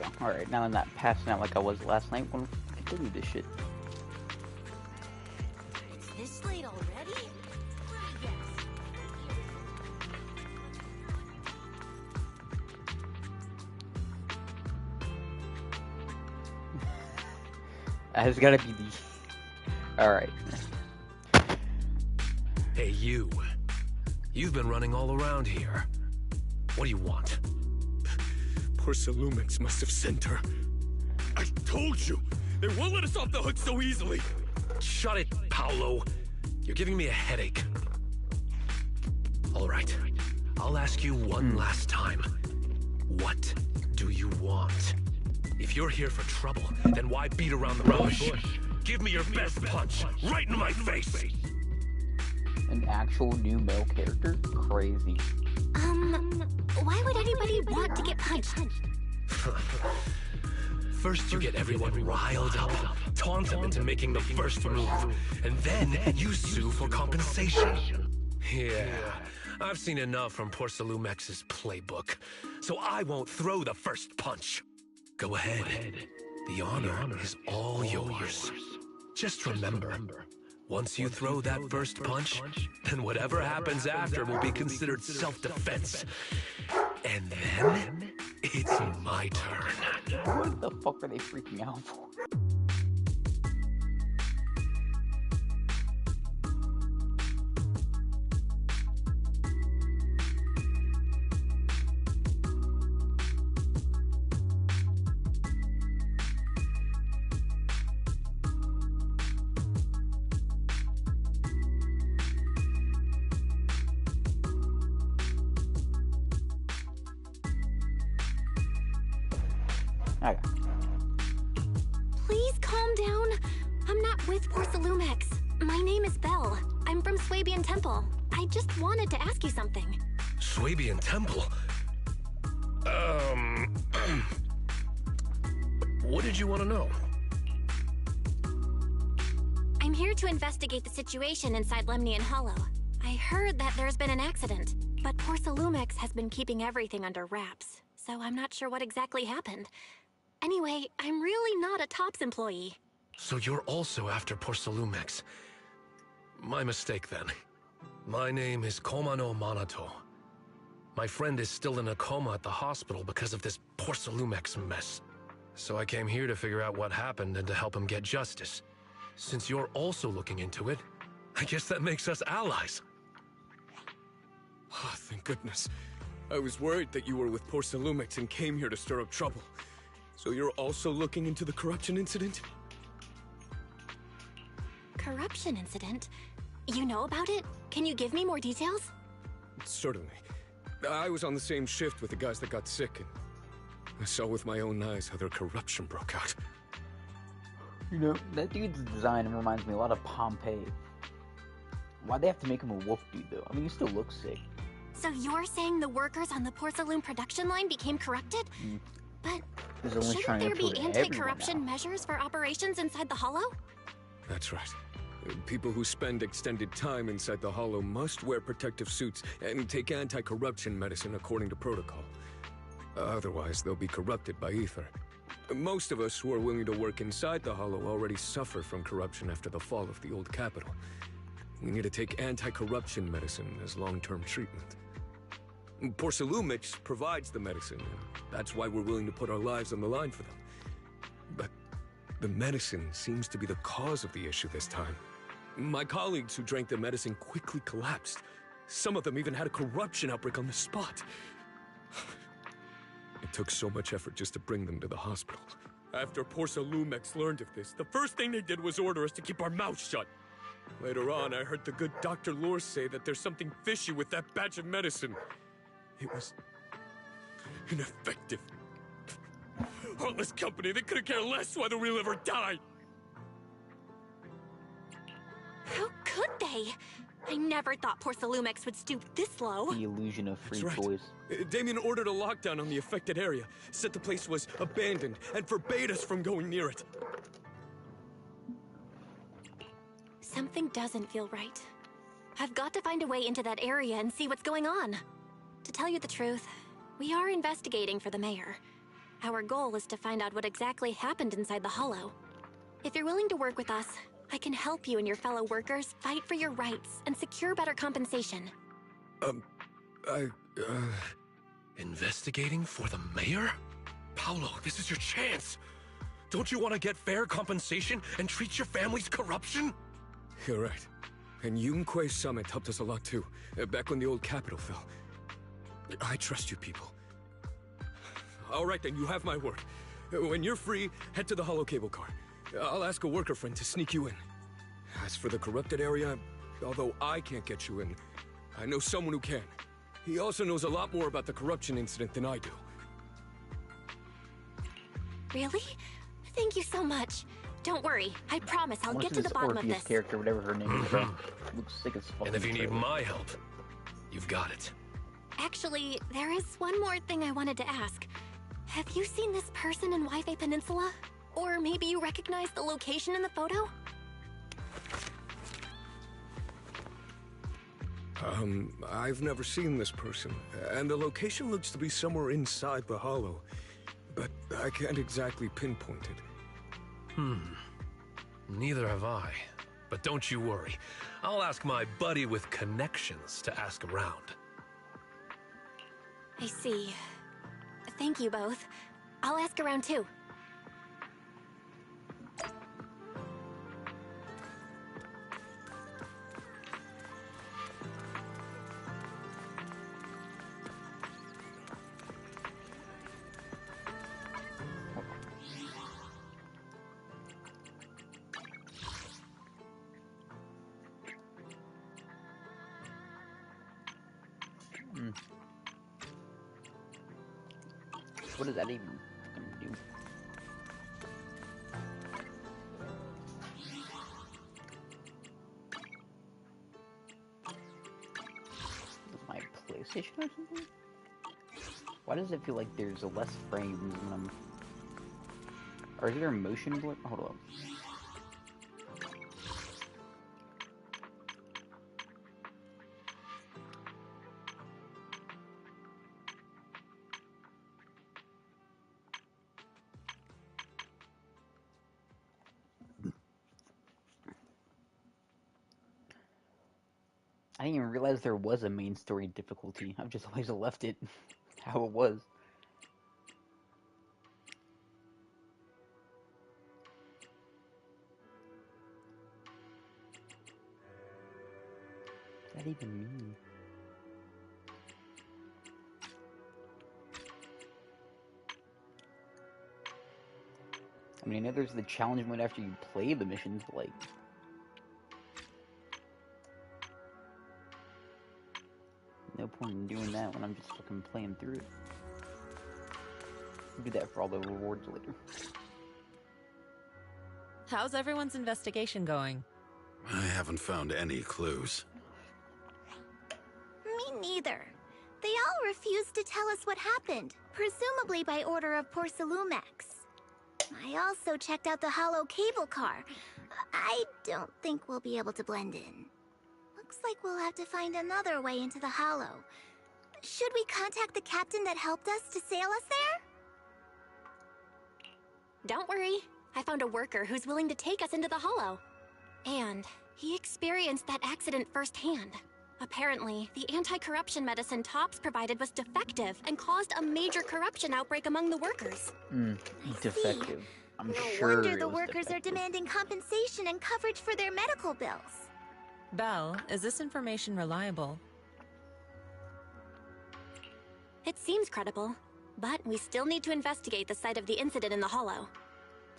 go. Alright, now I'm not passing out like I was last night. We're gonna continue this shit. It's this late already? It's gotta be the... Alright. Hey, you. You've been running all around here. What do you want? Porcelumix must have sent her. I told you! They won't let us off the hook so easily! Shut it, Paolo. You're giving me a headache. All right. I'll ask you one last time. What do you want? If you're here for trouble, then why beat around the bush? Give me your best punch, right in my face! An actual new male character? Crazy. Why would anybody want to get punched? First you get everyone riled up, taunt them into making the first move, and then you sue for compensation. Yeah, I've seen enough from Porcelumex's playbook, so I won't throw the first punch. Go ahead. The honor is all yours. Just remember, once you throw that first punch, then whatever happens after will be considered self-defense. And then, it's my turn. What the fuck are they freaking out for? Okay. Please calm down. I'm not with Porcelumex. My name is Belle. I'm from Swabian Temple. I just wanted to ask you something. Swabian Temple? What did you want to know? I'm here to investigate the situation inside Lemnian Hollow. I heard that there's been an accident, but Porcelumex has been keeping everything under wraps, so I'm not sure what exactly happened. Anyway, I'm really not a TOPS employee. So you're also after Porcelumex. My mistake then. My name is Komano Manato. My friend is still in a coma at the hospital because of this Porcelumex mess. So I came here to figure out what happened and to help him get justice. Since you're also looking into it, I guess that makes us allies. Oh, thank goodness. I was worried that you were with Porcelumix and came here to stir up trouble. So you're also looking into the corruption incident? Corruption incident? You know about it? Can you give me more details? Certainly. I was on the same shift with the guys that got sick, and I saw with my own eyes how their corruption broke out. You know, that dude's design reminds me a lot of Pompeii. Why'd they have to make him a wolf dude, though? I mean, he still looks sick. So you're saying the workers on the porcelain production line became corrupted? But shouldn't there be anti-corruption measures for operations inside the Hollow? That's right. People who spend extended time inside the Hollow must wear protective suits and take anti-corruption medicine according to protocol. Otherwise, they'll be corrupted by ether. Most of us who are willing to work inside the Hollow already suffer from corruption after the fall of the old capital. We need to take anti-corruption medicine as long-term treatment. Porcelumix provides the medicine, and that's why we're willing to put our lives on the line for them. But the medicine seems to be the cause of the issue this time. My colleagues who drank the medicine quickly collapsed. Some of them even had a corruption outbreak on the spot. It took so much effort just to bring them to the hospital. After Porcelumix learned of this, the first thing they did was order us to keep our mouths shut. Later on, I heard the good Dr. Lore say that there's something fishy with that batch of medicine. It was ineffective. Heartless company, they couldn't care less whether we live or die. How could they? I never thought Porcelumix would stoop this low. The illusion of free That's right. choice. Damien ordered a lockdown on the affected area, said the place was abandoned, and forbade us from going near it. Something doesn't feel right. I've got to find a way into that area and see what's going on. To tell you the truth, we are investigating for the mayor. Our goal is to find out what exactly happened inside the Hollow. If you're willing to work with us, I can help you and your fellow workers fight for your rights and secure better compensation. Investigating for the mayor? Paolo, this is your chance. Don't you want to get fair compensation and treat your family's corruption? You're right. And Yunquei Summit helped us a lot too, back when the old capital fell. I trust you people. All right then, you have my word. When you're free, head to the hollow cable car. I'll ask a worker friend to sneak you in. As for the corrupted area, although I can't get you in, I know someone who can. He also knows a lot more about the corruption incident than I do. Really? Thank you so much. Don't worry, I promise I'll get to the bottom of this. Character, whatever her name is, looks sick as fuck. And if you need my help, you've got it. Actually, there is one more thing I wanted to ask. Have you seen this person in Waifei Peninsula? Or maybe you recognize the location in the photo? I've never seen this person, and the location looks to be somewhere inside the Hollow, but I can't exactly pinpoint it. Neither have I. But don't you worry. I'll ask my buddy with connections to ask around. I see. Thank you both. I'll ask around too. What does that even fucking do? Is my PlayStation or something? Why does it feel like there's less frames when I'm... Or is there a motion blur? Hold on. I didn't even realize there was a main story difficulty. I've just always left it how it was. What does that even mean? I mean, I know there's the challenge mode after you play the missions, but like... No point in doing that when I'm just fucking playing through it. I'll do that for all the rewards later. How's everyone's investigation going? I haven't found any clues. Me neither. They all refused to tell us what happened, presumably by order of Porcelumex. I also checked out the hollow cable car. I don't think we'll be able to blend in. Looks like we'll have to find another way into the hollow. Should we contact the captain that helped us to sail us there? Don't worry. I found a worker who's willing to take us into the Hollow. And he experienced that accident firsthand. Apparently, the anti-corruption medicine Tops provided was defective and caused a major corruption outbreak among the workers. Defective. I'm No sure wonder it the was workers are defective. demanding compensation and coverage for their medical bills. Belle, is this information reliable? It seems credible, but we still need to investigate the site of the incident in the Hollow.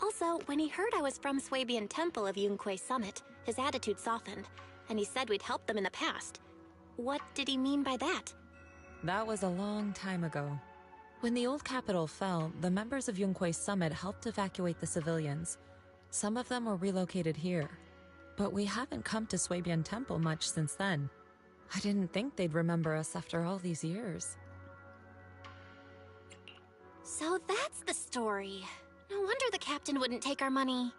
Also, when he heard I was from Swabian Temple of Yunquei Summit, his attitude softened, and he said we'd helped them in the past. What did he mean by that? That was a long time ago. When the old capital fell, the members of Yunquei Summit helped evacuate the civilians. Some of them were relocated here. But we haven't come to Swabian Temple much since then. I didn't think they'd remember us after all these years. So that's the story. No wonder the captain wouldn't take our money.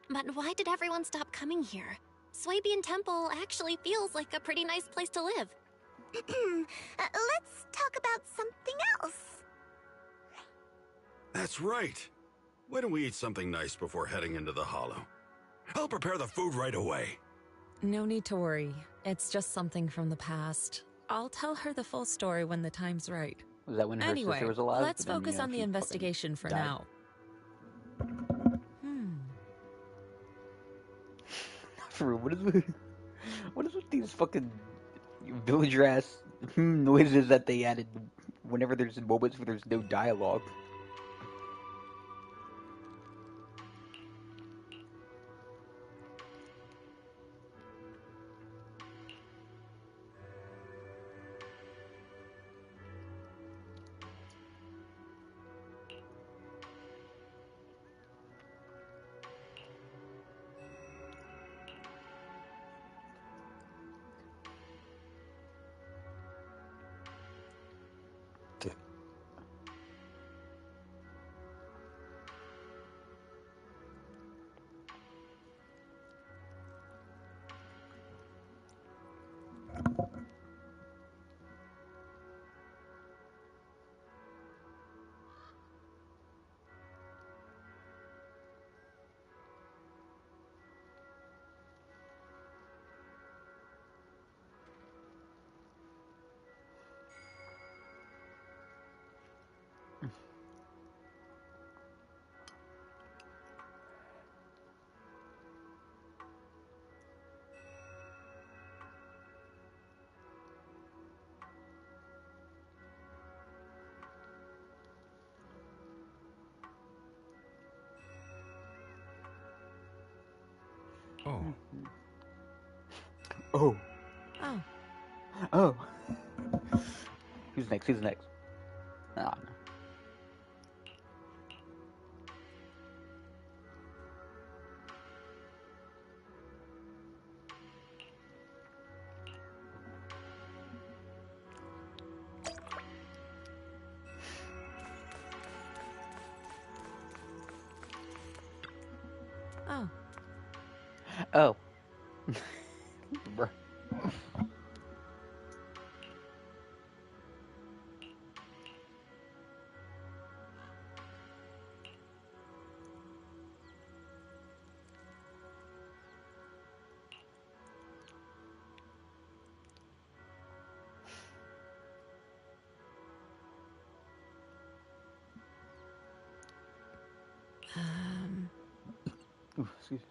But why did everyone stop coming here? Swabian Temple actually feels like a pretty nice place to live. Let's talk about something else. That's right. Why don't we eat something nice before heading into the Hollow? I'll prepare the food right away. No need to worry. It's just something from the past. I'll tell her the full story when the time's right. Was that when her Anyway, sister was alive? let's But then, focus on the she fucking investigation for died. now. For real, what is with these fucking villager ass noises that they added whenever there's moments where there's no dialogue? Oh. Oh. Oh. Oh. Who's next? Who's next? Ah, no. Oh. Oh. Bruh. Ooh, excuse me.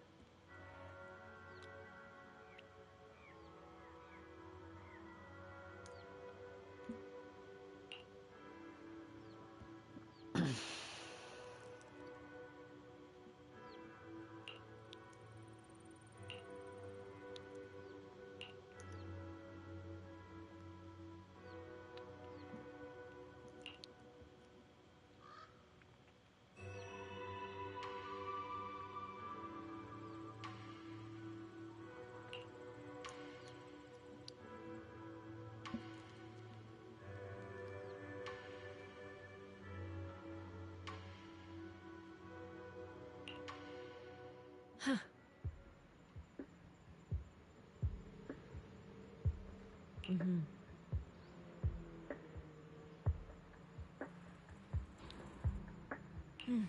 Huh. Mm-hmm. Hmm.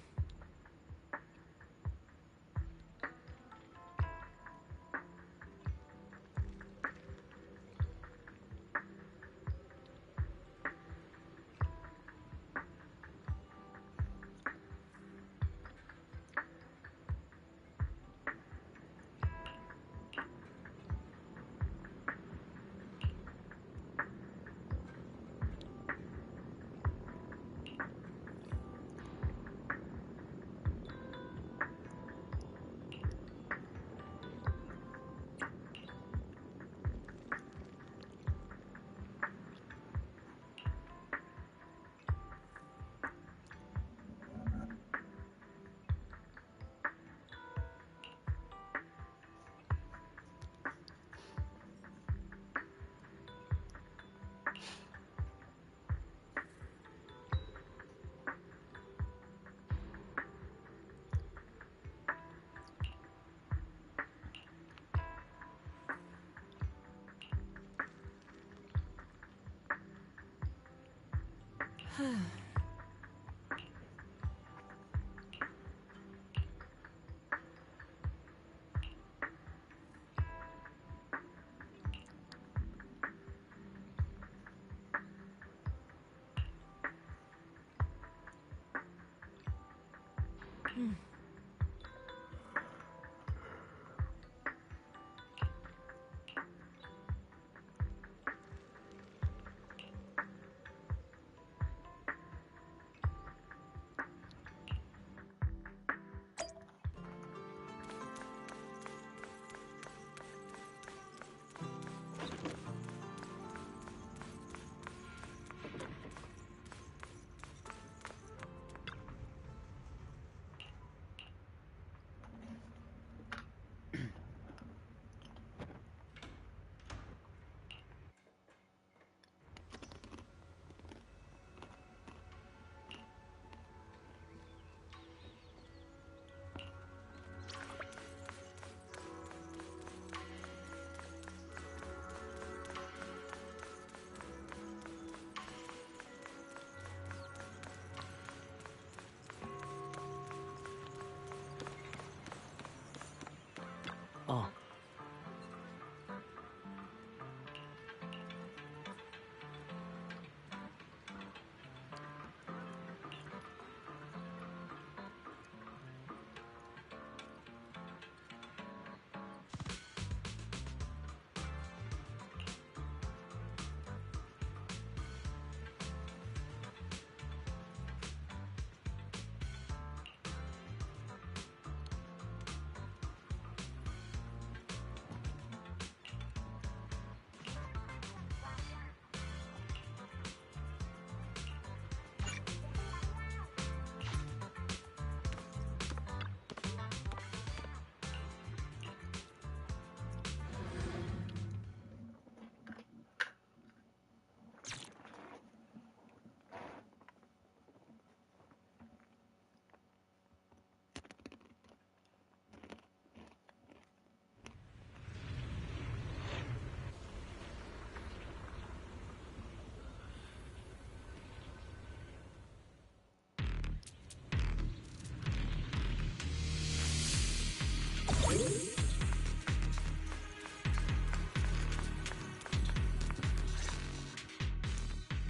Oh.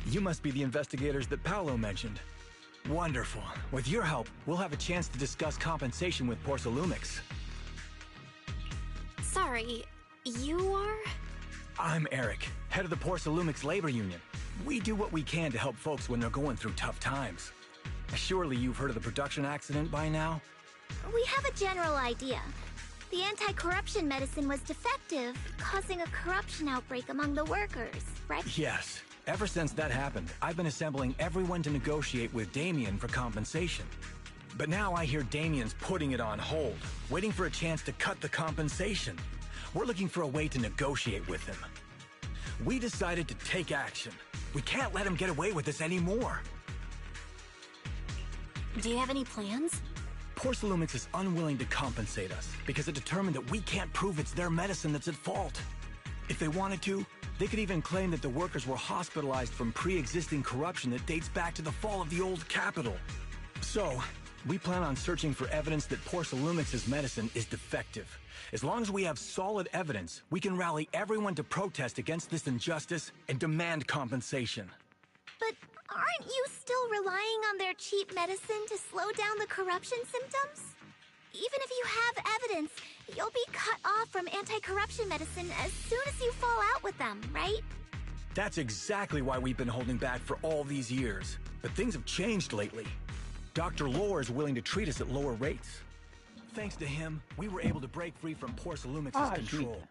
You must be the investigators that Paolo mentioned. Wonderful. With your help, we'll have a chance to discuss compensation with Porsalumix. Sorry, you are? I'm Eric, head of the Porsalumix Labor Union. We do what we can to help folks when they're going through tough times. Surely you've heard of the production accident by now? We have a general idea. The anti-corruption medicine was defective, causing a corruption outbreak among the workers, right? Yes. Ever since that happened, I've been assembling everyone to negotiate with Damien for compensation. But now I hear Damien's putting it on hold, waiting for a chance to cut the compensation. We're looking for a way to negotiate with him. We decided to take action. We can't let him get away with this anymore. Do you have any plans? Porsalumix is unwilling to compensate us because it determined that we can't prove it's their medicine that's at fault. If they wanted to, they could even claim that the workers were hospitalized from pre-existing corruption that dates back to the fall of the old capital. So, we plan on searching for evidence that Porsalumix's medicine is defective. As long as we have solid evidence, we can rally everyone to protest against this injustice and demand compensation. But aren't you still relying on their cheap medicine to slow down the corruption symptoms? Even if you have evidence, you'll be cut off from anti-corruption medicine as soon as you fall out with them, right? That's exactly why we've been holding back for all these years. But things have changed lately. Dr. Lore is willing to treat us at lower rates. Thanks to him, we were able to break free from Porsalumix's control.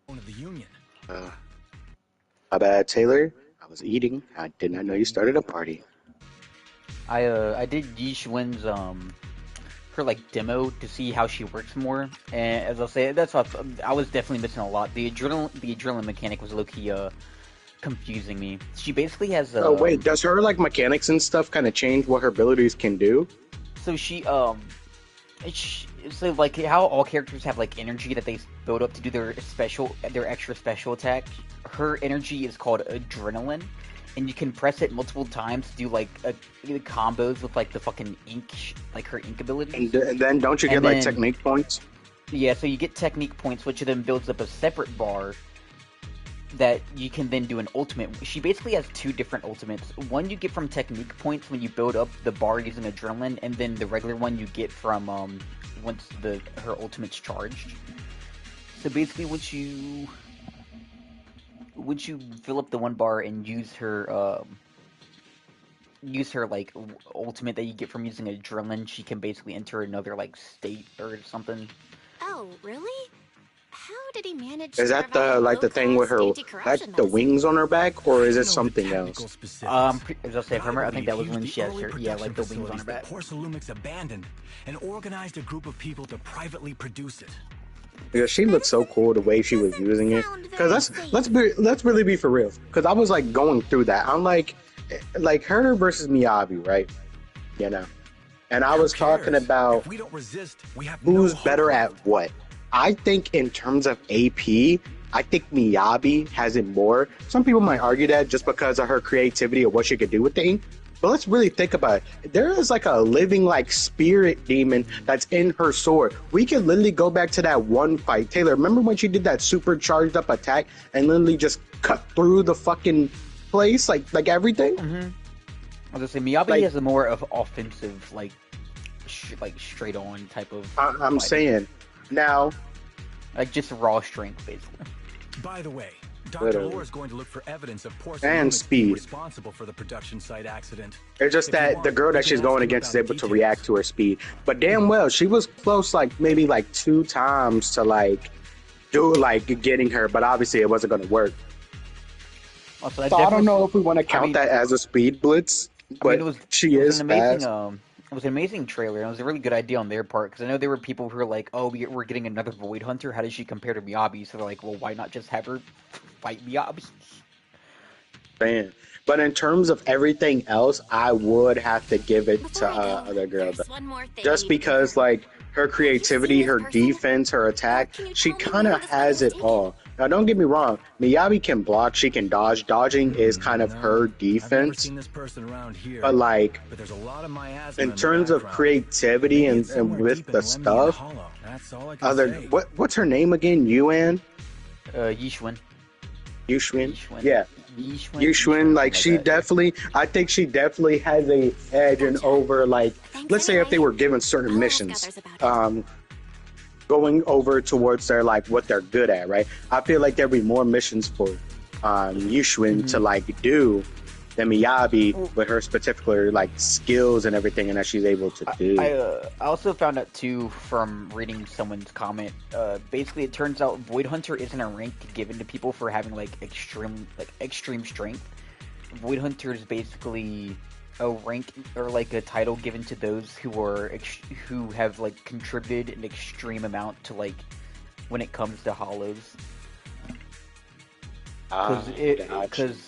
Of the Union. My bad, Taylor. I was eating. I did not know you started a party. I did Yishwen's her like demo to see how she works more, and as I'll say, that's what I was definitely missing a lot. The adrenaline mechanic was low-key confusing me. She basically has oh wait, does her like mechanics and stuff kind of change what her abilities can do? So she so like how all characters have like energy that they build up to do their extra special attack. Her energy is called adrenaline, and you can press it multiple times to do like combos with like the fucking ink, like her ink abilities. And then don't you get like technique points? Yeah, so you get technique points, which then builds up a separate bar. that you can then do an ultimate. She basically has two different ultimates. One you get from technique points when you build up the bar using adrenaline, and then the regular one you get from once her ultimate's charged. So basically, once you fill up the one bar and use her like ultimate that you get from using adrenaline, she can basically enter another like state or something. Oh, really? How did he manage Is to that provide the the thing with her, anti-corruption the medicine? wings on her back, or is I it don't know the something technical else? specifics, As I say, if I remember, I think that was when she has her, early yeah, like the production wings on her back. facilities that Porcelumix abandoned and organized a group of people to privately produce it. Because she looked so cool the way she was using it. Because let's really be for real. Because I was like going through that. I'm like her versus Miyabi, right? You know. And I was talking about If we don't resist, we have who's no hope. better at what. I think in terms of AP, I think Miyabi has it more. Some people might argue that just because of her creativity of what she could do with the ink. But let's really think about it. There is like a living like spirit demon that's in her sword. We can literally go back to that one fight. Taylor, remember when she did that super charged up attack and literally just cut through the fucking place, like everything? Mm-hmm. I was gonna say Miyabi has a more of offensive, like straight on type of. I'm fighting. saying now, like just raw strength, basically. By the way, Dr. Literally. Lore is going to look for evidence of Porcelumix And speed. responsible for the production site accident. it's just If you that want, the girl we that can she's ask going him against is about able to details. react to her speed. But damn well, she was close, like maybe like 2 times to like do like getting her, but obviously it wasn't going to work. Also, So I don't know if we want to count that as a speed blitz, but she is an amazing, fast. It was an amazing trailer, and it was a really good idea on their part, because I know there were people who were like, oh, we're getting another Void Hunter, how does she compare to Miyabi? So they're like, well, why not just have her fight Miyabi? Man. But in terms of everything else, I would have to give it to other girl. Just because, like, her creativity, her defense, her attack, she kind of has it all. Now, don't get me wrong. Miyabi can block, she can dodge. Dodging is kind of her I've never defense. seen this person around here, But, like, but there's a lot of miasma in the terms of background. creativity Maybe and, it's somewhere with deep in the Lemnian stuff, Hollow. That's all I can say. what's her name again? Yuan? Yishun. Yushwin? Yishun. Yeah. Yushwin, like, she something definitely, I think she definitely has a edge in over, like, let's say if they were given certain missions, going over towards their, like, what they're good at, right? I feel like there'd be more missions for Yushwin to, like, do than Miyabi with her particular, like, skills and everything and that she's able to do. I also found out too from reading someone's comment. Basically, it turns out Void Hunter isn't a rank given to people for having like extreme strength. Void Hunter is basically a rank or like a title given to those who have like contributed an extreme amount to like when it comes to hollows. Because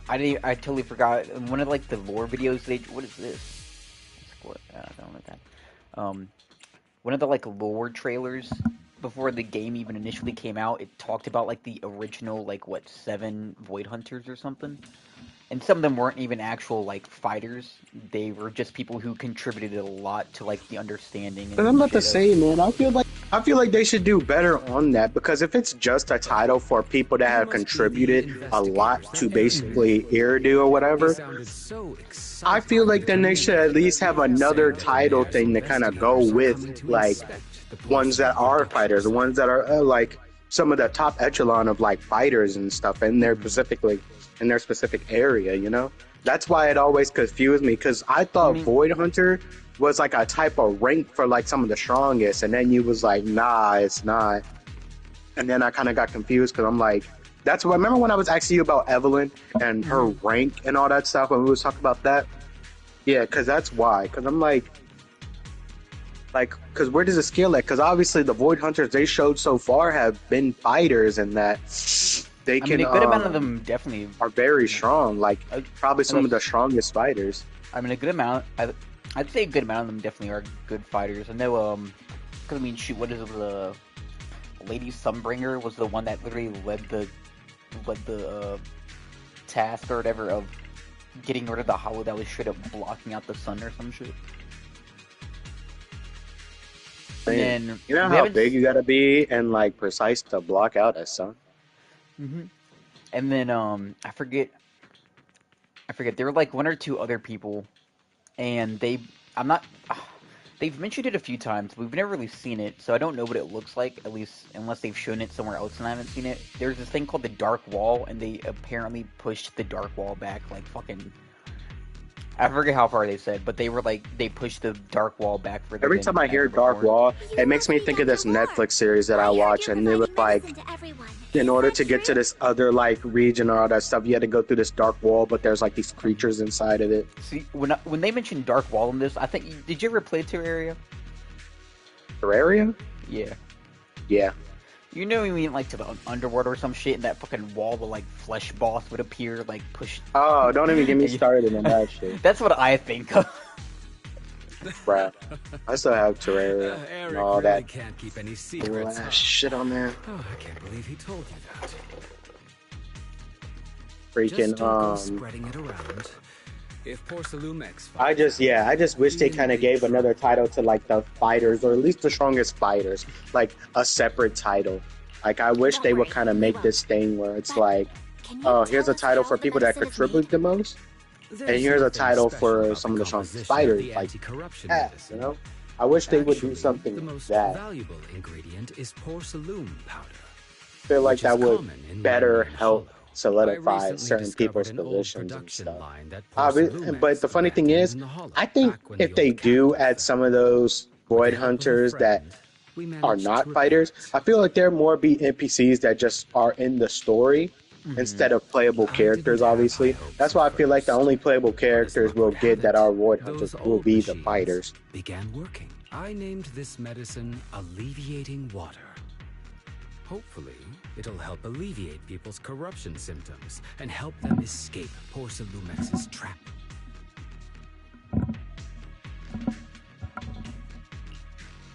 I totally forgot one of like the lore videos what is this? I don't know that. One of the like lore trailers before the game even initially came out, it talked about like the original like 7 Void Hunters or something. And some of them weren't even actual like fighters. They were just people who contributed a lot to like the understanding. But I'm about to say, man, I feel like they should do better on that, because if it's just a title for people that have contributed a lot to basically Iridu or whatever, I feel like then they should at least have another title thing to kind of go with, like, ones that are fighters, the ones that are like some of the top echelon of like fighters and stuff in their specific area, you know? That's why it always confused me, because I thought Void Hunter was like a type of rank for like some of the strongest, and then you was like, nah, it's not. And then I kind of got confused, because I'm like, that's what, remember when I was asking you about Evelyn and her rank and all that stuff when we was talking about that? Yeah, because that's why. Because I'm like, because where does it scale at? Because obviously the Void Hunters they showed so far have been fighters, and that they can. I mean, a good amount of them definitely are very strong. Like probably some of the strongest fighters. I mean, a good amount. I'd say a good amount of them definitely are good fighters. I know. Because I mean, shoot, what is it? The Lady Sunbringer was the one that literally led the task or whatever of getting rid of the hollow that was straight up blocking out the sun or some shit. And then, you know how big you gotta be and like precise to block out a sun. Mm-hmm. And then I forget there were like one or two other people, and I'm not. They've mentioned it a few times. We've never really seen it, so I don't know what it looks like, at least unless they've shown it somewhere else and I haven't seen it. There's this thing called the Dark Wall, and they apparently pushed the Dark Wall back like fucking. I forget how far they said, but they were like, they pushed the Dark Wall back for Every time I hear Dark Wall, it makes me think of this Netflix series that I watch, and it was like, in order to get to this other like region or all that stuff, you had to go through this dark wall, but there's like these creatures inside of it. See, when they mentioned Dark Wall in this, I think, did you ever play Terraria? Terraria? Yeah. Yeah. You know, you mean like to the underworld or some shit, and that fucking wall with like flesh boss would appear, like push. Oh, don't even get me started on that shit. That's what I think of. Bruh. I still have Terraria and all really that can't keep any secrets. shit on there. Oh, I can't believe he told you that. Freaking Just don't go spreading it around. If Porcelumex I just wish they kind of gave another title to like the fighters, or at least the strongest fighters, like a separate title. Like I wish they would kind of make this thing where it's like, oh, here's a title for people that contribute the most, and here's a title for some of the strongest fighters. Like, yeah, you know, I wish they would do something the like most that. valuable ingredient is porcelain powder. I feel like which that is would common in better London help Hollow. I solidify recently certain discovered people's an old positions and production stuff. line that But the funny thing is, abandoned in the Hollow I think back when the if they old do capital add fell. some of those With void the help of a hunters that friend, we are managed not to repair fighters, it. I feel like there more be NPCs that just are in the story instead of playable I characters, didn't have obviously. high hopes That's at why I feel like the first. only playable But as characters luck we'll would get have that it, are void those hunters will old be the machines fighters. began working. I named this medicine Alleviating Water. Hopefully, it'll help alleviate people's corruption symptoms and help them escape Porcelumex's trap.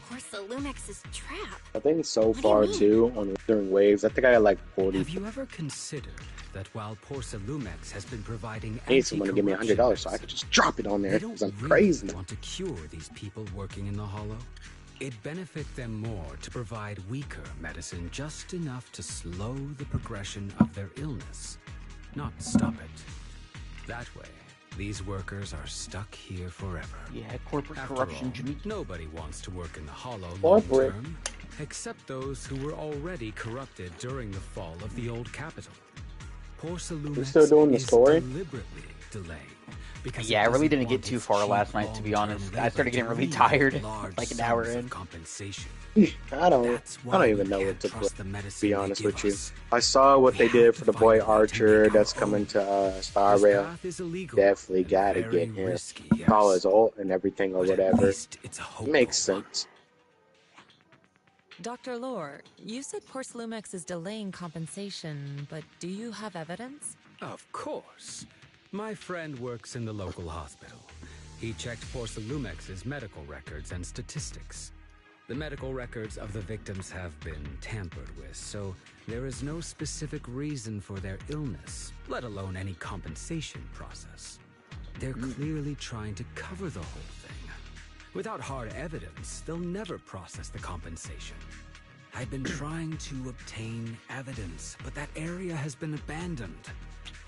Porcelumex's trap? I think so do you far, mean? too, on Withering Waves, I think I got like 40. Have you ever considered that while Porcelumex has been providing I need someone to give me $100 so I could just drop it on there, they because don't I'm really crazy. want to cure these people working in the Hollow. It'd benefit them more to provide weaker medicine just enough to slow the progression of their illness, not stop it. That way, these workers are stuck here forever. Yeah, corporate After corruption, all, Jimmy. nobody wants to work in the Hollow long Corporate. term, except those who were already corrupted during the fall of the old capital. Porcelumex still doing the is story? deliberately delaying. Because Yeah, I it really doesn't didn't get want too its far cheap last night, to be long-term honest. I labor started getting to really reap tired, large like an hour sums of in. compensation. I don't That's why we even know can't what to trust put, the to medicine be they honest give with you. us. I saw what We they have did to for the find boy a way to Archer make that's our coming own. to Star This Rail. path is illegal Definitely and gotta very get him. risky, Call yes. his ult and everything or But at whatever. least it's a hopeful Makes one. sense. Dr. Lore, you said Porcelumex is delaying compensation, but do you have evidence? Of course. My friend works in the local hospital. He checked Porcelumex's medical records and statistics. The medical records of the victims have been tampered with, so there is no specific reason for their illness, let alone any compensation process. They're clearly trying to cover the whole thing. Without hard evidence, they'll never process the compensation. I've been trying to obtain evidence, but that area has been abandoned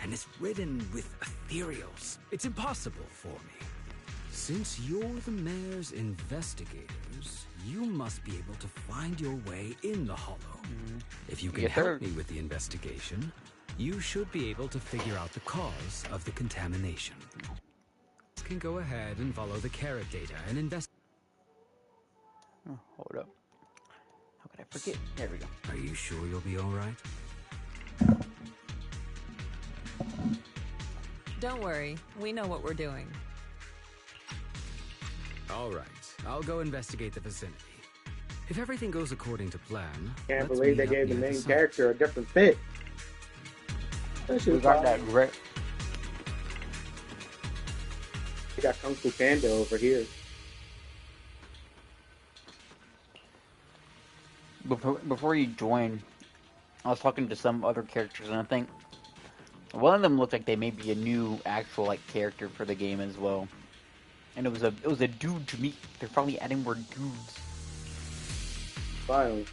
and is ridden with ethereals. It's impossible for me. Since you're the mayor's investigators, you must be able to find your way in the Hollow. If you can Yes, sir. help me with the investigation, you should be able to figure out the cause of the contamination. You can go ahead and follow the carrot data and investigate. Oh, hold up. How could I forget? There we go. Are you sure you'll be all right? Don't worry, we know what we're doing. All right, I'll go investigate the vicinity. If everything goes according to plan, Can't let's believe they meet up gave the near main site. character a different fit. That shit We was got fire. that great. We got Kung Fu Panda over here. Before you join, I was talking to some other characters, and I think one of them looked like they may be a new actual like character for the game as well. And it was a dude to meet. They're probably adding more dudes. Finally.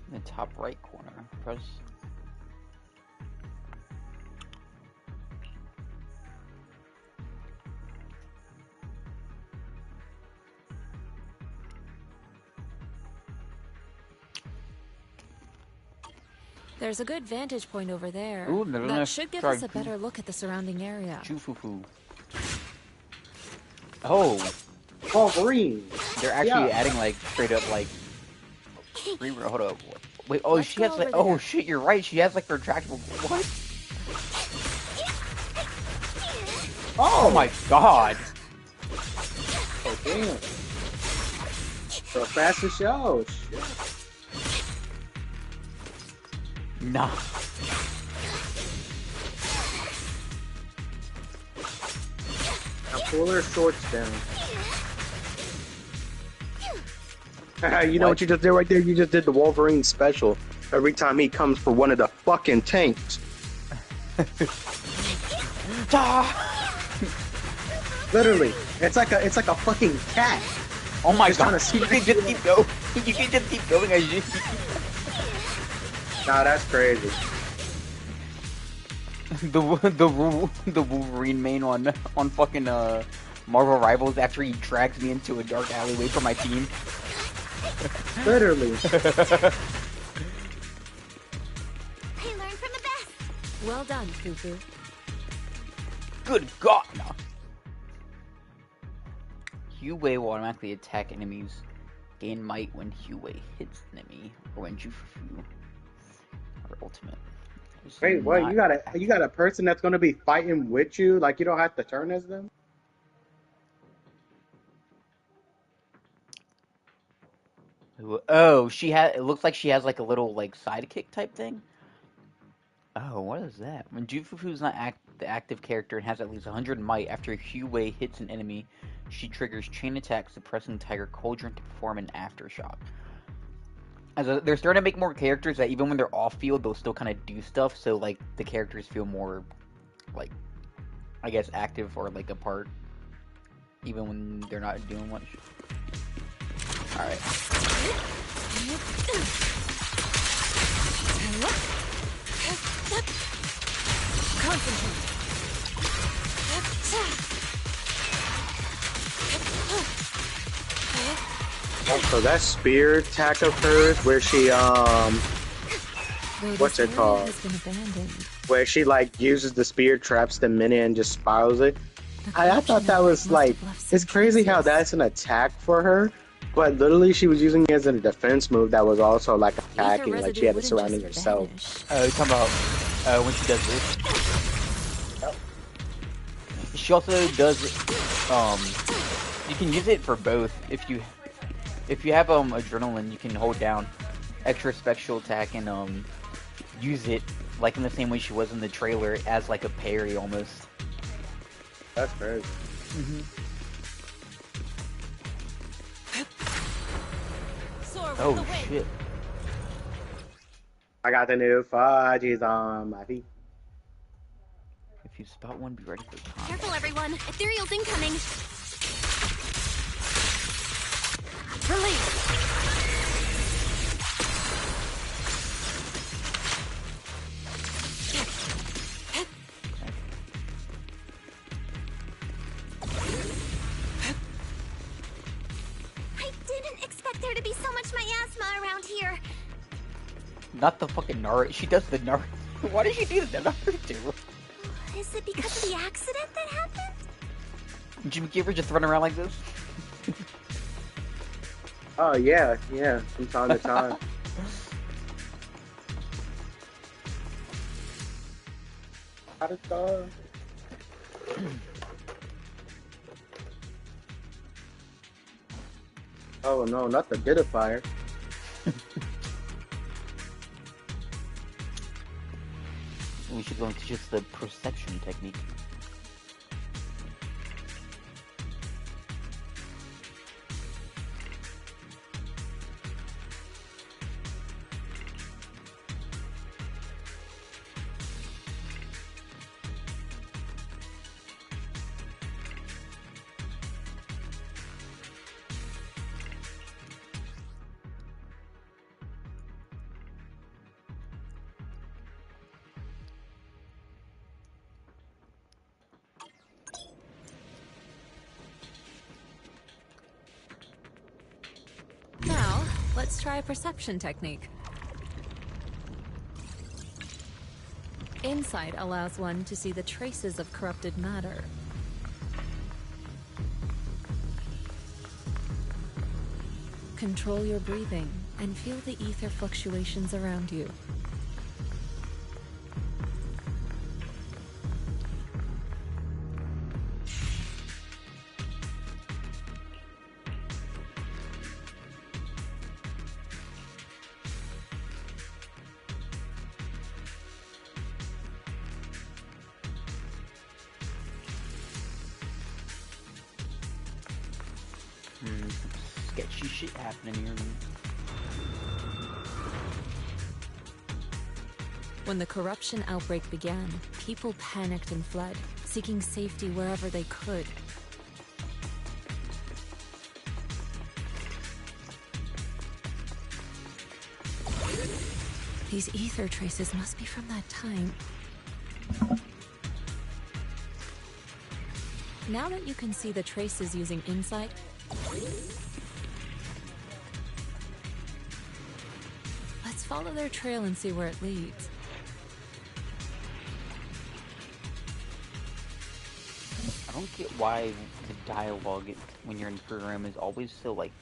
In the top right corner. Press. There's a good vantage point over there. Ooh, that should give us a better look at the surrounding area. Jufufu. Oh. Wolverine. They're actually adding like straight up like. Hold up. Wait. Oh, she has like. Oh shit, you're right. She has like retractable. What? Oh my god. Oh damn. So fast as shows. Nah. Now pull her shorts down. You know what you just did right there? You just did the Wolverine special. Every time he comes for one of the fucking tanks. Literally, it's like a fucking cat. Oh my god! You can just keep going. You can just keep going as you. Nah, that's crazy. The Wolverine main on fucking Marvel Rivals actually drags me into a dark alleyway for my team. Literally. I learned from the best. Well done, Fufu. Good god! No. Hue will automatically attack enemies. Gain might when Hue hits enemy, or when Jufufu or ultimate. Wait, what? You got a person that's gonna be fighting with you? Like you don't have to turn as them? Oh, it looks like she has like a little like sidekick type thing. Oh, what is that? When Jufufu is not the active character and has at least 100 might, after Hue hits an enemy, she triggers chain attack, suppressing Tiger Cauldron to perform an aftershock. They're starting to make more characters that even when they're off field, they'll still kind of do stuff. So like the characters feel more, like, I guess active or like a part, even when they're not doing much. All right. Concentrate. So that spear attack of hers, where she what's it called? Where she like uses the spear, traps the minion, and just spirals it. I thought that was like, it's crazy how that's an attack for her, but literally she was using it as a defense move that was also like attacking, like she had it surrounding herself. You're talking about when she does this. She also does you can use it for both. If you have adrenaline, you can hold down extra special attack and use it like in the same way she was in the trailer as like a parry almost. That's crazy. Oh shit. I got the new fudgies on my feet. If you spot one, be ready for combat. Careful, everyone. Ethereal's incoming. Release. I didn't expect there to be so much miasma around here. Not the fucking Naruto. She does the Naruto. Why does she do the Naruto? Is it because of the accident that happened? Did you ever just run around like this? Oh yeah, from time to time. How to go? Oh no, not the Didifier. We should go into just the perception technique. Let's try a perception technique. Insight allows one to see the traces of corrupted matter. Control your breathing and feel the ether fluctuations around you. Sketchy shit happening here. When the corruption outbreak began, people panicked and fled, seeking safety wherever they could. These ether traces must be from that time. Now that you can see the traces using insight, let's follow their trail and see where it leads. I don't get why the dialogue when you're in the room is always so, like,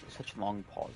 such long pauses.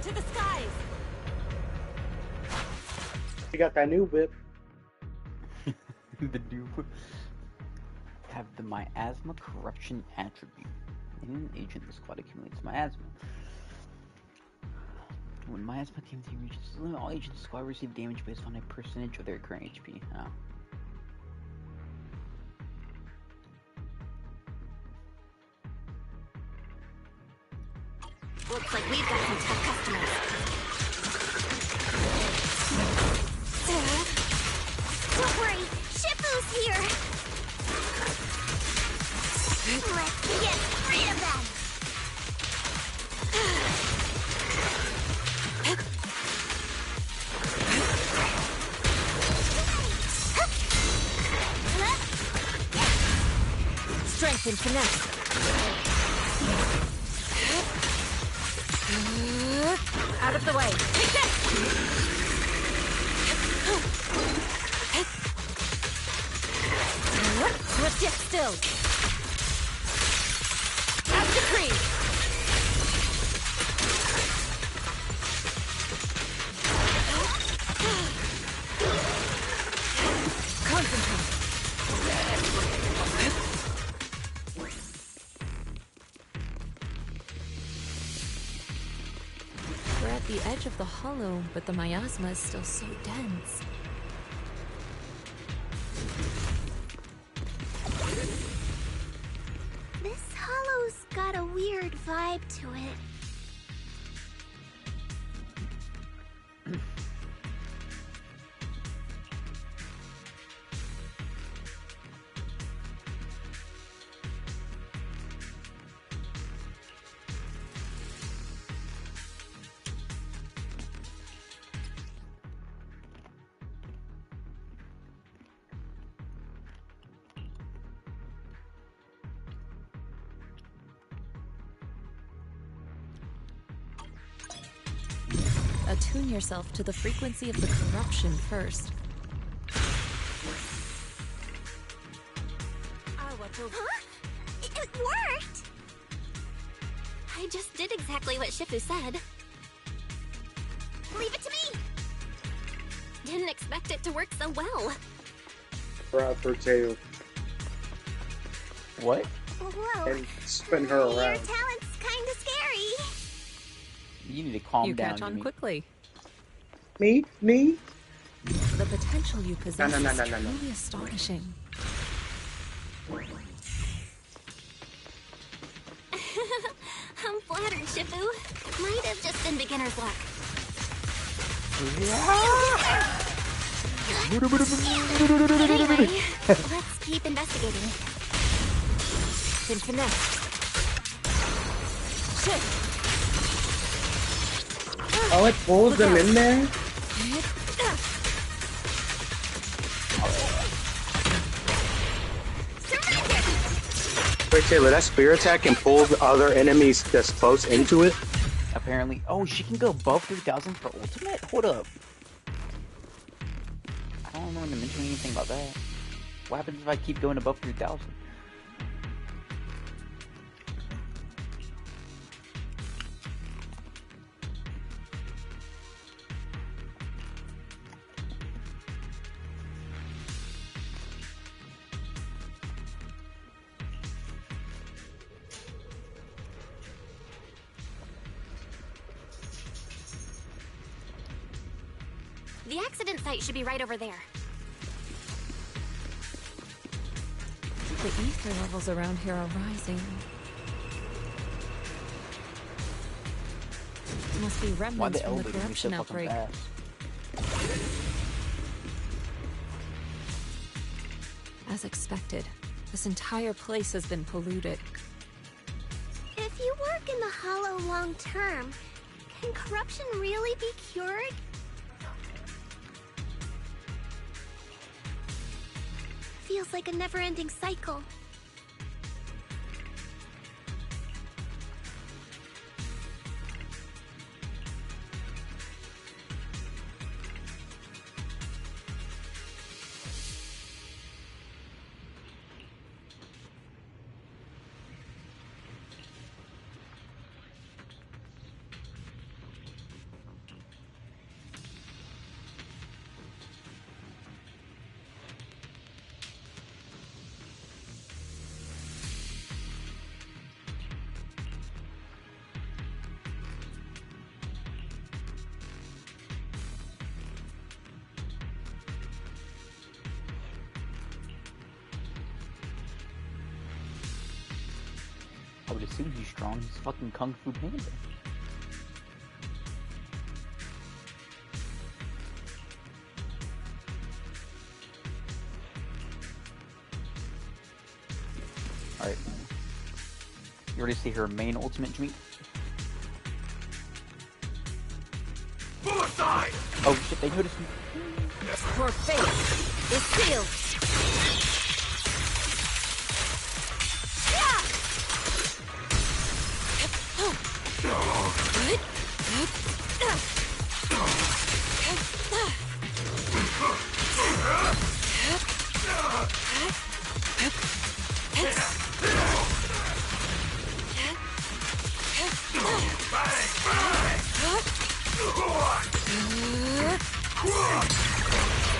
to the skies! You got that new whip. The new whip. Have the miasma corruption attribute. When an agent in the squad accumulates miasma. When miasma activity reaches the limit, all agents in the squad receive damage based on a percentage of their current HP. Oh. Looks like we've got some tough customers. Don't worry, Shifu's here! Let's get rid of them! Strength and finesse. Out of the way. Take this! Switch it still. As decreed. Concentrate. We're at the edge of the hollow, but the miasma is still so dense. This hollow's got a weird vibe to it. Attune yourself to the frequency of the corruption first. Huh? It worked! I just did exactly what Shifu said. Leave it to me! Didn't expect it to work so well. Grab her tail What? Whoa. and spin her Your around. talent's kinda scary. You need to calm You down. catch on Jimmy. quickly. Me? The potential you possess No. is truly astonishing. I'm flattered, Shifu. Might have just been beginner's luck. Anyway, let's keep investigating. Then finesse. Shit! Oh, it pulls them in there? Wait, Taylor, that spear attack can pull the other enemies that's close into it? Apparently. Oh, she can go above 3,000 for ultimate? Hold up. I don't remember to mention anything about that. What happens if I keep going above 3,000? The accident site should be right over there. The ether levels around here are rising. Must be Why remnants the from the elevator move so corruption fucking outbreak. fast? As expected, this entire place has been polluted. If you work in the Hollow long term, can corruption really be cured? Feels like a never-ending cycle. I would assume he's strong. He's fucking Kung Fu Panda. Alright. You already see her main ultimate, Jimmy? Move aside! Oh shit, they noticed me. Your fate is sealed.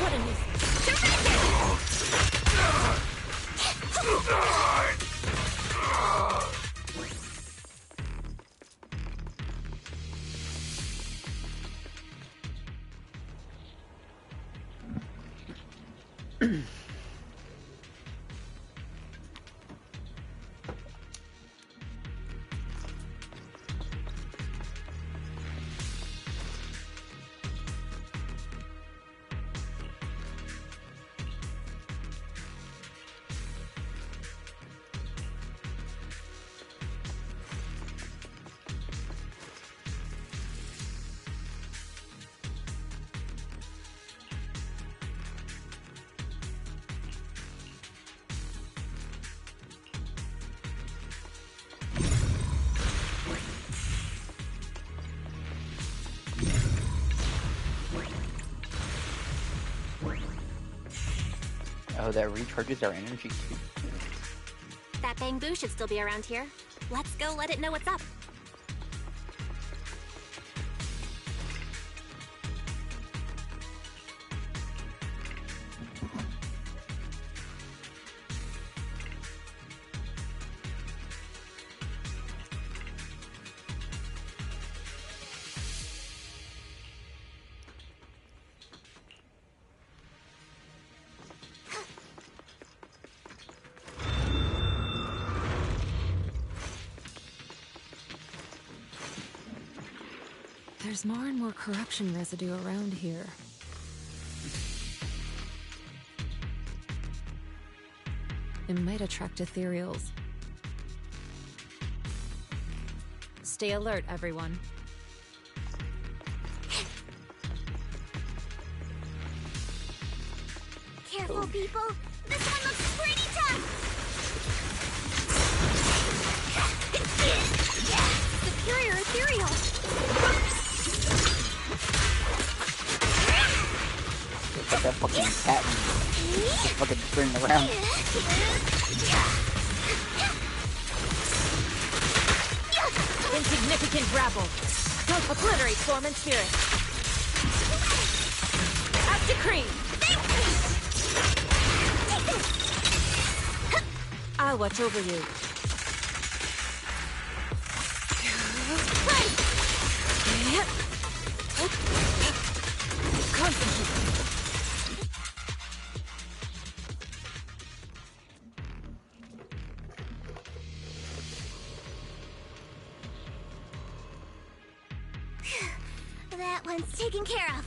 What a nuisance. Oh, that recharges our energy too. That bamboo should still be around here. Let's go let it know what's up. There's more and more corruption residue around here. It might attract ethereals. Stay alert, everyone. Careful, people. This one looks pretty tough. Superior ethereal! It's like that fucking cat fucking spinning around. Insignificant rabble. Don't obliterate form and spirit. As decreed. I'll watch over you. Concentrate. That one's taken care of.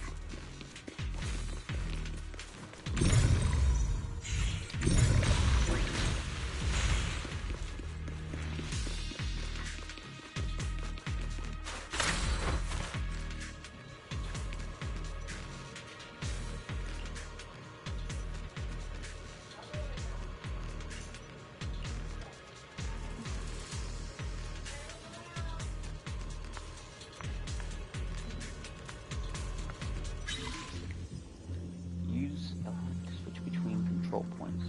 Use element to switch between control points.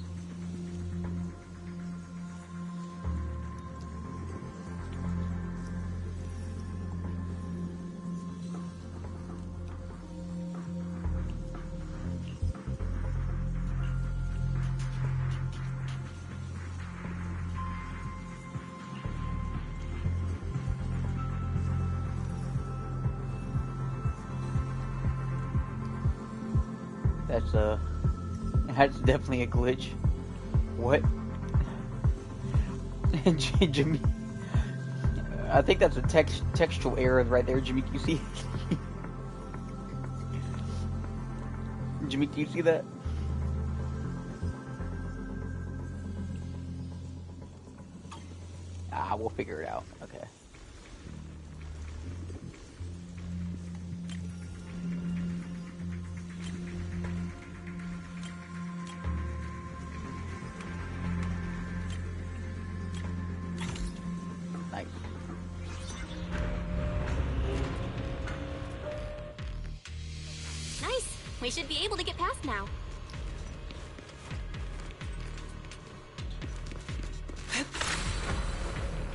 That's definitely a glitch. What? Jimmy, I think that's a textual error right there, Jimmy. Do you see? Jimmy, do you see that? We'll figure it out. Okay. Nice. Nice. We should be able to get past now.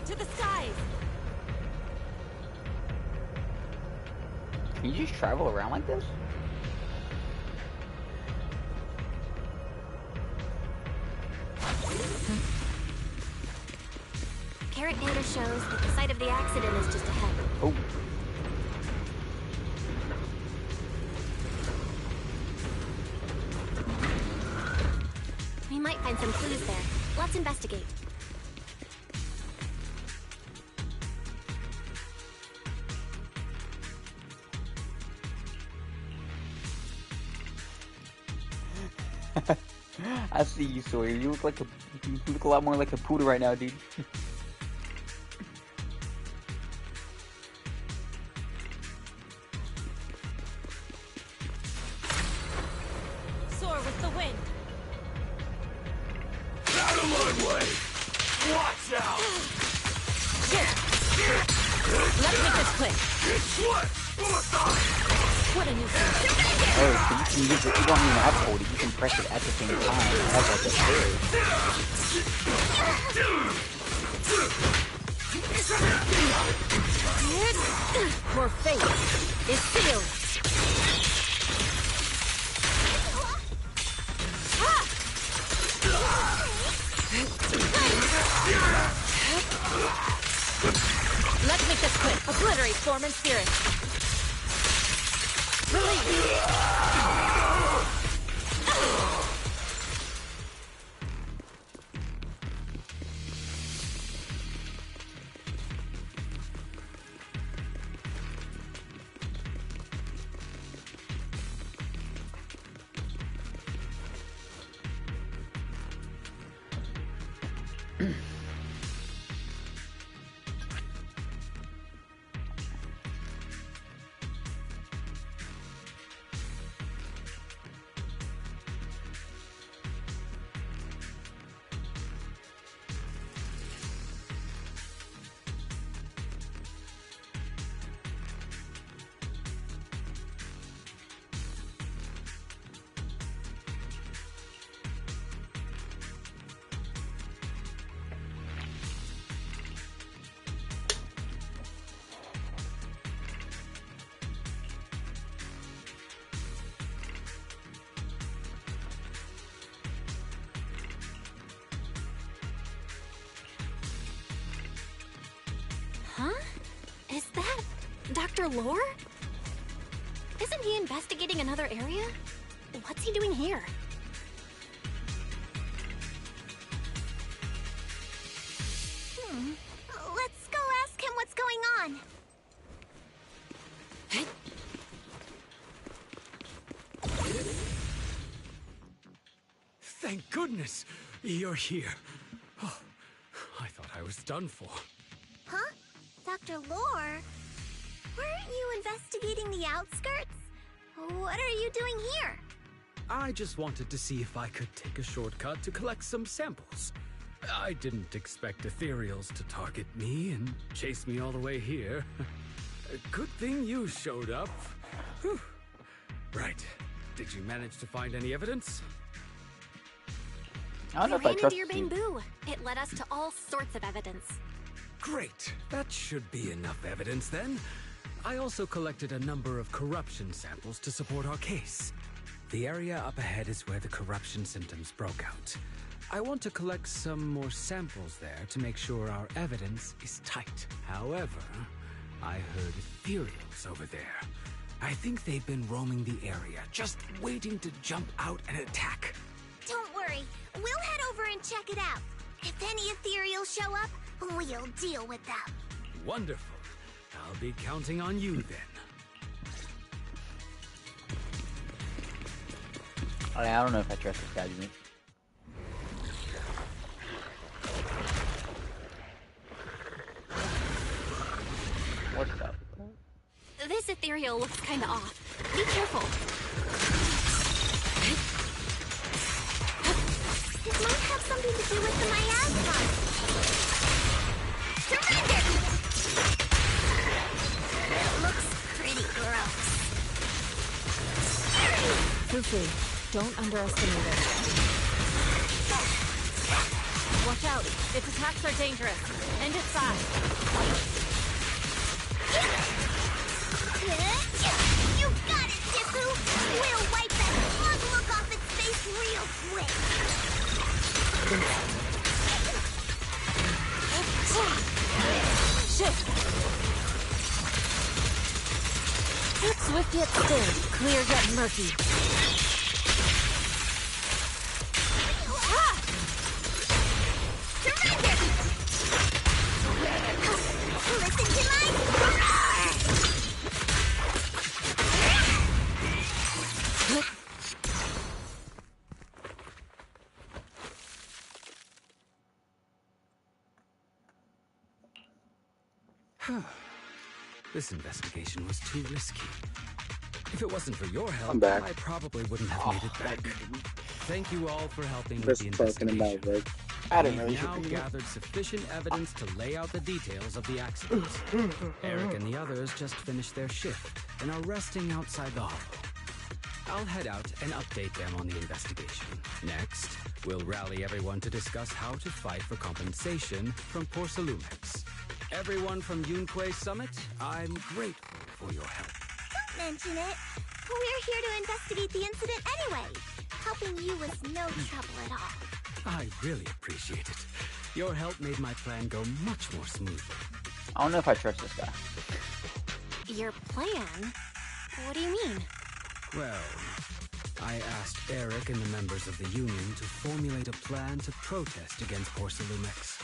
To the skies! Can you just travel around like this? Carrot data shows that the site of the accident is just ahead. Oh. might find some clues there. Let's investigate. I see you, Sawyer. You look a lot more like a poodle right now, dude. Soar with the wind. Out of my way! Watch out! Let's make this quick. What? What a nuisance. Oh, so you can use it. You don't even have to hold it. You can press it at the same time. It has like a parry. Your fate is sealed. Let's make this quick. Obliterate form and spirit. Huh? Is that Dr. Lore? Isn't he investigating another area? What's he doing here? Let's go ask him what's going on. Thank goodness you're here. Oh, I thought I was done for. Huh? Dr. Lore? Weren't you investigating the outskirts? What are you doing here? I just wanted to see if I could take a shortcut to collect some samples. I didn't expect ethereals to target me and chase me all the way here. Good thing you showed up. Whew. Right. Did you manage to find any evidence? I don't know if We I ran trust into your you. bamboo. It led us to all sorts of evidence. Great. That should be enough evidence then. I also collected a number of corruption samples to support our case. The area up ahead is where the corruption symptoms broke out. I want to collect some more samples there to make sure our evidence is tight. However, I heard ethereals over there. I think they've been roaming the area, just waiting to jump out and attack. Don't worry. We'll head over and check it out. If any ethereals show up, we'll deal with them. Wonderful. I'll be counting on you then. I don't know if I trust this guy, dude. What's up? This ethereal looks kinda off. Be careful. It might have something to do with the miasma. Tremendous! It looks pretty gross. Fufu, don't underestimate it. Watch out. Its attacks are dangerous. End its fast. You got it, Tifu! We'll wipe that smug look off its face real quick. Shift. Swift yet still, clear yet murky. Ah! This investigation was too risky. If it wasn't for your help, I'm back. I probably wouldn't have made it back. Thank you all for helping with Just the talking investigation. about Rick. We've now gathered sufficient evidence to lay out the details of the accident. Eric and the others just finished their shift and are resting outside the hollow. I'll head out and update them on the investigation. Next, we'll rally everyone to discuss how to fight for compensation from Porcelumex. Everyone from Yunquei Summit, I'm grateful for your help. Don't mention it. We're here to investigate the incident anyway. Helping you was no trouble at all. I really appreciate it. Your help made my plan go much more smoothly. I don't know if I trust this guy. Your plan? What do you mean? Well, I asked Eric and the members of the Union to formulate a plan to protest against Porcelumex.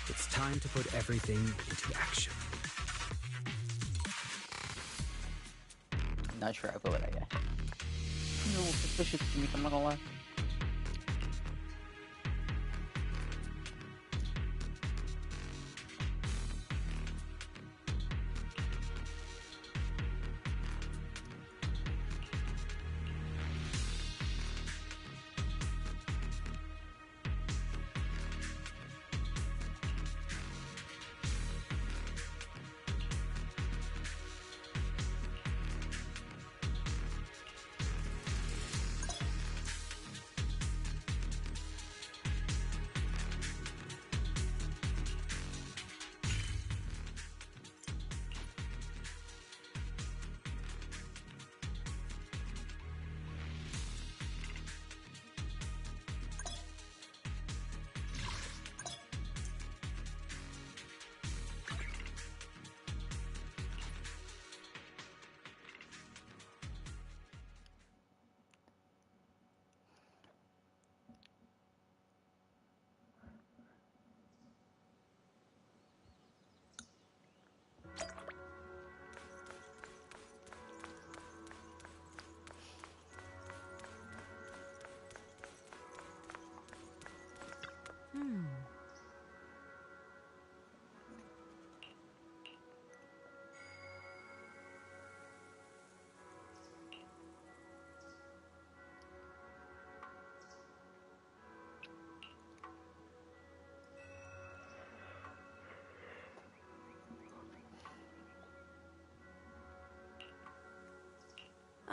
It's time to put everything into action. Not sure I go with that guy. He's a little suspicious to me, I'm not gonna lie.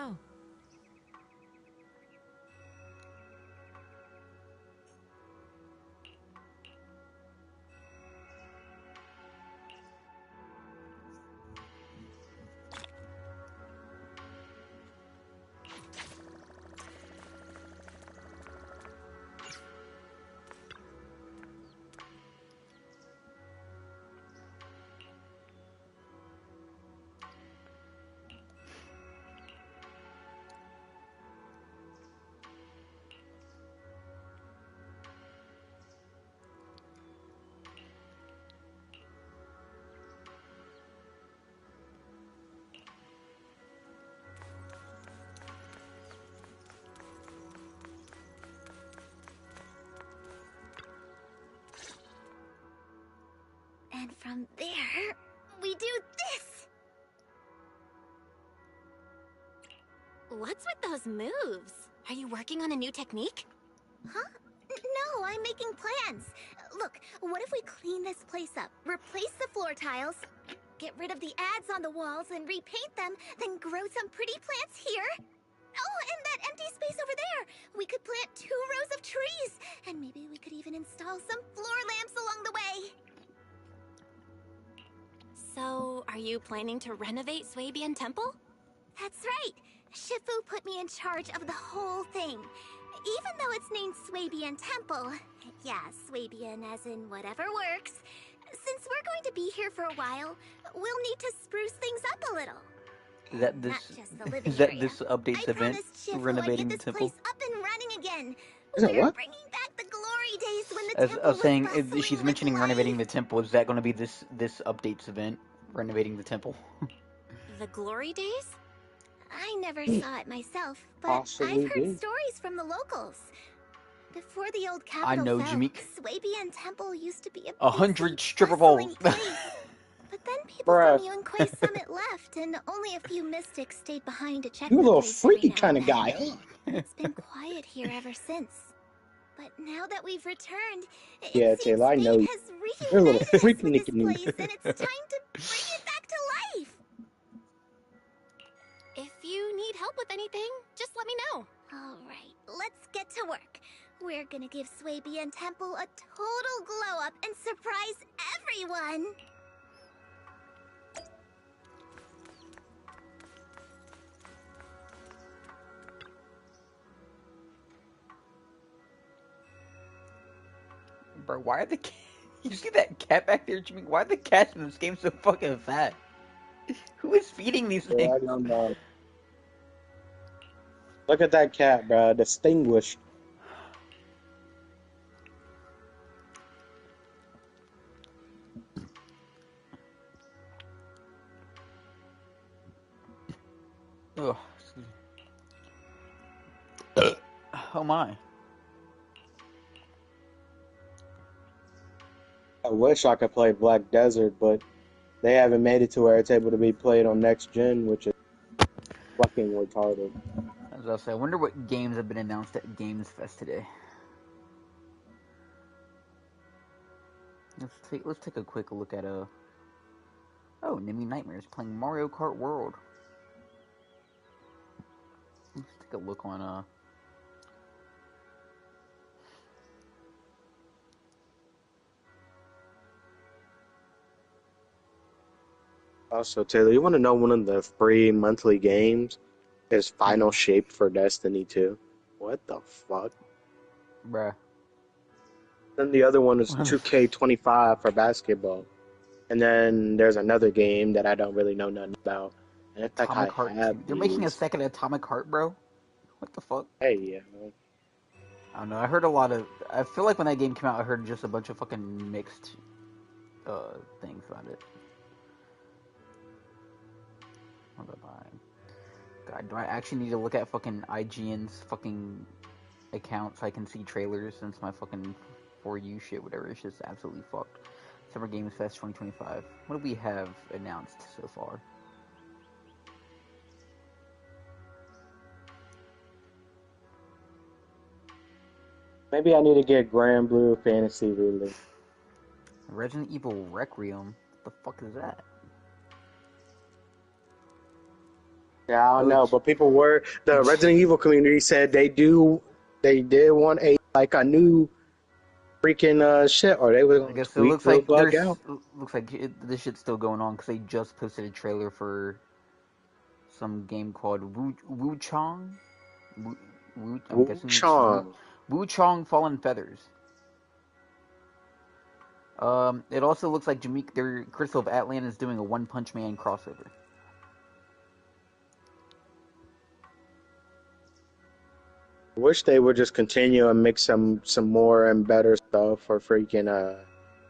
Oh. And from there, we do this! What's with those moves? Are you working on a new technique? Huh? No, I'm making plans. Look, what if we clean this place up, replace the floor tiles, get rid of the ads on the walls and repaint them, then grow some pretty plants here? Oh, and that empty space over there! We could plant 2 rows of trees, and maybe we could even install some floor lamps along the way. So, are you planning to renovate Swabian Temple? That's right. Shifu put me in charge of the whole thing. Even though it's named Swabian Temple. Yeah, Swabian as in whatever works. Since we're going to be here for a while, we'll need to spruce things up a little. Is that this? Not just the living Is that area. this updates I event? promised Shifu Renovating I'd the get this temple. place up and running again. Is that We're what? bringing back the glory days when the As temple I was saying, was bustling she's with mentioning life. renovating the temple. Is that going to be this updates event? Renovating the temple. The Glory Days? I never saw it myself, but Possibly I've heard did. stories from the locals. Before the old I capital know, fell, Jameek. Swabian Temple used to be a 100 busy, stripper bustling poles. place. But But then people Bruh. from Yunquei Summit left, and only a few mystics stayed behind to check You a the little place every freaky now kind and of then. guy, huh? It's been quiet here ever since. But now that we've returned, it Yeah, seems Taylor, I know fate you. has You're a little reunited us freaky with this Nicky Noo. place, and it's time to bring it back to life. If you need help with anything, just let me know. All right, let's get to work. We're gonna give Swabian Temple a total glow up and surprise everyone. Bro, why are the you see that cat back there, Jimmy? Why are the cats in this game so fucking fat? Who is feeding these Yeah, things? I don't know. Look at that cat, bro. Distinguished. Ugh, excuse me. Oh my. I wish I could play Black Desert, but they haven't made it to where it's able to be played on next gen, which is fucking retarded. As I say, I wonder what games have been announced at Games Fest today. Let's take a quick look at oh, Nimmy Nightmares playing Mario Kart World. Let's take a look on Also, Taylor, you want to know one of the free monthly games is Final Shape for Destiny 2? What the fuck? bruh. Then the other one is 2K25 for basketball. And then there's another game that I don't really know nothing about. And it's like Atomic I Heart 2. have They're making a these. second Atomic Heart, bro. What the fuck? Hey, yeah, man. I don't know. I heard a lot of. I feel like when that game came out, I heard just a bunch of fucking mixed things about it. What about God, do I actually need to look at fucking IGN's fucking account so I can see trailers since my fucking For You shit, whatever, it's just absolutely fucked. Summer Games Fest 2025. What do we have announced so far? Maybe I need to get Grand Blue Fantasy really. Resident Evil Requiem? What the fuck is that? Yeah, I don't know, but people were the Resident Evil community said they did want a new freaking shit, or they were I gonna guess it tweak looks the like bug out. this shit's still going on because they just posted a trailer for some game called Wu Chong. I'm guessing it's Wu Chong Fallen Feathers. It also looks like their Crystal of Atlan is doing a One Punch Man crossover. Wish they would just continue and make some more and better stuff for freaking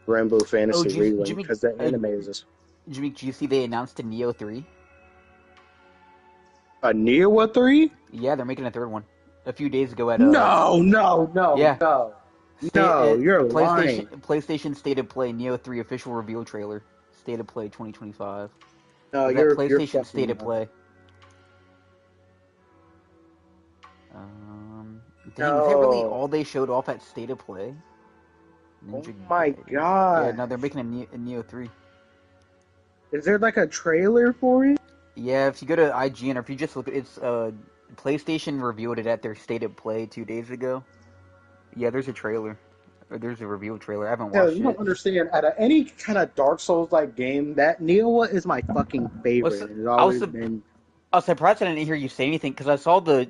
Rainbow Fantasy Relink because the anime is just. Jimmy, do you see they announced a Neo 3? A Neo 3? Yeah, they're making a third one. A few days ago at No, you're lying. PlayStation State of Play Neo 3 official reveal trailer. State of Play 2025. No, you're PlayStation State of Play. Dang, is that really all they showed off at State of Play? Oh my god. Yeah, no, they're making a Neo 3. Is there like a trailer for it? Yeah, if you go to IGN or if you just look at it's PlayStation revealed it at their State of Play 2 days ago. Yeah, there's a trailer. Or there's a reveal trailer. I haven't watched it. You don't understand. Out of any kind of Dark Souls like game, that Neo is my fucking favorite. It's always been. I was surprised I didn't hear you say anything because I saw the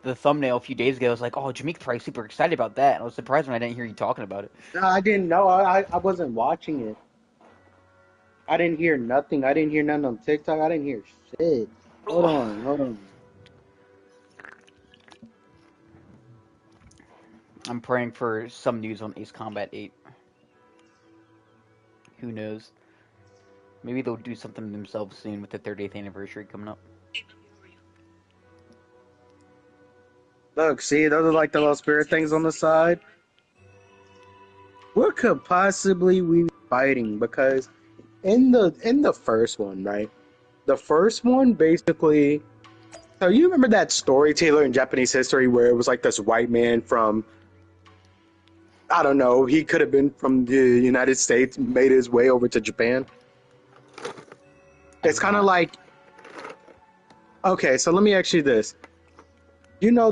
thumbnail a few days ago. I was like, "Oh, Jameek's probably super excited about that." And I was surprised when I didn't hear you talking about it. No, I didn't know. I wasn't watching it. I didn't hear nothing. I didn't hear nothing on TikTok. I didn't hear shit. Hold on. I'm praying for some news on Ace Combat 8. Who knows? Maybe they'll do something themselves soon with the 30th anniversary coming up. Look, see, those are like the little spirit things on the side. What could possibly we be fighting? Because in the first one, right? The first one basically. So you remember that story, Taylor, in Japanese history, where it was like this white man from, I don't know, he could have been from the United States, made his way over to Japan. It's kind of like, okay, so let me ask you this. You know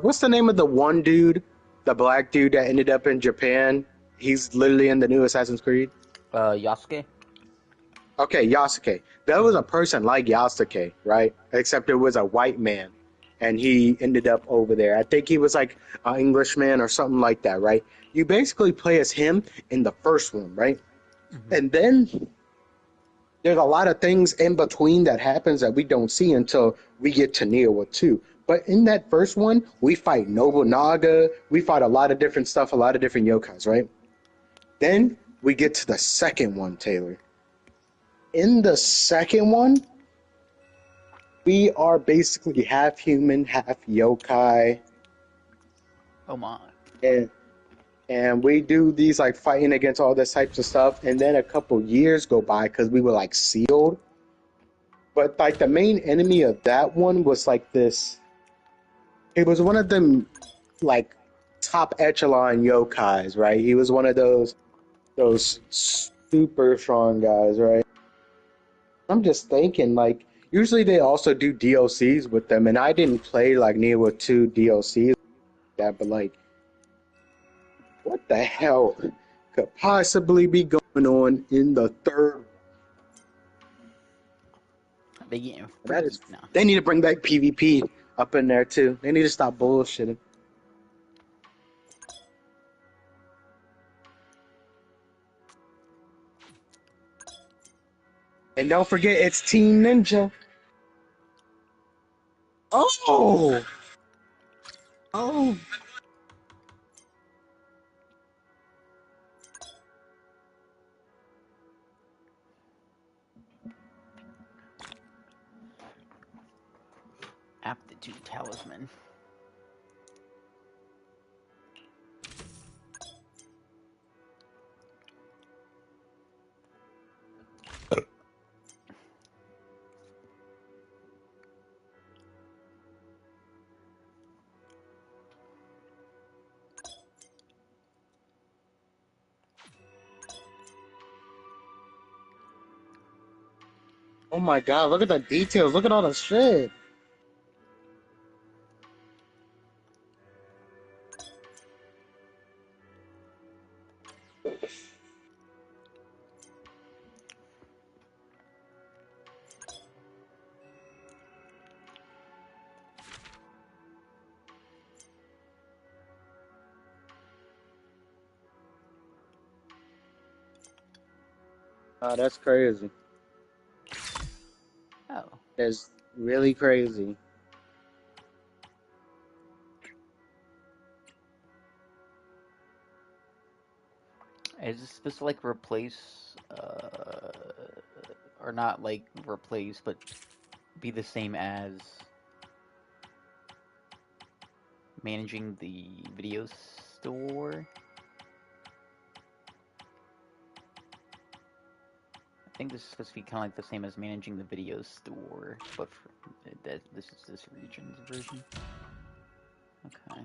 what's the name of the one dude, the black dude that ended up in Japan? He's literally in the new Assassin's Creed. Yasuke? Okay, Yasuke. There was a person like Yasuke, right? Except it was a white man, and he ended up over there. I think he was like an Englishman or something like that, right? You basically play as him in the first one, right? And then there's a lot of things in between that happens that we don't see until we get to Nioh 2. But in that first one, we fight Nobunaga, we fight a lot of different stuff, a lot of different yokais, right? Then we get to the second one, Taylor. In the second one, we are basically half human, half yokai. Oh my. And we do these like fighting against all this types of stuff, and then a couple years go by because we were like sealed. But like the main enemy of that one was like this. It was one of them like top echelon yokais, right? He was one of those super strong guys, right? I'm just thinking, like, usually they also do DLCs with them, and I didn't play like Nioh 2 DLCs like that, but like, what the hell could possibly be going on in the third? They need to bring back PvP up in there too. They need to stop bullshitting. And don't forget, it's Team Ninja. Oh! Oh! Aptitude Talisman. Oh my god, look at the details. Look at all the shit. Oh, that's crazy. Oh. That's really crazy. Is this supposed to like replace, or not like replace, but be the same as managing the video store? I think this is supposed to be kind of like the same as managing the video store, but this is this region's version. Okay.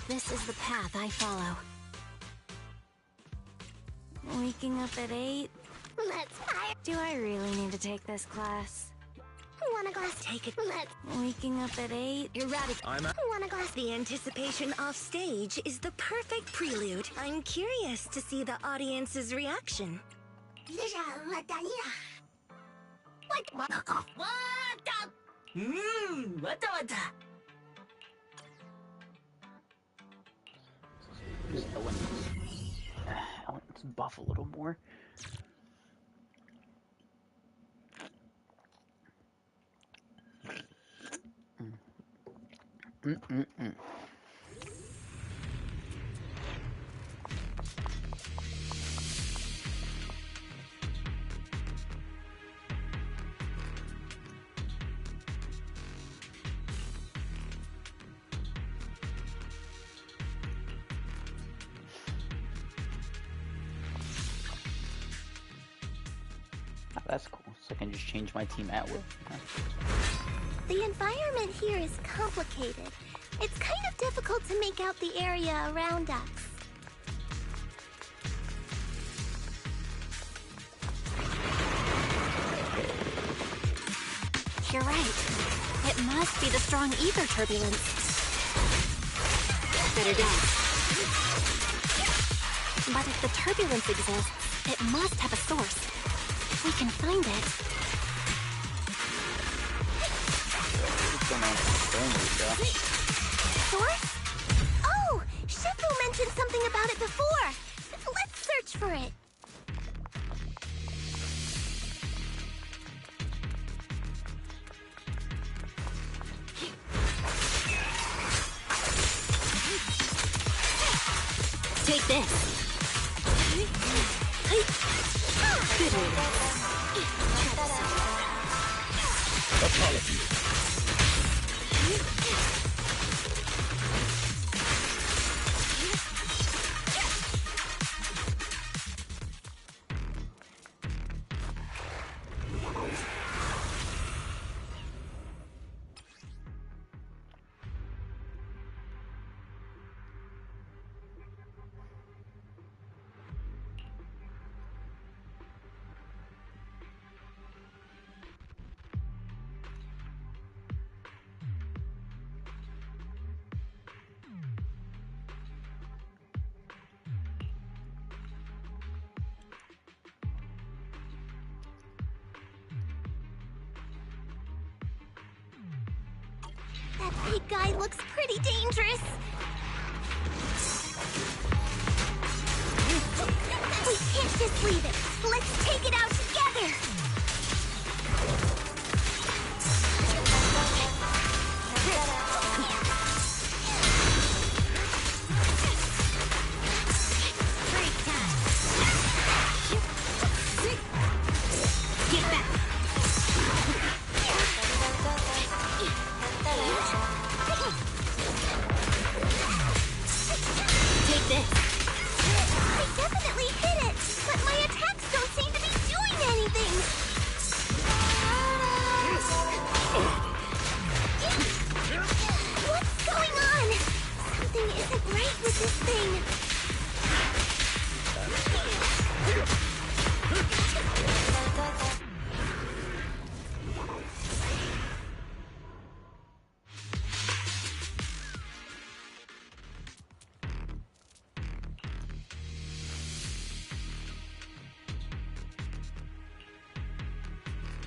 This is the path I follow. Waking up at 8? Let's fire. Do I really need to take this class? Want a glass? Take it. Let's. Waking up at 8? Erratic. Want a glass? The anticipation off stage is the perfect prelude. I'm curious to see the audience's reaction. Let's buff a little more. That's cool. So I can just change my team at will. The environment here is complicated. It's kind of difficult to make out the area around us. You're right. It must be the strong ether turbulence. Better die. But if the turbulence exists, it must have a source. If we can find it. Source? Oh! Shifu mentioned something about it before! Let's search for it! Take this. Good riddance. Apologies. That big guy looks pretty dangerous. We can't just leave it. Let's take it out together. Get back. Take this. I definitely hit it, but my attacks don't seem to be doing anything. What's going on? Something isn't right with this thing.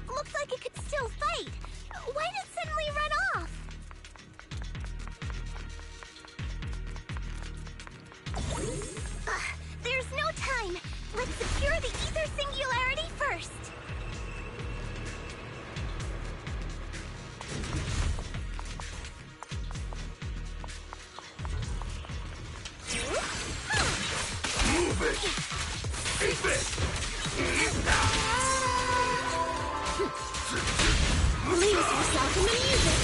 Looks like it could still fight. Why did it suddenly run off? There's no time. Let's secure the ether singularity first. Move it! Keep it! Lose yourself in the music.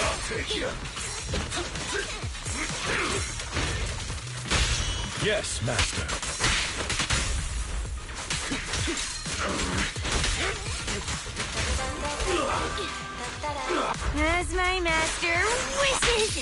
I'll take you. Yes, Master. As my master wishes.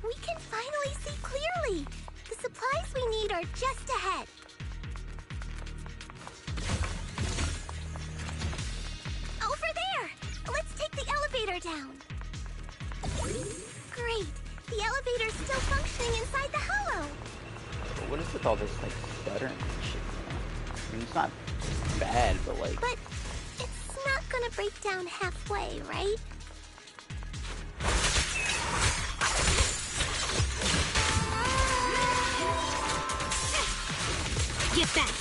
We can finally see clearly! The supplies we need are just ahead. Over there! Let's take the elevator down. Great! The elevator's still functioning inside the hollow. What is with all this, like, stuttering and shit? I mean, it's not bad, but like... But it's not gonna break down halfway, right? Get back!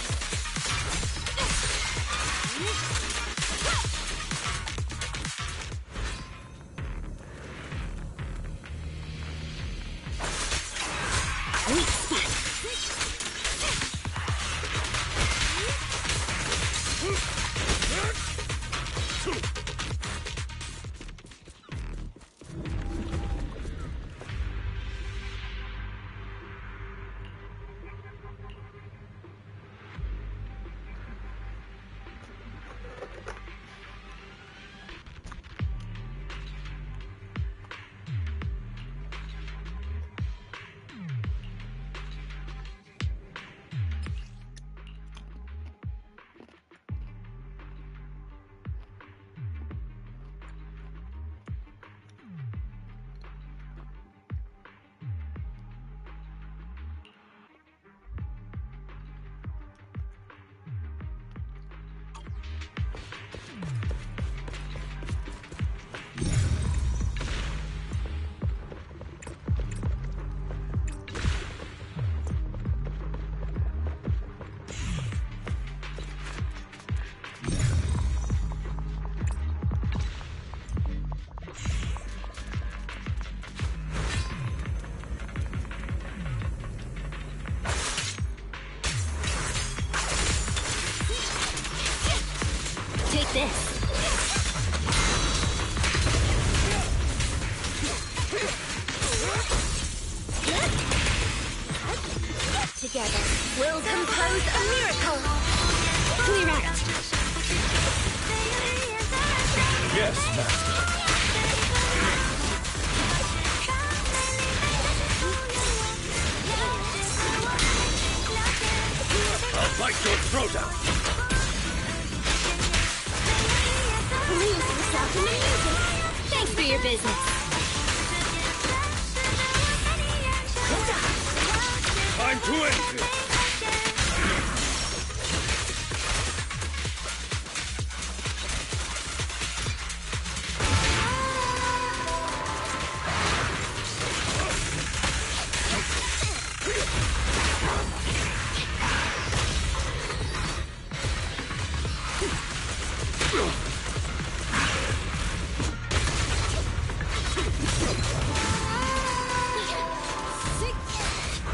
Weak spot! Take this. Get together. We'll compose a miracle. Clear out. Yes, Master. I'll bite your throat out. Lose yourself in the music. Thanks for your business. Time to end this.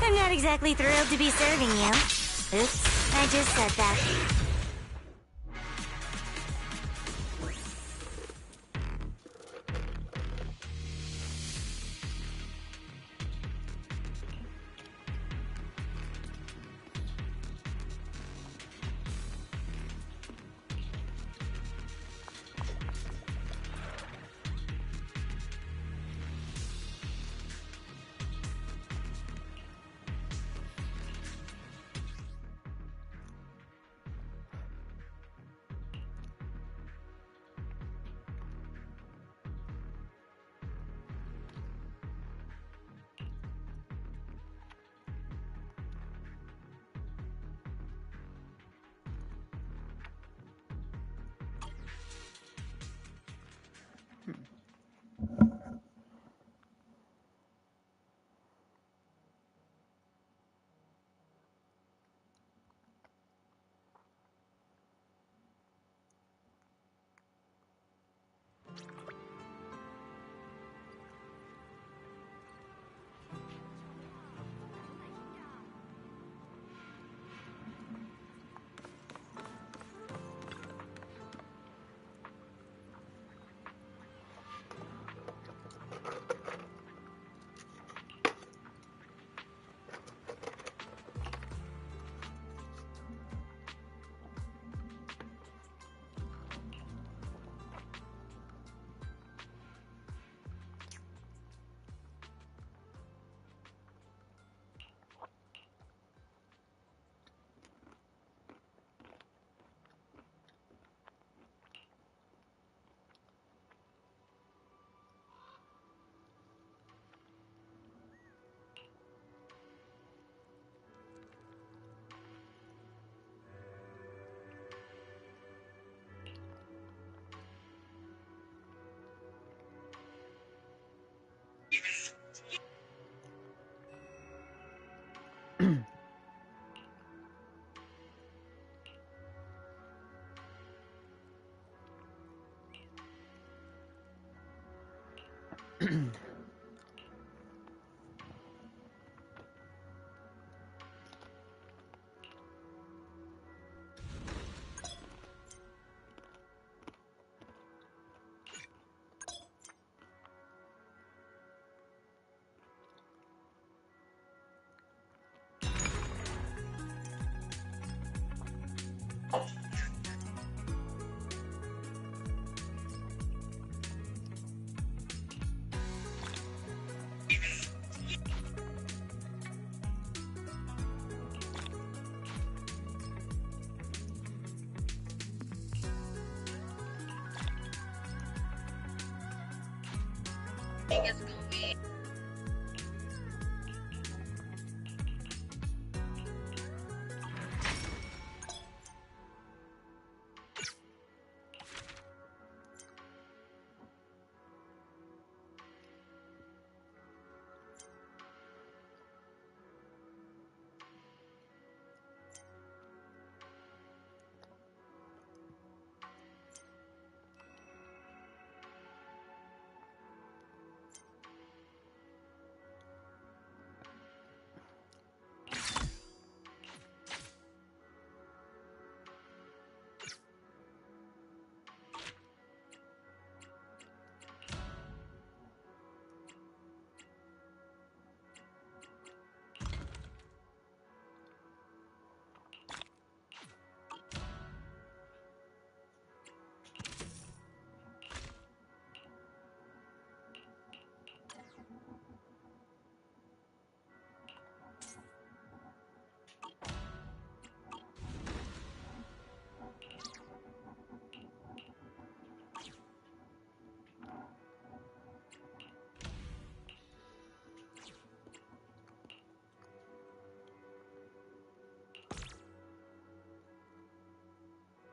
I'm not exactly thrilled to be serving you. Oops, I just said that.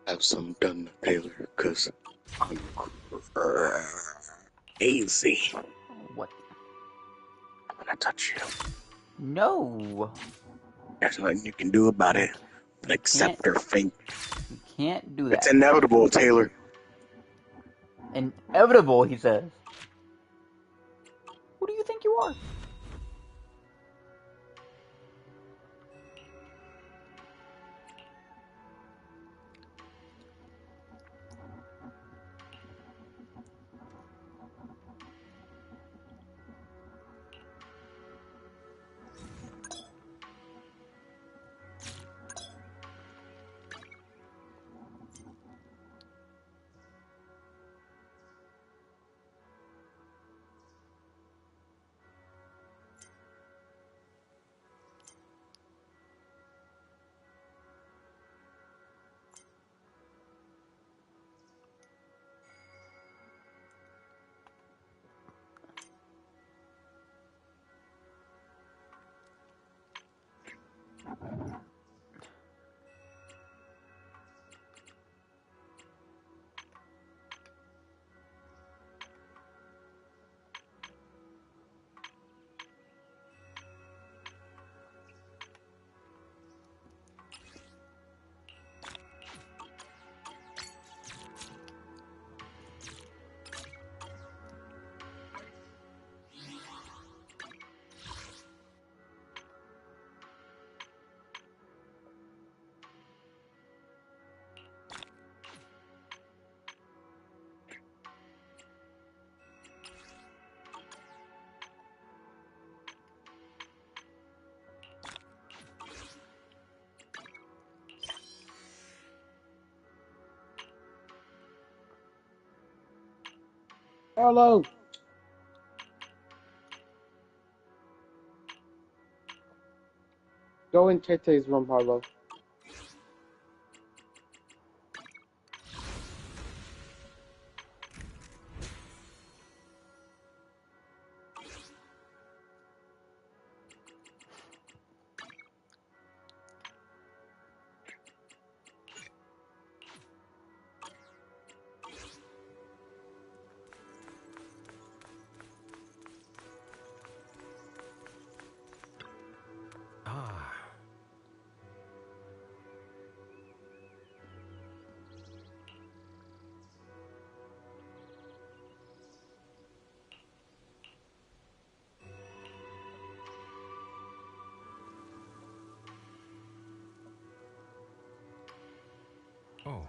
Have some done, Taylor, because I'm crazy. What? I'm gonna touch you. No. There's nothing you can do about it but accept her fate. You can't do that. It's inevitable, Taylor. Inevitable, he says. Who do you think you are? Hello. Go in Tete's room, Harlow. Oh.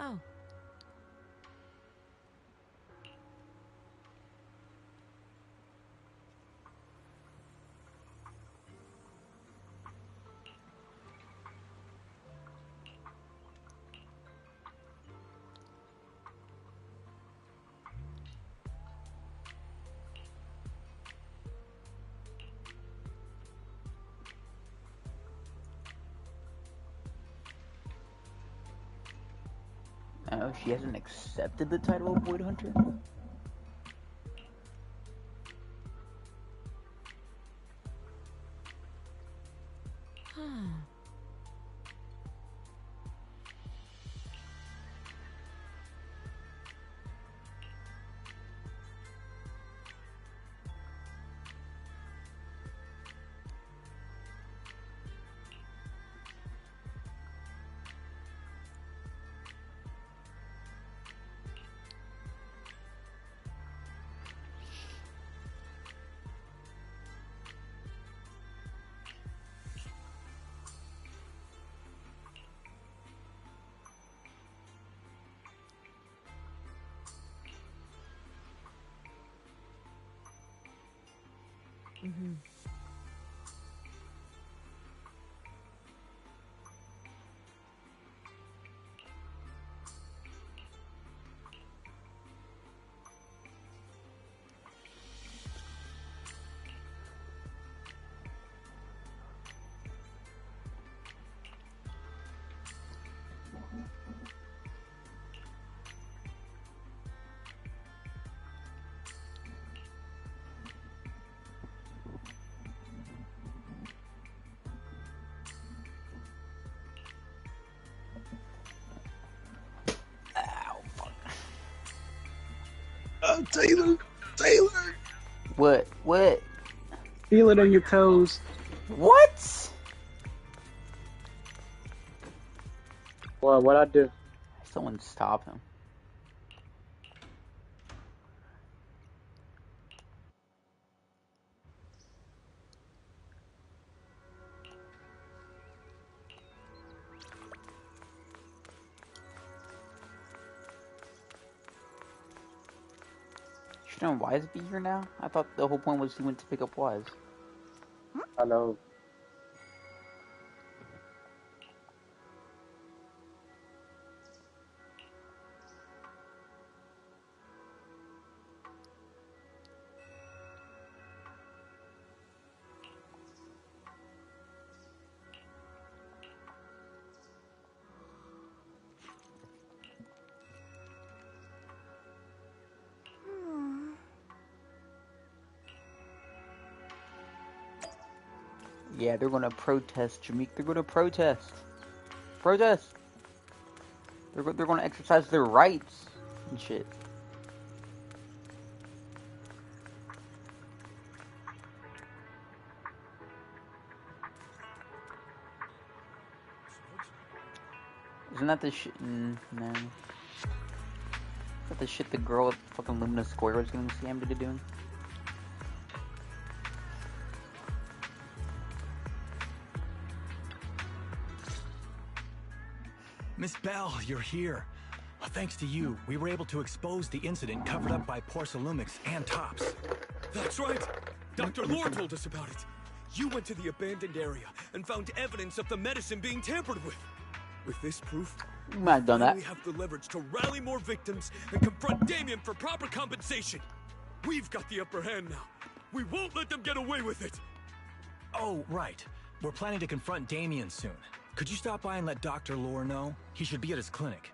Oh. Oh, she hasn't accepted the title of Void Hunter? Huh. Mm-hmm. Taylor! Taylor! What? What? Feel it on your toes. What? What I do? Someone stop him. Shouldn't Wise be here now? I thought the whole point was he went to pick up Wise. I know. Yeah, they're gonna protest, Jameek. They're gonna protest. Protest! They're gonna exercise their rights and shit. Isn't that the shit? No. Is that the shit the girl at fucking Lumina Square was getting scammed into doing? Miss Bell, you're here. Thanks to you, we were able to expose the incident covered up by Porsalumix and Tops. That's right! Dr. Lore told us about it. You went to the abandoned area and found evidence of the medicine being tampered with. With this proof, You might have done that. we have the leverage to rally more victims and confront Damien for proper compensation. We've got the upper hand now. We won't let them get away with it. Oh, right. We're planning to confront Damien soon. Could you stop by and let Dr. Lore know? He should be at his clinic.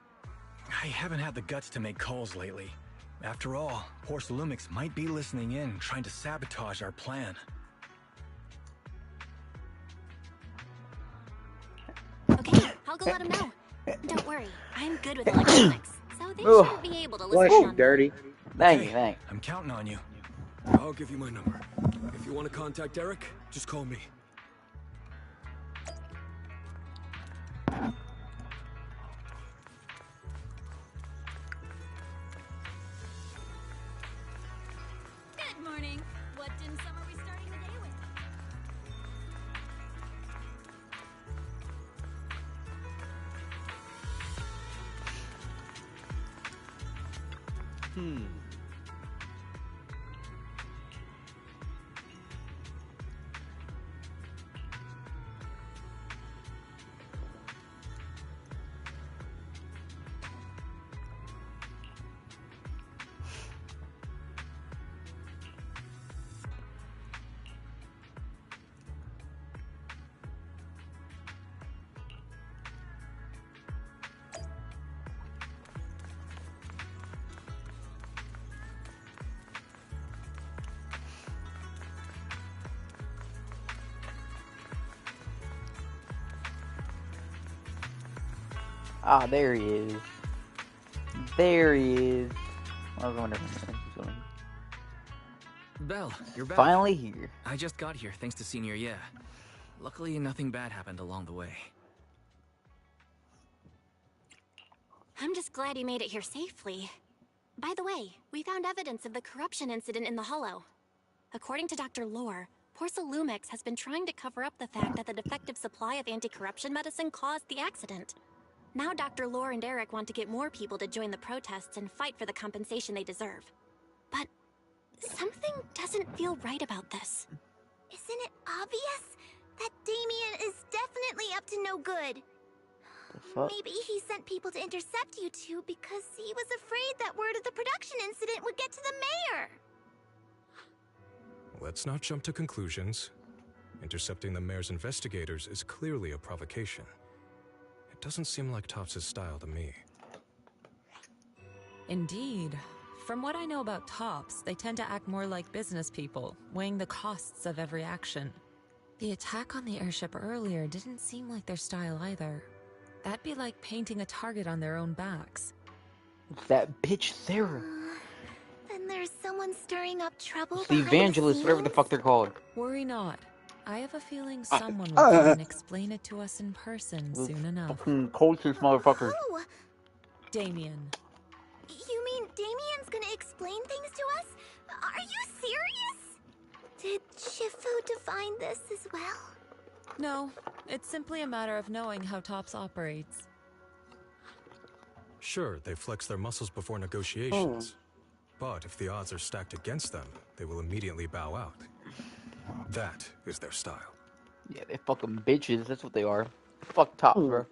I haven't had the guts to make calls lately. After all, Porsalumix might be listening in, trying to sabotage our plan. Okay, I'll go let him know. Don't worry, I'm good with electronics, so they shouldn't be able to listen on me. Dirty. Thank you, thank you. I'm counting on you. I'll give you my number. If you want to contact Eric, just call me. Good morning. What dim sum are we starting the day with? Ah, there he is. There he is. I was wondering. Belle, you're back. Finally here. I just got here thanks to Senior Yeah. Luckily, nothing bad happened along the way. I'm just glad you made it here safely. By the way, we found evidence of the corruption incident in the Hollow. According to Dr. Lore, Porsalumix has been trying to cover up the fact that the defective supply of anti-corruption medicine caused the accident. Now Dr. Lore and Eric want to get more people to join the protests and fight for the compensation they deserve. But something doesn't feel right about this. Isn't it obvious that Damien is definitely up to no good? Maybe he sent people to intercept you two because he was afraid that word of the production incident would get to the mayor. Let's not jump to conclusions. Intercepting the mayor's investigators is clearly a provocation. It doesn't seem like Topps' style to me. Indeed. From what I know about Topps, they tend to act more like business people, weighing the costs of every action. The attack on the airship earlier didn't seem like their style either. That'd be like painting a target on their own backs. That bitch Sarah. Then there's someone stirring up trouble The behind evangelists, the whatever the fuck they're called. Worry not. I have a feeling someone will come and explain it to us in person soon enough. Fucking cultist motherfuckers. Oh, Damien. you mean Damien's gonna explain things to us? Are you serious? Did Shifu define this as well? No, it's simply a matter of knowing how Topps operates. Sure, they flex their muscles before negotiations. But if the odds are stacked against them, they will immediately bow out. That is their style. Yeah, they fucking bitches. That's what they are. Fuck Topps, bro.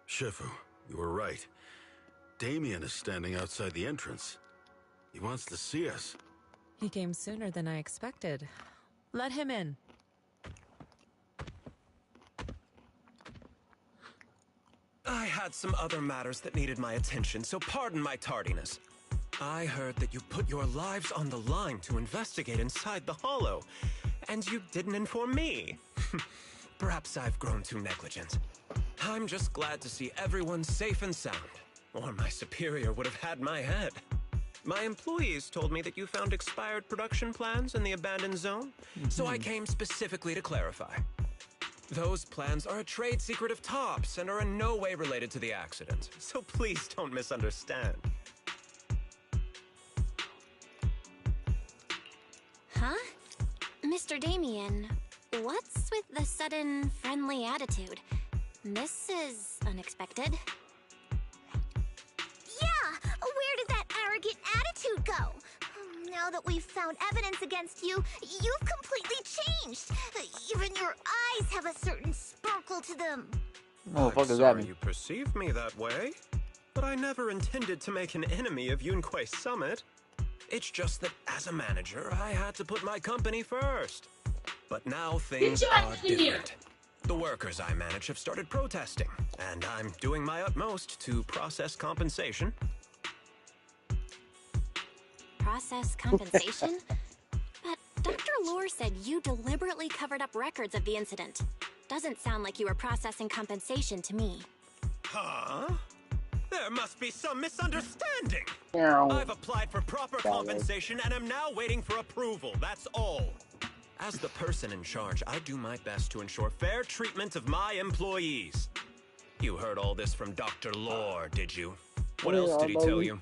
Shifu, you were right. Damien is standing outside the entrance. He wants to see us. He came sooner than I expected. Let him in. I had some other matters that needed my attention, so pardon my tardiness. I heard that you put your lives on the line to investigate inside the Hollow, and you didn't inform me. Perhaps I've grown too negligent. I'm just glad to see everyone safe and sound, or my superior would have had my head. My employees told me that you found expired production plans in the abandoned zone, so I came specifically to clarify. Those plans are a trade secret of Topps and are in no way related to the accident, so please don't misunderstand. Huh? Mr. Damien, What's with the sudden friendly attitude? This is unexpected. Yeah! Where did that arrogant attitude go? Now that we've found evidence against you, you've completely changed. Even your eyes have a certain sparkle to them. Oh, fuck I'm does that sorry mean? you perceive me that way, but I never intended to make an enemy of Yunquay Summit. It's just that as a manager, I had to put my company first. But now things are different. The workers I manage have started protesting, and I'm doing my utmost to process compensation. Process compensation? But Dr. Lore said you deliberately covered up records of the incident. Doesn't sound like you were processing compensation to me. Huh? There must be some misunderstanding. Yeah. I've applied for proper compensation and am now waiting for approval, that's all. As the person in charge, I do my best to ensure fair treatment of my employees. You heard all this from Dr. Lore, did you? What else did he tell you?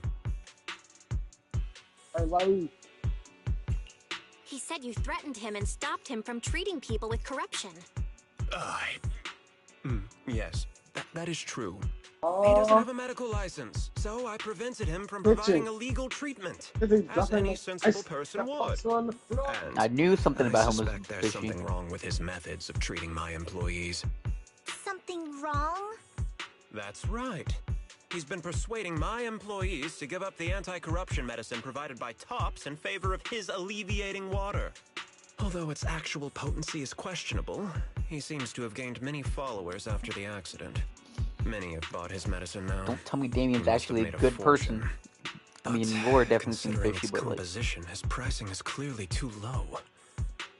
He said you threatened him and stopped him from treating people with corruption. Yes, that is true. He doesn't have a medical license, so I prevented him from providing illegal treatment, as any sensible person would. And I knew something I about him was suspect there's fishy. something wrong with his methods of treating my employees. Something wrong? That's right. He's been persuading my employees to give up the anti-corruption medicine provided by Tops in favor of his alleviating water. Although its actual potency is questionable, he seems to have gained many followers after the accident. Many have bought his medicine now. Don't tell me Damien's actually a good person. I mean, Lore definitely seems Considering fishy, its but like, composition, his pricing is clearly too low.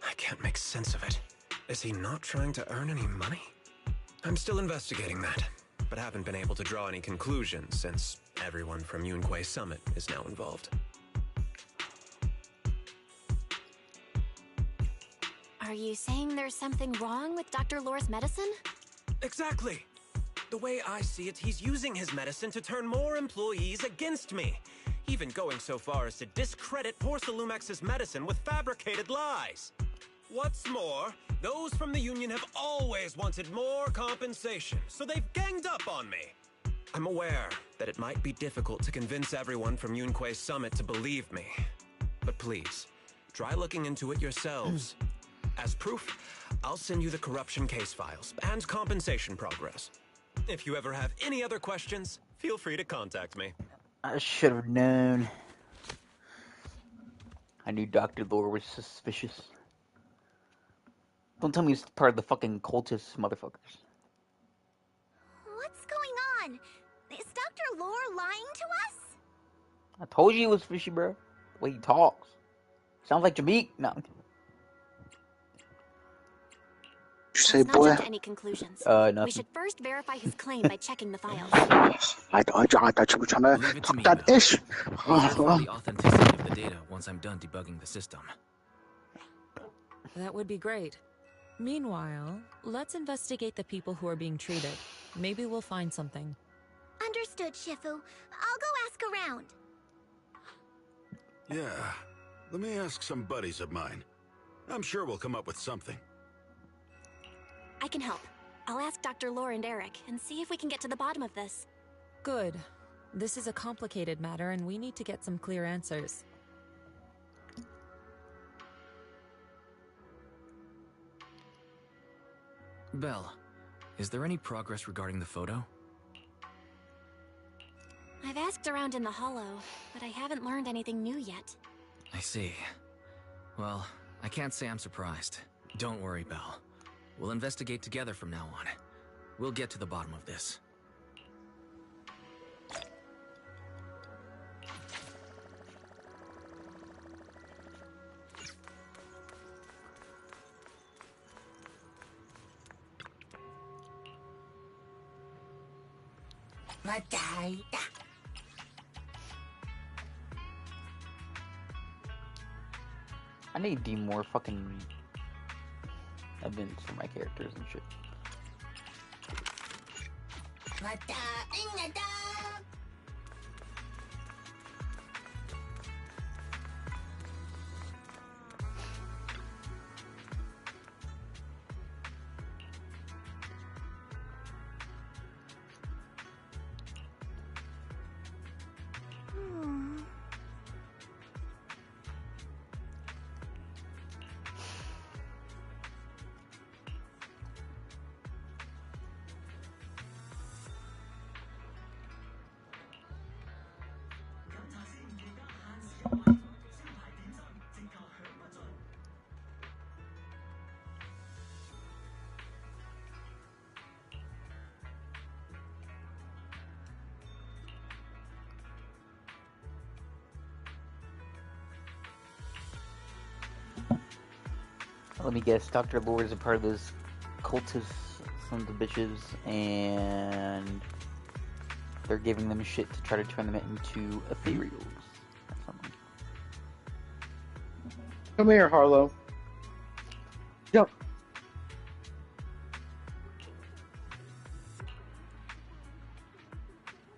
I can't make sense of it. Is he not trying to earn any money? I'm still investigating that, but haven't been able to draw any conclusions since everyone from Yunquay Summit is now involved. Are you saying there's something wrong with Dr. Lore's medicine? Exactly. The way I see it, he's using his medicine to turn more employees against me, even going so far as to discredit Porcelumex's medicine with fabricated lies. What's more, those from the union have always wanted more compensation, so they've ganged up on me. I'm aware that it might be difficult to convince everyone from Yunquay Summit to believe me, but please, try looking into it yourselves. As proof, I'll send you the corruption case files and compensation progress. If you ever have any other questions, feel free to contact me. I should have known. I knew Dr. Lore was suspicious. Don't tell me he's part of the fucking cultist motherfuckers. What's going on? Is Dr. Lore lying to us? I told you he was fishy, bro. The way he talks. Sounds like Jameek. No. You say, Let's not boy? jump to any conclusions. Nothing. We should first verify his claim by checking the files. I thought you were trying Leave it to to me, that Belle. ish. I'll verify the authenticity of the data once I'm done debugging the system. That would be great. Meanwhile, let's investigate the people who are being treated. Maybe we'll find something. Understood, Shifu. I'll go ask around. Yeah, let me ask some buddies of mine. I'm sure we'll come up with something. I can help. I'll ask Dr. Lore and Eric and see if we can get to the bottom of this. Good. This is a complicated matter and we need to get some clear answers. Belle, is there any progress regarding the photo? I've asked around in the Hollow, but I haven't learned anything new yet. I see. Well, I can't say I'm surprised. Don't worry, Belle. We'll investigate together from now on. We'll get to the bottom of this. I need to do more fucking events for my characters and shit. Let me guess. Dr. Lore is a part of those cultist sons of bitches, and they're giving them shit to try to turn them into ethereals. Come here, Harlow. Jump.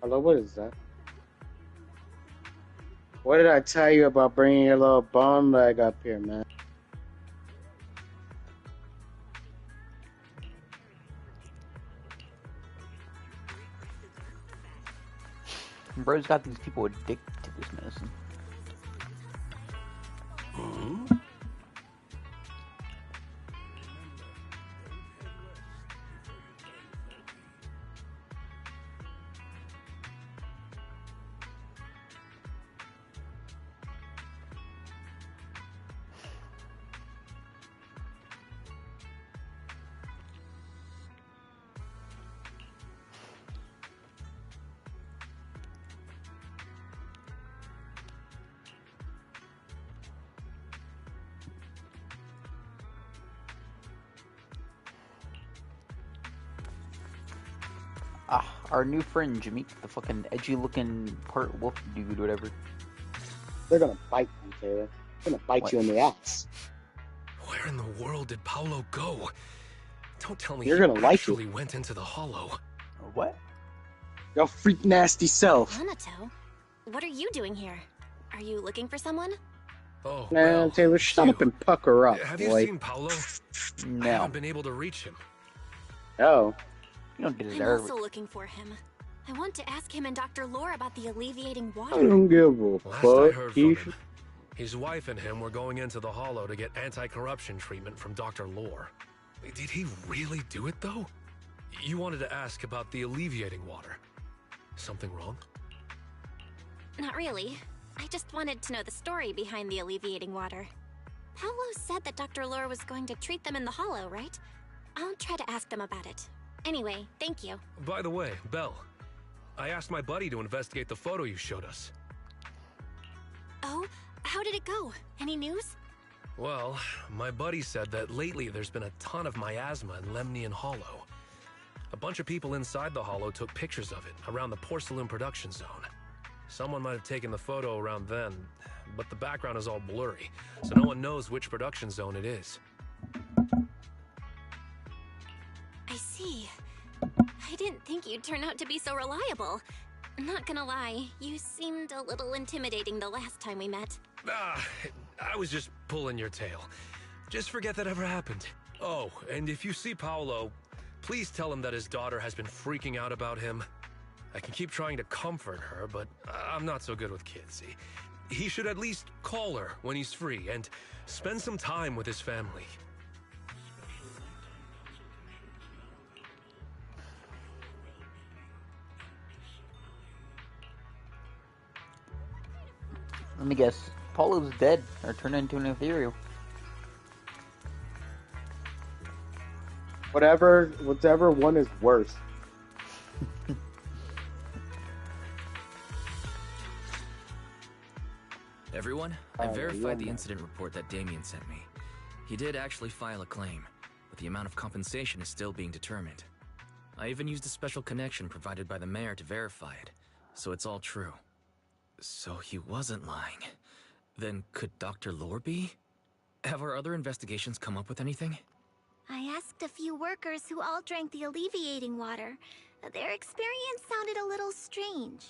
Harlow, what is that? What did I tell you about bringing your little bum leg up here, man? Bro's got these people addicted to this medicine. Our new friend Jameek, the fucking edgy-looking part wolf dude, whatever. They're gonna bite you, Taylor. They're gonna bite you in the ass. Where in the world did Paolo go? Don't tell me You're he gonna like actually went into the hollow. What? Your freak nasty self. Hanato, what are you doing here? Are you looking for someone? Oh, Man, well, Taylor, shut up and pucker up, have boy. you seen Paolo? No. I haven't been able to reach him. Oh. You don't I'm deserve also looking for him. I want to ask him and Dr. Lore about the alleviating water. I don't give a Last I heard fuck. from him, his wife and him were going into the hollow to get anti-corruption treatment from Dr. Lore. Did he really do it, though? You wanted to ask about the alleviating water. Something wrong? Not really. I just wanted to know the story behind the alleviating water. Paolo said that Dr. Lore was going to treat them in the hollow, right? I'll try to ask them about it. Anyway, thank you. By the way, Belle, I asked my buddy to investigate the photo you showed us. Oh, how did it go? Any news? Well, my buddy said that lately there's been a ton of miasma in Lemnian Hollow. A bunch of people inside the hollow took pictures of it around the porcelain production zone. Someone might have taken the photo around then, but the background is all blurry, so no one knows which production zone it is. I see. I didn't think you'd turn out to be so reliable. Not gonna lie, you seemed a little intimidating the last time we met. I was just pulling your tail. Just forget that ever happened. Oh, and if you see Paolo, please tell him that his daughter has been freaking out about him. I can keep trying to comfort her, but I'm not so good with kids. He should at least call her when he's free and spend some time with his family. Let me guess. Paulo's dead or turned into an ethereal. Whatever one is worse. Everyone, I verified the incident report that Damien sent me. He did actually file a claim, but the amount of compensation is still being determined. I even used a special connection provided by the mayor to verify it, so it's all true. So he wasn't lying. Then could Dr. Lore be? Have our other investigations come up with anything? I asked a few workers who all drank the alleviating water. Their experience sounded a little strange.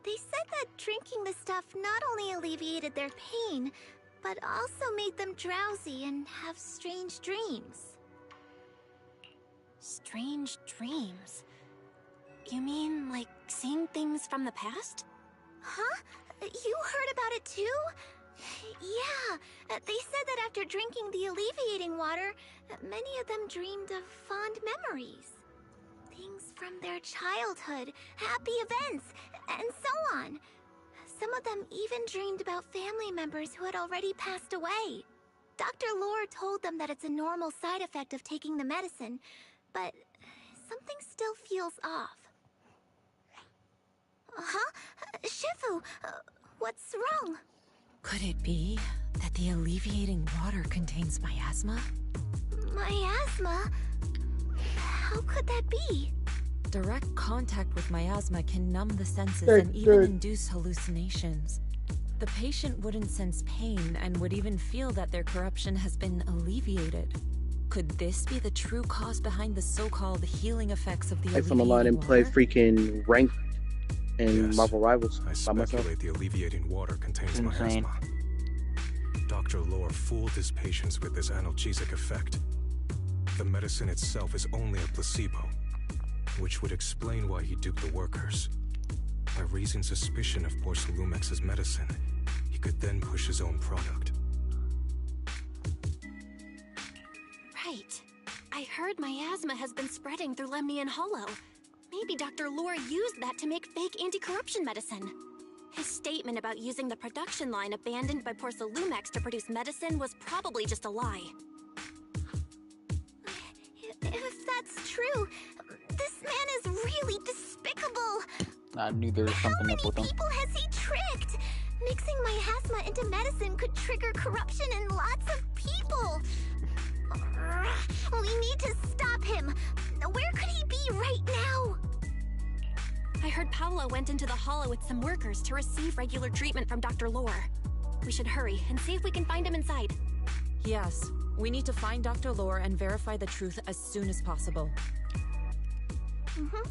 They said that drinking the stuff not only alleviated their pain, but also made them drowsy and have strange dreams. Strange dreams? You mean, like, seeing things from the past? Huh? You heard about it too? Yeah, they said that after drinking the alleviating water, many of them dreamed of fond memories. Things from their childhood, happy events, and so on. Some of them even dreamed about family members who had already passed away. Dr. Lore told them that it's a normal side effect of taking the medicine, but something still feels off. Huh? Shifu, what's wrong? Could it be That the alleviating water contains miasma? Miasma? How could that be? Direct contact with miasma can numb the senses and even induce hallucinations. The patient wouldn't sense pain and would even feel that their corruption has been alleviated. Could this be the true cause behind the so-called healing effects of the Play from a line and play freaking rank and Marvel Rivals I by myself. speculate the alleviating water contains miasma. Dr. Lore fooled his patients with this analgesic effect. The medicine itself is only a placebo, which would explain why he duped the workers. By raising suspicion of Porcelumex's medicine, he could then push his own product. Right. I heard miasma has been spreading through Lemnian Hollow. Maybe Dr. Lore used that to make fake anti-corruption medicine. His statement about using the production line abandoned by Porcelumex to produce medicine was probably just a lie. If that's true, this man is really despicable. I knew there was something up with him. How many people has he tricked? Mixing miasma into medicine could trigger corruption in lots of people. We need to stop him. Where could he be right now? I heard Paolo went into the Hollow with some workers to receive regular treatment from Dr. Lore. We should hurry and see if we can find him inside. Yes, we need to find Dr. Lore and verify the truth as soon as possible. Mm-hmm.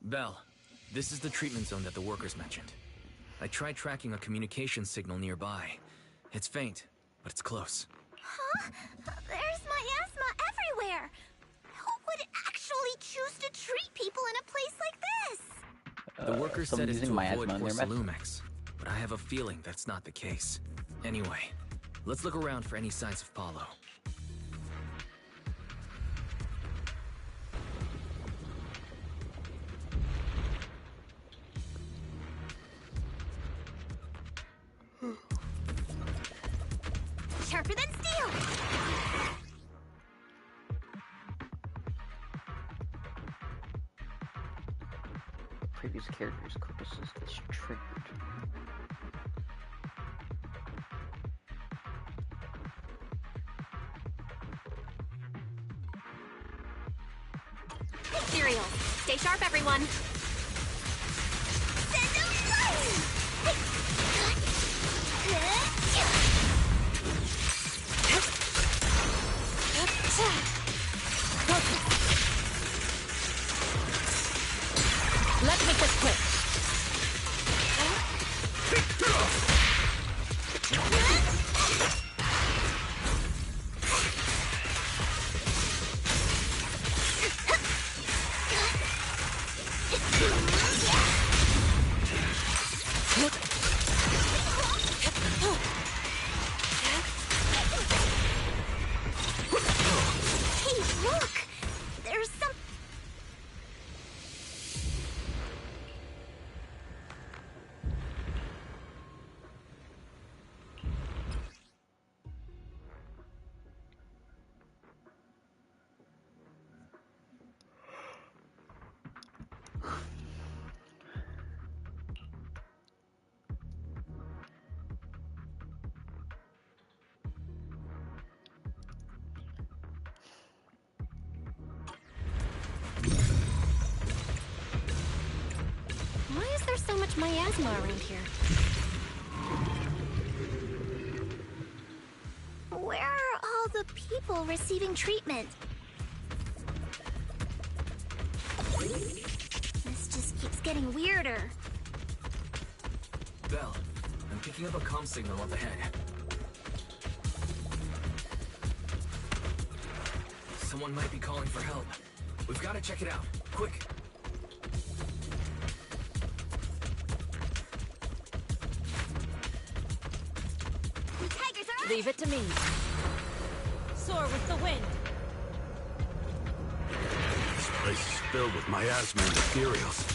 Belle, this is the treatment zone that the workers mentioned. I tried tracking a communication signal nearby. It's faint, but it's close. Huh? There's miasma everywhere. Who would actually choose to treat people in a place like this? The workers said it's to avoid in their Porcelumex, but I have a feeling that's not the case. Anyway, let's look around for any signs of Paolo. Sharper than steel! Previous character's corpus is triggered. Cereal. Stay sharp, everyone. Send him flying! Let's make this quick. Hey, look! There's some... Why is there so much miasma around here? Where are all the people receiving treatment? This just keeps getting weirder. Belle, I'm picking up a comm signal up ahead. Someone might be calling for help. We've got to check it out. Quick! Leave it to me. Soar with the wind. This place is filled with miasma and ethereals.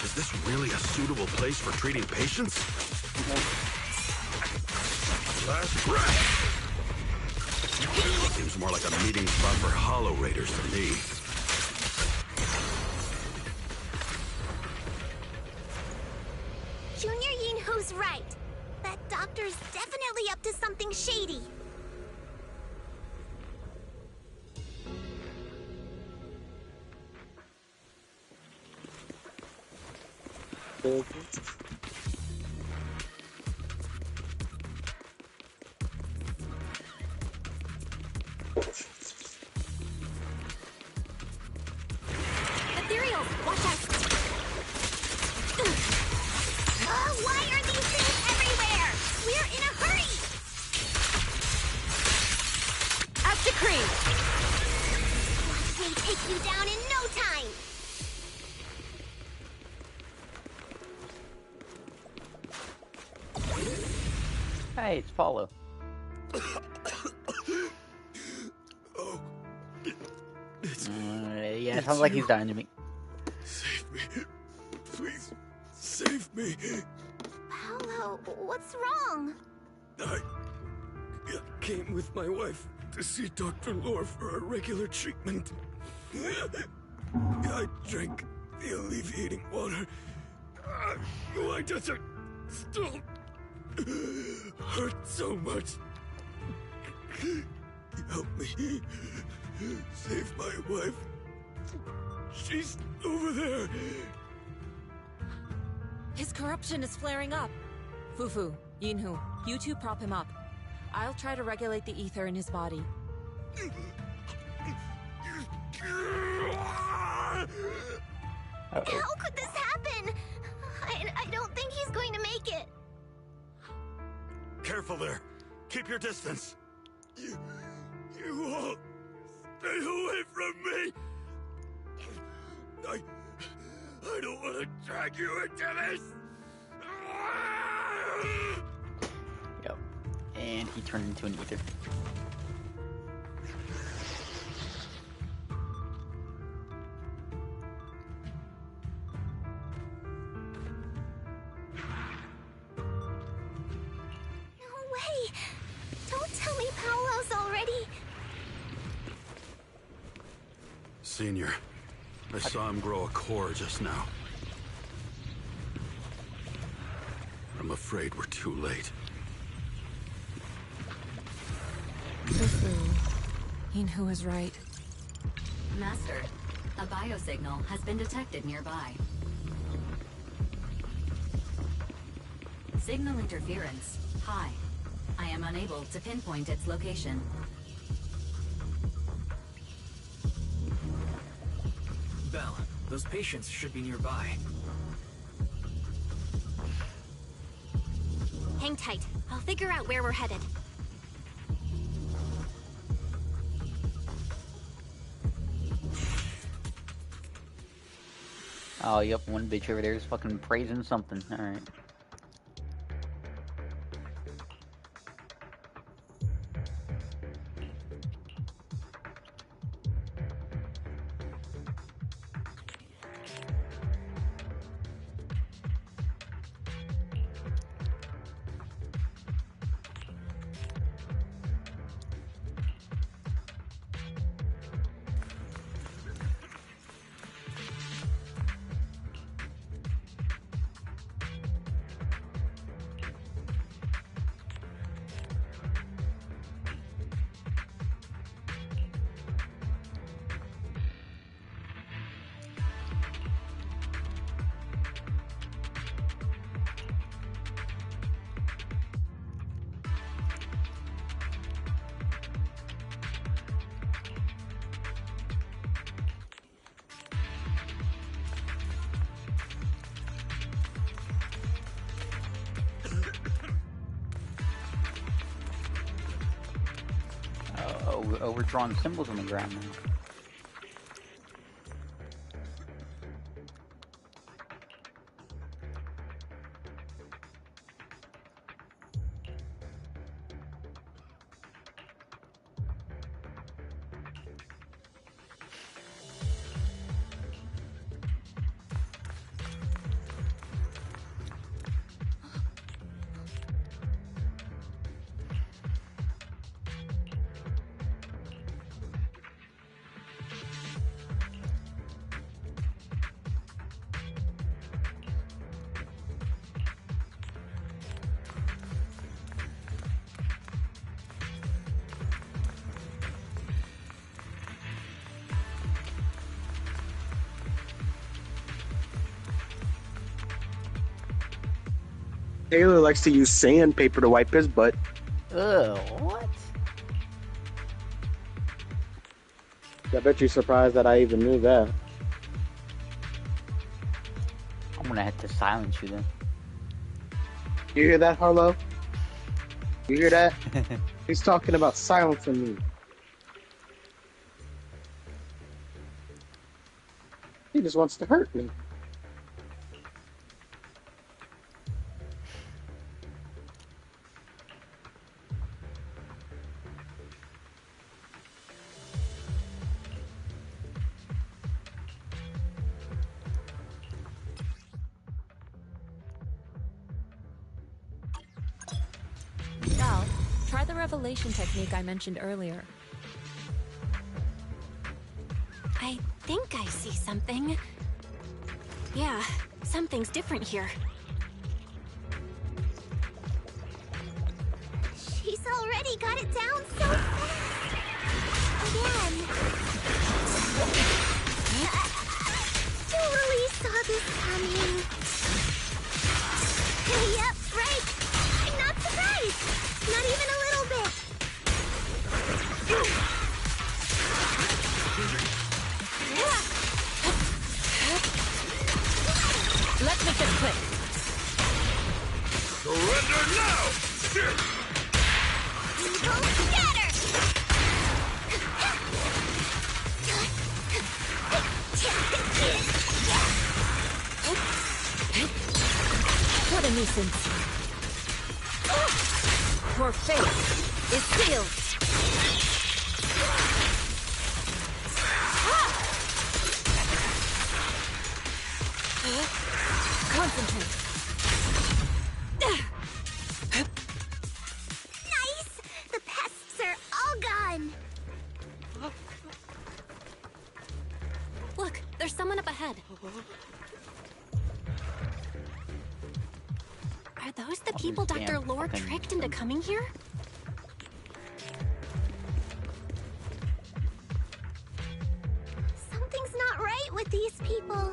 Is this really a suitable place for treating patients? Last breath. Seems more like a meeting spot for Hollow Raiders to me. Junior Yinhu's right. That doctor's definitely up to something shady. Ethereal, watch out! Why are these things everywhere? We're in a hurry! Out to Cream! Watch me take you down in no time! Hey, it's Paulo. Yeah, it sounds like he's dying to me. Save me. Please, save me. Paolo, what's wrong? I came with my wife to see Dr. Lore for a regular treatment. I drank the alleviating water. Why does it still hurt so much? Help me. Save my wife. She's over there. His corruption is flaring up. Fufu, Yinhu, you two prop him up. I'll try to regulate the ether in his body. How could this happen? I don't think he's going to make it. Careful there. Keep your distance. You all stay away from me. I don't want to drag you into this. Yep. And he turned into an ether. No way! Don't tell me Paolo's already... Senior, I saw him grow a core just now. I'm afraid we're too late. Yinhu is right. Master, a biosignal has been detected nearby. Signal interference high. I am unable to pinpoint its location. Belle, those patients should be nearby. Hang tight. I'll figure out where we're headed. Oh, yep, one bitch over there is fucking praising something. Alright. We're drawing symbols on the ground now. Taylor likes to use sandpaper to wipe his butt. Ugh, what? I bet you're surprised that I even knew that. I'm gonna have to silence you then. You hear that, Harlow? You hear that? He's talking about silencing me. He just wants to hurt me. Val, try the revelation technique I mentioned earlier. I think I see something. Yeah, something's different here. She's already got it down so fast. Again. I totally saw this coming. Yep, right. I'm not surprised. Not even a little bit. Let's make this quick. Surrender now! Evil scatter! What a nuisance. Your fate is sealed. Concentrate. Nice! The pests are all gone. Look, there's someone up ahead. Are those the people Dr. Lore tricked into coming here? Something's not right with these people.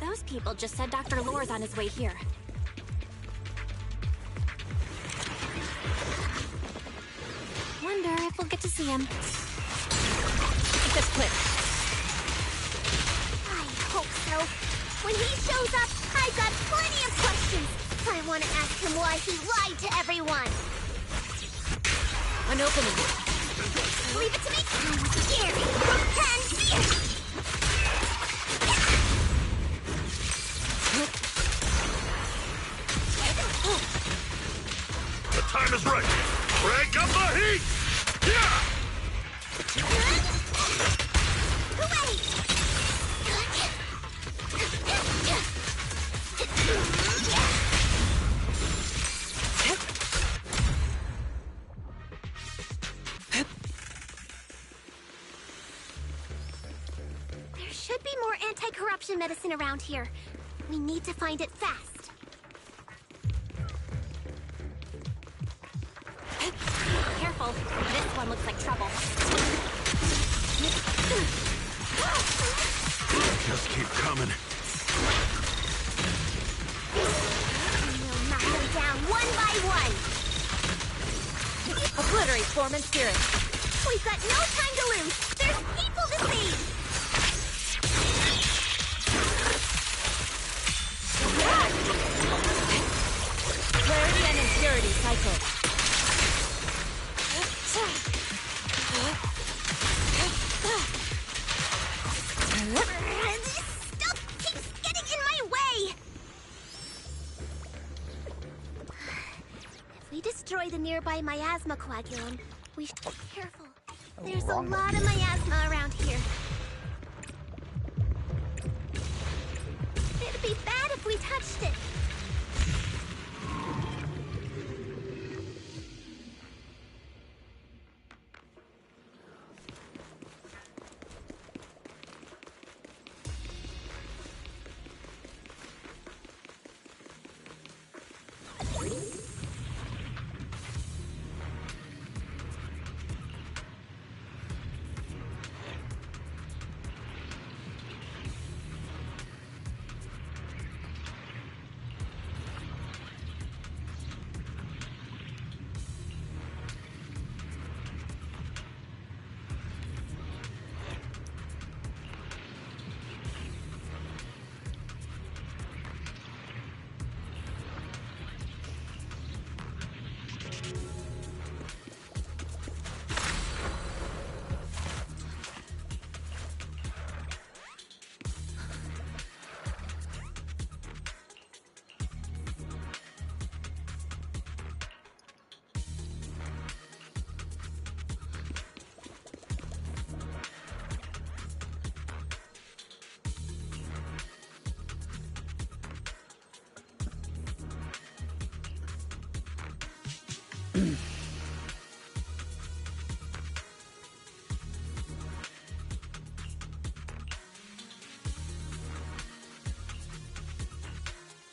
Those people just said Dr. Lore's on his way here. Wonder if we'll get to see him. Make this quick. I hope so. When he shows up, I've got plenty of questions. I want to ask him why he lied to everyone. An opening. Leave it to me. Here. And here. The time is right. Crank up the heat! Yeah! medicine around here. We need to find it fast. Careful. This one looks like trouble. Just keep coming. We'll knock them down one by one. Obliterate form and spirit. We've got no time to lose. There's people to save. Clarity and impurity cycle. This stuff keeps getting in my way. If we destroy the nearby miasma coagulum, we should be careful. There's a lot of miasma around here. It'd be bad if we touched it.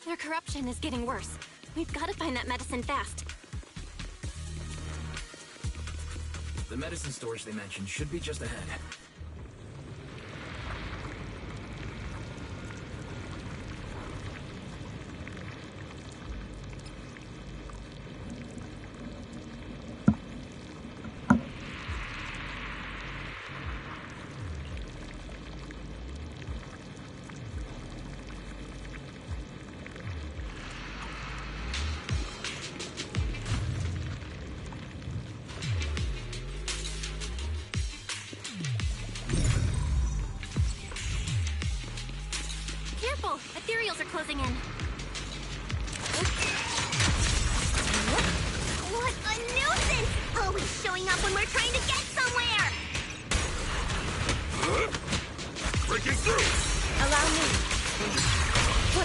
Their corruption is getting worse. We've got to find that medicine fast. The medicine storage they mentioned should be just ahead. Careful! Ethereals are closing in. What a nuisance! Always showing up when we're trying to get somewhere! Breaking through! Allow me.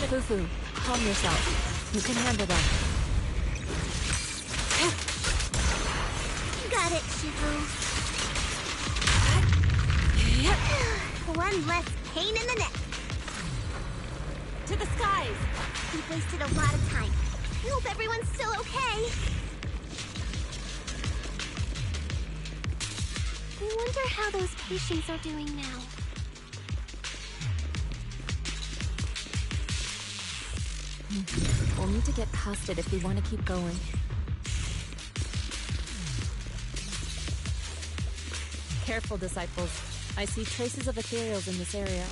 Fufu, calm yourself. You can handle that. Got it, Shifu. One less pain in the neck. To the skies! We've wasted a lot of time. I hope everyone's still okay. I wonder how those patients are doing now. We'll need to get past it if we want to keep going. Careful, disciples. I see traces of ethereals in this area.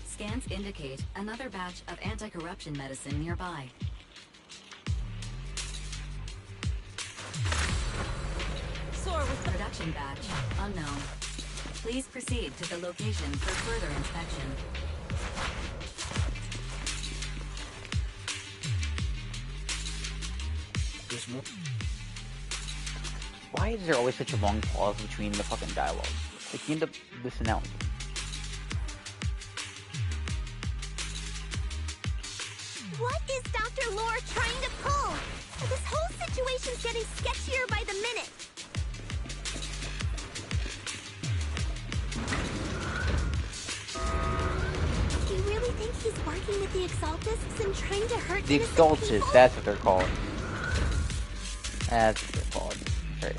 Scans indicate another batch of anti-corruption medicine nearby. Soar with the production batch unknown. Please proceed to the location for further inspection. There's more. Why is there always such a long pause between the fucking dialogue? Like, you end up listening out. What is Dr. Dr. Lore trying to pull? This whole situation's getting sketchier by the minute. Do you really think he's working with the Exaltists and trying to hurt The innocent Exaltists, people? that's what they're called. That's what they're called. Right.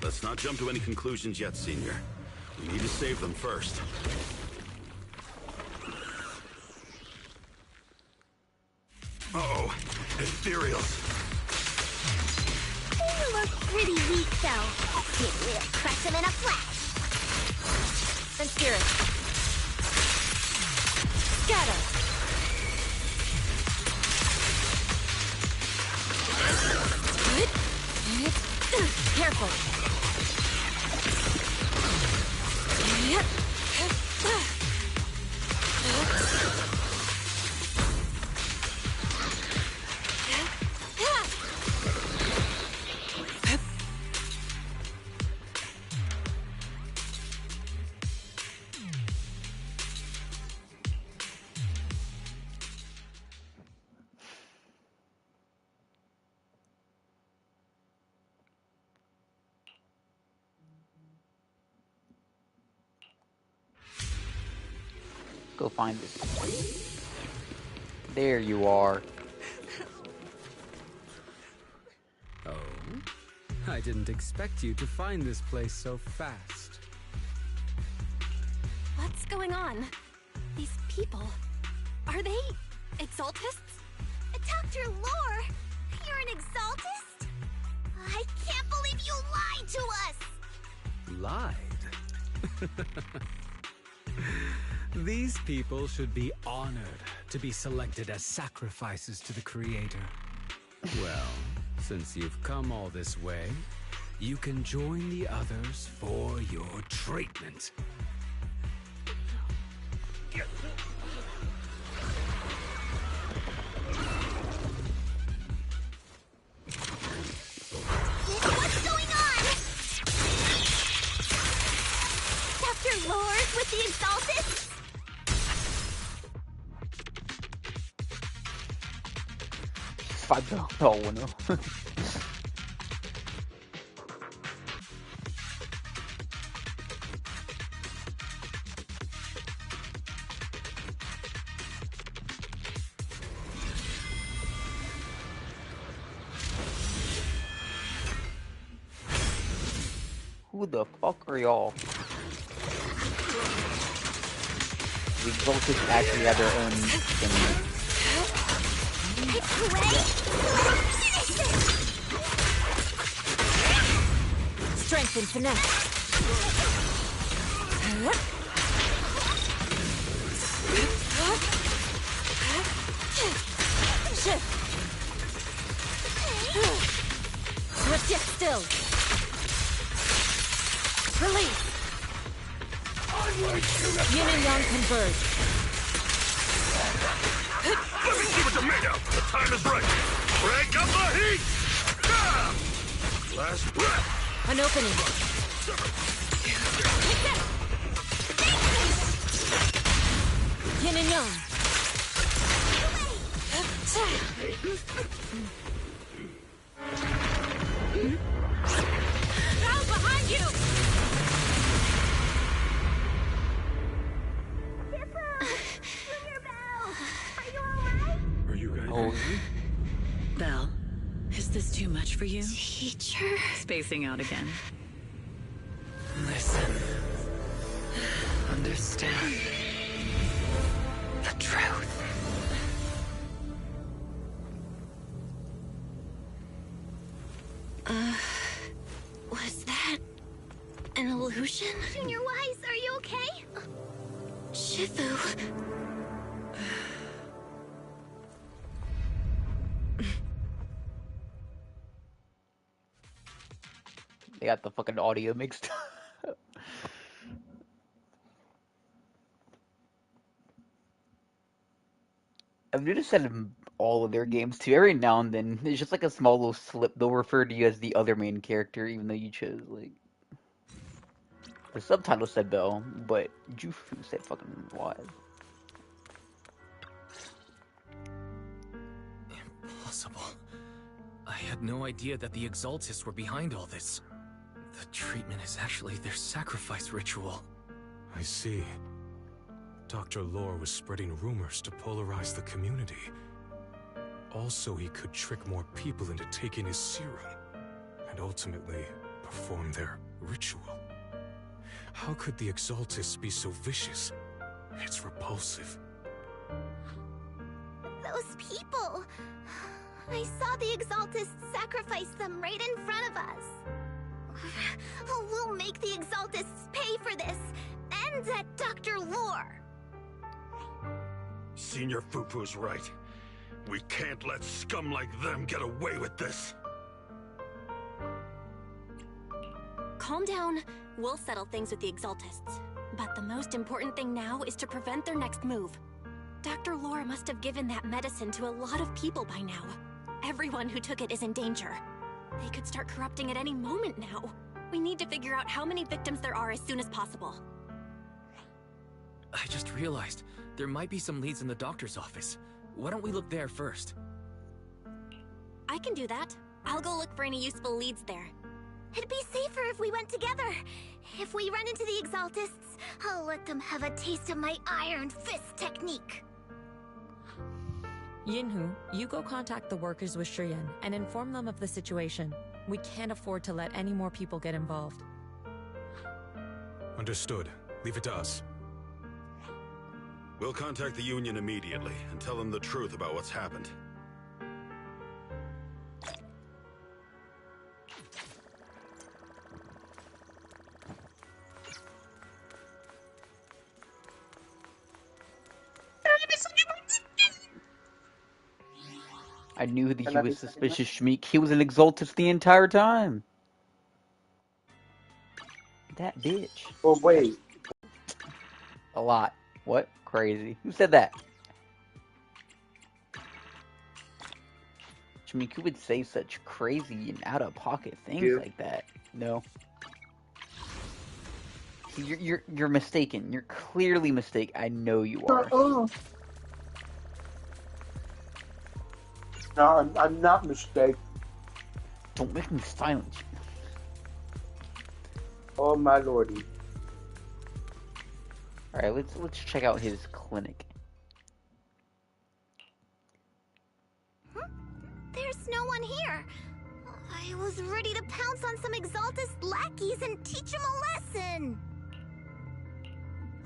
Let's not jump to any conclusions yet, Senior. We need to save them first. Uh-oh. Ethereals. They look pretty weak, though. Maybe we'll crush them in a flash. And Spirit. Scatter. Careful. Go find this. There you are. Oh? I didn't expect you to find this place so fast. What's going on? These people, are they Exaltists? Dr. Lore, you're an Exaltist? I can't believe you lied to us! Lied? These people should be honored to be selected as sacrifices to the Creator. Well, since you've come all this way, you can join the others for your treatment. What's going on? Dr. Lore's with the Exaltists? Oh no. Who the fuck are y'all? The Exaltists actually have their own thing. Strength and finesse. Shift. Switch it still. Release. Yin and yang converge. Let me see what you're made of. The time is right. Crank up the heat! Ah! Last breath. An opening. Yin and yang. Now behind you! Are you guys ready? Belle, is this too much for you? Teacher? Spacing out again. Listen. Understand. The truth. Was that an illusion? Junior Wise, are you okay? Shifu. They got the fucking audio mixed. I've noticed that in all of their games too. Every now and then, there's just like a small little slip. They'll refer to you as the other main character, even though you chose like the subtitle said Belle, but Jufu said fucking Wise. possible? I had no idea that the Exaltists were behind all this. The treatment is actually their sacrifice ritual. I see. Dr. Lore was spreading rumors to polarize the community. Also, he could trick more people into taking his serum, and ultimately perform their ritual. How could the Exaltists be so vicious? It's repulsive. Those people! I saw the Exaltists sacrifice them right in front of us. We'll make the Exaltists pay for this, and that Dr. Lore. Senior Fufu's right. We can't let scum like them get away with this. Calm down. We'll settle things with the Exaltists. But the most important thing now is to prevent their next move. Dr. Lore must have given that medicine to a lot of people by now. Everyone who took it is in danger. They could start corrupting at any moment now. We need to figure out how many victims there are as soon as possible. I just realized there might be some leads in the doctor's office. Why don't we look there first? I can do that. I'll go look for any useful leads there. It'd be safer if we went together. If we run into the Exaltists, I'll let them have a taste of my iron fist technique. Yinhu, you go contact the workers with Shiyan and inform them of the situation. We can't afford to let any more people get involved. Understood. Leave it to us. We'll contact the Union immediately and tell them the truth about what's happened. I knew that he was suspicious, Shmeek. He was an Exaltus the entire time. That bitch. Oh, wait. A lot. What? Crazy. Who said that? Shmeek, who would say such crazy and out-of-pocket things like that? No. See, you're mistaken. You're clearly mistaken. I know you are. No, I'm not mistaken. Don't make me silent. Oh my lordy. Alright, let's check out his clinic. There's no one here. I was ready to pounce on some Exaltist lackeys and teach them a lesson.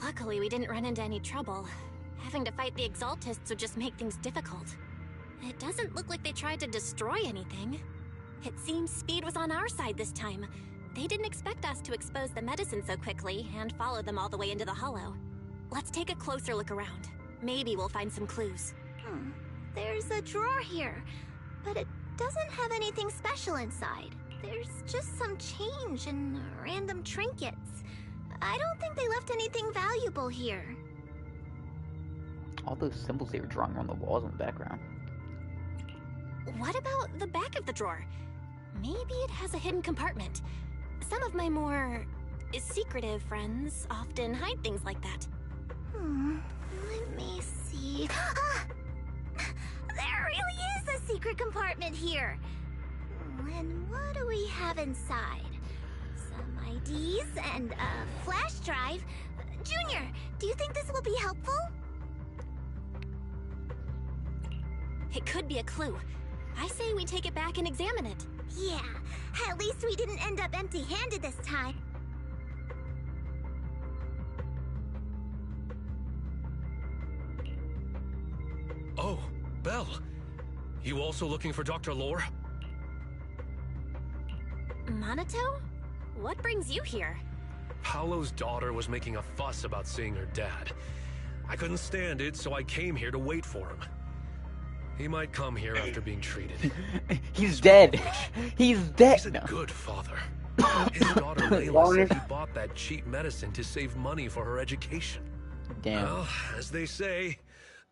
Luckily, we didn't run into any trouble. Having to fight the Exaltists would just make things difficult. It doesn't look like they tried to destroy anything. It seems speed was on our side this time. They didn't expect us to expose the medicine so quickly and follow them all the way into the hollow. Let's take a closer look around. Maybe we'll find some clues. There's a drawer here, but it doesn't have anything special inside. There's just some change and random trinkets. I don't think they left anything valuable here. All those symbols they were drawing on the walls in the background. What about the back of the drawer? Maybe it has a hidden compartment. Some of my more secretive friends often hide things like that. Let me see. There really is a secret compartment here. And what do we have inside? Some IDs and a flash drive. Junior, do you think this will be helpful? It could be a clue. I say we take it back and examine it. Yeah, at least we didn't end up empty-handed this time. Oh, Belle. You also looking for Dr. Lore? Minato? What brings you here? Paolo's daughter was making a fuss about seeing her dad. I couldn't stand it, so I came here to wait for him. He might come here after being treated. He's dead. He's dead. He's a good father. His daughter Layla said he bought that cheap medicine to save money for her education. Damn. Well, as they say,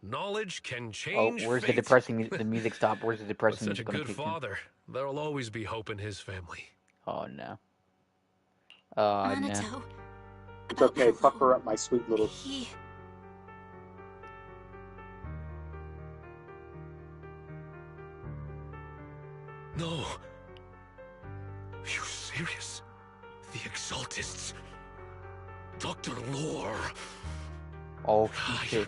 knowledge can change where's fate. the depressing music? The music stopped. Where's the depressing With such a music? good father, there'll always be hope in his family. Oh no. Oh no. Minato. It's okay. Fuck her up, my sweet little. No. Are you serious? The Exaltists. Dr. Lore. Oh, shit.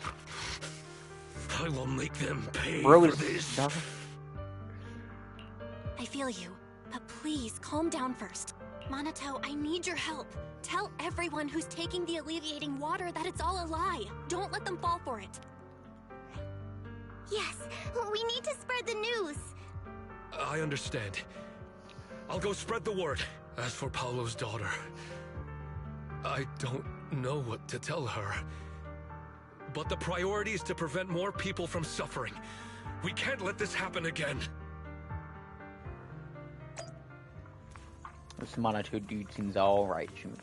I will make them pay Bro for is this. I feel you, but please calm down first. Minato, I need your help. Tell everyone who's taking the alleviating water that it's all a lie. Don't let them fall for it. Yes, we need to spread the news. I understand. I'll go spread the word. As for Paolo's daughter, I don't know what to tell her. But the priority is to prevent more people from suffering. We can't let this happen again. This Minato dude seems alright, Jimmy.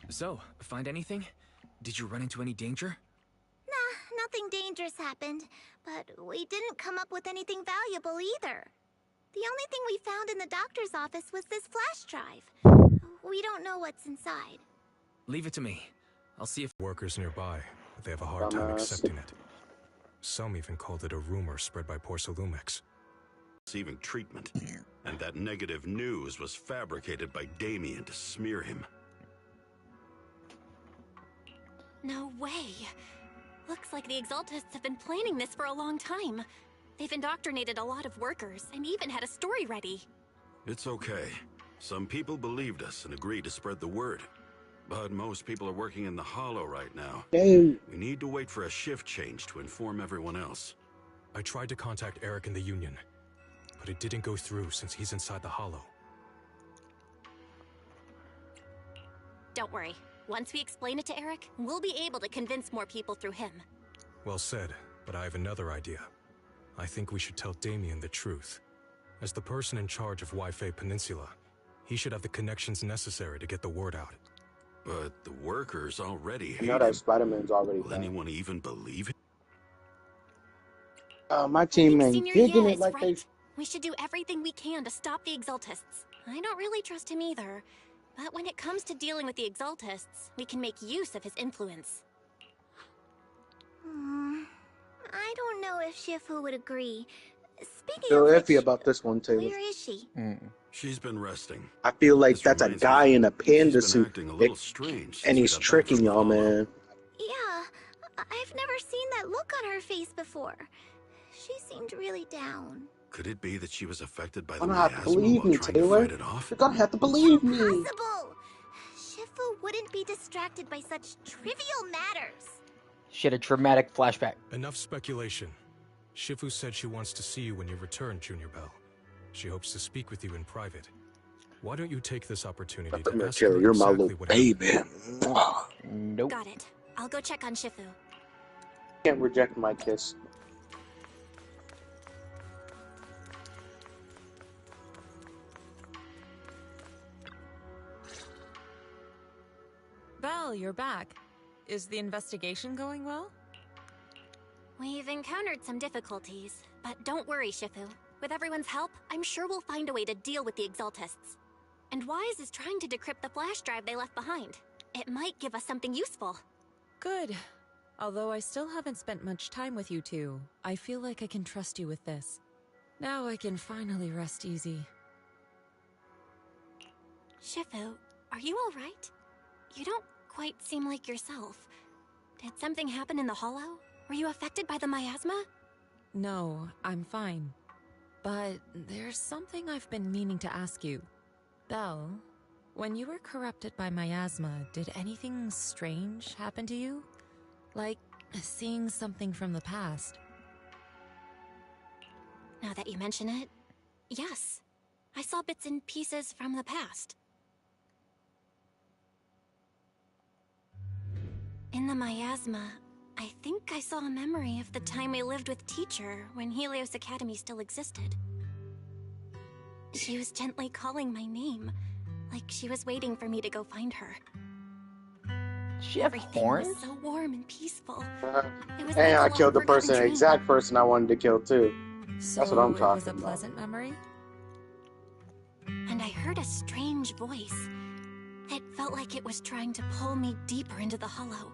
So, find anything? Did you run into any danger? Nah, nothing dangerous happened, but we didn't come up with anything valuable either. The only thing we found in the doctor's office was this flash drive. We don't know what's inside. Leave it to me. I'll see if workers nearby, but they have a hard time accepting it. Some even called it a rumor spread by Porcelumex. Receiving treatment, and that negative news was fabricated by Damien to smear him. No way. Looks like the Exaltists have been planning this for a long time. They've indoctrinated a lot of workers, and even had a story ready. It's okay. Some people believed us and agreed to spread the word. But most people are working in the Hollow right now. Damn. We need to wait for a shift change to inform everyone else. I tried to contact Eric in the Union, but it didn't go through since he's inside the Hollow. Don't worry. Once we explain it to Eric, we'll be able to convince more people through him. Well said, but I have another idea. I think we should tell Damien the truth. As the person in charge of Waifei Peninsula, he should have the connections necessary to get the word out. But the workers already hate I know that him. Spider-Man's already Will anyone even believe it? My team ain't Senior digging Ye it is like right. they... We should do everything we can to stop the Exaltists. I don't really trust him either. But when it comes to dealing with the Exaltists, we can make use of his influence. I don't know if Shifu would agree. Speaking feel of iffy which, about this one, Taylor. where is she? She's been resting. I feel like This that's a reminds me, guy in a panda she's been suit, acting a little strange since and we he's got back tricking from the y'all, Hollow. man. Yeah, I've never seen that look on her face before. She seemed really down. Could it be that she was affected by You're the gonna have to miasma believe while me, trying to Taylor. fight it off? You're gonna have to believe me. Impossible! Shifu wouldn't be distracted by such trivial matters. She had a traumatic flashback. Enough speculation. Shifu said she wants to see you when you return, Junior Bell. She hopes to speak with you in private. Why don't you take this opportunity to ask her You're my exactly little what baby. Nope. Got it. I'll go check on Shifu. Can't reject my kiss. Belle, you're back. Is the investigation going well? We've encountered some difficulties, but don't worry, Shifu. With everyone's help, I'm sure we'll find a way to deal with the Exaltists. And Wise is trying to decrypt the flash drive they left behind. It might give us something useful. Good. Although I still haven't spent much time with you two, I feel like I can trust you with this. Now I can finally rest easy. Shifu, are you alright? You don't quite seem like yourself. Did something happen in the Hollow? Were you affected by the miasma? No, I'm fine. But there's something I've been meaning to ask you. Belle, when you were corrupted by miasma, did anything strange happen to you? Like seeing something from the past? Now that you mention it, yes. I saw bits and pieces from the past. In the miasma, I think I saw a memory of the time we lived with Teacher when Helios Academy still existed. She was gently calling my name, like she was waiting for me to go find her. She have Everything horns? was so warm and peaceful. It was And like I a killed the long-forgotten person, dream. exact person I wanted to kill too. So That's what I'm it was talking a about. pleasant memory? And I heard a strange voice. It felt like it was trying to pull me deeper into the hollow.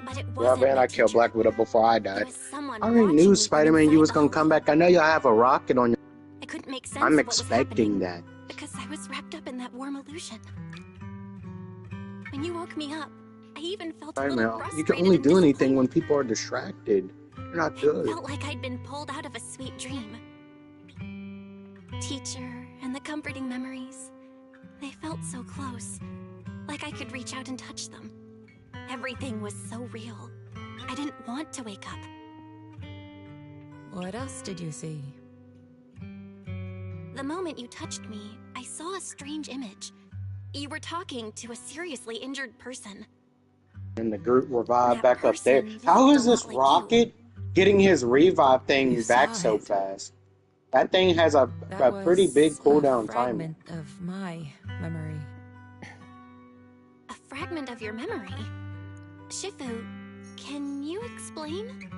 But it Yeah, wasn't man, my I killed teacher. Black Widow before I It died. was someone I already watching knew me from Spider-Man, you inside was the gonna hollow. come back. I know you'll have a rocket on your. I couldn't make sense I'm of what was expecting happening that. because I was wrapped up in that warm illusion. When you woke me up, I even felt a little Spider-Man, frustrated you can only and do anything disappointed. when people are distracted. You're not good. Felt like I'd been pulled out of a sweet dream. Teacher and the comforting memories, they felt so close, like I could reach out and touch them. Everything was so real. I didn't want to wake up. What else did you see? The moment you touched me, I saw a strange image. You were talking to a seriously injured person. And the group revived That back up there. person How looked is a this lot like rocket getting his revive thing You back saw so it. fast? That thing has a That pretty big was cooldown a time. fragment of my memory. A fragment of your memory. Shifu, can you explain?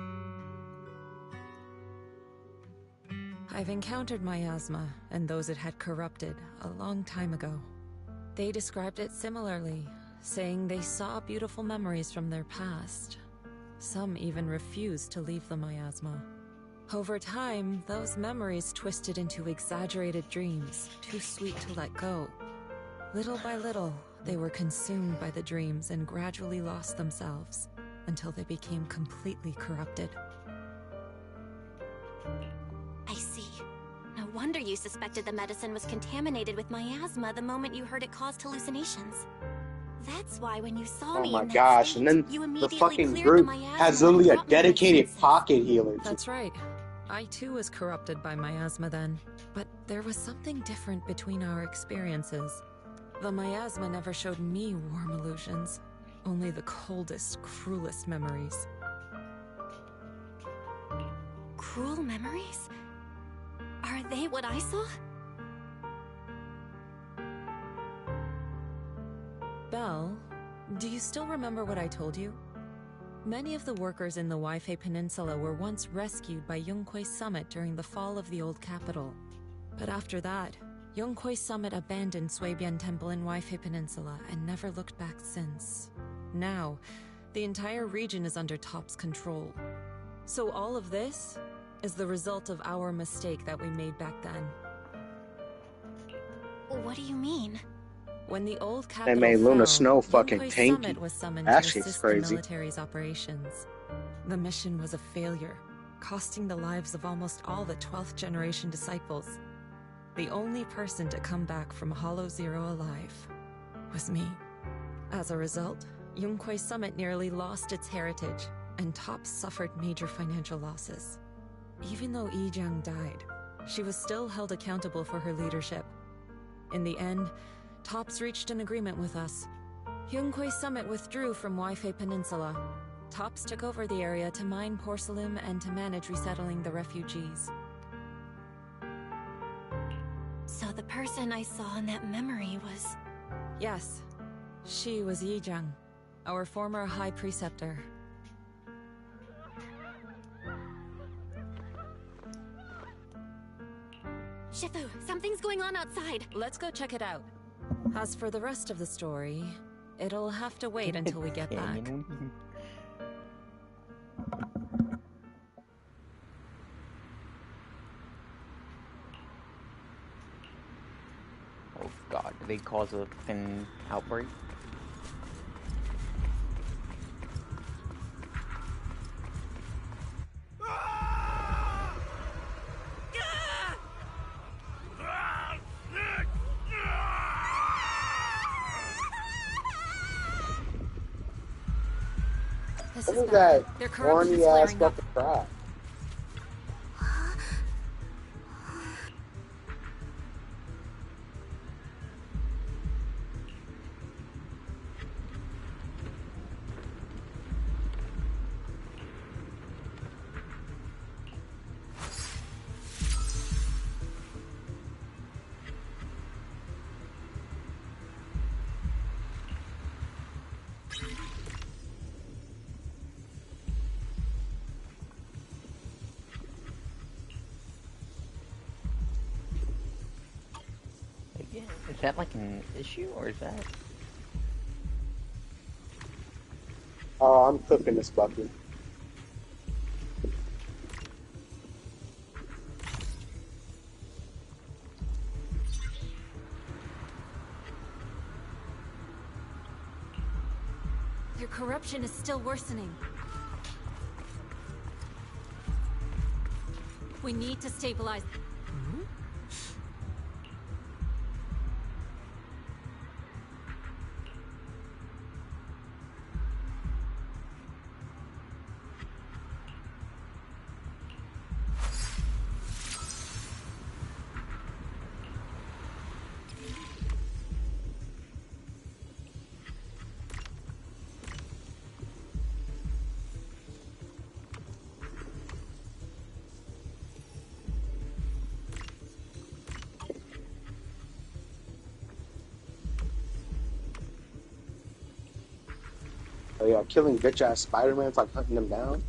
I've encountered miasma and those it had corrupted a long time ago. They described it similarly, saying they saw beautiful memories from their past. Some even refused to leave the miasma. Over time, those memories twisted into exaggerated dreams, too sweet to let go. Little by little, they were consumed by the dreams and gradually lost themselves, until they became completely corrupted. I see. No wonder you suspected the medicine was contaminated with miasma the moment you heard it caused hallucinations. That's why when you saw Oh me my in that gosh, state, and then you the immediately fucking cleared group the miasma has and literally a brought me to my dedicated senses. pocket healer. That's right. I too was corrupted by miasma then, but there was something different between our experiences. The miasma never showed me warm illusions, only the coldest, cruelest memories. Cruel memories? Are they what I saw? Belle, do you still remember what I told you? Many of the workers in the Waifei Peninsula were once rescued by Yunquei Summit during the fall of the old capital. But after that, Yunquei Summit abandoned Suibian Temple in Waifei Peninsula and never looked back since. Now, the entire region is under Top's control. So all of this is the result of our mistake that we made back then. What do you mean? When the old capital made Luna fell, Snow fucking Yunquei tanky. Summit was summoned That to shit's assist crazy. the military's operations. The mission was a failure, costing the lives of almost all the 12th generation disciples. The only person to come back from Hollow Zero alive was me. As a result, Yunquei Summit nearly lost its heritage, and Top suffered major financial losses. Even though Yijiang died, she was still held accountable for her leadership. In the end, Tops reached an agreement with us. Yunquei Summit withdrew from Waifei Peninsula. Tops took over the area to mine porcelain and to manage resettling the refugees. So the person I saw in that memory was... Yes, she was Yijiang, our former High Preceptor. Shifu, something's going on outside. Let's go check it out. As for the rest of the story, it'll have to wait until we get back. Oh god, did they cause a fin outbreak? This What is is bad. that Their corruption's horny ass flaring up. fucking crap? Again, is that like an issue, or is that... Oh, I'm cooking this bucket. Their corruption is still worsening. We need to stabilize. Oh yeah, killing bitch ass Spider-Man's like hunting them down.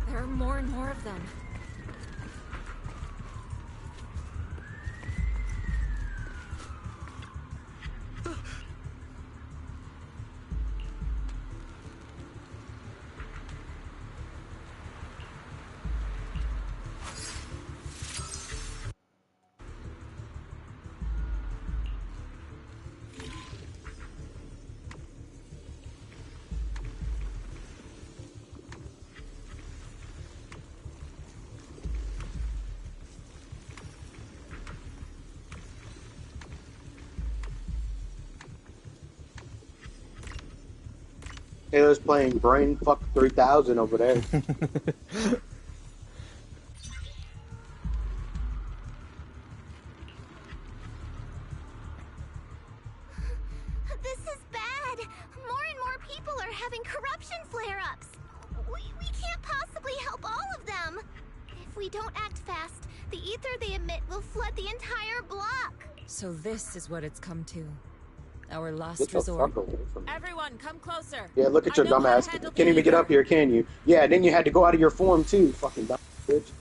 There are more and more of them. Taylor's playing Brain Fuck 3000 over there. This is bad. More and more people are having corruption flare-ups. We can't possibly help all of them. If we don't act fast, the ether they emit will flood the entire block. So this is what it's come to. Our last Get the resort. fuck away from me. Everyone, come closer. Yeah, look at your dumb ass. Can't even get up here, can you? Yeah, then you had to go out of your form too, fucking dumb bitch.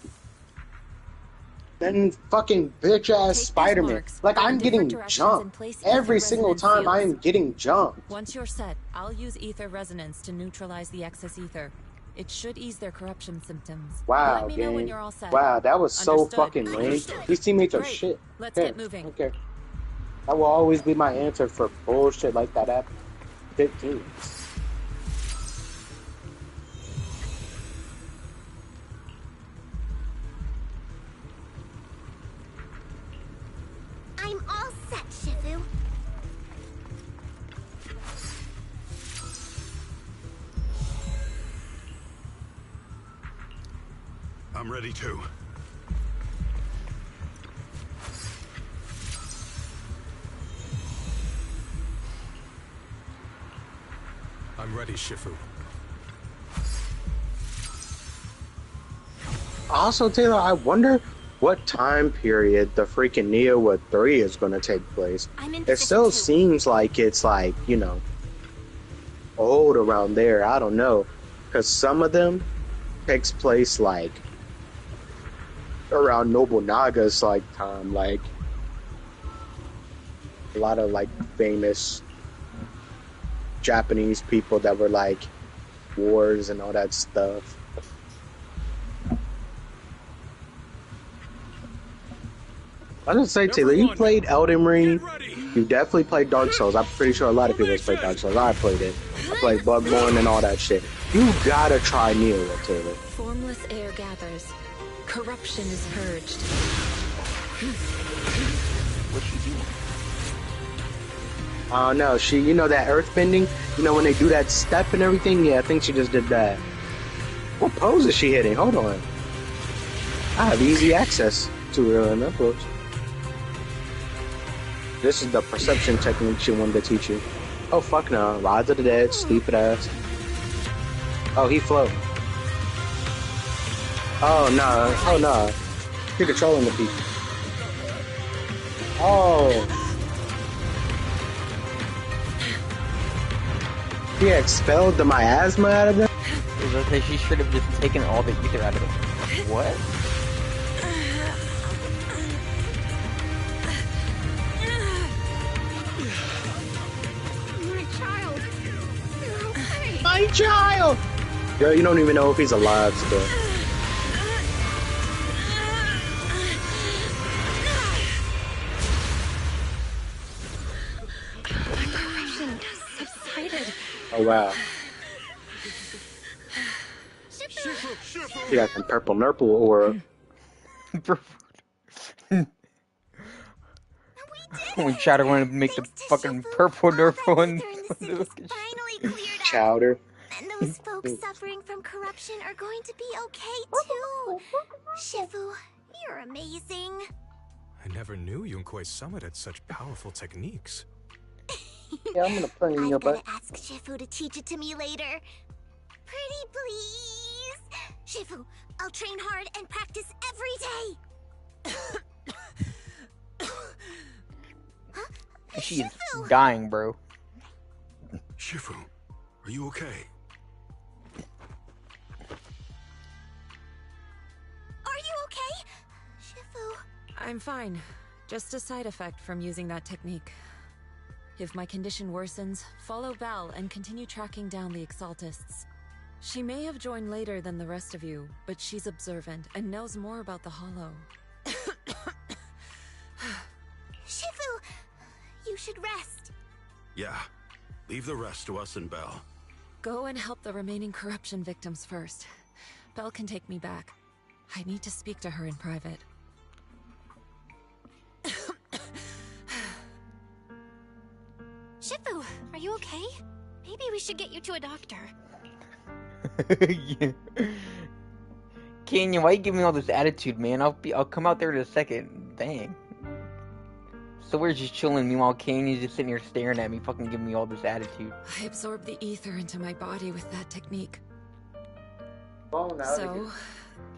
Then fucking bitch ass Spider-Man. Like I'm getting jumped. Every single time I am getting jumped. Once you're set, I'll use ether resonance to neutralize the excess ether. It should ease their corruption symptoms. Wow, Let me know when gang. you're all set. Wow, that was so Understood. fucking lame. These teammates are Great. shit. Let's Okay, get moving. Okay. That will always be my answer for bullshit like that at 15. I'm all set, Shifu. I'm ready too. I'm ready, Shifu. Also, Taylor, I wonder what time period the freaking Neowa 3 is going to take place. It still seems like it's like, you know, old around there. I don't know. Because some of them takes place like around Nobunaga's like time. Like a lot of like famous Japanese people that were like wars and all that stuff. I was gonna say, Taylor, you played Elden Ring. You definitely played Dark Souls. I'm pretty sure a lot of people played Dark Souls. I played it. I played Bloodborne and all that shit. You gotta try Neowa, Taylor. Formless air gathers. Corruption is purged. What's she doing? No, she, you know that earth bending? You know when they do that step and everything? Yeah, I think she just did that. What pose is she hitting? Hold on. I have easy access to her in that pose. This is the perception technique she wanted to teach you. Oh fuck no. Rise of the Dead, stupid ass. Oh, he floating. Oh no. Oh no. You're controlling the people. Oh. He expelled the miasma out of them? She should have just taken all the ether out of them. What? My child. You're okay. My child! Girl, you don't even know if he's alive still. The corruption has subsided. Oh wow. He got some purple nurple aura. When Chowder wanted to make the fucking purple nurple and Chowder. And those folks suffering from corruption are going to be okay too. Shifu, you're amazing. I never knew Yunkwei's summit had such powerful techniques. Yeah, I'm gonna play in your butt. I've gotta ask Shifu to teach it to me later. Pretty please. Shifu, I'll train hard and practice every day. She is dying, bro. Shifu, are you okay? Are you okay? Shifu. I'm fine. Just a side effect from using that technique. If my condition worsens, follow Belle and continue tracking down the Exaltists. She may have joined later than the rest of you, but she's observant and knows more about the Hollow. Shifu, you should rest. Yeah. Leave the rest to us and Belle. Go and help the remaining corruption victims first. Belle can take me back. I need to speak to her in private. Shifu, are you okay? Maybe we should get you to a doctor. Yeah. Canyon, why you giving me all this attitude, man? I'll come out there in a second. Dang. So we're just chilling, meanwhile Canyon's just sitting here staring at me, fucking giving me all this attitude. I absorbed the ether into my body with that technique. So,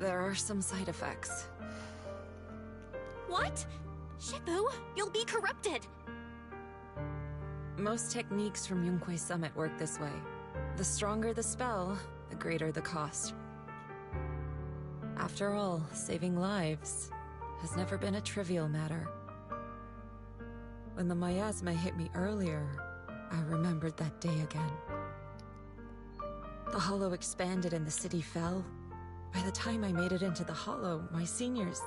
there are some side effects. What? Shifu, you'll be corrupted. Most techniques from Yunkwei's summit work this way. The stronger the spell, the greater the cost. After all, saving lives has never been a trivial matter. When the miasma hit me earlier, I remembered that day again. The Hollow expanded and the city fell. By the time I made it into the Hollow, my seniors,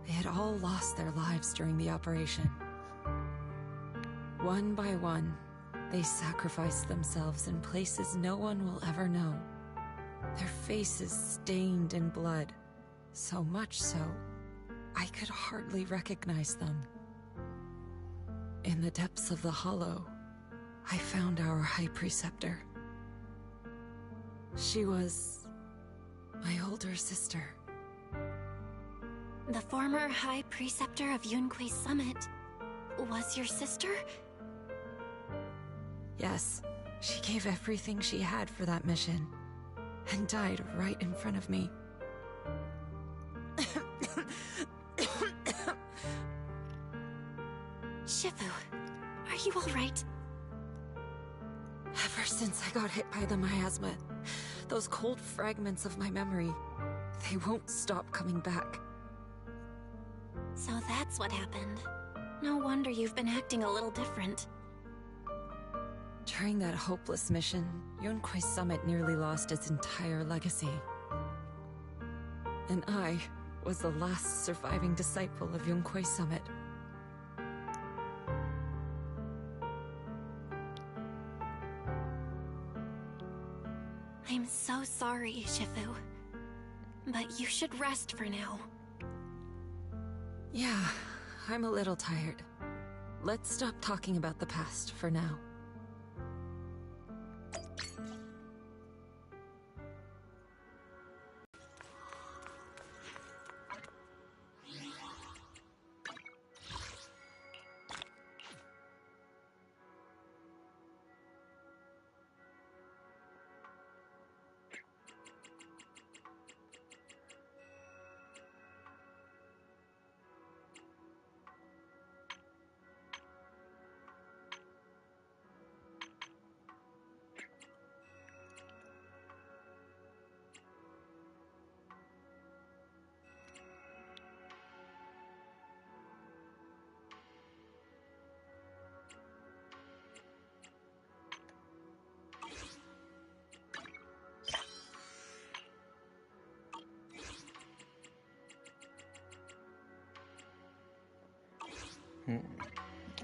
they had all lost their lives during the operation. One by one, they sacrificed themselves in places no one will ever know. Their faces stained in blood, so much so, I could hardly recognize them. In the depths of the Hollow, I found our High Preceptor. She was my older sister. The former High Preceptor of Yunkwei's summit was your sister? Yes, she gave everything she had for that mission, and died right in front of me. Shifu, are you alright? Ever since I got hit by the miasma, those cold fragments of my memory, they won't stop coming back. So that's what happened. No wonder you've been acting a little different. During that hopeless mission, Yunkwei's summit nearly lost its entire legacy. And I was the last surviving disciple of Yunkwei's summit. I'm so sorry, Shifu. But you should rest for now. Yeah, I'm a little tired. Let's stop talking about the past for now.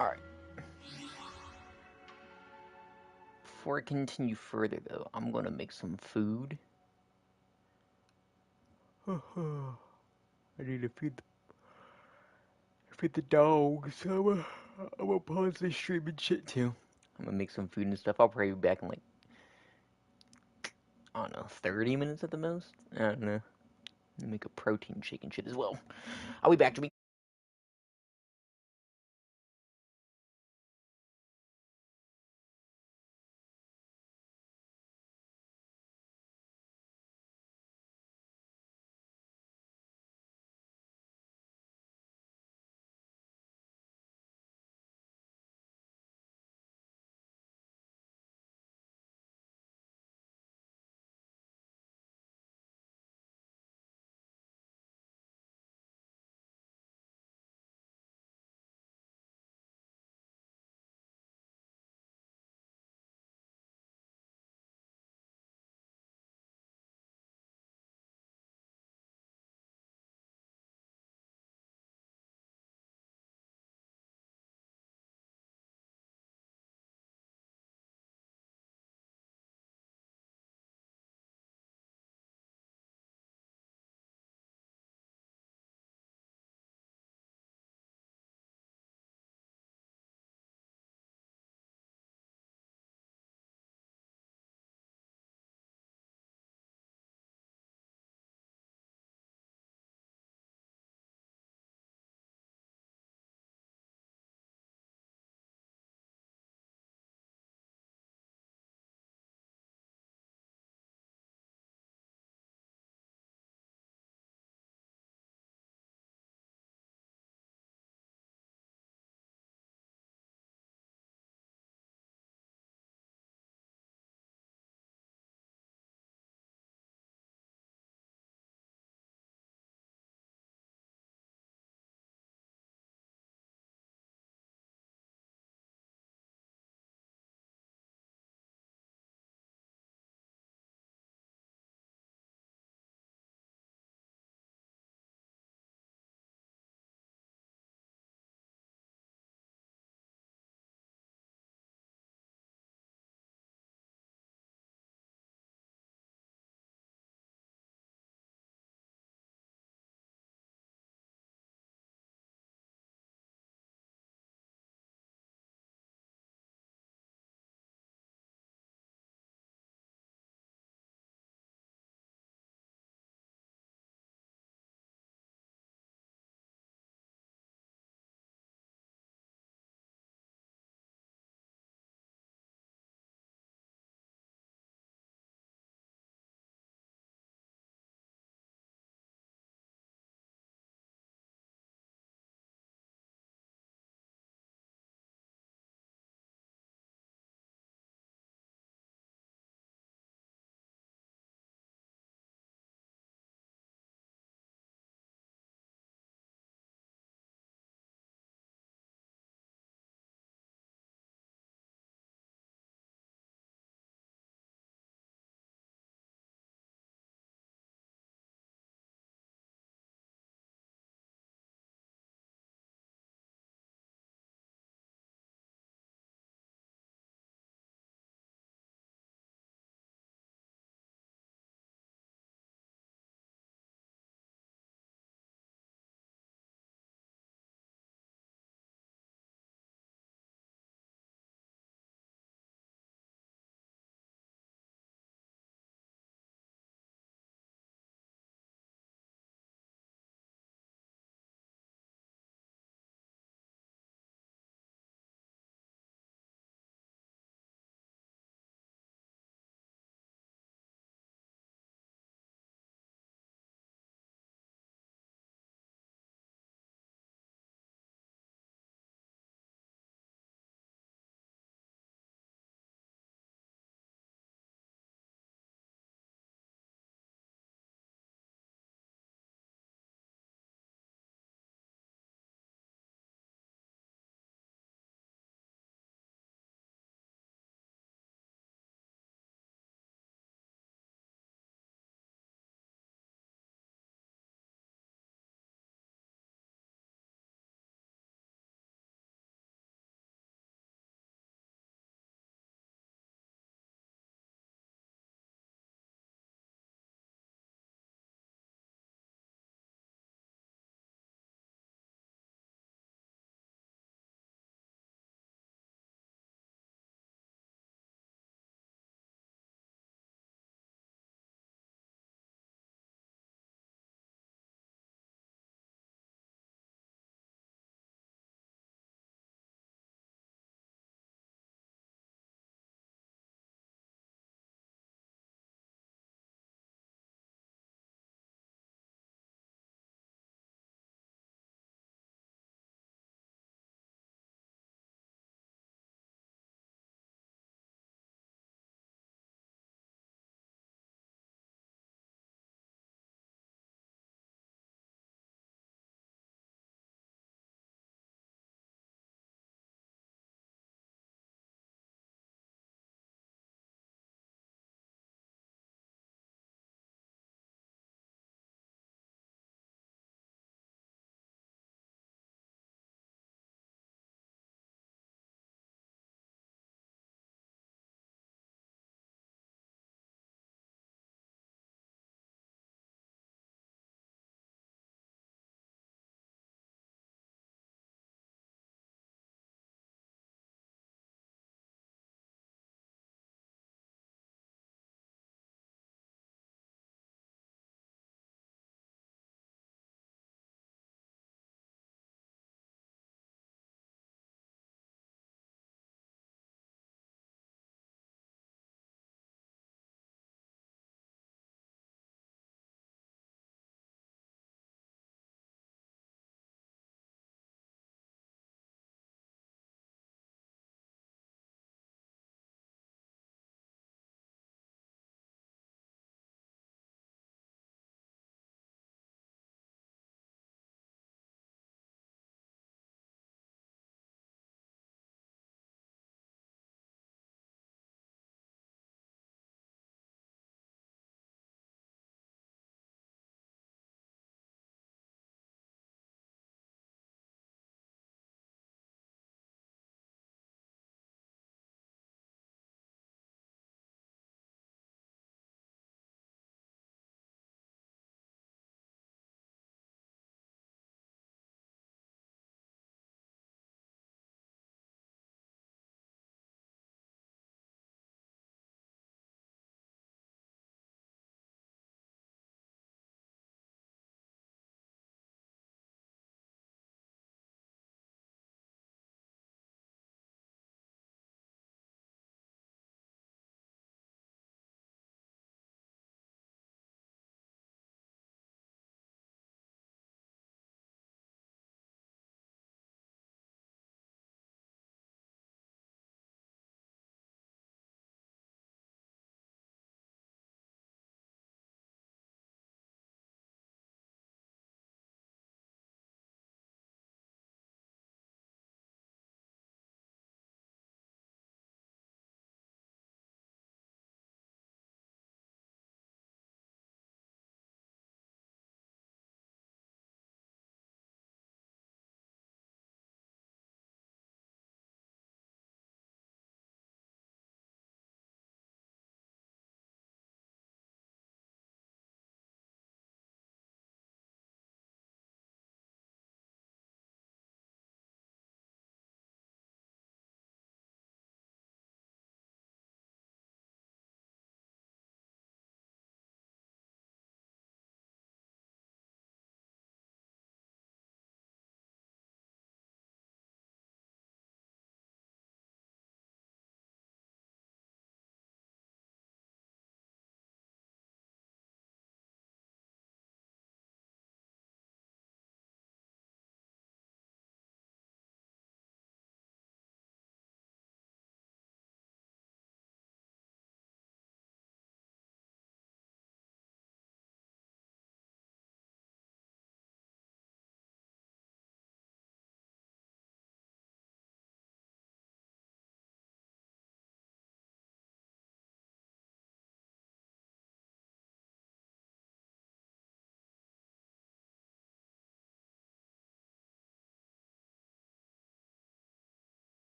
Alright. Before I continue further, though, I'm gonna make some food. I need to feed the dogs. I'm gonna pause this stream and shit too. I'm gonna make some food and stuff. I'll probably be back in like, I don't know, 30 minutes at the most. I don't know. Make a protein shake and shit as well. I'll be back to me.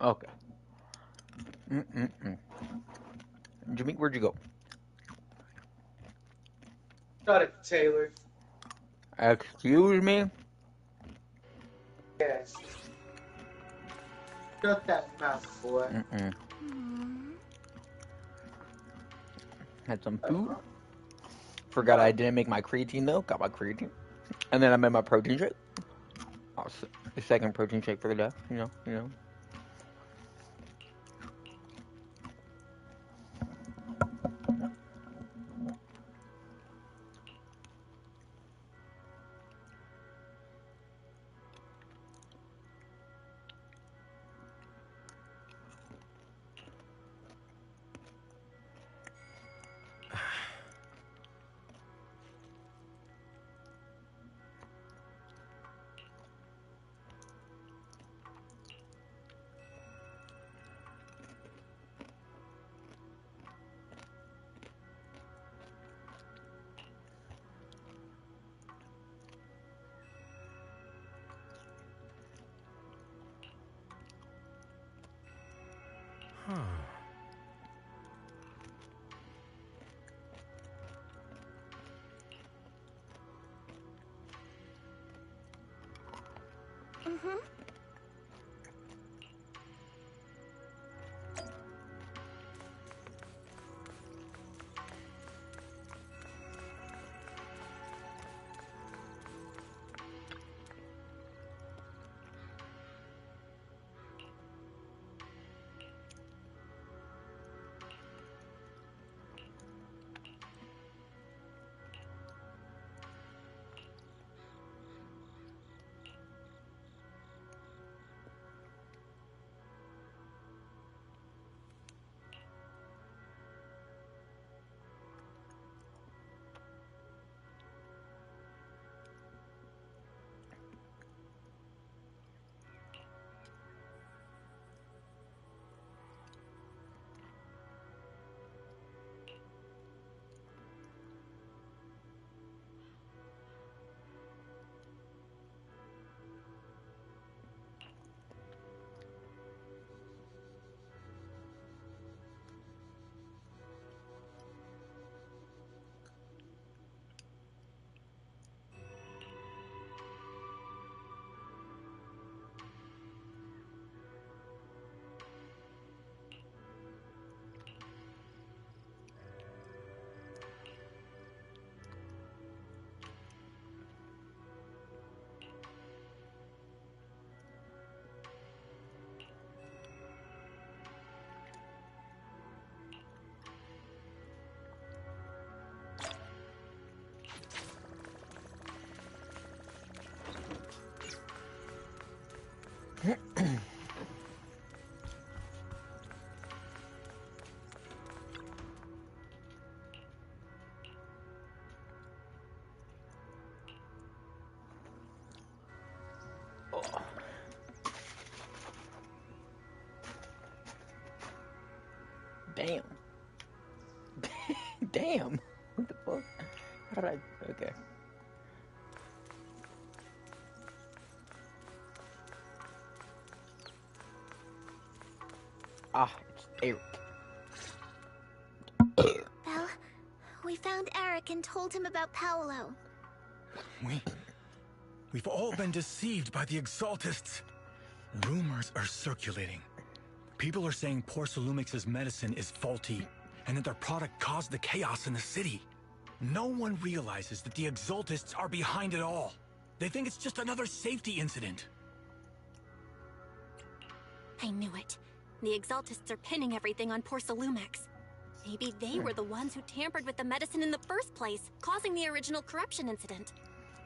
Okay. Jimmy, where'd you go? Shut it, Taylor. Excuse me? Yes. Shut that mouth, boy. Had some food. Forgot I didn't make my creatine though. Got my creatine. And then I made my protein shake. Oh, the second protein shake for the day. You know. Damn. Damn. What the fuck? How did I... Okay. Ah, it's Eric. Well, we found Eric and told him about Paolo. We've all been deceived by the Exaltists. Rumors are circulating. People are saying Porcelumix's medicine is faulty, and that their product caused the chaos in the city. No one realizes that the Exaltists are behind it all. They think it's just another safety incident. I knew it. The Exaltists are pinning everything on Porcelumix. Maybe they were the ones who tampered with the medicine in the first place, causing the original corruption incident.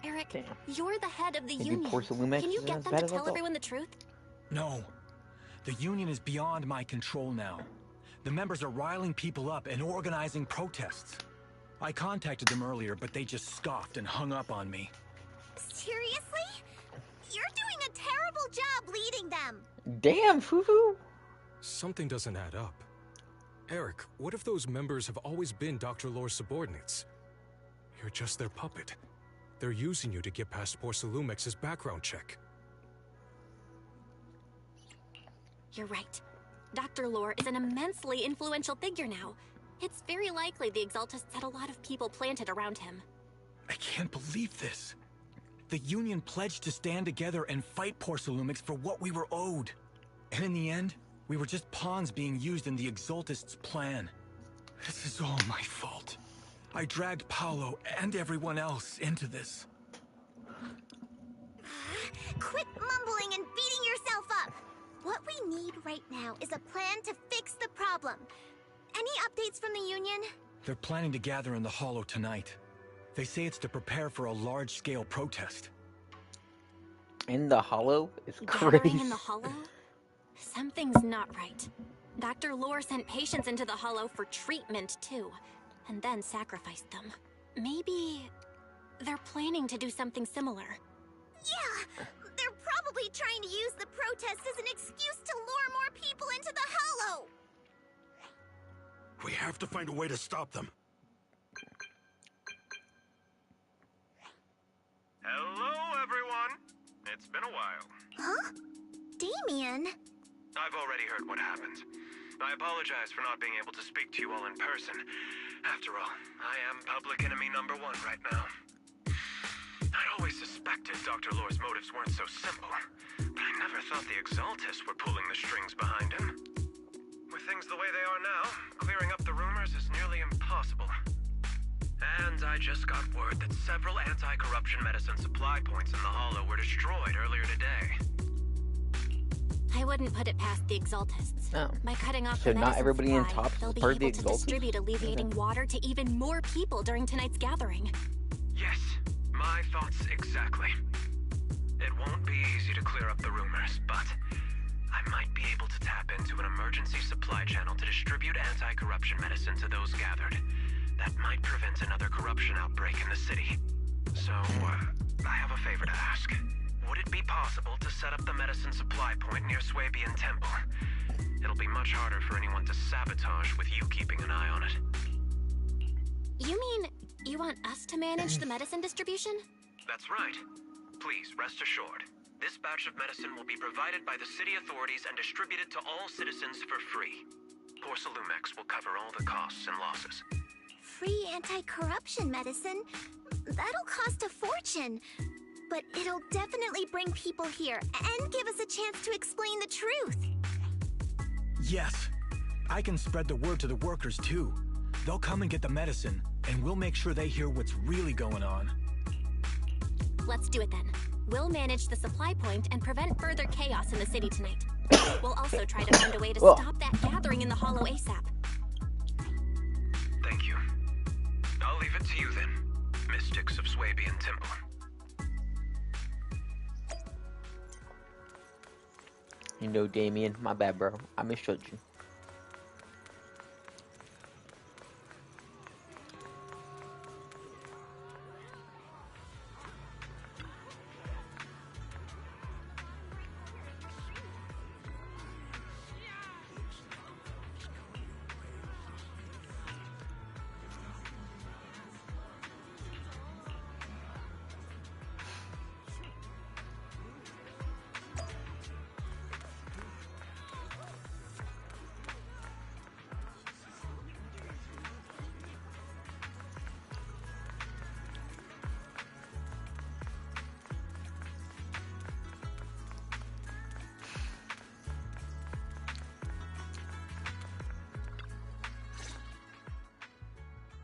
Eric, you're the head of the Union. Can you get them to tell everyone the truth? No. The Union is beyond my control now. The members are riling people up and organizing protests. I contacted them earlier, but they just scoffed and hung up on me. Seriously? You're doing a terrible job leading them. Damn, Fufu. Something doesn't add up. Eric, what if those members have always been Dr. Lore's subordinates? You're just their puppet. They're using you to get past Porcelumix's background check. You're right. Dr. Lore is an immensely influential figure now. It's very likely the Exaltists had a lot of people planted around him. I can't believe this. The Union pledged to stand together and fight Porcelumix for what we were owed. And in the end, we were just pawns being used in the Exaltists' plan. This is all my fault. I dragged Paolo and everyone else into this. Quit mumbling and beating yourself up! What we need right now is a plan to fix the problem. Any updates from the Union? They're planning to gather in the Hollow tonight. They say it's to prepare for a large-scale protest. In the Hollow? It's Gathering crazy. in the Hollow? Something's not right. Dr. Lore sent patients into the Hollow for treatment, too, and then sacrificed them. Maybe they're planning to do something similar. Yeah! They're probably trying to use the protest as an excuse to lure more people into the Hollow! We have to find a way to stop them. Hello, everyone. It's been a while. Huh? Damien? I've already heard what happened. I apologize for not being able to speak to you all in person. After all, I am public enemy #1 right now. I'd always suspected Dr. Lore's motives weren't so simple, but I never thought the Exaltists were pulling the strings behind him. With things the way they are now, clearing up the rumors is nearly impossible. And I just got word that several anti-corruption medicine supply points in the Hollow were destroyed earlier today. I wouldn't put it past the Exaltists. Oh. By cutting off So the not medicine everybody in supply, Tops they'll is be part of the able to Exaltists? distribute alleviating water to even more people during tonight's gathering. Yes, my thoughts exactly. It won't be easy to clear up the rumors, but I might be able to tap into an emergency supply channel to distribute anti-corruption medicine to those gathered. That might prevent another corruption outbreak in the city. So, I have a favor to ask. Would it be possible to set up the medicine supply point near Swabian Temple? It'll be much harder for anyone to sabotage with you keeping an eye on it. You mean you want us to manage the medicine distribution? That's right. Please, rest assured. This batch of medicine will be provided by the city authorities and distributed to all citizens for free. Porcelumix will cover all the costs and losses. Free anti-corruption medicine? That'll cost a fortune. But it'll definitely bring people here and give us a chance to explain the truth. Yes. I can spread the word to the workers, too. They'll come and get the medicine, and we'll make sure they hear what's really going on. Let's do it then. We'll manage the supply point and prevent further chaos in the city tonight. We'll also try to find a way to stop that gathering in the Hollow ASAP. Thank you. I'll leave it to you then, mystics of Swabian Temple. You know, Damien, my bad, bro. I misjudged you.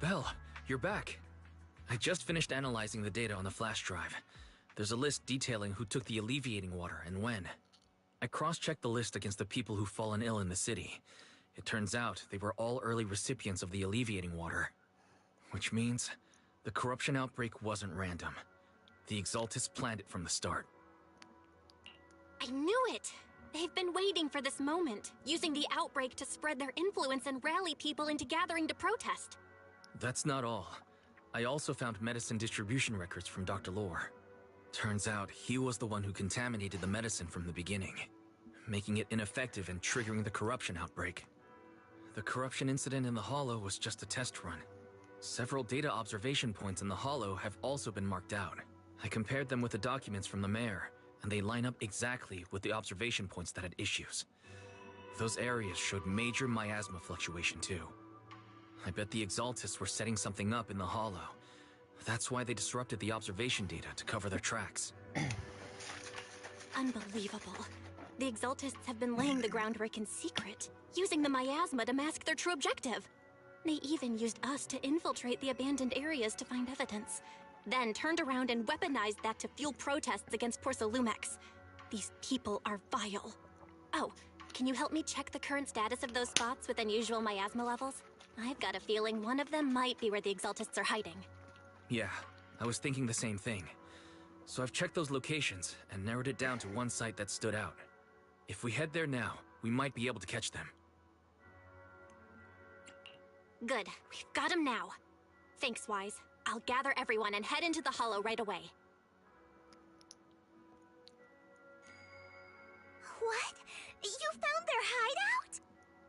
Belle, you're back. I just finished analyzing the data on the flash drive. There's a list detailing who took the alleviating water and when. I cross-checked the list against the people who've fallen ill in the city. It turns out they were all early recipients of the alleviating water. Which means the corruption outbreak wasn't random. The Exaltists planned it from the start. I knew it! They've been waiting for this moment, using the outbreak to spread their influence and rally people into gathering to protest. That's not all. I also found medicine distribution records from Dr. Lore. Turns out he was the one who contaminated the medicine from the beginning, making it ineffective and triggering the corruption outbreak. The corruption incident in the Hollow was just a test run. Several data observation points in the Hollow have also been marked out. I compared them with the documents from the mayor, and they line up exactly with the observation points that had issues. Those areas showed major miasma fluctuation too. I bet the Exaltists were setting something up in the Hollow. That's why they disrupted the observation data to cover their tracks. Unbelievable. The Exaltists have been laying the groundwork in secret, using the miasma to mask their true objective. They even used us to infiltrate the abandoned areas to find evidence, then turned around and weaponized that to fuel protests against Porsalumex. These people are vile. Oh, can you help me check the current status of those spots with unusual miasma levels? I've got a feeling one of them might be where the Exaltists are hiding. Yeah, I was thinking the same thing. So I've checked those locations and narrowed it down to one site that stood out. If we head there now, we might be able to catch them. Good, we've got them now. Thanks, Wise. I'll gather everyone and head into the Hollow right away. What? You found their hideout?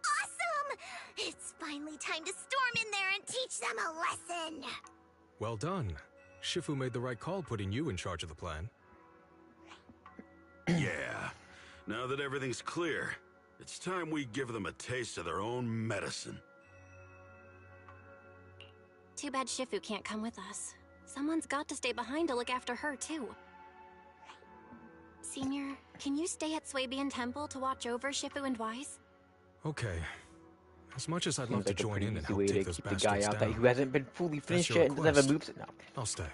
Awesome! It's finally time to storm in there and teach them a lesson! Well done. Shifu made the right call putting you in charge of the plan. Yeah. Now that everything's clear, it's time we give them a taste of their own medicine. Too bad Shifu can't come with us. Someone's got to stay behind to look after her, too. Senior, can you stay at Swabian Temple to watch over Shifu and Wise? Okay. As much as I'd love to join in and help take those the bastards guy out down, there who hasn't been fully that's finished your yet and doesn't have a request. moveset. No. I'll stay.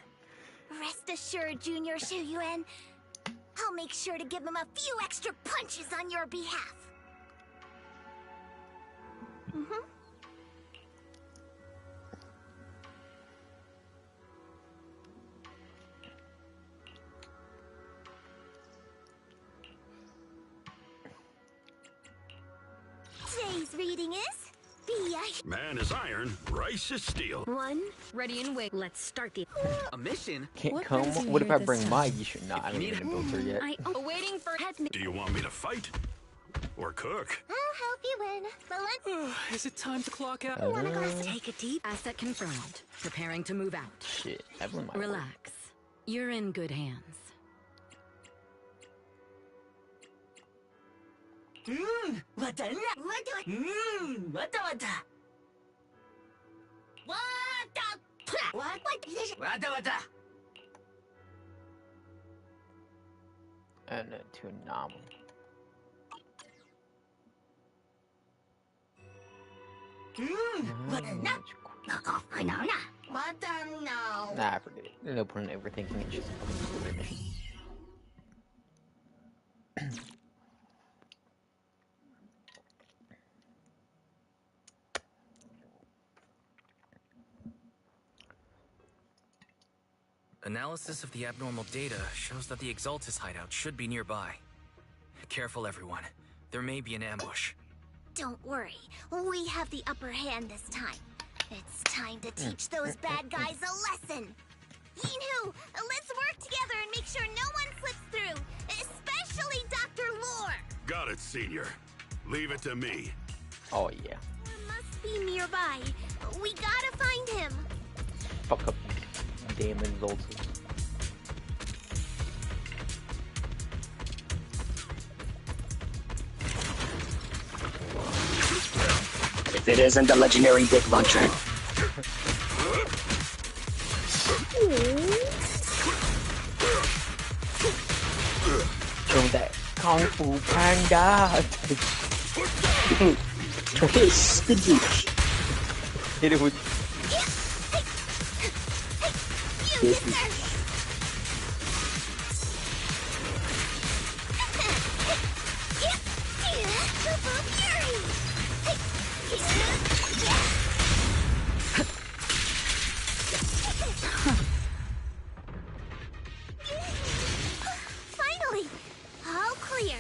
Rest assured, Junior Shuyuan. I'll make sure to give him a few extra punches on your behalf. Today's reading is Man is iron, rice is steel. One, ready and wait. Let's start the... A mission? Can't come. What if I bring my Yishu? Nah, I don't even build her yet. Waiting for head... Do you want me to fight? Or cook? I'll help you win. But let's... Is it time to clock out? Wanna go take a deep... Asset confirmed. Preparing to move out. Shit, I blew my Relax. You're in good hands. What the? And to novel. Nah, forget it. No point in overthinking it. Just a mission. Analysis of the abnormal data shows that the Exaltis hideout should be nearby. Careful, everyone. There may be an ambush. Don't worry. We have the upper hand this time. It's time to teach those bad guys a lesson. Yinhu, let's work together and make sure no one slips through. Especially Dr. Lore. Got it, Senior. Leave it to me. Oh, yeah. He must be nearby. We gotta find him. Fuck up, damn Exalted. If it isn't the legendary Dick Launcher. Show me that Kung Fu Panda. Hit it with. Finally, all clear.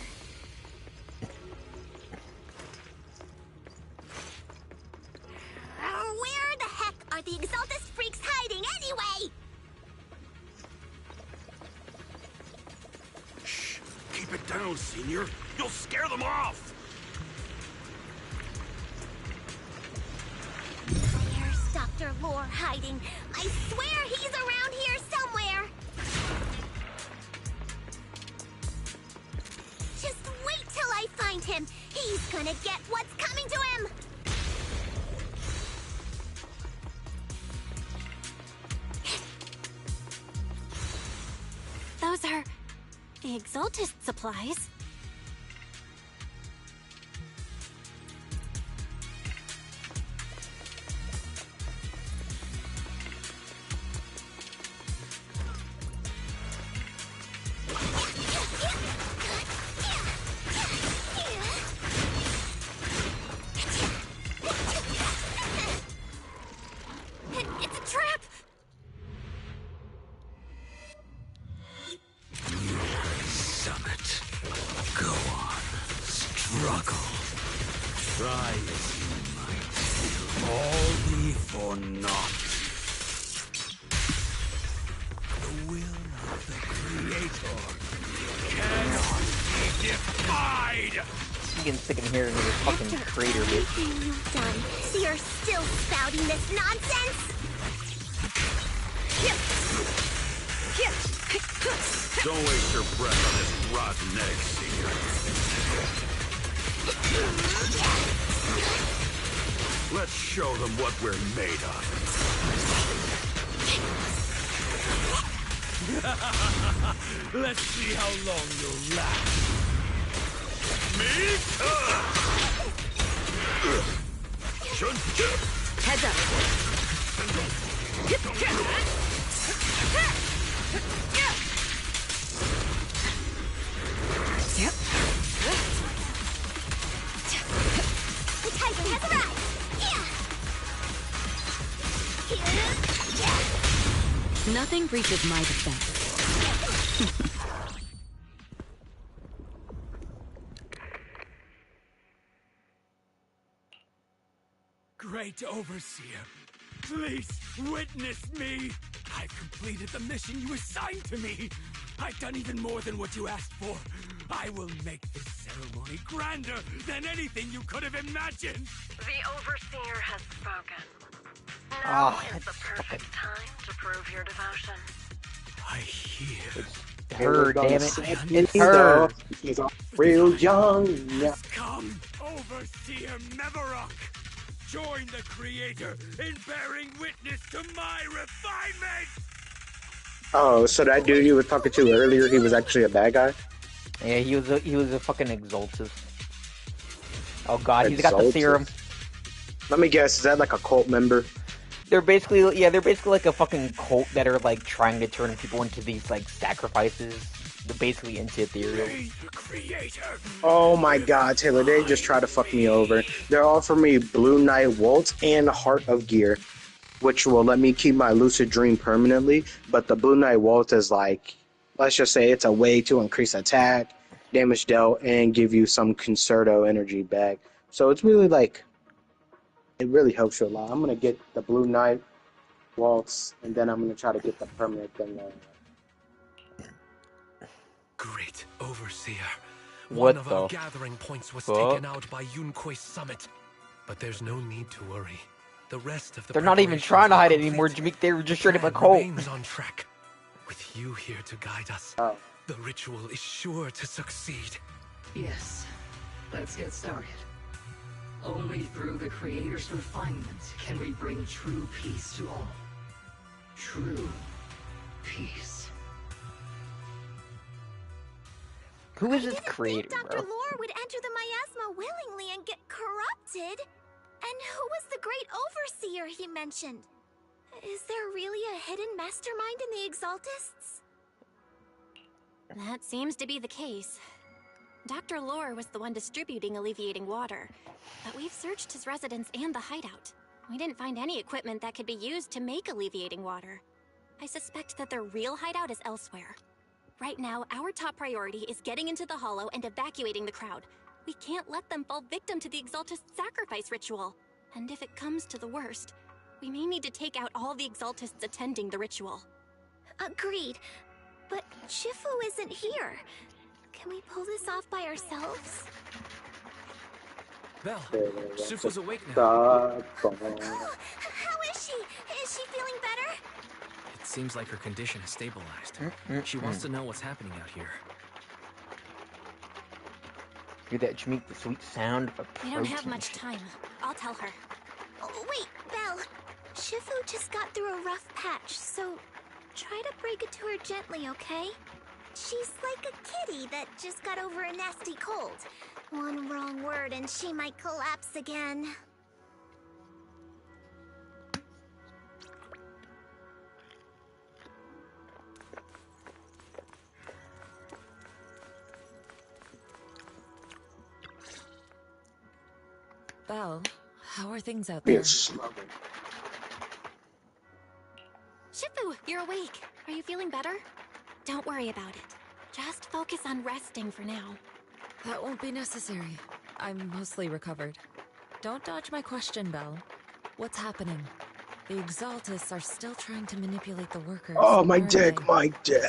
Where the heck are the Exaltus freaks hiding anyway? Shh. Keep it down, Senior. You'll scare them off. Where's Dr. Lore hiding? I swear he's around here somewhere. Just wait till I find find him. He's gonna get what's coming to him. Those are the Exaltist supplies. It's a trap! Summit. Go on. Struggle. Try as you might. All be for naught. The will of the Creator cannot be defied! I'm getting sick of hearing this fucking creator bitch. Everything you've done, you're still spouting this nonsense? Don't waste your breath on this rotten egg, Seeker. Let's show them what we're made of. Let's see how long you'll last. Me? Heads up. Yep. The tiger has arrived. Nothing reaches my defense. Great Overseer, please witness me. I've completed the mission you assigned to me. I've done even more than what you asked for. I will make this ceremony grander than anything you could have imagined. The Overseer has spoken. Oh, Now is the perfect time to prove your devotion. I hear. It's her, damn it. It's You her. know, he's real young. Yeah. Come, Overseer Mevarok. Join the Creator in bearing witness to my refinement. Oh, so that dude you were talking to earlier, he was actually a bad guy? Yeah, he was a fucking Exaltist. Oh god, he's got the serum. Let me guess, is that like a cult member? They're basically like a fucking cult that are like trying to turn people into these like sacrifices. They're basically into ethereal. Oh my god, Taylor, they just try to fuck me over. They're offering me Blue Knight Waltz and Heart of Gear, which will let me keep my lucid dream permanently, but the Blue Knight Waltz is like, let's just say it's a way to increase attack, damage dealt, and give you some concerto energy back. So it's really like, it really helps you a lot. I'm going to get the Blue Knight Waltz, and then I'm going to try to get the permanent thing. Great Overseer. What One of the our gathering points was fuck? taken out by Yunquist Summit. But there's no need to worry. The rest of the They're not even trying to hide it anymore, Jameek. They were just straight up a cult. remains on track. With you here to guide us, the ritual is sure to succeed. Yes. Let's get started. Only through the Creator's refinement can we bring true peace to all. True peace. Who is this creator, Dr. bro? Lore would enter the miasma willingly and get corrupted. And who was the great overseer he mentioned? Is there really a hidden mastermind in the Exaltists? That seems to be the case. Dr. Lore was the one distributing alleviating water, but we've searched his residence and the hideout. We didn't find any equipment that could be used to make alleviating water. I suspect that their real hideout is elsewhere. Right now, our top priority is getting into the Hollow and evacuating the crowd. We can't let them fall victim to the Exaltist sacrifice ritual. And if it comes to the worst, we may need to take out all the Exaltists attending the ritual. Agreed. But Shifu isn't here. Can we pull this off by ourselves? Belle, Shifu's awake now. How is she? Is she feeling better? It seems like her condition has stabilized. She wants to know what's happening out here. Hear that, Jameek? The sweet sound of a We don't have much time. I'll tell her. Oh, wait, Belle. Shifu just got through a rough patch, so try to break it to her gently, okay? She's like a kitty that just got over a nasty cold. One wrong word and she might collapse again. Belle, how are things out there? Shifu, you're awake. Are you feeling better? Don't worry about it. Just focus on resting for now. That won't be necessary. I'm mostly recovered. Don't dodge my question, Belle. What's happening? The Exaltists are still trying to manipulate the workers. Oh, my aren't dick, they? my dick.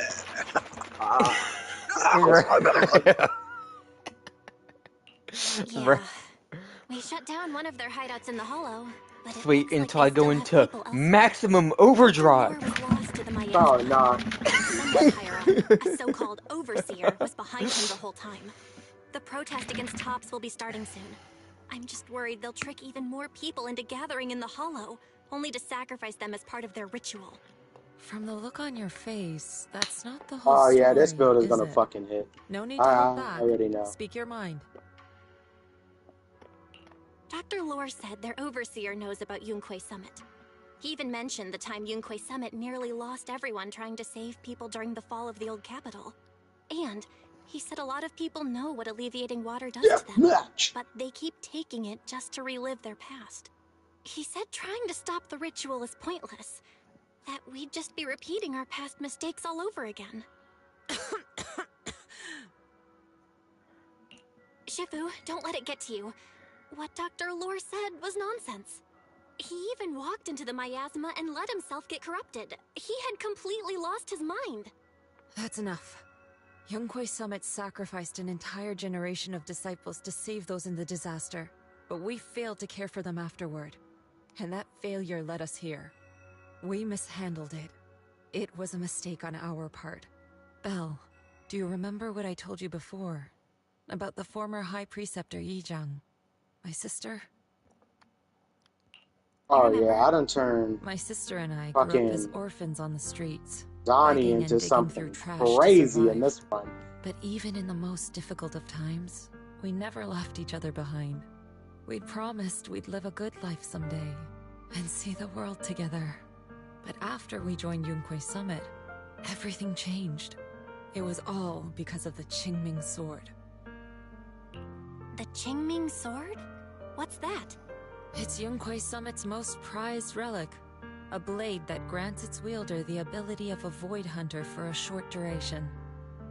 Yeah. We shut down one of their hideouts in the Hollow, but it Wait looks until like I go they still into have people maximum overdrive. was lost to the Miasma. Oh, nah. Someone higher up, a so-called overseer, was behind him the whole time. The protest against Tops will be starting soon. I'm just worried they'll trick even more people into gathering in the Hollow, only to sacrifice them as part of their ritual. From the look on your face, that's not the whole story, yeah, this build is gonna it? fucking hit. No need to hold I back. already know. Speak your mind. Dr. Lore said their overseer knows about Yunquay Summit. He even mentioned the time Yunquay Summit nearly lost everyone trying to save people during the fall of the old capital. And he said a lot of people know what alleviating water does to them, but they keep taking it just to relive their past. He said trying to stop the ritual is pointless, that we'd just be repeating our past mistakes all over again. Shifu, don't let it get to you. What Dr. Lore said was nonsense. He even walked into the miasma and let himself get corrupted. He had completely lost his mind. That's enough. Yunquay Summit sacrificed an entire generation of disciples to save those in the disaster, but we failed to care for them afterward. And that failure led us here. We mishandled it. It was a mistake on our part. Belle, do you remember what I told you before? About the former High Preceptor Yijang? My sister? Oh yeah, I done turned My sister and I grew up as fucking orphans on the streets. Donnie begging and into digging something through trash to crazy in survive. this one. But even in the most difficult of times, we never left each other behind. We'd promised we'd live a good life someday and see the world together. But after we joined Yunquay Summit, everything changed. It was all because of the Qingming Sword. The Qingming Sword? What's that? It's Yunquay Summit's most prized relic. A blade that grants its wielder the ability of a void hunter for a short duration.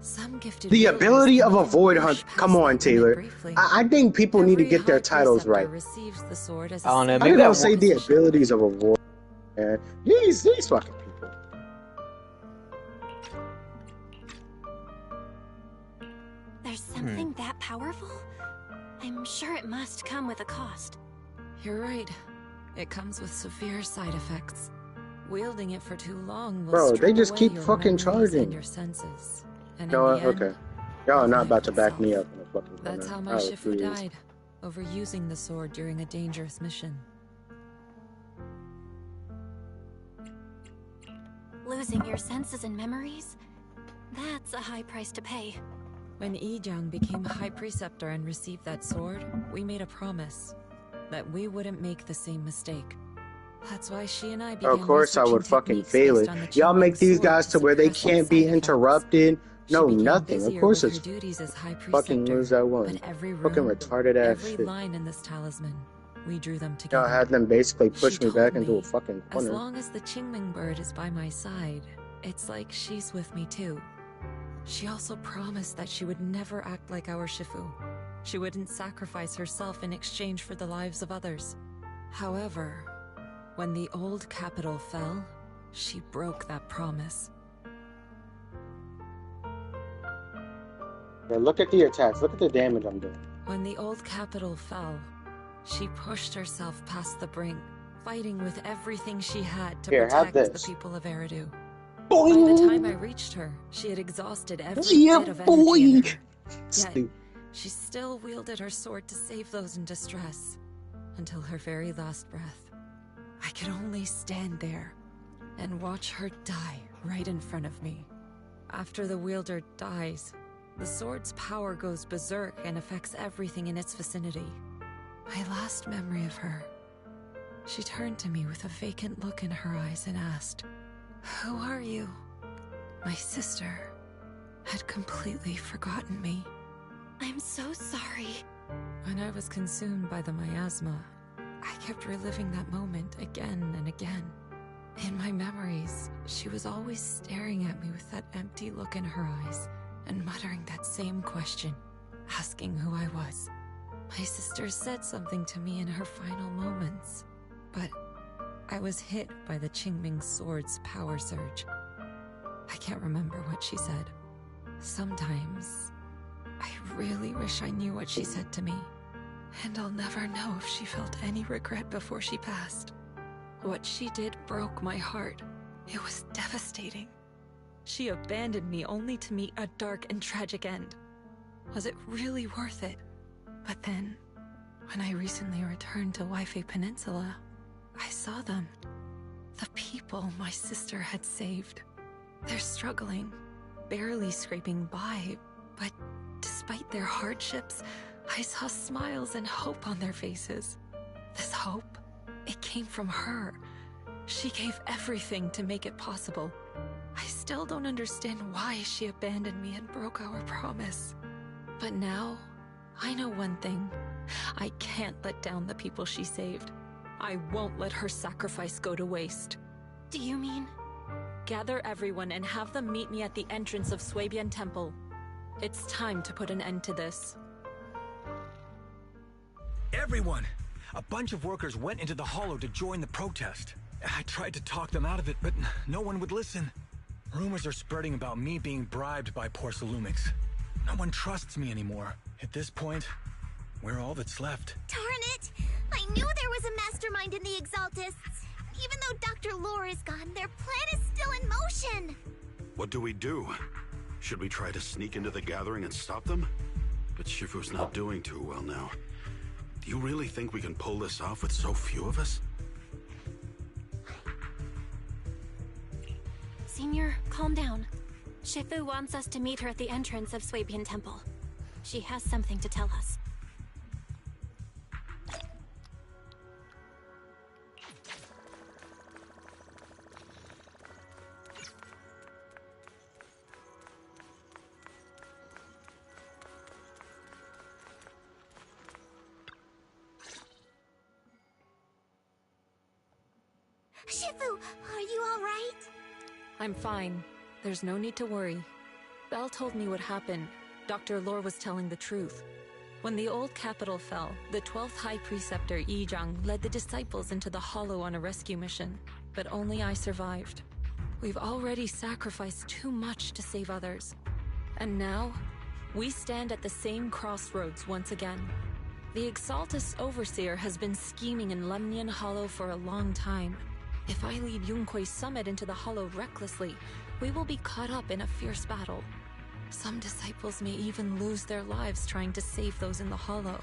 Some gifted The wielders ability can of a even void push hunt. past Come on, that limit Taylor. briefly. I think people need to Every get their High titles Preceptor right. receives the sword as a I don't know. How Maybe you that gonna say the was. abilities of a void? Man, these fucking people. There's something that powerful? I'm sure it must come with a cost. You're right. It comes with severe side effects. Wielding it for too long will Bro, they strip just away keep your fucking memories charging. and your senses. And You know in what? the end, Okay. Y'all are not life about to back itself. me up in a fucking That's how corner. my I Shifu refuse. died, overusing the sword during a dangerous mission. Losing your senses and memories? That's a high price to pay. When Yijang became High Preceptor and received that sword, we made a promise that we wouldn't make the same mistake. That's why she and I began Of course I would researching fucking techniques fail based it. on the Y'all Qingming make these sword guys to where they suppress its can't be side effects. interrupted. No, She became nothing. Of busier course with it's her duties as High Preceptor, fucking lose that one. but every Fucking room, retarded ass every shit. line in this talisman, we drew them Y'all together. had them basically push She me back told into me, a fucking as corner. long as the Qingming bird is by my side, it's like she's with me too. She also promised that she would never act like our Shifu. She wouldn't sacrifice herself in exchange for the lives of others. However, when the old capital fell, she broke that promise. Yeah, look at the attacks. Look at the damage I'm doing. When the old capital fell, she pushed herself past the brink, fighting with everything she had to Here, have protect the this. people of Eridu. Boing. By the time I reached her, she had exhausted every Yeah, bit of energy in boy. her. Yet, She still wielded her sword to save those in distress, until her very last breath. I could only stand there and watch her die right in front of me. After the wielder dies, the sword's power goes berserk and affects everything in its vicinity. My last memory of her, she turned to me with a vacant look in her eyes and asked, "Who are you?" My sister had completely forgotten me. I'm so sorry. When I was consumed by the miasma, I kept reliving that moment again and again. In my memories, she was always staring at me with that empty look in her eyes and muttering that same question, asking who I was. My sister said something to me in her final moments, but I was hit by the Qingming sword's power surge. I can't remember what she said. Sometimes, I really wish I knew what she said to me, and I'll never know if she felt any regret before she passed. What she did broke my heart. It was devastating. She abandoned me only to meet a dark and tragic end. Was it really worth it? But then, when I recently returned to Waifei Peninsula, I saw them. The people my sister had saved. They're struggling, barely scraping by, but despite their hardships, I saw smiles and hope on their faces. This hope, it came from her. She gave everything to make it possible. I still don't understand why she abandoned me and broke our promise. But now, I know one thing. I can't let down the people she saved. I won't let her sacrifice go to waste. Do you mean? Gather everyone and have them meet me at the entrance of Swabian Temple. It's time to put an end to this. Everyone! A bunch of workers went into the Hollow to join the protest. I tried to talk them out of it, but no one would listen. Rumors are spreading about me being bribed by Porcelumix. No one trusts me anymore. At this point, we're all that's left. Darn it! I knew there was a mastermind in the Exaltists. Even though Dr. Lore is gone, their plan is still in motion. What do we do? Should we try to sneak into the gathering and stop them? But Shifu's not doing too well now. Do you really think we can pull this off with so few of us? Senior, calm down. Shifu wants us to meet her at the entrance of Swabian Temple. She has something to tell us. Shifu, are you all right? I'm fine. There's no need to worry. Belle told me what happened. Dr. Lore was telling the truth. When the old capital fell, the 12th High Preceptor Yi Zhang led the disciples into the Hollow on a rescue mission, but only I survived. We've already sacrificed too much to save others. And now, we stand at the same crossroads once again. The Exaltus Overseer has been scheming in Lemnian Hollow for a long time. If I lead Yunkui's summit into the Hollow recklessly, we will be caught up in a fierce battle. Some disciples may even lose their lives trying to save those in the Hollow.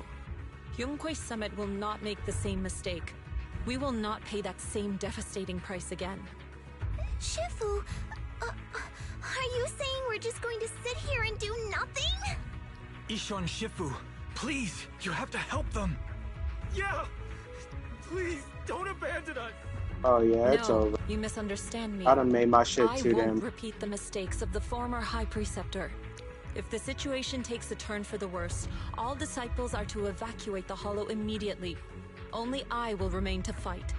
Yunkui's summit will not make the same mistake. We will not pay that same devastating price again. Shifu, are you saying we're just going to sit here and do nothing? Ishan Shifu, please, you have to help them. Yeah! Please, don't abandon us! Oh yeah, it's No, over. you misunderstand me. I done made my shit I too won't damn. repeat the mistakes of the former High Preceptor. If the situation takes a turn for the worse, all disciples are to evacuate the Hollow immediately. Only I will remain to fight.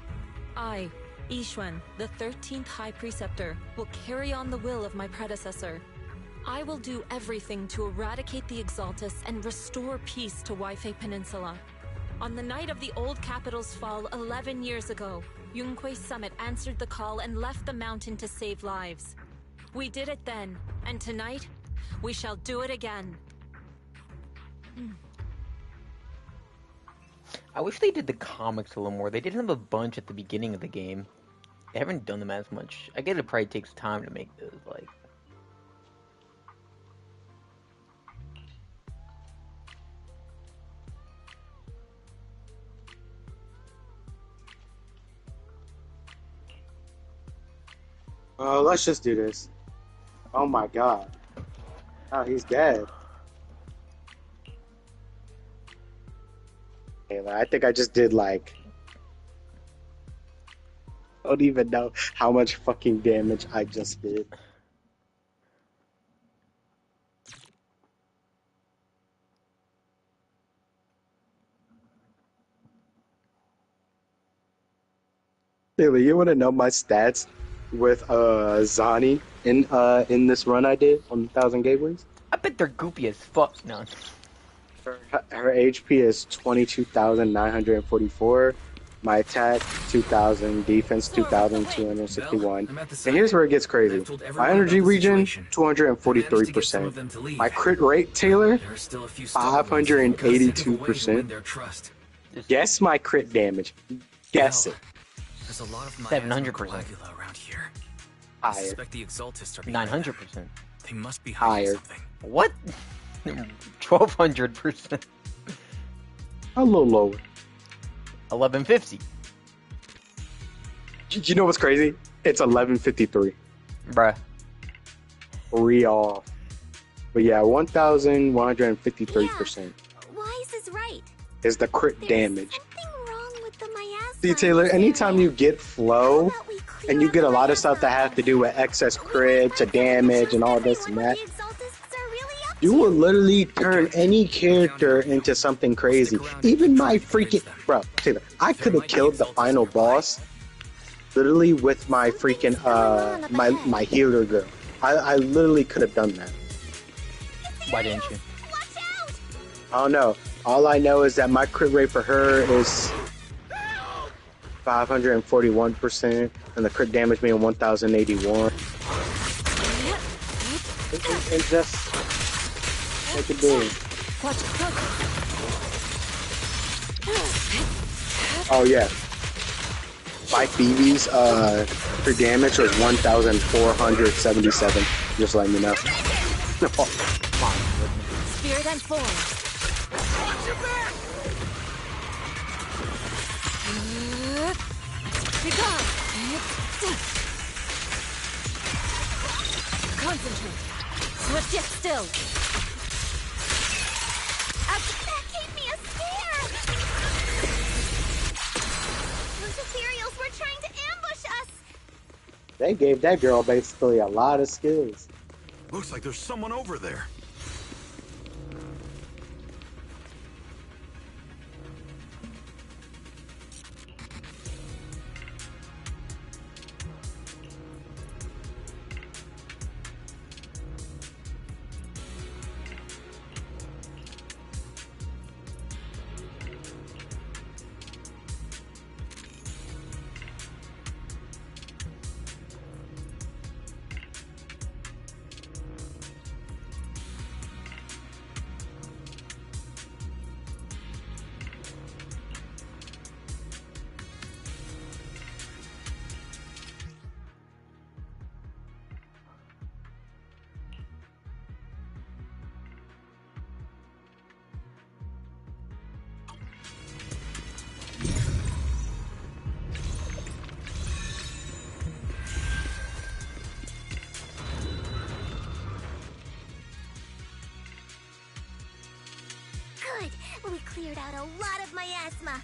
I, Yixuan, the 13th High Preceptor, will carry on the will of my predecessor. I will do everything to eradicate the Exaltus and restore peace to Waifei Peninsula. On the night of the old capital's fall 11 years ago, Yunkui's summit answered the call and left the mountain to save lives. We did it then, and tonight, we shall do it again. I wish they did the comics a little more. They did have a bunch at the beginning of the game. They haven't done them as much. I guess it probably takes time to make those, like... Let's just do this. Oh my god. Oh, he's dead. Okay, I think I just did like... I don't even know how much fucking damage I just did. Taylor, you want to know my stats with Zani in this run I did on 1,000 gateways? I bet they're goopy as fuck. No. Her HP is 22,944. My attack 2,000, defense 2,261. And here's where it gets crazy. My energy regen 243%. My crit rate, Taylor, 582%. Guess my crit damage. Guess it. There's a lot of 700% around here. Higher. I suspect the Exaltists are 900%. They must be higher. Something. What? 1,200%. A little lower. 1150. You know what's crazy? It's 1153. Bruh. 3 off. But yeah, 1,153%. Wise is right. Is the crit damage. Something wrong with the miasma. See, Taylor, anytime you get flow, and you get a lot of stuff that have to do with excess crit, to damage, and all this and that, you will literally turn any character into something crazy. Even my freaking... Bro, Taylor, I could have killed the final boss literally with my freaking, my healer girl. I literally could have done that. Why didn't you? I don't know. All I know is that my crit rate for her is 541%, and the crit damage being 1,081. And just take it big. Oh yeah. My Phoebe's crit damage was 1,477. Just letting you know. Spirit and form. Watch your back! Concentrate. Switch it still. That gave me a scare! Those ethereals were trying to ambush us! They gave that girl basically a lot of skills. Looks like there's someone over there. Good. We cleared out a lot of miasma.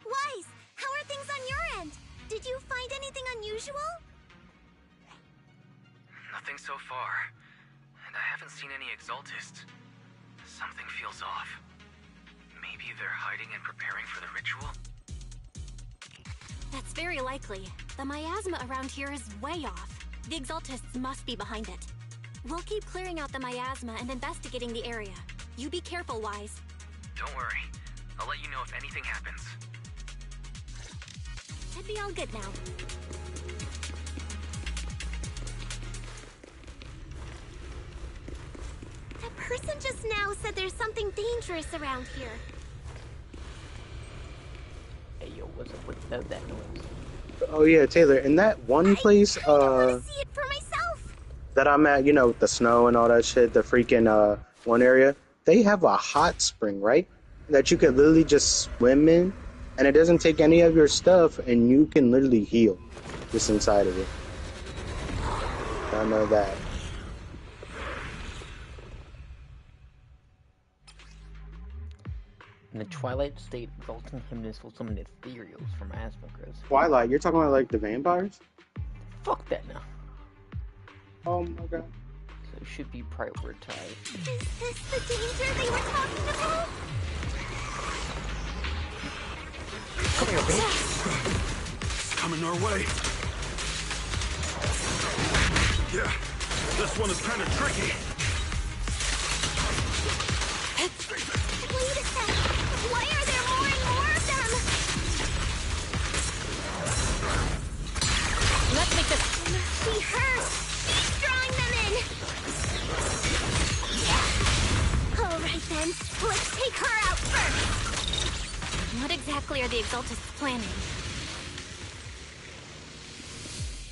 Wise, how are things on your end? Did you find anything unusual? Nothing so far. And I haven't seen any Exaltists. Something feels off. Maybe they're hiding and preparing for the ritual? That's very likely. The miasma around here is way off. The Exaltists must be behind it. We'll keep clearing out the miasma and investigating the area. You be careful, Wise. Don't worry. I'll let you know if anything happens. Should be all good now. That person just now said there's something dangerous around here. Hey, yo, what's up with that noise? Oh yeah, Taylor, in that one place, see it for myself. that I'm at, you know, with the snow and all that shit, the freaking, one area, they have a hot spring, right? That you can literally just swim in, and it doesn't take any of your stuff, and you can literally heal just inside of it. None of that. In the twilight state, exalting hymnus will summon ethereals from Asmogras. Twilight? You're talking about like the vampires? Fuck that now. Oh my god. So it should be prioritized. Is this the danger they were talking about? Come here, bitch. It's coming our way. Yeah, this one is kind of tricky. Wait a sec. Why are there more and more of them? Let's make this. Must be her. She's drawing them in. All right then. Let's take her out first. What exactly are the Exaltists planning?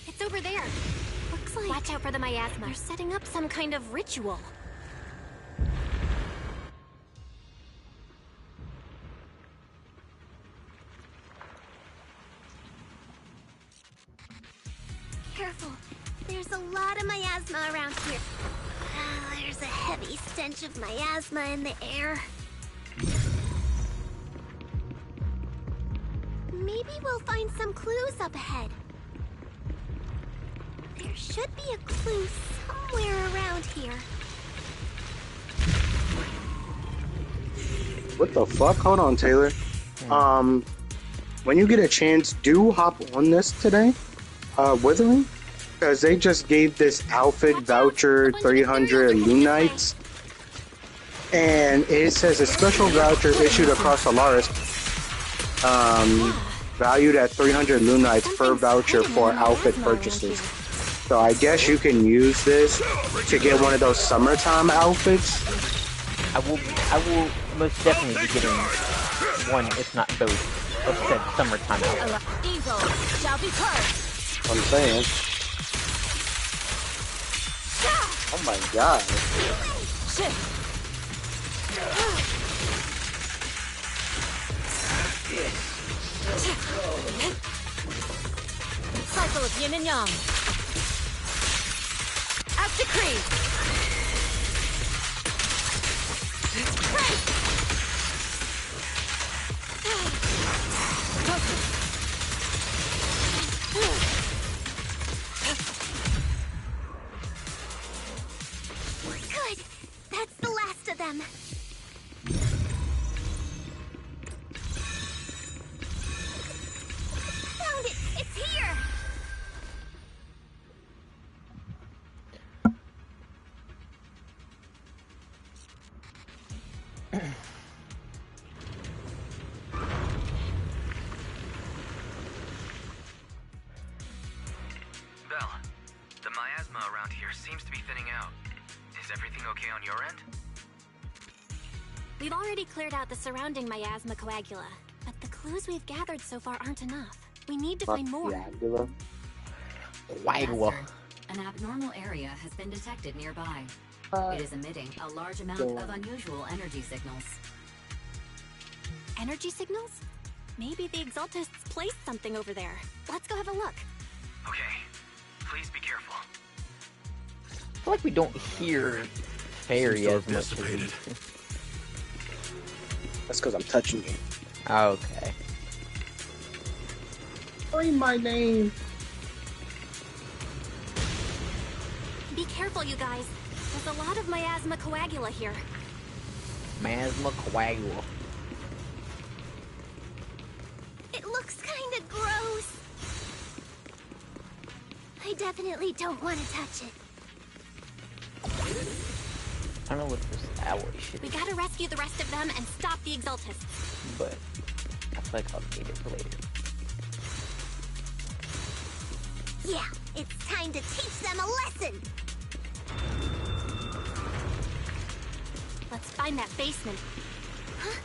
It's over there. Looks like... Watch out for the miasma. They're setting up some kind of ritual. Careful. There's a lot of miasma around here. There's a heavy stench of miasma in the air. Maybe we'll find some clues up ahead. There should be a clue somewhere around here. What the fuck? Hold on, Taylor. When you get a chance, do hop on this today. Withering, because they just gave this outfit voucher 300 Lunites, and it says a special voucher issued across Solaris, valued at 300 Lunites per voucher for outfit purchases. So I guess you can use this to get one of those summertime outfits. I will most definitely be getting one, if not both, of said summertime outfits. Evil shall be purged. I'm saying. Oh my god. Cycle of yin and yang. Out decree. Good. That's the last of them. Found it. It's here. Belle, the miasma around here seems to be thinning out. Is everything okay on your end? We've already cleared out the surrounding miasma coagula, but the clues we've gathered so far aren't enough. We need to find more. Coagula. An abnormal area has been detected nearby. It is emitting a large amount of unusual energy signals. Energy signals? Maybe the Exaltists placed something over there. Let's go have a look. Okay, please be careful. I feel like we don't hear Fairy as much as we used to. That's because I'm touching you. Okay. Say my name. Be careful, you guys. There's a lot of miasma coagula here. Miasma coagula. It looks kind of gross. I definitely don't want to touch it. I don't know what this alloy shit We is, gotta rescue the rest of them and stop the Exaltists. but I feel like I'll need it for later. Yeah, it's time to teach them a lesson. Let's find that basement. Huh?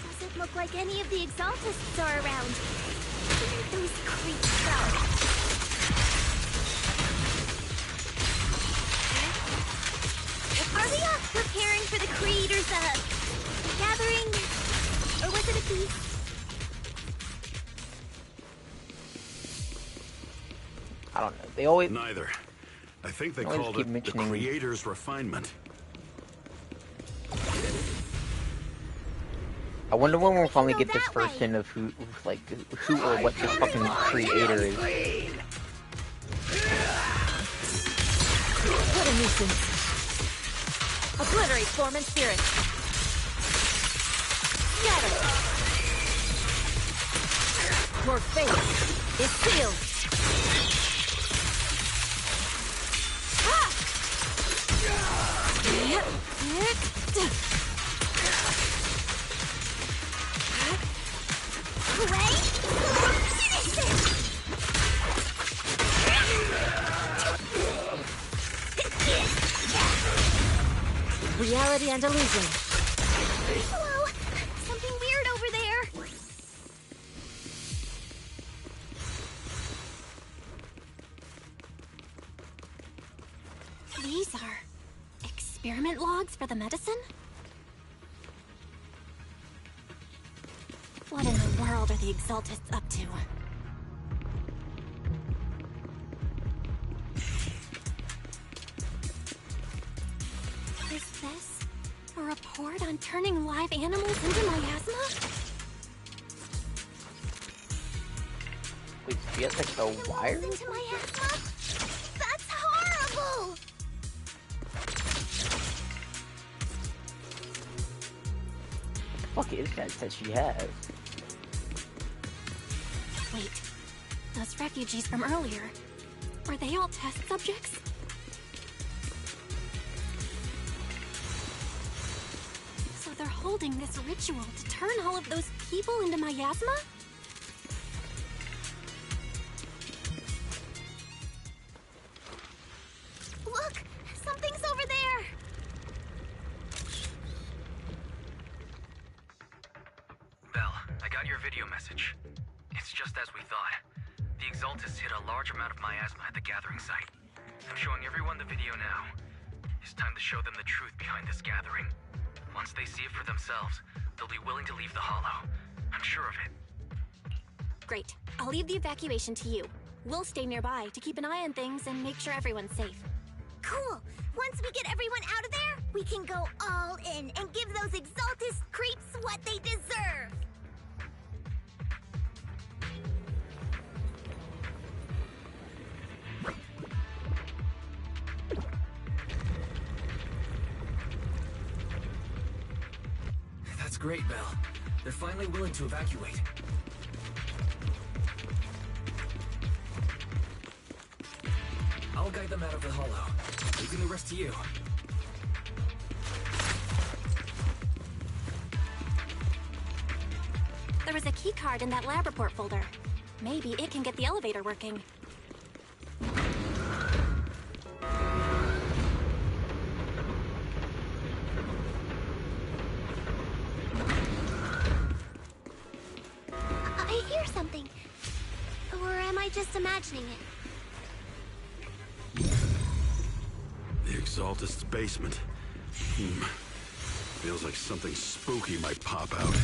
Doesn't look like any of the Exaltists are around. Where did those creeps go? Are we preparing for the Creator's, gathering? Or was it a feast? I don't know. They always... Neither. I think they I always called keep it the mentioning- Creator's Refinement. I wonder when we'll finally get this first hint of who or what this fucking creator is. What a nuisance. Obliterate form and spirit. Scatter. Your fate is sealed. Reality and illusion. Whoa! Something weird over there! These are experiment logs for the medicine? What in the world are the Exaltists up to? Is this a report on turning live animals into miasma? Wait, she has like a wire? Into miasma? That's horrible! Fuck is that she has? Wait, those refugees from earlier, were they all test subjects? So they're holding this ritual to turn all of those people into miasma? Look! Something's over there! Belle, I got your video message. It's just as we thought. The Exaltists hit a large amount of miasma at the gathering site. I'm showing everyone the video now. It's time to show them the truth behind this gathering. Once they see it for themselves, they'll be willing to leave the Hollow. I'm sure of it. Great. I'll leave the evacuation to you. We'll stay nearby to keep an eye on things and make sure everyone's safe. Cool! Once we get everyone out of there, we can go all in and give those Exaltist creeps what they deserve! That's great, Belle. They're finally willing to evacuate. I'll guide them out of the Hollow, leaving the rest to you. There was a key card in that lab report folder. Maybe it can get the elevator working. I hear something. Or am I just imagining it? The Exaltist's basement. Feels like something spooky might pop out.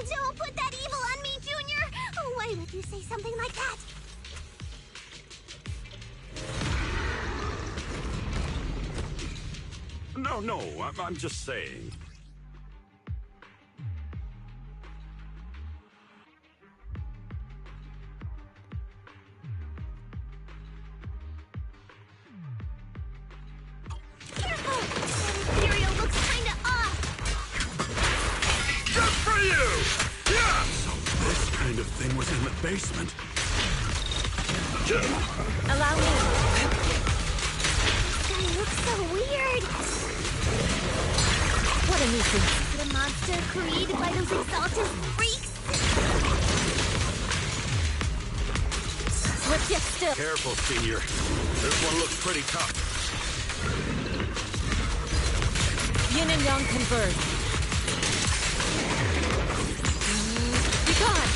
Don't put that evil on me, Junior! Why would you say something like that? No, I'm just saying. Careful! That Imperial looks kinda off! Good for you! Yeah! So this kind of thing was in the basement. Allow me. That looks so weird! What a nuisance. Is it a monster created by those Exaltist freaks? Swift yet still. Careful, Senior. This one looks pretty tough. Yin and Yang converge. Be gone!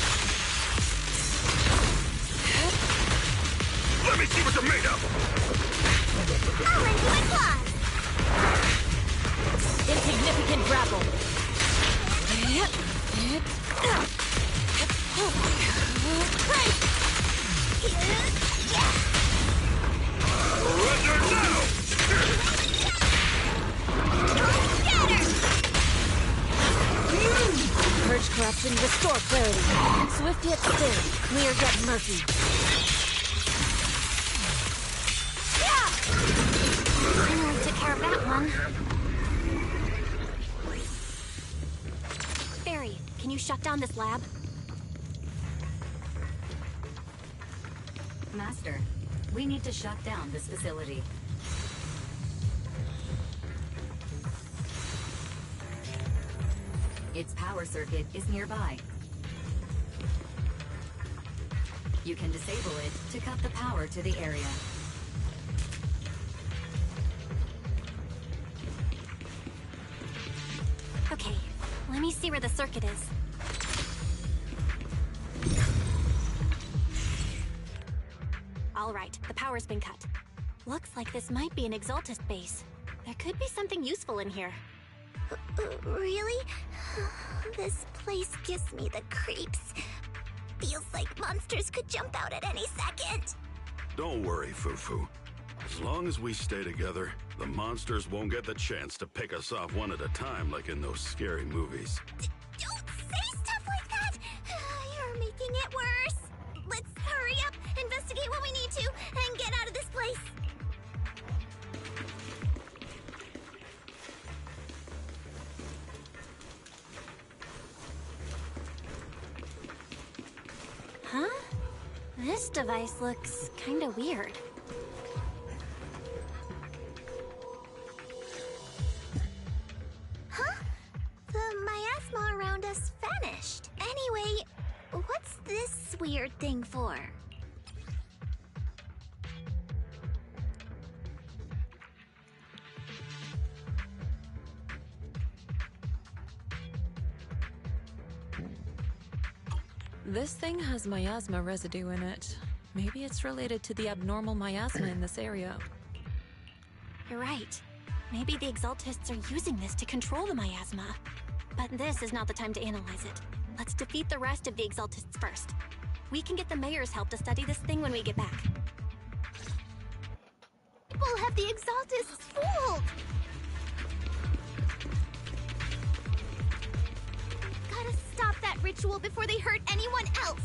Let me see what you're made of! I'll lend you my claws! Insignificant grapple. Destruction, restore clarity. Swift yet still, clear yet murky. Yeah! Finally took care of that one. Barry, can you shut down this lab? Master, we need to shut down this facility. Its power circuit is nearby. You can disable it to cut the power to the area. Okay, let me see where the circuit is. All right, the power's been cut. Looks like this might be an Exaltist base. There could be something useful in here. Really? This place gives me the creeps. Feels like monsters could jump out at any second. Don't worry, Fufu. As long as we stay together, the monsters won't get the chance to pick us off one at a time like in those scary movies. Don't say stuff like that! You're making it worse. Let's hurry up, investigate what we need to, and get out of this place. Huh? This device looks kinda weird. Huh? The miasma around us vanished. Anyway, what's this weird thing for? This thing has miasma residue in it. Maybe it's related to the abnormal miasma in this area. You're right. Maybe the Exaltists are using this to control the miasma. But this is not the time to analyze it. Let's defeat the rest of the Exaltists first. We can get the mayor's help to study this thing when we get back. We'll have the Exaltists fooled! Gotta stop that ritual before they hurt anyone else!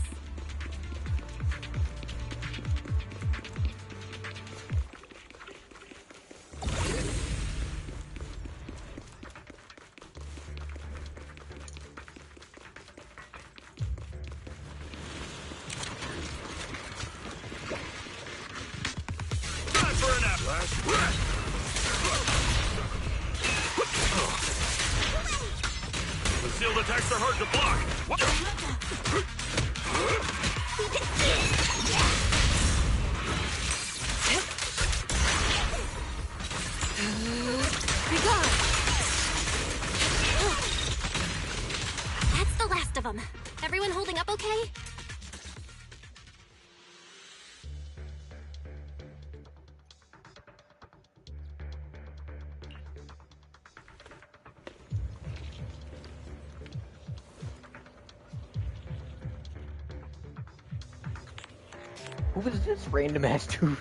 Concealed attacks are hard to block. That's the last of them. Everyone holding up okay? Who was this random ass dude?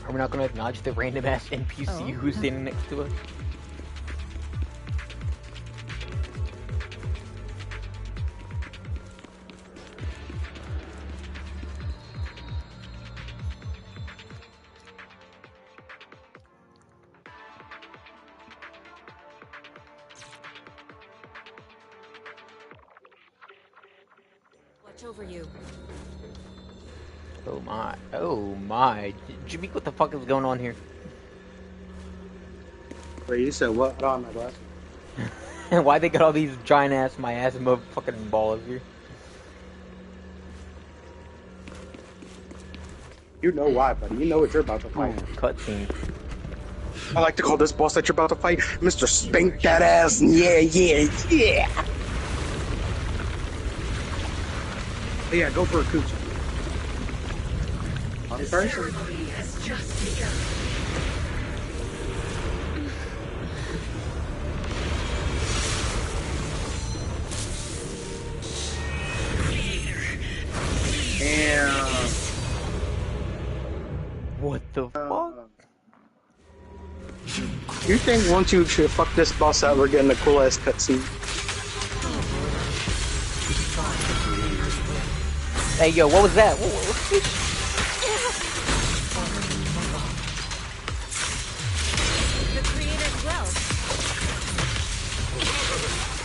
We're not gonna acknowledge the random ass NPC who's standing next to us. Watch over you. Oh my, oh my. Jimmy, what the fuck is going on here? Wait, you said what? I don't have my glasses. And why they got all these giant ass miasma fucking balls here? You know why, buddy. You know what you're about to fight. Cutscene. I like to call this boss that you're about to fight Mr. Spank That Ass. Yeah, yeah, yeah. Oh, yeah, go for a coochie. One person. Ceremony has just begun. Damn. What the fuck? You think once you should fuck this boss out, we're getting a cool ass cutscene? Hey, yo, what was that? The creator's will.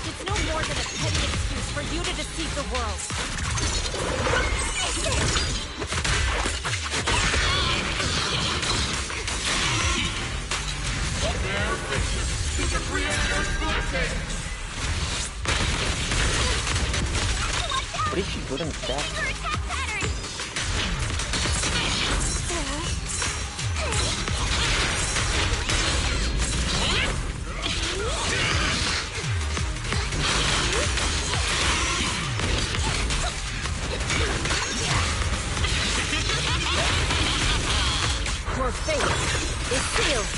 It's no more than a petty excuse for you to deceive the world. What is she doing with that? Your fate is sealed.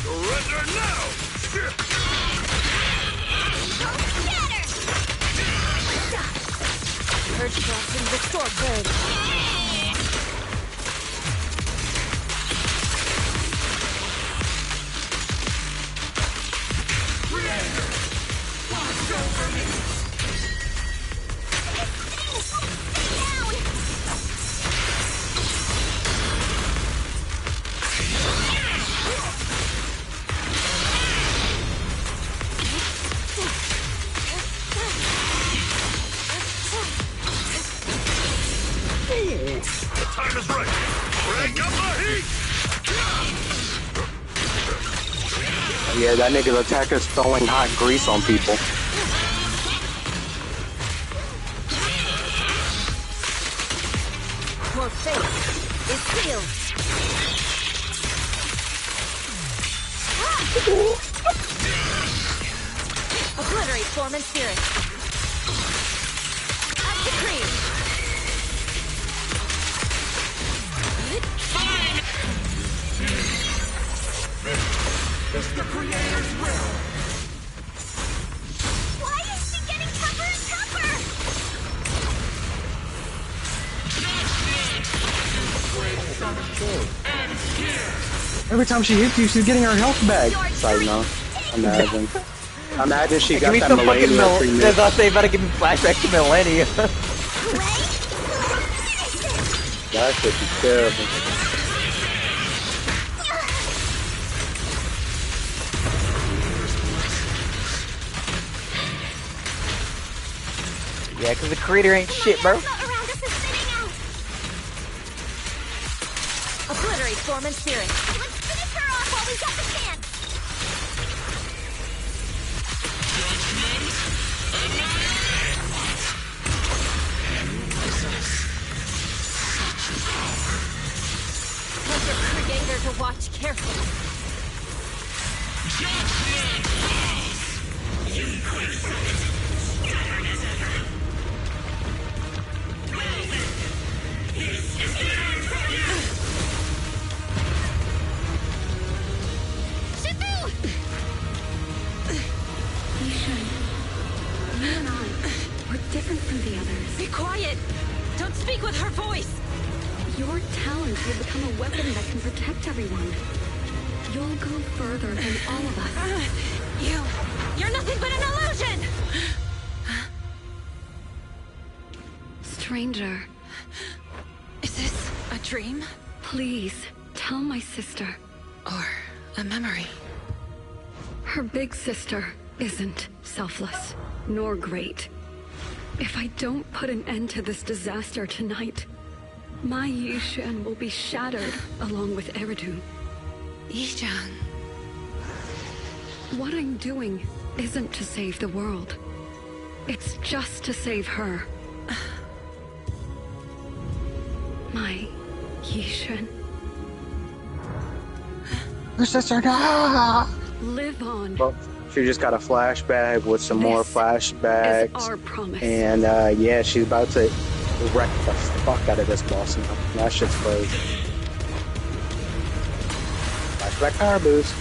Surrender now! Purge drops and restore good. The time is right! Bring up the heat! Yeah, that nigga's attack is throwing hot grease on people. Your fate is sealed. Obliterate form and spirit. As decreed. It's the creator's will! Why is she getting tougher and tougher? Every time she hits you, she's getting her health back. Side note. Imagine. Imagine she got that millennial treatment. As I say, better give me flashback to Millennia. That should be terrible. Yeah, because the creator ain't shit, bro. Obliterate form and spirit. Let's finish her off while we got the chance. Tell your creator to watch carefully. Different from the others. Be quiet! Don't speak with her voice! Your talent will become a weapon that can protect everyone. You'll go further than all of us. You're nothing but an illusion! Stranger. Is this a dream? Please, tell my sister. Or a memory? Her big sister isn't selfless, nor great. If I don't put an end to this disaster tonight, my Yishan will be shattered along with Eridu. Yishan. What I'm doing isn't to save the world. It's just to save her. My Yishan. Her sister, no! Live on. Well, She just got a flashback with some more flashbacks. Is our promise. And yeah, she's about to wreck the fuck out of this boss now. That shit's crazy. Flashback power boost.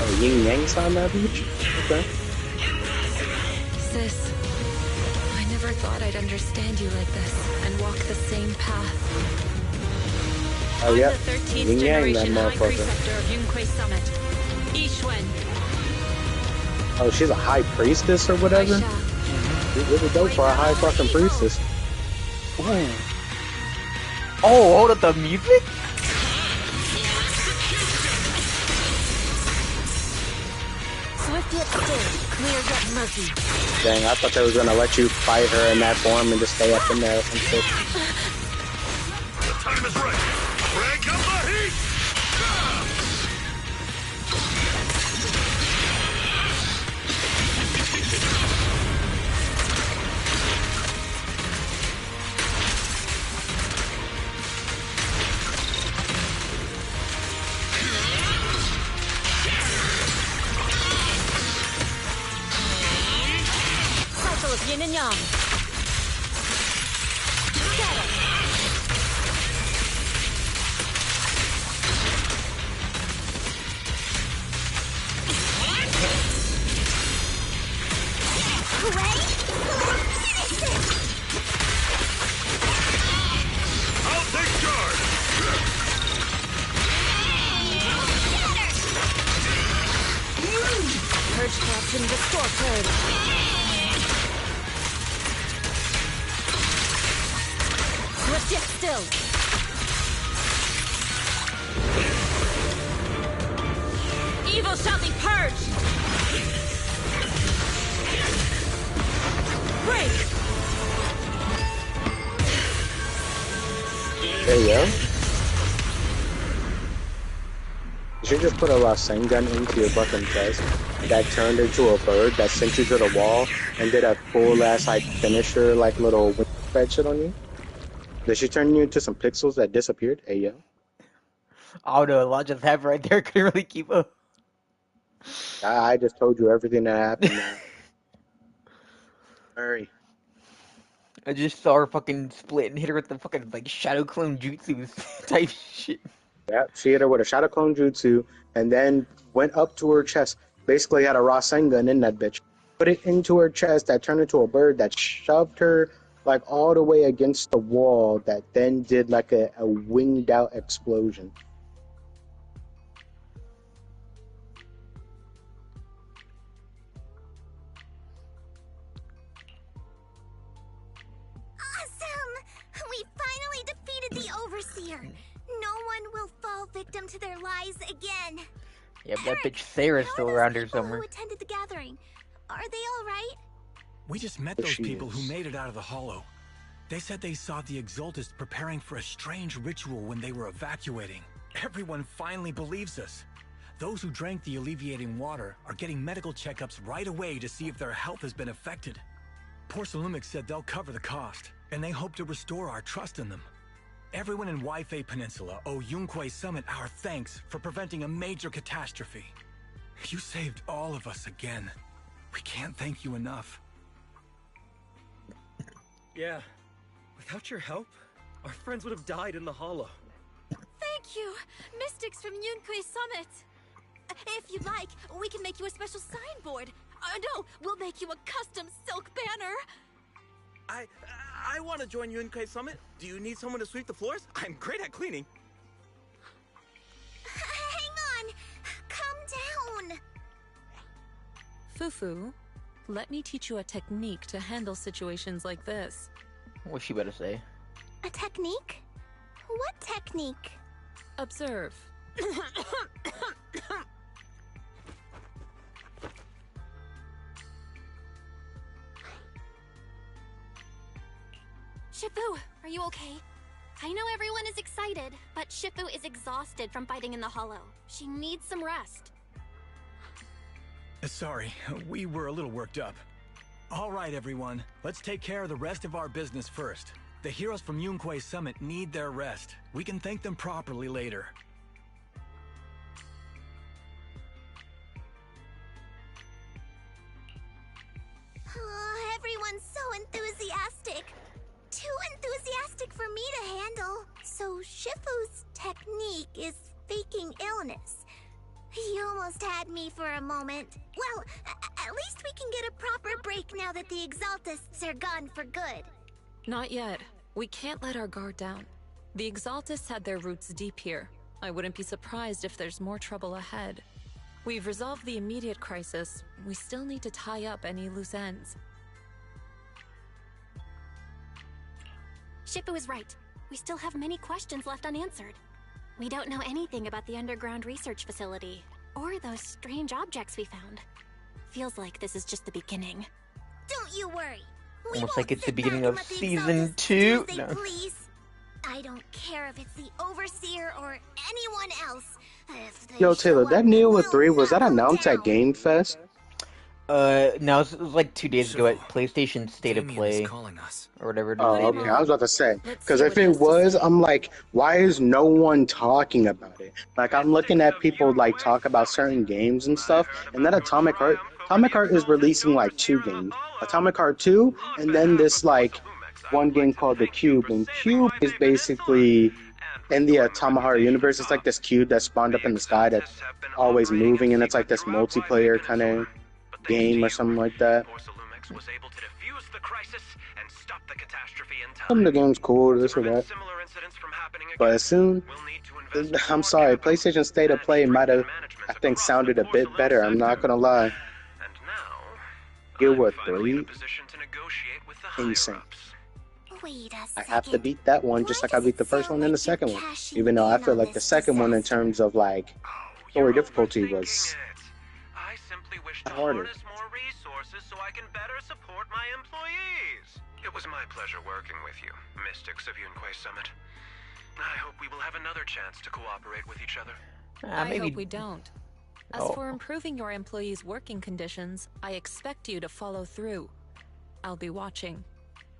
Oh, Yin Yang's on that beach? Okay. Sis, I never thought I'd understand you like this and walk the same path. Oh, yeah. I'm the 13th Yin Yang, that generation High motherfucker. Preceptor of Yunquei Summit. Yixuan. Oh, she's a high priestess or whatever? She's really dope for a high fucking priestess. Ooh. Oh, hold up, the music? Swift yet still, clear yet murky. Dang, I thought they was gonna let you fight her in that form and just stay up in there or some shit. The time is right. Crank up the heat! Cycle of yin and yang. I'll take charge! Purge corruption, restore clarity. Swift yet still. Evil shall be purged. Break. There you go. You should just put a Rasengan into your fucking chest that turned into a bird that sent you to the wall and did a full ass like finisher like little wing spread shit on you. Did she turn you into some pixels that disappeared? Hey yo. Oh no, a lot just happened right there. Couldn't really keep up. I just told you everything that happened, man. Hurry. I just saw her fucking split and hit her with the fucking like shadow clone jutsu type shit. Yeah, she hit her with a shadow clone jutsu and then went up to her chest. Basically had a Rasengan in that bitch. Put it into her chest that turned into a bird that shoved her like all the way against the wall that then did like a winged out explosion. Awesome! We finally defeated the Overseer. No one will fall victim to their lies again. Yeah, but that bitch Sarah's still around here somewhere. Who attended the gathering? Are they all right? We just met those people who made it out of the hollow. They said they saw the Exaltists preparing for a strange ritual when they were evacuating. Everyone finally believes us. Those who drank the alleviating water are getting medical checkups right away to see if their health has been affected. Porcelumix said they'll cover the cost, and they hope to restore our trust in them. Everyone in Waifei Peninsula owe Yunquei Summit our thanks for preventing a major catastrophe. You saved all of us again. We can't thank you enough. Yeah. Without your help, our friends would have died in the hollow. Thank you, Mystics from Yunquei Summit. If you'd like, we can make you a special signboard. No, we'll make you a custom silk banner. I want to join Yunquei Summit. Do you need someone to sweep the floors? I'm great at cleaning. Hang on! Calm down! Fufu, let me teach you a technique to handle situations like this. What's she better say? A technique? What technique? Observe. Shifu, are you okay? I know everyone is excited, but Shifu is exhausted from fighting in the hollow. She needs some rest. Sorry, we were a little worked up. All right, everyone. Let's take care of the rest of our business first. The heroes from Yunquei Summit need their rest. We can thank them properly later. to handle. So Shifu's technique is faking illness. He almost had me for a moment. Well, at least we can get a proper break now that the Exaltists are gone for good. Not yet. We can't let our guard down. The Exaltists had their roots deep here. I wouldn't be surprised if there's more trouble ahead. We've resolved the immediate crisis. We still need to tie up any loose ends. Shifu is right. We still have many questions left unanswered. We don't know anything about the underground research facility, or those strange objects we found. Feels like this is just the beginning. Don't you worry. Almost like it's the beginning of season 2. No. Please. I don't care if it's the Overseer or anyone else. Yo, Taylor, that Neo with 3, was that announced at Game Fest? No, it was like 2 days ago at PlayStation State of Play, or whatever. Oh, okay. I was about to say, because if it was, I'm like, why is no one talking about it? Like, I'm looking at people like talk about certain games and stuff, and then Atomic Heart is releasing like 2 games, Atomic Heart 2, and then this like one game called The Cube, and Cube is basically in the Atomic Heart universe. It's like this cube that spawned up in the sky that's always moving, and it's like this multiplayer kind of game or something like that. Some of the game's cool, this or that. But as soon, I'm sorry, PlayStation State of Play might have, I think, sounded a bit better. I'm not gonna lie. Guild Wars 3, insane. I have to beat that one just like I beat the first one and the second one. Even though I feel like the second one, in terms of like story difficulty, was harder. It was my pleasure working with you, Mystics of Yunquay Summit. I hope we will have another chance to cooperate with each other. I hope we don't. As for improving your employees' working conditions, I expect you to follow through. I'll be watching.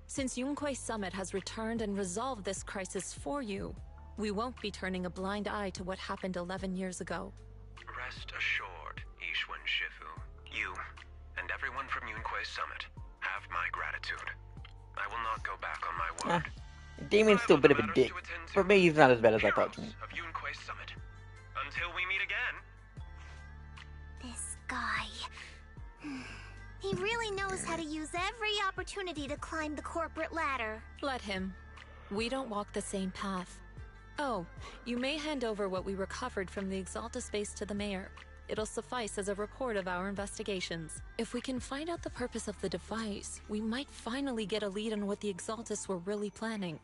Since Yunquay Summit has returned and resolved this crisis for you, we won't be turning a blind eye to what happened 11 years ago. Rest assured, Ishwan Shifu. You and everyone from Yunquay Summit have my gratitude. I will not go back on my word. Damien's still a bit of a dick. For me, he's not as bad as I thought. Of Yunquay Summit. Until we meet again. This guy. He really knows how to use every opportunity to climb the corporate ladder. Let him. We don't walk the same path. Oh, you may hand over what we recovered from the Exalta space to the mayor. It'll suffice as a report of our investigations. If we can find out the purpose of the device, we might finally get a lead on what the Exaltists were really planning.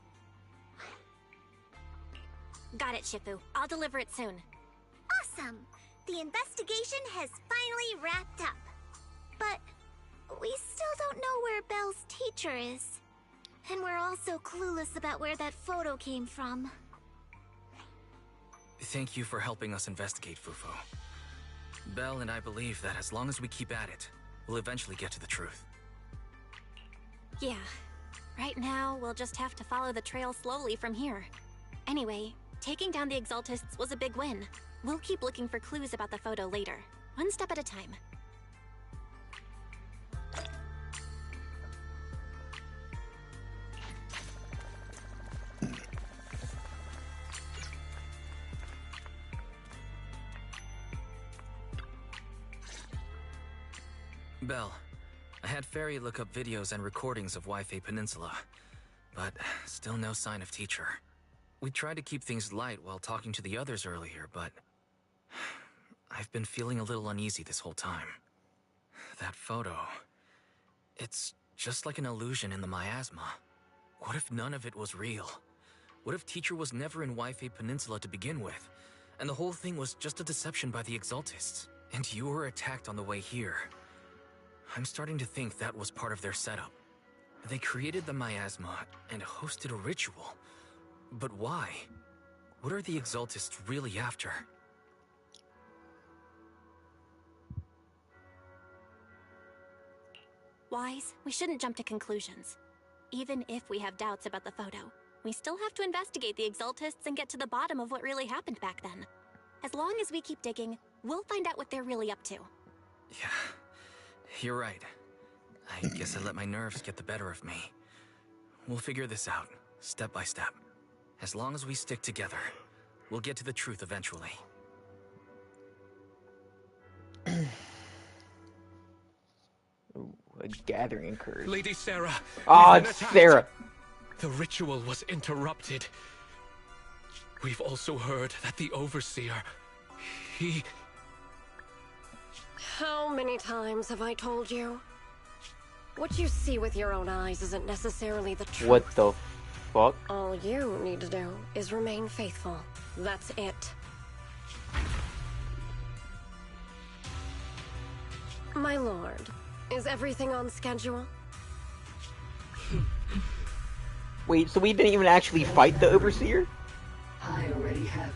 Got it, Shifu. I'll deliver it soon. Awesome! The investigation has finally wrapped up. But we still don't know where Belle's teacher is. And we're also clueless about where that photo came from. Thank you for helping us investigate, Fufo. Belle and I believe that as long as we keep at it, we'll eventually get to the truth. Yeah. Right now, we'll just have to follow the trail slowly from here. Anyway, taking down the Exaltists was a big win. We'll keep looking for clues about the photo later, one step at a time. Belle, I had Fairy look up videos and recordings of Wi-Fi Peninsula, but still no sign of teacher. We tried to keep things light while talking to the others earlier, but I've been feeling a little uneasy this whole time. That photo, it's just like an illusion in the miasma. What if none of it was real? What if teacher was never in Wi-Fi Peninsula to begin with, and the whole thing was just a deception by the Exaltists, and you were attacked on the way here? I'm starting to think that was part of their setup. They created the miasma and hosted a ritual. But why? What are the Exaltists really after? Wise, we shouldn't jump to conclusions. Even if we have doubts about the photo, we still have to investigate the Exaltists and get to the bottom of what really happened back then. As long as we keep digging, we'll find out what they're really up to. Yeah. You're right. I guess I let my nerves get the better of me. We'll figure this out, step by step. As long as we stick together, we'll get to the truth eventually. Ooh, a gathering occurs. Lady Sarah. Ah, it's Sarah. The ritual was interrupted. We've also heard that the Overseer, he... How many times have I told you? What you see with your own eyes isn't necessarily the truth. What the fuck? All you need to do is remain faithful. That's it. My lord, is everything on schedule? Wait, so we didn't even actually fight the Overseer? I already have it.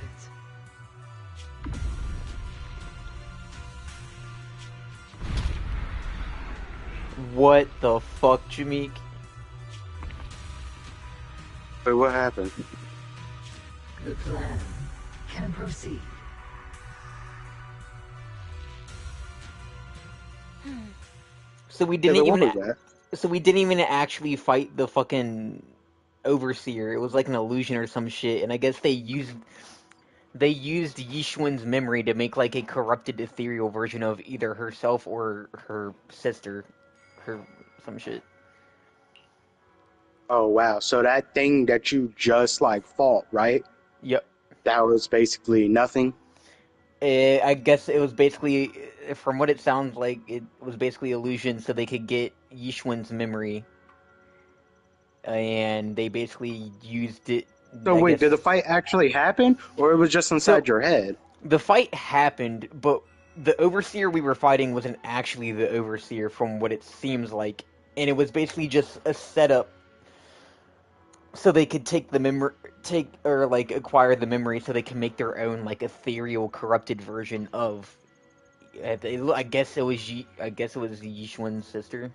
What the fuck, Jameek? Wait, what happened? The plan can proceed. So we didn't even actually fight the fucking Overseer. It was like an illusion or some shit, and I guess they used Yishun's memory to make like a corrupted ethereal version of either herself or her sister, some shit. Oh wow! So that thing that you just like fought, right? Yep. That was basically nothing. I guess it was basically, from what it sounds like, it was basically illusion, so they could get Yishun's memory, and they basically used it. So wait, did the fight actually happen, or it was just inside your head? The fight happened, but the Overseer we were fighting wasn't actually the Overseer, from what it seems like, and it was basically just a setup so they could take the acquire the memory, so they can make their own like ethereal corrupted version of. I guess it was Yishun's sister.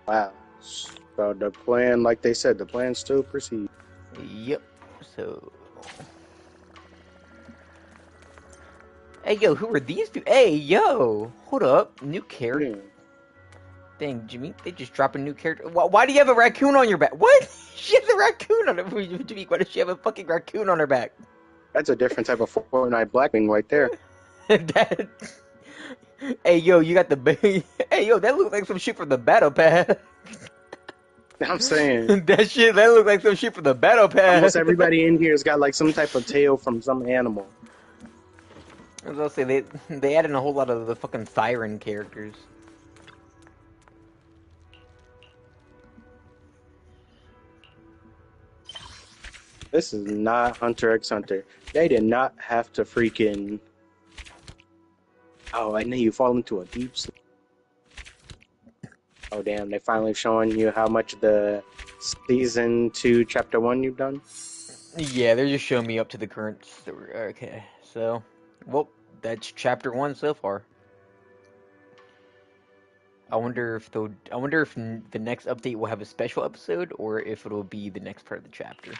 Wow. So the plan, like they said, the plan still proceeds. Yep. So. Hey yo, who are these two? Hey yo, hold up, new character. Dang, Jimmy, they just dropped a new character. Why do you have a raccoon on your back? What? She has a raccoon on her. Jimmy, why does she have a fucking raccoon on her back? That's a different type of Fortnite Blackwing right there. Hey yo, you got the Hey yo, that looks like some shit from the battle pass. I'm saying that looked like some shit from the battle pass. Almost everybody in here has got like some type of tail from some animal. I was gonna say they added a whole lot of the fucking siren characters. This is not Hunter x Hunter. They did not have to freaking. Oh, and then you fall into a deep sleep. Oh damn! They finally showing you how much the season 2, chapter 1 you've done. Yeah, they're just showing me up to the current story. Okay, so well, that's chapter 1 so far. I wonder if the next update will have a special episode, or if it'll be the next part of the chapter.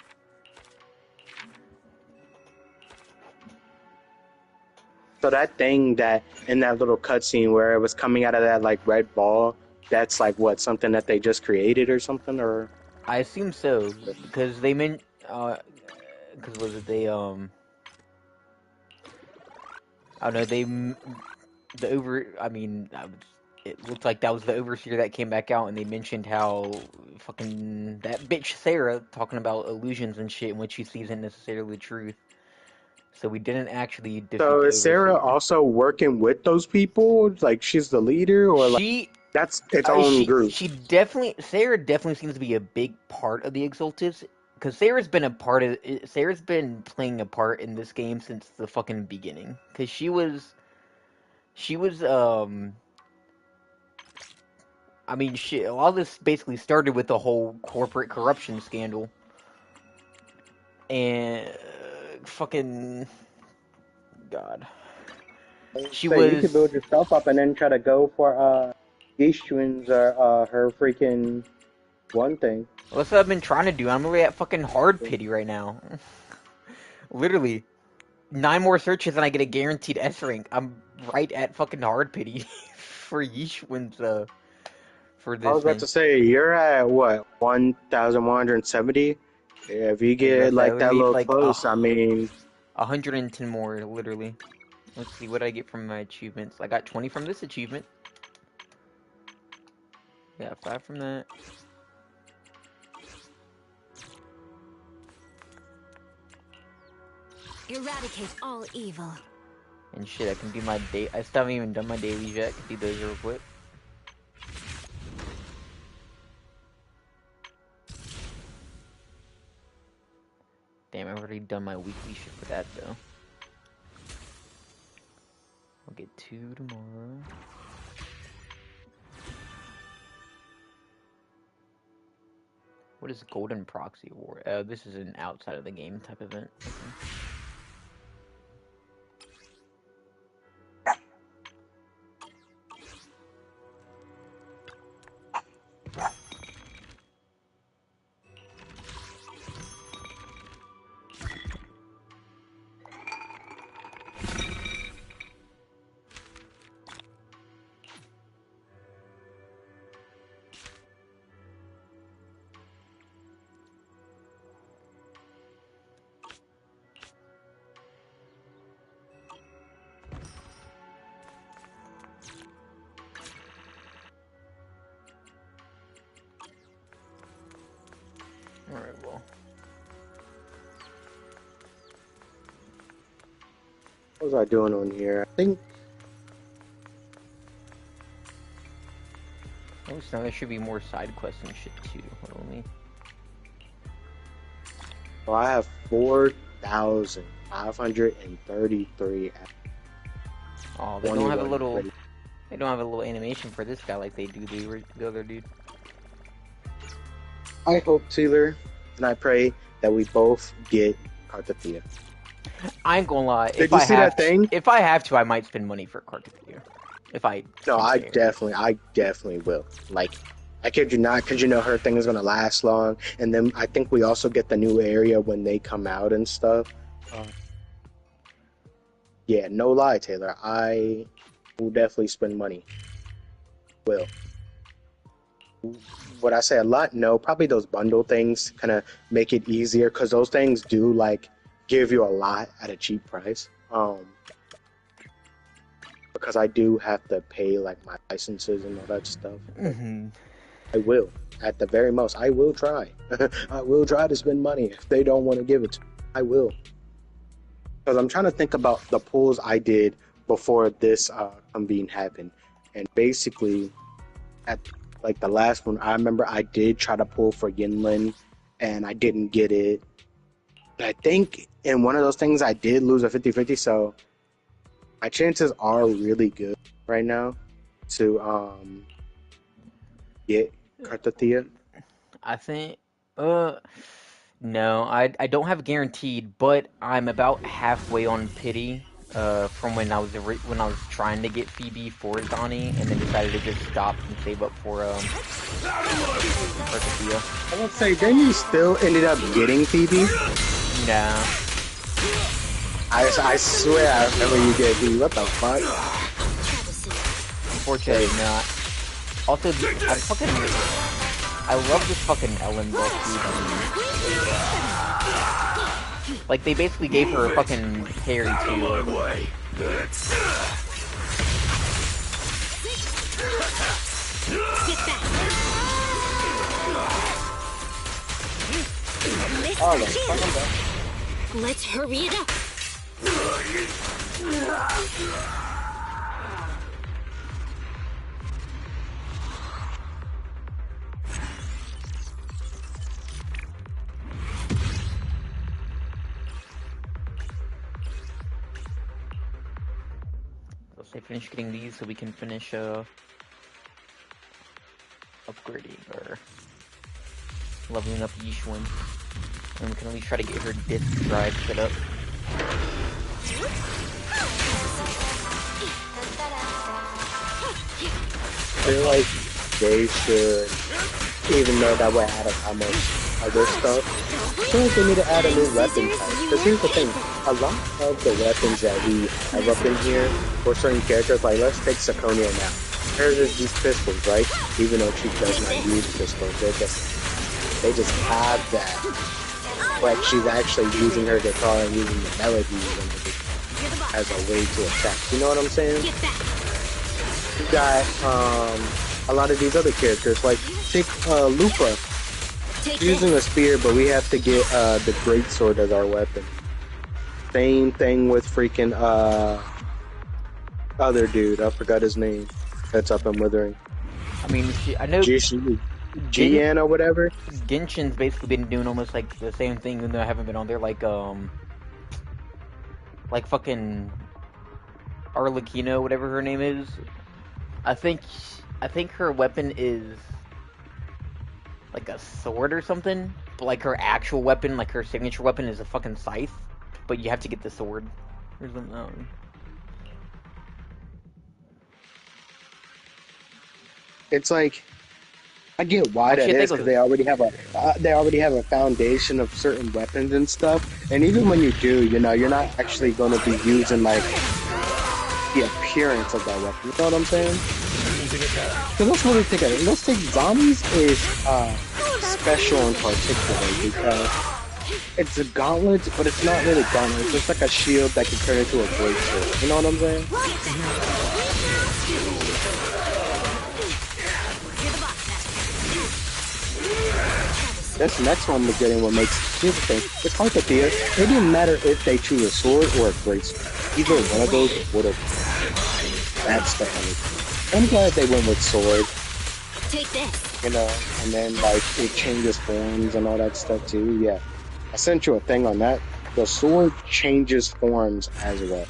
So that thing that in that little cutscene where it was coming out of that like red ball, that's like what, something that they just created or something, or? I assume so, because they meant because was it they I don't know, it looked like that was the Overseer that came back out, and they mentioned how fucking that bitch Sarah talking about illusions and shit, and what she sees isn't necessarily the truth. So we didn't actually defeat So the is Sarah Overseer. also working with those people? Like she's the leader, or like that's its own group? Sarah definitely seems to be a big part of the Exaltives, because Sarah's been playing a part in this game since the fucking beginning. Because she was I mean, shit, a lot of this basically started with the whole corporate corruption scandal. And fucking God. You could build yourself up and then try to go for Yishun's or her freaking one thing. Well, that's what I've been trying to do. I'm really at fucking hard pity right now. Literally. 9 more searches and I get a guaranteed S rank. I'm right at fucking hard pity for Yishun's for this. I was about to say, you're at what, 1,170? Yeah, if you get like that little like, close, I mean, 110 more, literally. Let's see what I get from my achievements. I got 20 from this achievement. Yeah, 5 from that. Eradicate all evil. And shit, I can do my day. I still haven't even done my dailies yet. I can do those real quick. Damn, I've already done my weekly shit for that though. I'll get 2 tomorrow. What is Golden Proxy War? This is an outside of the game type event. Okay. Alright, well. what was I doing on here? I think. Oh, so now there should be more side quests and shit too. Hold on me. Well, I have 4,533. Oh, they don't have a little. They don't have a little animation for this guy like they do the other dude. I hope, Taylor, and I pray that we both get Cartathea. I ain't gonna lie. Did you see that thing? If I have to, I might spend money for Cartathea. If I. No, I definitely will. Like, I kid you not, because you know her thing is gonna last long, and then I think we also get the new area when they come out and stuff. Yeah, no lie, Taylor. I will definitely spend money. Will. Would I say a lot? No, probably those bundle things kind of make it easier, because those things do like give you a lot at a cheap price. Because I do have to pay like my licenses and all that stuff. Mm-hmm. I will, at the very most, I will try. I will try to spend money if they don't want to give it to me. I will. Because I'm trying to think about the pulls I did before this convene happened, and basically at like the last one, I remember I did try to pull for Yinlin, and I didn't get it. But I think in one of those things, I did lose a 50-50, so my chances are really good right now to get Cartathea. I think, no, I don't have guaranteed, but I'm about halfway on pity. From when I was trying to get Phoebe for Donnie, and then decided to just stop and save up for Cartathea. I would say, then you still ended up getting Phoebe? Nah. I swear I remember you get Phoebe. What the fuck? Unfortunately, not. Also, I love this fucking Ellen book, dude. Like, they basically gave her a fucking Harry too. Let's hurry it up. Let's finish getting these so we can finish upgrading or leveling up Yishun. And we can at least try to get her disc drive set up. I feel like they should, even though that would add up how much other stuff, I feel like they need to add a new weapon type. Because here's the thing, a lot of the weapons that we have up in here for certain characters, like let's take Sakonia now. hers is these pistols, right? Even though she does not use pistols, they just have that. But she's actually using her guitar and using the melodies as a way to attack. You know what I'm saying? You got a lot of these other characters, like take Lupa. She's using a spear, but we have to get the greatsword as our weapon. Same thing with freaking other dude. I forgot his name. That's up and withering. I mean, I know Gian or whatever. Genshin's basically been doing almost like the same thing, even though I haven't been on there. Like fucking Arlecchino, whatever her name is. I think her weapon is like a sword or something. But like her actual weapon, like her signature weapon, is a fucking scythe. But you have to get the sword. It's like, I get why that is, because they already have a foundation of certain weapons and stuff. And even when you do, you know, you're not actually going to be using like the appearance of that weapon. You know what I'm saying? So let's really take it. Let's take zombies is special in particular because it's a gauntlet, but it's not really gauntlet. It's like a shield that can turn into a greatsword. You know what I'm saying? This next one we're getting what makes here's the thing. It's hard to fear. It didn't matter if they choose a sword or a greatsword. Either one of those would have. That's the only thing. I'm glad they went with sword. Take this. You know, and then like it changes forms and all that stuff too. Yeah. I sent you a thing on that. The sword changes forms as well.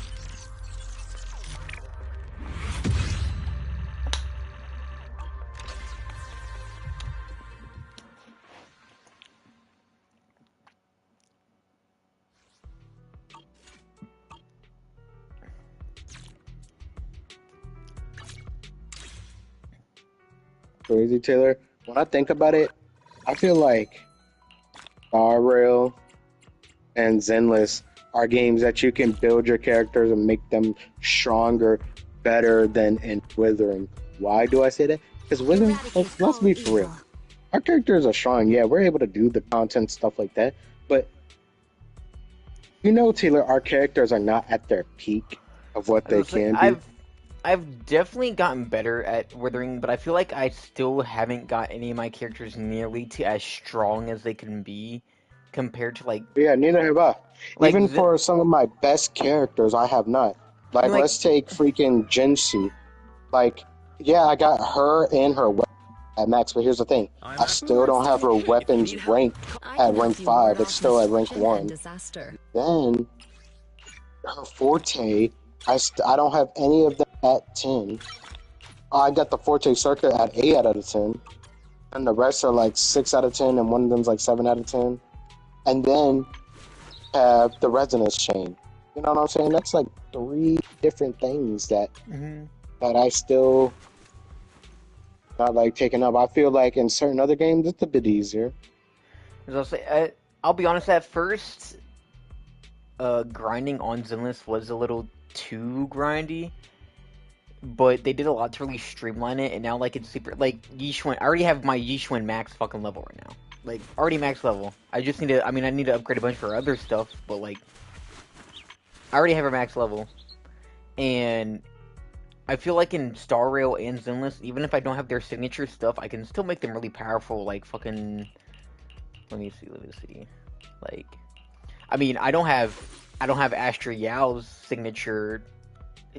Crazy Taylor. When I think about it, I feel like Star Rail and Zenless are games that you can build your characters and make them stronger, better than in Withering. Why do I say that? Because Withering, let's be for real. Our characters are strong. Yeah, we're able to do the content, stuff like that. But, you know, Taylor, our characters are not at their peak of what they can be. I've definitely gotten better at Withering, but I feel like I still haven't got any of my characters nearly to as strong as they can be compared to like... Yeah, neither have I. Like even for some of my best characters, I have not. Like, let's take freaking Jinxie. Like, yeah, I got her and her weapon at max, but here's the thing. I still don't have her weapons ranked at rank 5. It's still at rank 1. Then, her Forte... I don't have any of them at 10. I got the Forte Circuit at 8 out of 10. And the rest are like 6 out of 10, and one of them's like 7 out of 10. And then have the Resonance Chain. You know what I'm saying? That's like 3 different things that that I still not like taking up. I feel like in certain other games, it's a bit easier. I'll be honest, at first, grinding on Zenless was a little too grindy, but they did a lot to really streamline it, and now like it's super like Yishun. I already have my Yishun max fucking level right now, like already max level. I just need to. I mean, I need to upgrade a bunch for other stuff, but like I already have her max level, and I feel like in Star Rail and Zenless, even if I don't have their signature stuff, I can still make them really powerful. Like fucking. Let me see. Like, I mean, I don't have Astra Yao's signature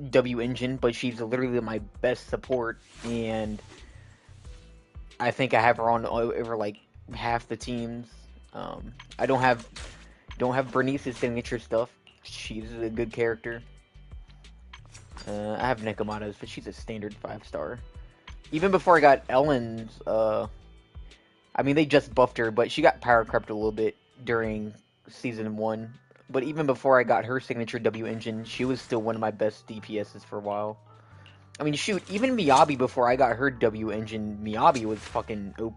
W engine, but she's literally my best support, and I think I have her on over like half the teams. I don't have Bernice's signature stuff. She's a good character. I have Nekomata's, but she's a standard 5-star. Even before I got Ellen's, I mean, they just buffed her, but she got power crept a little bit during Season 1. But even before I got her signature W engine, she was still one of my best DPSs for a while. I mean, shoot, even Miyabi before I got her W engine, Miyabi was fucking OP.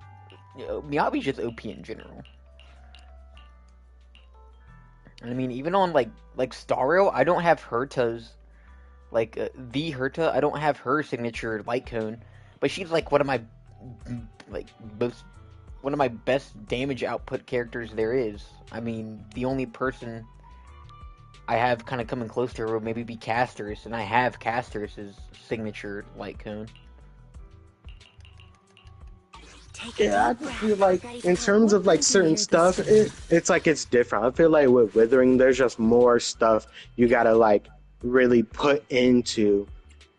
Miyabi's just OP in general. I mean, even on like Star Rail, I don't have Herta's Like the Herta, I don't have her signature light cone, but she's like one of my most one of my best damage output characters there is. I mean, the only person I have kind of coming close to her would maybe be Caster's, and I have Caster's signature light cone. Yeah, I just feel like in terms of like certain stuff, it's like it's different. I feel like with Withering, there's just more stuff you gotta like really put into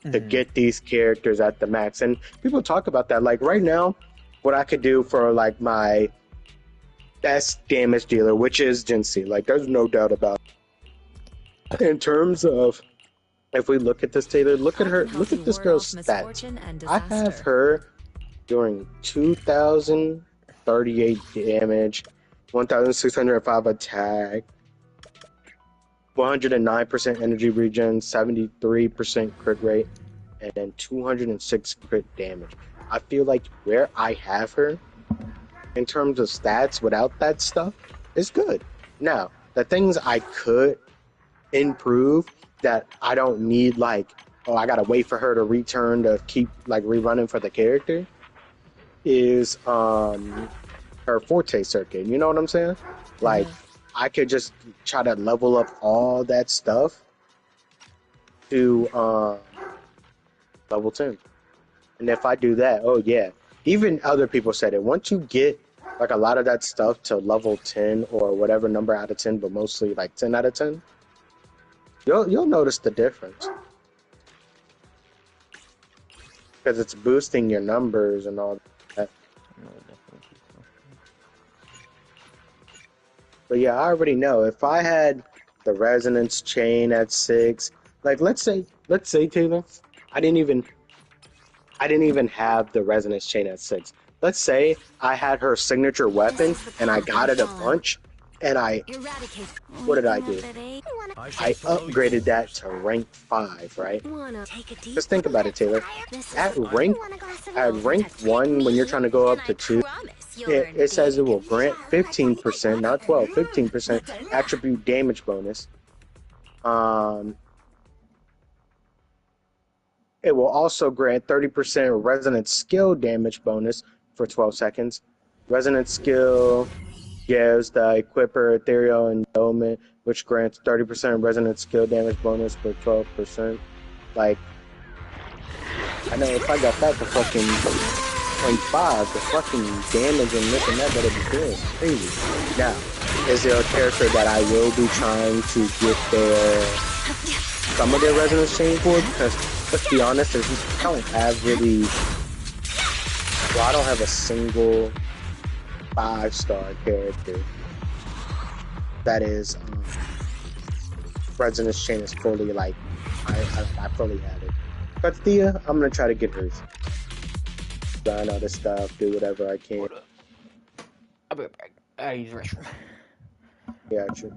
to get these characters at the max. And people talk about that. Like right now, what I could do for like my best damage dealer, which is Jinsei, like there's no doubt about it. In terms of if we look at this Taylor, look at her, look at this girl's stats. I have her doing 2,038 damage, 1,605 attack, 109% energy regen, 73% crit rate, and then 206 crit damage. I feel like where I have her, in terms of stats without that stuff, is good. Now, the things I could improve that I don't need, like, oh, I gotta wait for her to return to keep, like, rerunning for the character, is her Forte circuit. You know what I'm saying? Like, I could just try to level up all that stuff to level 10. And if I do that, oh yeah. Even other people said it. Once you get like a lot of that stuff to level 10 or whatever number out of 10, but mostly like 10 out of 10, you'll notice the difference. Because it's boosting your numbers and all that. But yeah, I already know. If I had the resonance chain at 6, like let's say Taylor, I didn't even have the resonance chain at 6. Let's say I had her signature weapon and I got it a bunch, and what did I do? I upgraded that to rank 5, right? Just think about it, Taylor. At rank 1, when you're trying to go up to 2, it says it will grant 15%, not 12, 15% attribute damage bonus. It will also grant 30% resonance skill damage bonus for 12 seconds. Resonance skill gives the equipper ethereal endowment, which grants 30% resonance skill damage bonus for 12%. Like, I know if I got that to fucking rank 5, the fucking damage and this and that better be good. Crazy. Now, is there a character that I will be trying to get some of their resonance chain for? Because let's be honest, I don't have really. Well, I don't have a single 5-star character that is resonance chain is fully like I fully have it. But Thea, I'm gonna try to get hers. Grind all this stuff, do whatever I can. I'll be right back. I use the restroom. Yeah, true.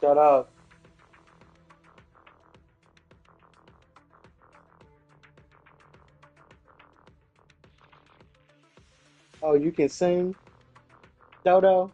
Shut up. Oh, you can sing, Dodo?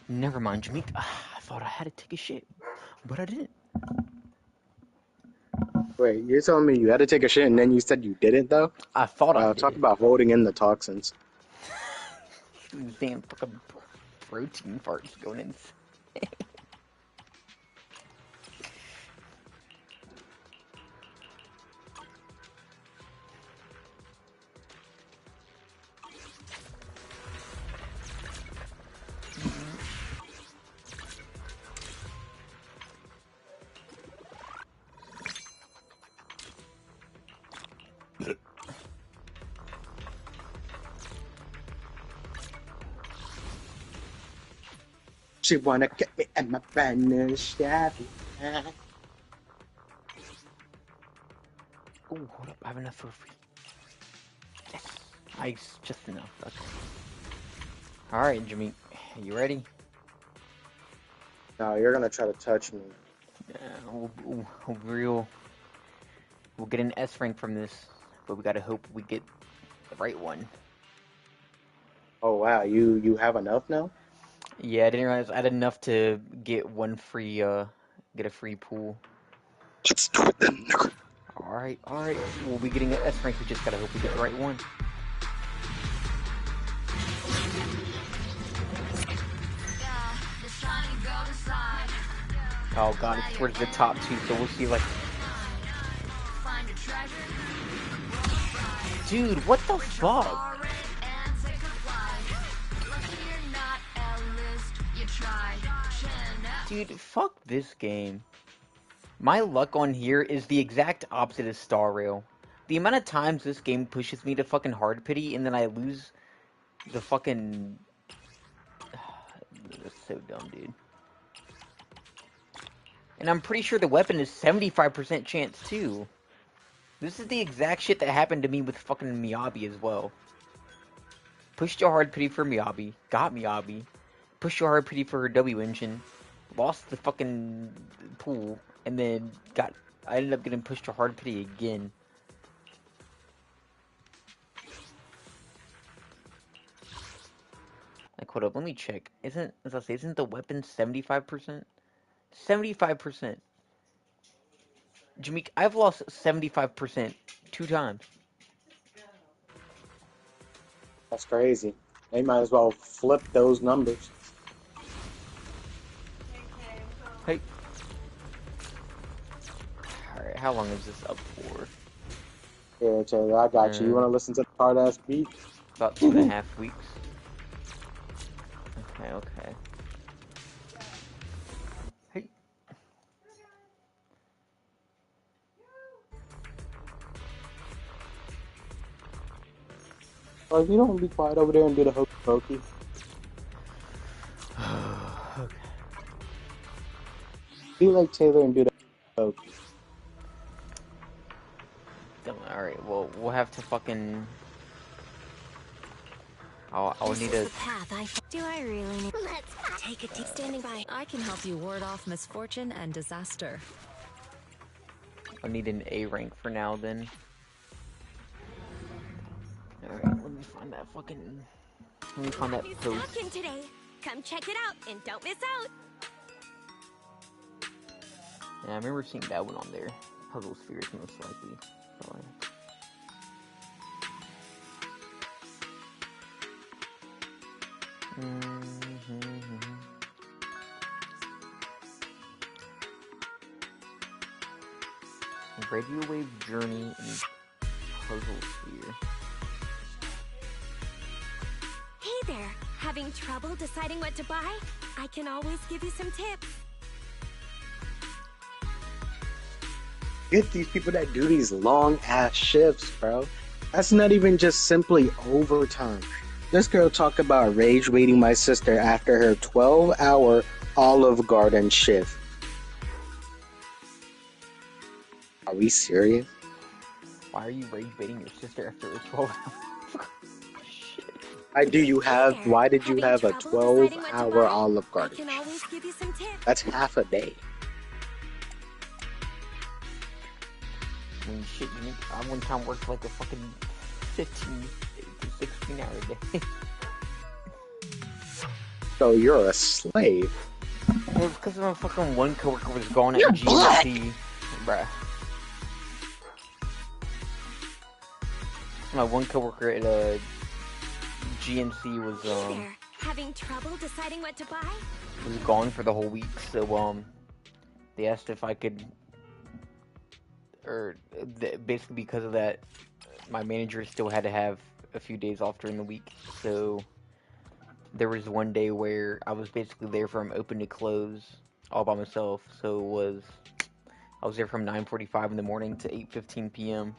Never mind, Jameek. I thought I had to take a shit, but I didn't. Wait, you're telling me you had to take a shit and then you said you didn't, though? I thought I Wow, did. talk about holding in the toxins. Damn fucking protein farts going insane. She wanna get me and my friend shabby. Oh, hold up. I have enough for free. Yes. Nice. Just enough. Okay. Alright, Jameek. You ready? No, you're gonna try to touch me. We'll get an S rank from this, but we gotta hope we get the right one. Oh wow, you have enough now? Yeah, I didn't realize I had enough to get one free, get a free pool. Let's do it then, nigga. Alright. We'll be getting an S rank. We just gotta hope we get the right one. Oh god, it's towards the top two, so we'll see like... Dude, what the fuck? Dude, fuck this game. My luck on here is the exact opposite of Star Rail. The amount of times this game pushes me to fucking hard pity and then I lose the fucking... That's so dumb, dude. And I'm pretty sure the weapon is 75% chance, too. This is the exact shit that happened to me with fucking Miyabi as well. Pushed to hard pity for Miyabi. Got Miyabi. Pushed to hard pity for her W engine. Lost the fucking pool. And then I ended up getting pushed to hard pity again. Like, hold up, let me check. Isn't the weapon 75%? 75%. Jameek, I've lost 75% 2 times. That's crazy. They might as well flip those numbers. Hey. Alright, how long is this up for? Yeah, Taylor, I got you. You want to listen to the hard-ass beat? About 2.5 weeks. Okay. Hey. Well, if you don't be quiet over there and do the hokey pokey. Okay. Be like Taylor and do the hokey. Alright, well, we'll have to fucking... I'll need a... Do I really need... Let's take a deep standing by. I can help you ward off misfortune and disaster. I'll need an A rank for now, then. Alright, let me find that fucking... Let me find that He's post. talking today. Come check it out and don't miss out. Yeah, I remember seeing that one on there. Puzzle Spheres, most likely. Probably. Radio Wave Journey and Puzzle Sphere. Hey there, having trouble deciding what to buy? I can always give you some tips. Get these people that do these long-ass shifts, bro. That's not even just simply overtime. This girl talked about rage waiting my sister after her 12-hour Olive Garden shift. Are we serious? Why are you rage baiting your sister after a 12 hours? Why did you have a 12-hour Olive Garden shift? That's half a day. I mean, shit, I one time worked like a fucking 15 to 16 hour day. So you're a slave. Well, it's because my fucking one coworker was gone at GNC, bruh. My one coworker at GNC was Having trouble deciding what to buy? was gone for the whole week, so they asked if I could, or basically because of that, my manager still had to have a few days off during the week, so there was one day where I was basically there from open to close all by myself. So I was there from 9:45 in the morning to 8:15 p.m.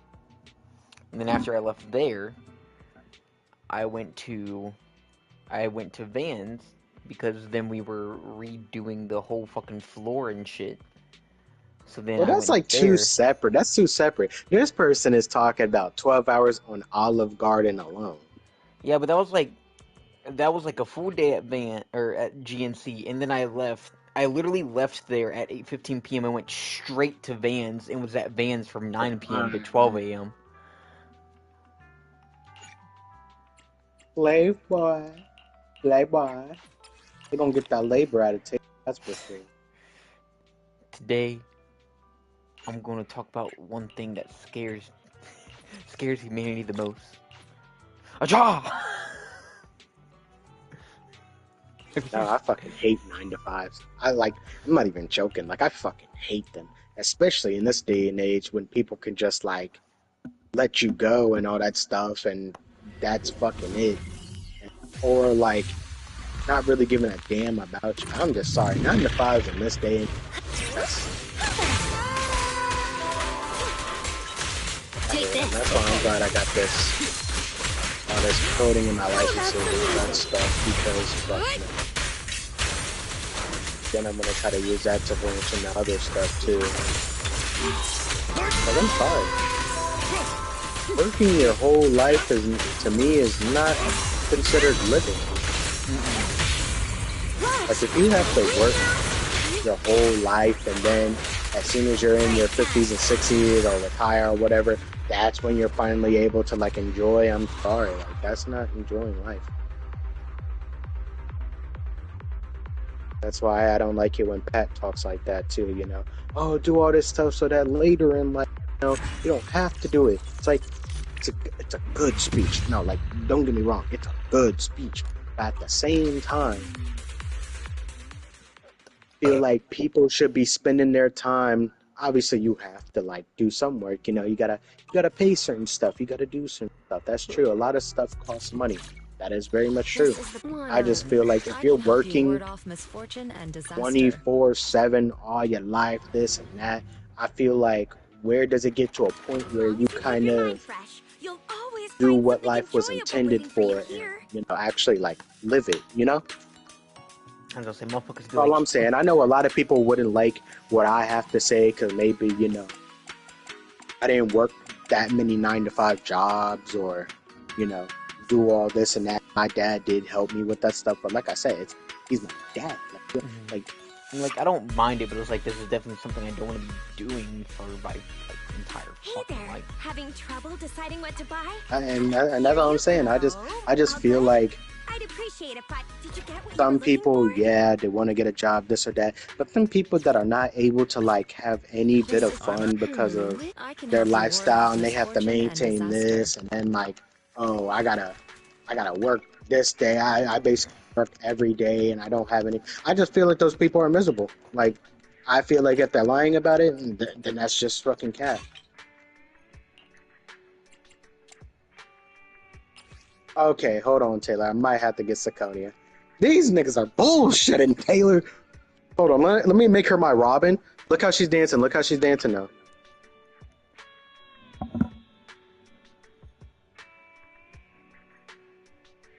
And then after I left there, I went to Vans, because then we were redoing the whole fucking floor and shit. So then well, that's like two separate. That's two separate. This person is talking about 12 hours on Olive Garden alone. Yeah, but that was like a full day at at GNC, and then I left. I literally left there at 8:15 p.m. and went straight to Vans and was at Vans from 9 p.m. to 12 a.m. Slave boy. They're gonna get that labor out of tape. That's for sure. Today I'm going to talk about one thing that scares humanity the most. Aja! No, I fucking hate 9 to 5s. I'm not even joking. Like, I fucking hate them. Especially in this day and age when people can just, like, let you go and all that stuff, and that's fucking it. Or, like, not really giving a damn about you. I'm just sorry. 9 to 5s in this day and that's why I'm glad I got all this coding in my licensing and that stuff, because then I'm gonna try to use that to branch into other stuff too. But I'm sorry. Working your whole life to me is not considered living. Like, if you have to work your whole life and then as soon as you're in your 50s and 60s or retire or whatever, that's when you're finally able to, like, enjoy, I'm sorry. Like, that's not enjoying life. That's why I don't like it when Pat talks like that too, you know. Oh, do all this stuff so that later in life, you know, you don't have to do it. It's like, it's a good speech. No, like, don't get me wrong, it's a good speech. But at the same time, I feel like people should be spending their time. Obviously, you have to, like, do some work. You know, you gotta pay certain stuff. You gotta do certain stuff. That's true. A lot of stuff costs money. That is very much true. I just feel like if you're working 24/7 all your life, this and that, I feel like, where does it get to a point where you kind of do what life was intended for and, you know, actually, like, live it, you know? I'm gonna say motherfuckers do. All I'm saying, I know a lot of people wouldn't like what I have to say because maybe, you know, I didn't work that many 9 to 5 jobs or, you know, do all this and that. My dad did help me with that stuff, but like I said, he's my dad. Like, I don't mind it, but it's like, this is definitely something I don't want to be doing for my entire fucking life. Having trouble deciding what to buy? And that's all I'm saying. I just feel like I'd appreciate it, but did you get what some people, yeah, they want to get a job, this or that, but some people that are not able to, like, have any bit of fun because of their lifestyle, and they have to maintain this, and then, like, oh, I gotta work this day. I basically work every day, and I don't have any. I just feel like those people are miserable. Like, I feel like if they're lying about it, then that's just fucking cat. Okay, hold on, Taylor. I might have to get Sakonia. These niggas are bullshitting, Taylor. Hold on, let me make her my Robin. Look how she's dancing. Look how she's dancing now.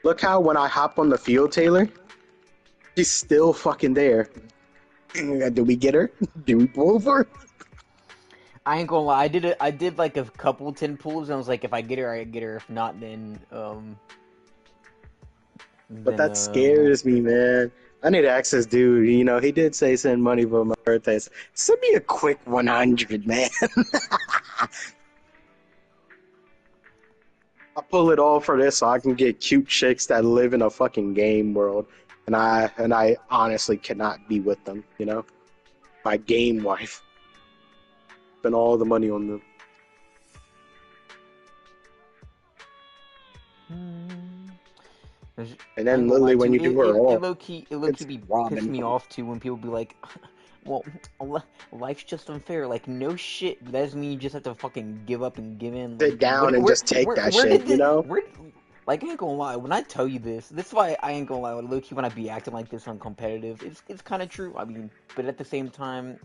Look how when I hop on the field, Taylor, she's still fucking there. Did we get her? Did we pull for her? I ain't gonna lie, I did like a couple 10 pulls, and I was like, if I get her, I get her. If not, then But that scares me, man. I need to ask this dude. You know, he did say send money for my birthday. Send me a quick 100, man. I pull it all for this so I can get cute chicks that live in a fucking game world, and I honestly cannot be with them. You know, my game wife. Spend all the money on them. And then literally when you do her all, it low-key be pissing me off too when people be like, well, life's just unfair. Like, no shit. That doesn't mean you just have to fucking give up and give in. Like, sit down and just take that shit, you know? Like, I ain't gonna lie, when I tell you this is why I ain't gonna lie, low-key, when I be acting like this on competitive, it's kind of true. I mean, but at the same time,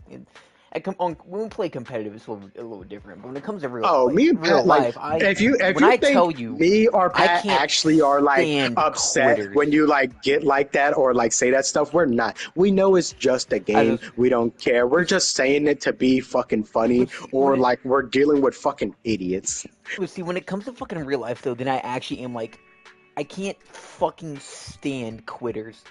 when we play competitive, it's a little different. But when it comes to me and Pat, life, if you tell you, me or Pat actually are like upset quitters when you like get like that or like say that stuff, we're not. We know it's just a game. We don't care. We're just saying it to be fucking funny, or like we're dealing with fucking idiots. See, when it comes to fucking real life, though, then I actually am like, I can't fucking stand quitters.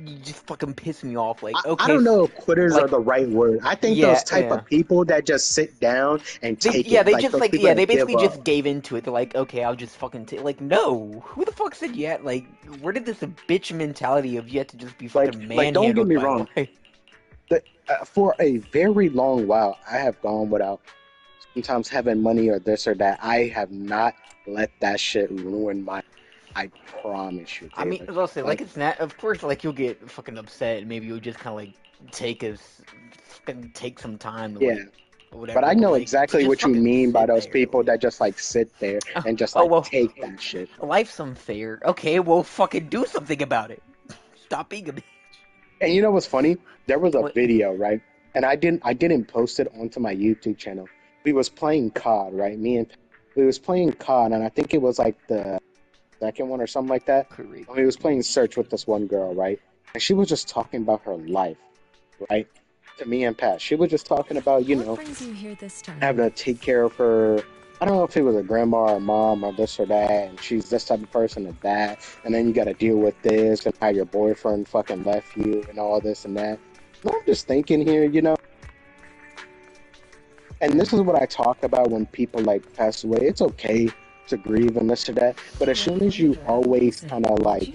You just fucking piss me off. Like, okay, I don't know if quitters are the right word. I think those type of people that just sit down and take it. Yeah, they just like, they basically just gave into it. They're like, okay, I'll just fucking take. Like, no, who the fuck said yet? Like, where did this bitch mentality of you have to just be fucking manhandled? Don't get me wrong. For a very long while, I have gone without sometimes having money or this or that. I have not let that shit ruin my. I promise you. Taylor. I mean, I'll say, like, it's not. Of course, like, you'll get fucking upset, and maybe you'll just kind of like take some time. To, yeah. like, whatever, but I know like, exactly what you mean by those people that just like sit there and just like well, take that shit. Life's unfair. Okay, well, fucking do something about it. Stop being a bitch. And you know what's funny? There was a video, right? And I didn't post it onto my YouTube channel. We was playing COD, right? We was playing COD, and I think it was like the second one or something like that. Correct. We was playing Search with this one girl, right? And she was just talking about her life, right? To me and Pat. She was just talking about, you know, having to take care of her. I don't know if it was a grandma or mom or this or that, and she's this type of person or that, and then you got to deal with this, and how your boyfriend fucking left you, and all this and that. And I'm just thinking here, you know, and this is what I talk about when people like pass away. It's okay to grieve and this or that, but as soon as you always kind of like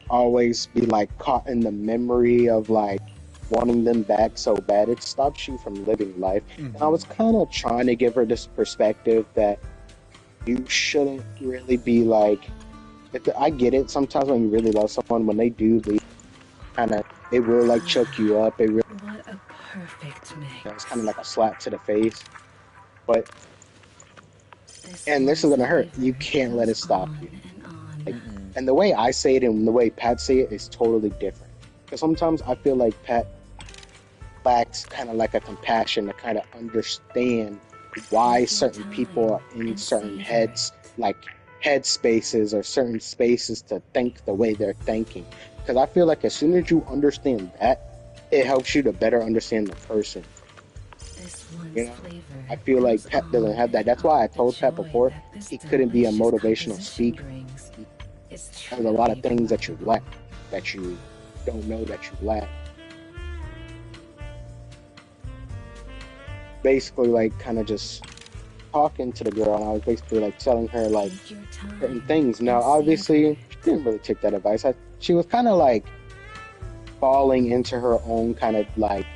always be like caught in the memory of like wanting them back so bad, it stops you from living life. And I was kind of trying to give her this perspective that you shouldn't really be like, I get it, sometimes when you really love someone, when they do leave, kind of, it will like choke you up. It really, what a perfect mix. It's kind of like a slap to the face. But, and this is gonna hurt. You can't let it stop you. Like, and the way I say it and the way Pat say it is totally different. Because sometimes I feel like Pat lacks kind of like a compassion to kind of understand why certain people are in certain heads, like head spaces or certain spaces to think the way they're thinking. Because I feel like as soon as you understand that, it helps you to better understand the person. You know, I feel like Pat doesn't have that. That's why I told Pat before he couldn't be a motivational speaker. There's a lot of things that you lack, that you don't know that you lack. Basically, like, kind of just talking to the girl, and I was basically like telling her like certain things. Now, obviously, she didn't really take that advice. She was kind of like falling into her own kind of like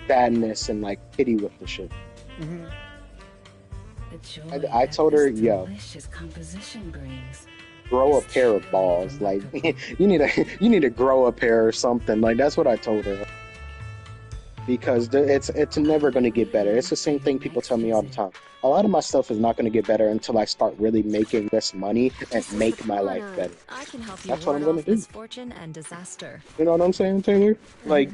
sadness and like pity with the shit. I told her, yo, grow a pair of balls. Like, you need to grow a pair or something. Like, that's what I told her. Because it's never going to get better. It's the same thing people tell me all the time. A lot of my stuff is not going to get better until I start really making this money and make my life better. I can help you That's what I'm going to do. Misfortune and disaster. You know what I'm saying, Taylor? Like,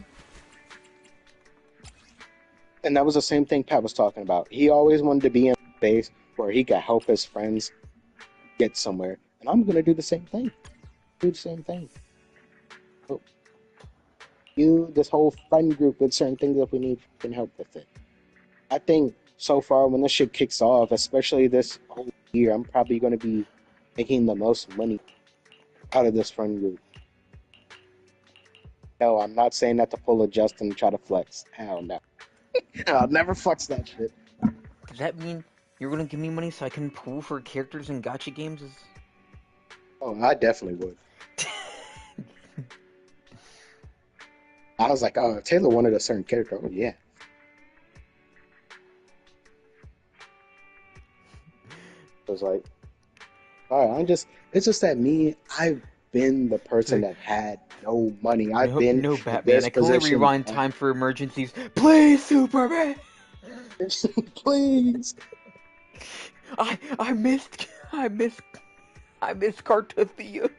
and that was the same thing Pat was talking about. He always wanted to be in a space where he could help his friends get somewhere. And I'm going to do the same thing. Do the same thing. So, this whole friend group with certain things that we need can help with it. I think so far when this shit kicks off, especially this whole year, I'm probably going to be making the most money out of this friend group. No, I'm not saying that to pull a Justin and try to flex. Hell no. I'll never flex that shit. Does that mean you're going to give me money so I can pool for characters in gacha games? Oh, I definitely would. I was like, oh, Taylor wanted a certain character. Oh, yeah. I was like, all right, it's just that I've been the person that had no money. I've been no Batman. I can only rewind time for emergencies. Please, Superman. Please. I missed Cartothea.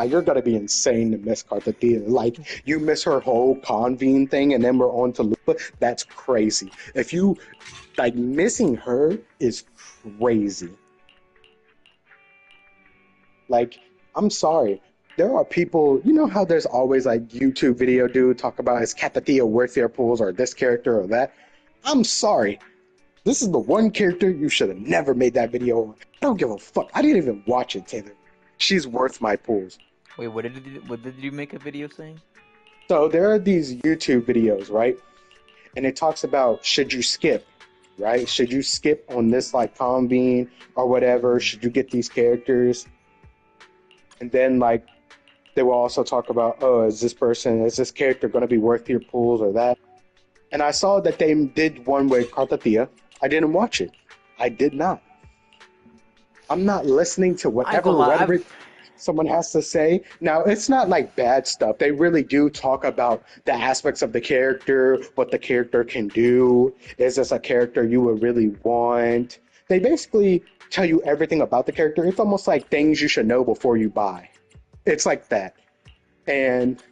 You're gonna be insane to miss Cartothea. Like, you miss her whole convene thing, and then we're on to Lupa. That's crazy. If you like, missing her is crazy. Like, I'm sorry. There are people, you know how there's always like YouTube video dude talk about is Cartothea worth their pools or this character or that? I'm sorry. This is the one character you should have never made that video on. I don't give a fuck. I didn't even watch it, Taylor. She's worth my pools. Wait, what did you make a video saying? So there are these YouTube videos, right? And it talks about, should you skip, right? Should you skip on this like convene or whatever? Should you get these characters? And then like they will also talk about, oh, is this character going to be worth your pools or that? And I saw that they did one with Kartathea. I didn't watch it. I did not. I'm not listening to whatever rhetoric someone has to say. Now, it's not like bad stuff. They really do talk about the aspects of the character, what the character can do. Is this a character you would really want? They basically tell you everything about the character. It's almost like things you should know before you buy. It's like that. And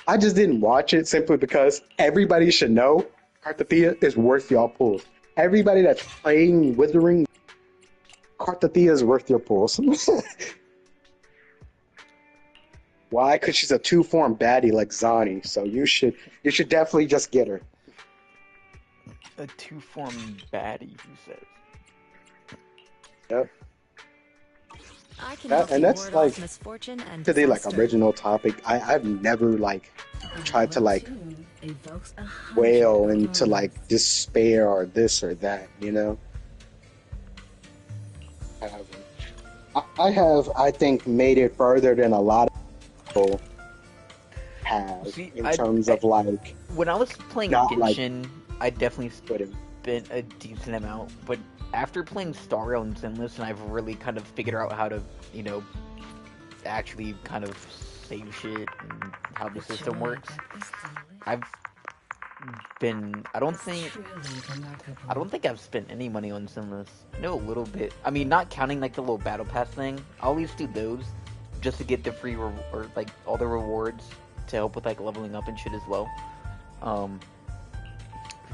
I just didn't watch it simply because everybody should know Kartathea is worth y'all pulls. Everybody that's playing Withering, Kartathea is worth your pulls. Why? Because she's a 2-form baddie like Zani, so you should definitely just get her. A 2-form baddie, he says. Yep. I can help and you that's ward like off misfortune and to the like disaster. original topic. I've never like tried to like wail into like despair or this or that, you know. I have, I think, made it further than a lot of people have in terms of like. When I was playing Genshin, I definitely spent a decent amount, but after playing Star Rail and Zenless, and I've really kind of figured out how to, you know, actually kind of save shit and how the system works. I've been, I don't think I've spent any money on Zenless. I know a little bit. I mean, not counting like the little battle pass thing. I'll at least do those just to get the free or like all the rewards to help with like leveling up and shit as well.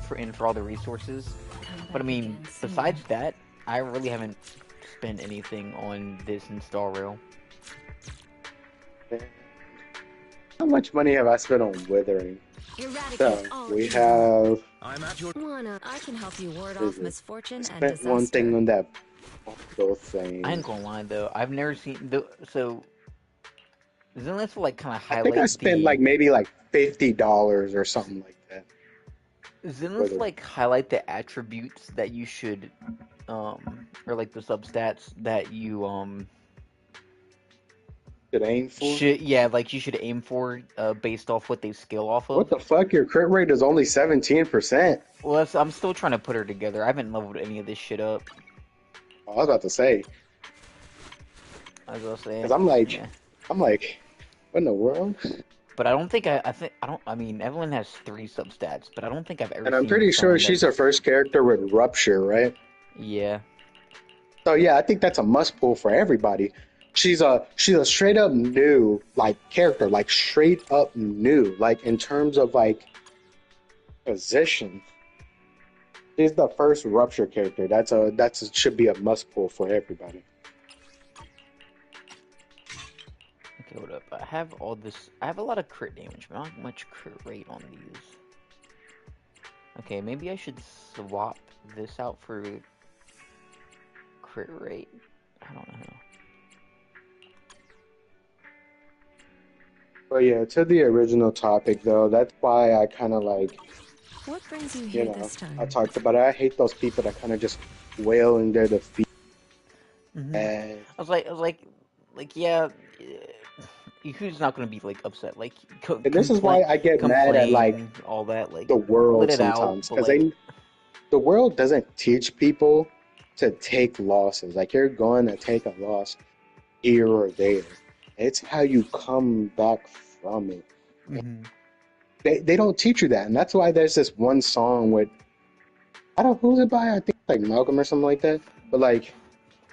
For all the resources. But I mean, besides that, I really haven't spent anything on this in Star Rail. How much money have I spent on Withering? So we have. I can help you ward off misfortune and spent disaster. one thing on that both things. I ain't gonna lie though, I've never seen so Zenless will like kind of highlight. I think I spent like maybe like $50 or something like that. Zenless like highlight the attributes that you should, or like the substats that you should aim for. Like you should aim for, based off what they scale off of. What the fuck? Your crit rate is only 17%. Well, I'm still trying to put her together. I haven't leveled any of this shit up. I was about to say. Because I'm like, what in the world? But I don't think I mean, Evelyn has 3 substats, but I don't think I've ever. And I'm pretty sure she's her first character with Rupture, right? Yeah. So yeah, I think that's a must pull for everybody. She's a straight up new like character, like straight up new, like in terms of like position. She's the first Rupture character. Should be a must pull for everybody. Okay, hold up. I have all this. I have a lot of crit damage, but not much crit rate on these. Okay, maybe I should swap this out for crit rate. I don't know. Well, yeah, to the original topic though, that's why I kind of like. What brings you here this time? I talked about it. I hate those people that kind of just wail in their defeat. Mm-hmm. And I was like, yeah. Who's not going to be like upset? Like, and this is why I get mad at like all that, like the world sometimes, because the world doesn't teach people to take losses. Like you're going to take a loss here or there. It's how you come back from it. Mm-hmm. They don't teach you that, and that's why there's this one song with who's it by? I think like Malcolm or something like that. But like,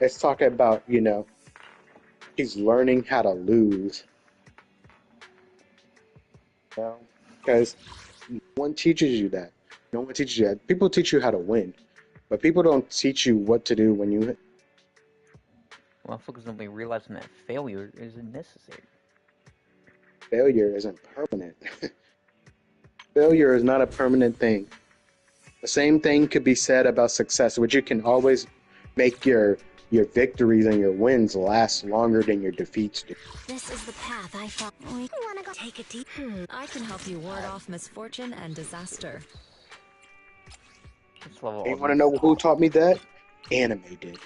it's talking about he's learning how to lose. Because no one teaches you that. No one teaches you that. People teach you how to win, but people don't teach you what to do when you. Well, folks don't be realizing that failure isn't necessary. Failure isn't permanent. Failure is not a permanent thing. The same thing could be said about success, which you can always make your victories and your wins last longer than your defeats do. This is the path I thought. We want to go take a deep. I can help you ward off misfortune and disaster. You want to know who taught me that? Anime did.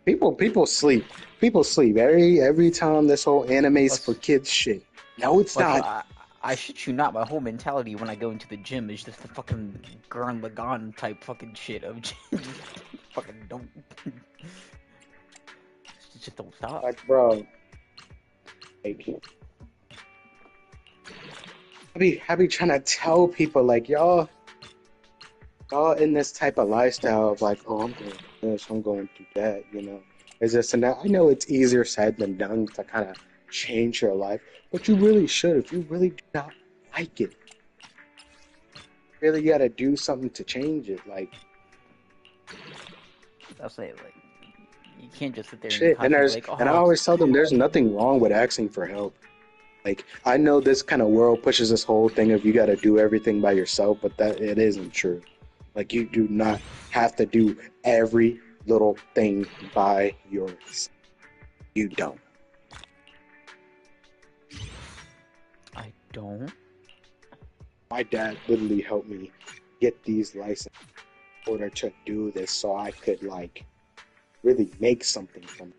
People sleep. People sleep every time this whole anime's for kids shit. No, it's not. I shit you not, my whole mentality when I go into the gym is just the fucking Gurren Lagann type fucking shit of just fucking don't just don't stop. Like, bro. Like, I be trying to tell people like y'all in this type of lifestyle of like, oh, I'm going through this, I'm going through that, you know. Is this and that. I know it's easier said than done to kind of change your life, but you really should if you really do not like it. Really gotta do something to change it. Like, I'll say like you can't just sit there shit. and like, and I always tell them there's nothing wrong with asking for help. Like, I know this kind of world pushes this whole thing of you gotta do everything by yourself, but that it isn't true. Like, you do not have to do every little thing by yourself. You don't. I don't. My dad literally helped me get these licenses in order to do this so I could, like, really make something from it.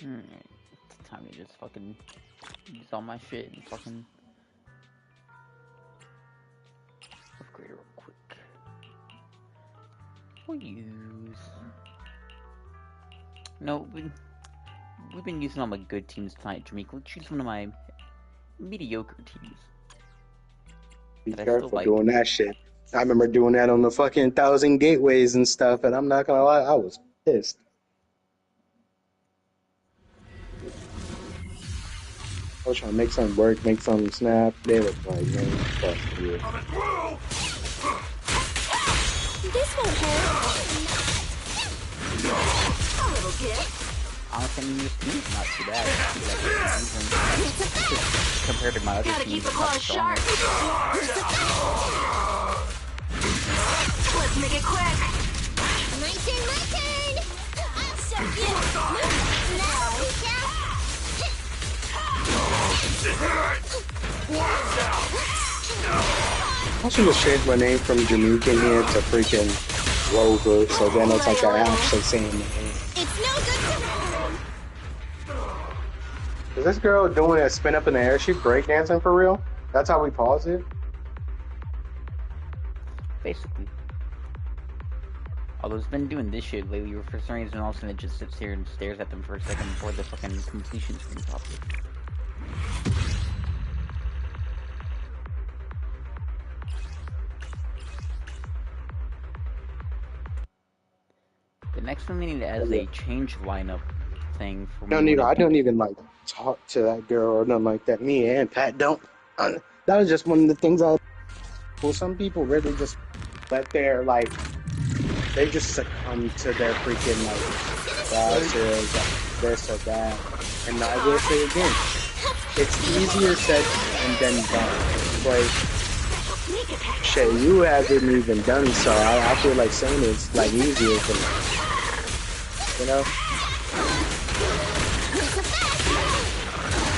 It's time to just fucking use all my shit and fucking upgrade real quick. We'll use. No, we've been using all my good teams tonight, Jamaica. Let's choose one of my mediocre teams. Be careful doing that shit. I remember doing that on the fucking 1,000 gateways and stuff, and I'm not gonna lie, I was pissed. I was trying to make something work, make something snap. They look like, man, fuck you. This won't hurt. A little gift. Honestly, I mean, this team's not too bad. Compared to my other Gotta teams, keep the claws sharp. Let's make it quick. My turn, my turn! I'll show you! Now, I should just change my name from Jamaican here to freaking Rover, so then it's like I actually saying the name. it's no good to... Is this girl doing a spin up in the air? Is she breakdancing for real? That's how we pause it? Basically. Although it's been doing this shit lately, where for some reason all of a sudden it just sits here and stares at them for a second before the fucking completion screen pops up. The next one we need as a change lineup thing for me. I don't even like talk to that girl or nothing like that. Me and Pat don't. That was just one of the things well, some people really just let their, like, they just succumb to their freaking, like, bosses, this or that. And I will say again, it's easier said than done. Like, shit, you haven't even done so. I feel like saying it's, like, easier for me. You know?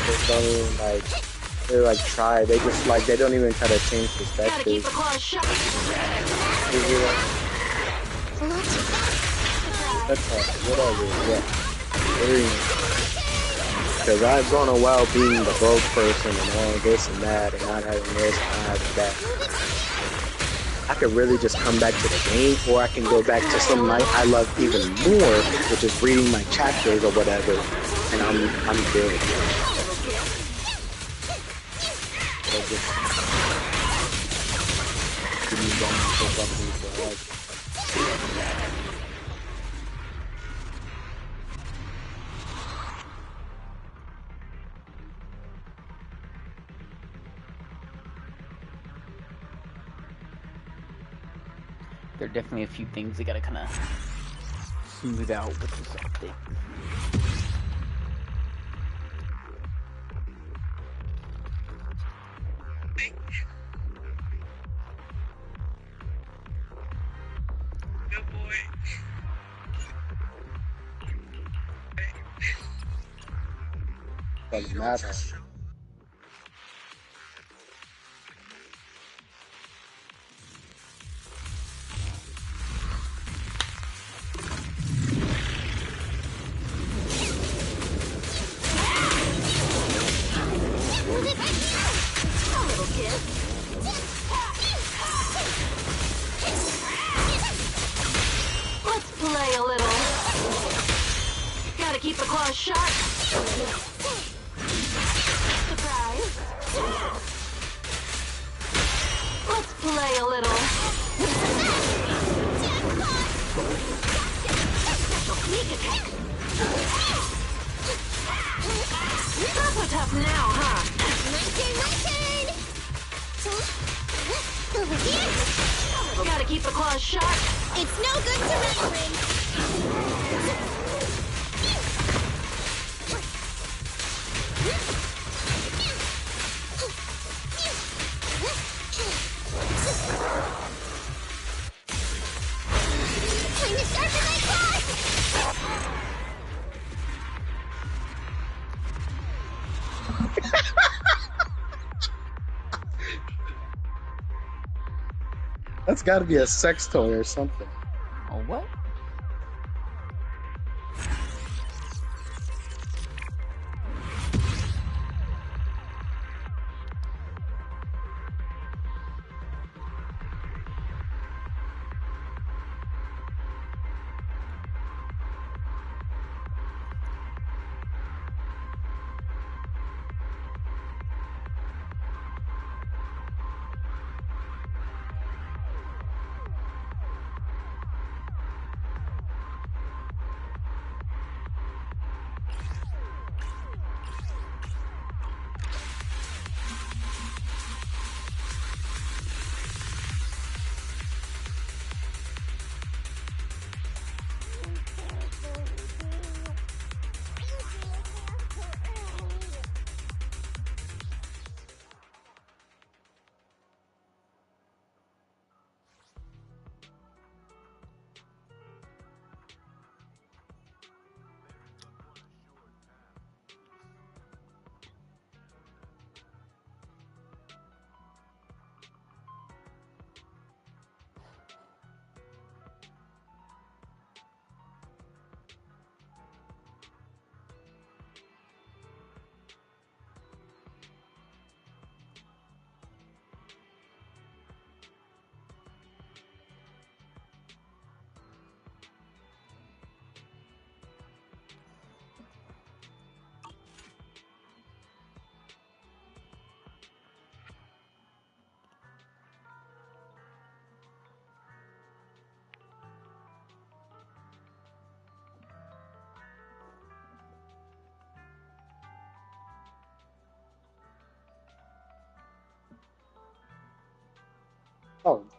They don't even, like, they like try. They just, like, they don't even try to change perspective. That's whatever, yeah. Because I've gone a while being the broke person and all this and that and not having this and not having that. I could really just come back to the game, or I can go back to something I love even more, which is reading my chapters or whatever, and I'm good. There are definitely a few things they gotta kind of smooth out with this update. Doesn't matter. Let's play a little. Gotta keep the claws sharp. Surprise. Let's play a little. Special sneak attack. Not so tough now, huh? My turn! Over here! Gotta keep the claws sharp. It's no good surrendering! Time to sharpen my claws! That's got to be a sex toy or something. Oh, what?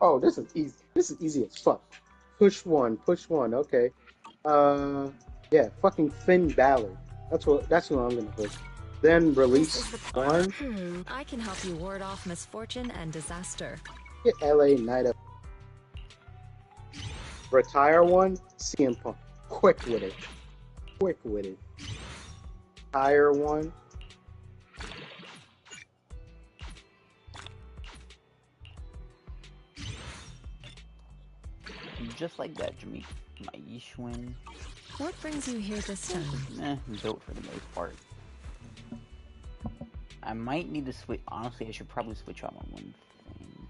Oh, this is easy. This is easy as fuck. Push one, okay. Yeah, fucking Finn Balor. That's what I'm gonna push. Then release one. I can help you ward off misfortune and disaster. Get LA Knight up. Retire one, CM Punk. Quick with it. Retire one. Just like that, Jimmy. My Yishwin. What brings you here this time? Built for the most part. I might need to switch. Honestly, I should probably switch out my one thing.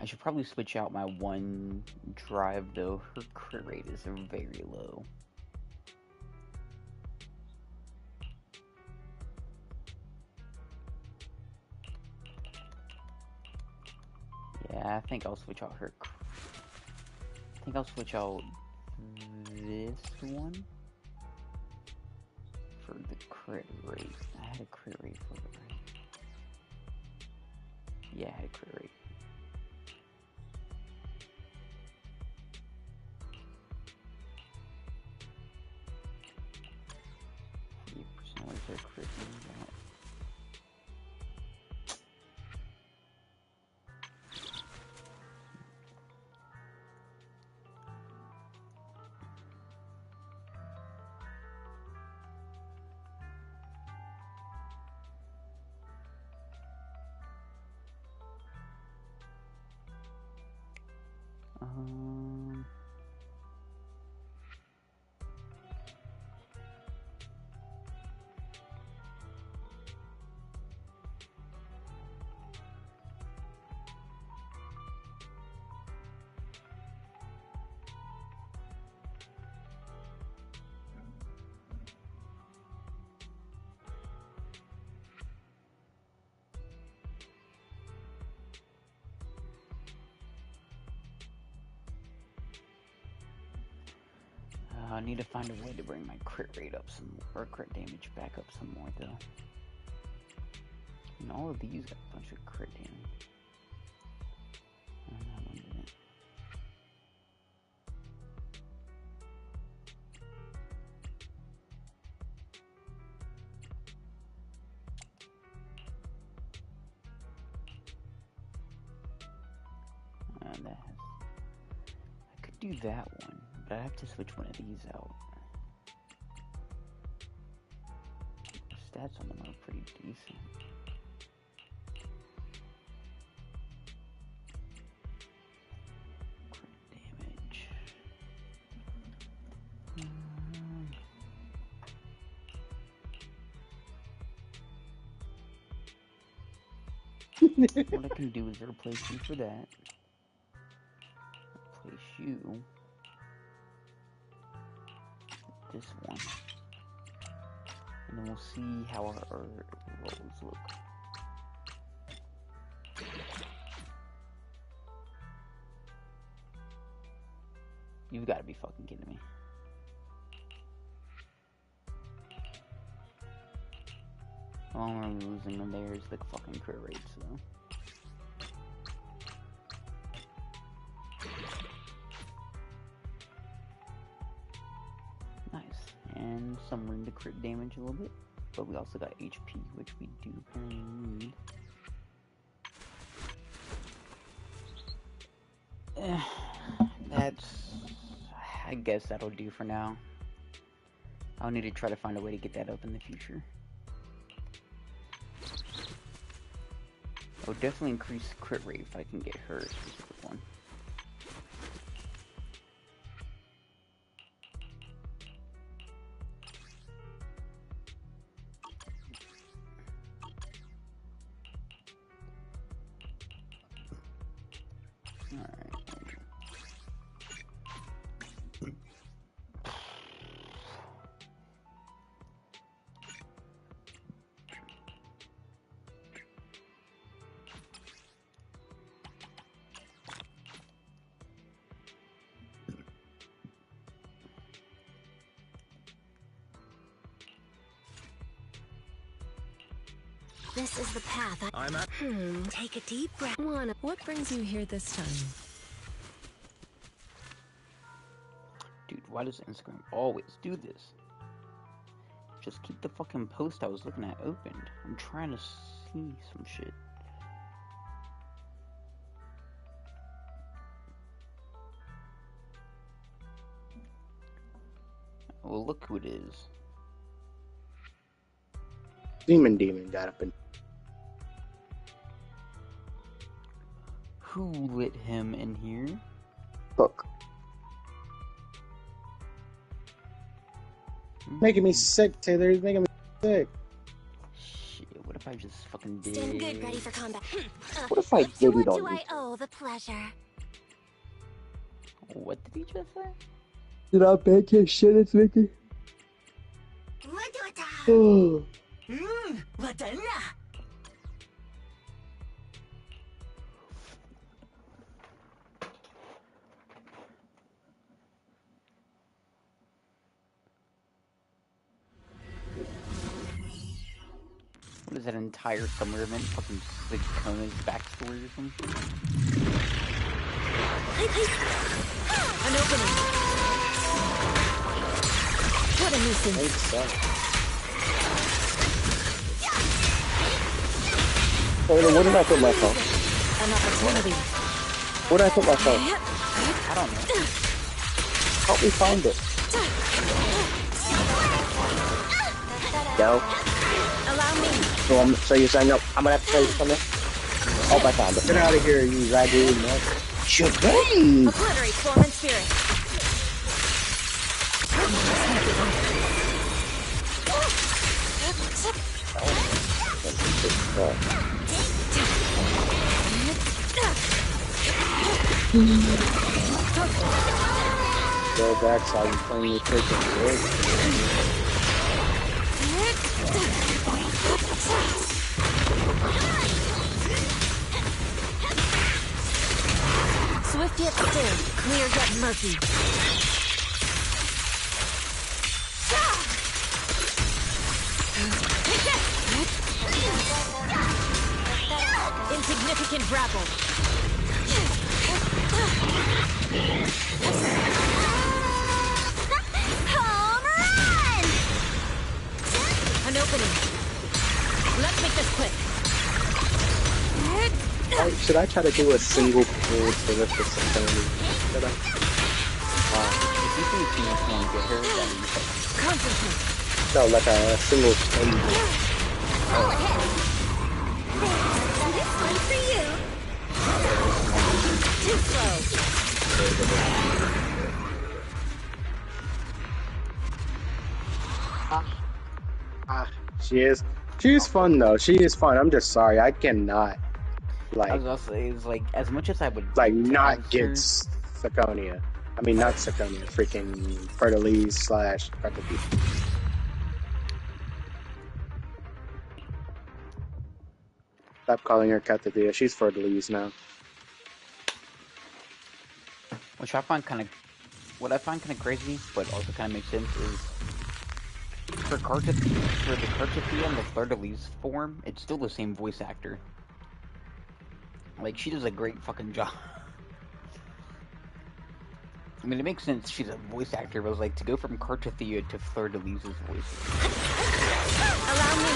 I should probably switch out my one drive, though. Her crit rate is very low. Yeah, I think I'll switch out her. I think I'll switch out this one for the crit rate. I had a crit rate for it, right? Yeah, I had a crit rate. I need to find a way to bring my crit rate up some more, or crit damage back up some more, though. And all of these got a bunch of crit damage. I could do that one, but I have to switch one of these out. The stats on them are pretty decent. What I can do is replace you for that. Replace you. This one. And then we'll see how our rolls look. You've got to be fucking kidding me. How long are we losing? And there's the fucking crit rates, though. Nice. And summering the crit damage a little bit. But we also got HP, which we do apparently need. I guess that'll do for now. I'll need to try to find a way to get that up in the future. I'll definitely increase crit rate if I can get her a specific one. This is the path I'm at. Take a deep breath. What brings you here this time? Dude, why does Instagram always do this? Just keep the fucking post I was looking at opened. I'm trying to see some shit. Well, look who it is. Demon got up in. Who lit him in here? Look. Making me sick, Taylor. He's making me sick. Shit, what if I just fucking did? Stand good, ready for combat. What if I did To it what on do you? I owe the pleasure? What did he just say? Did I beg your shit, it's Mickey? Oh. What is that entire summer event? Fucking Sicona's backstory or something? An opening. What a nuisance. Taylor, where did I put my phone? An opportunity. Where did I put my phone? I don't know. Help me find it. No. Allow me. So you're saying no? I'm gonna have to tell you something? Oh, I found it. Get out of here, you raggedy nut. Shabang! Obliterate form and spirit. Go back so I can play with freaking wood. Swift yet still, clear yet murky. Insignificant grapple. Home run! An opening. Let's make this quick. Should I try to do a single pull to lift the something? Should I? If you think you can get her, then concentrate. No, like a single pull. Roll ahead. This one's for you. Too slow. She is fun though. She is fun. I'm just sorry. I cannot. Like, I was also it's like as much as I would like not get Saconia. I mean not Saconia, freaking Fertilise / Fertilise. Stop calling her Catalia. She's Fertilise now. Which I find kind of, what I find kind of crazy, but also kind of makes sense is for the Cartafia and the Fleur-de-Lis form, it's still the same voice actor. Like, she does a great fucking job. I mean, it makes sense she's a voice actor, but it's like, to go from Cartafia to Fleur-de-Lis' voice. Allow me.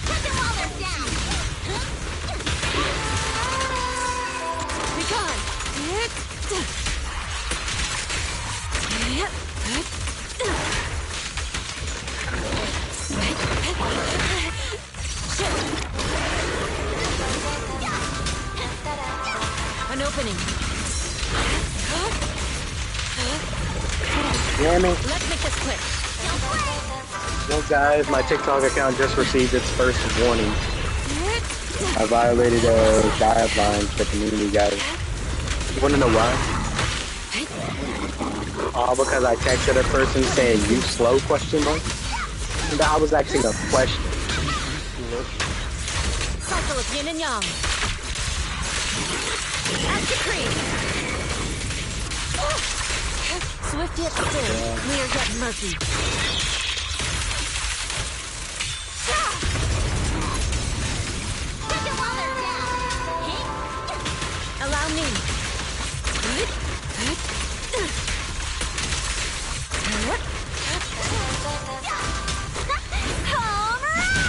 Put them while they're down. Be gone. An opening. Damn it. Let's make this quick. Well, guys, my TikTok account just received its first warning. I violated a guideline for the community, guys. You wanna know why? All because I texted a person saying, "You slow?" question mark. And I was asking a question. Cycle of yin and yang. As decreed. Swift yet still, clear yet murky. Allow me. Home run!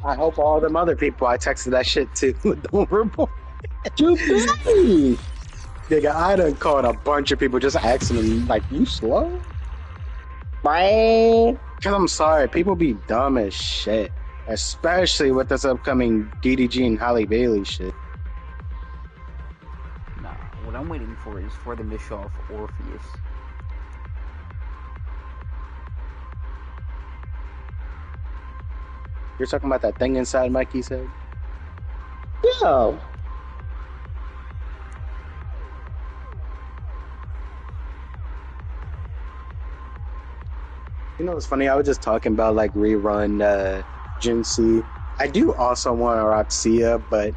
I hope all them other people I texted that shit to don't report. Nigga, I done called a bunch of people just asking them, like, you slow? Man. Cause I'm sorry, people be dumb as shit. Especially with this upcoming DDG and Halle Bailey shit. Nah, what I'm waiting for is for them to show off Orpheus. You're talking about that thing inside Mikey said? Yo. You know what's funny? I was just talking about like rerun Gen C. I do also want a Roxia, but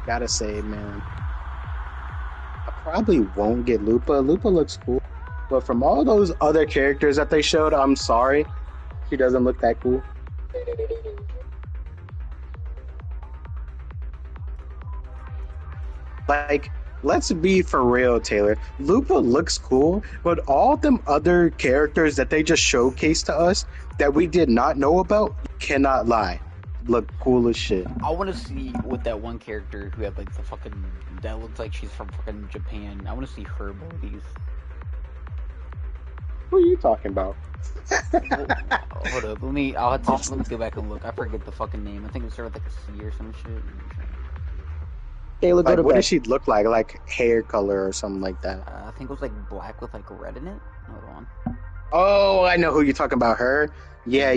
gotta say, man, I probably won't get Lupa. Lupa looks cool, but from all those other characters that they showed, I'm sorry, she doesn't look that cool. Like, let's be for real, Taylor. Lupa looks cool, but all them other characters that they just showcased to us that we did not know about, cannot lie. look cool as shit. I want to see what that one character who had like the fucking that looks like she's from fucking Japan. I want to see her abilities. What are you talking about? Hold up, let me go back and look. I forget the fucking name. I think it started with like a C or some shit. Taylor, like, what does she look like? Like hair color or something like that? I think it was like black with like red in it. Hold on. Oh, I know who you're talking about. Her? Yeah.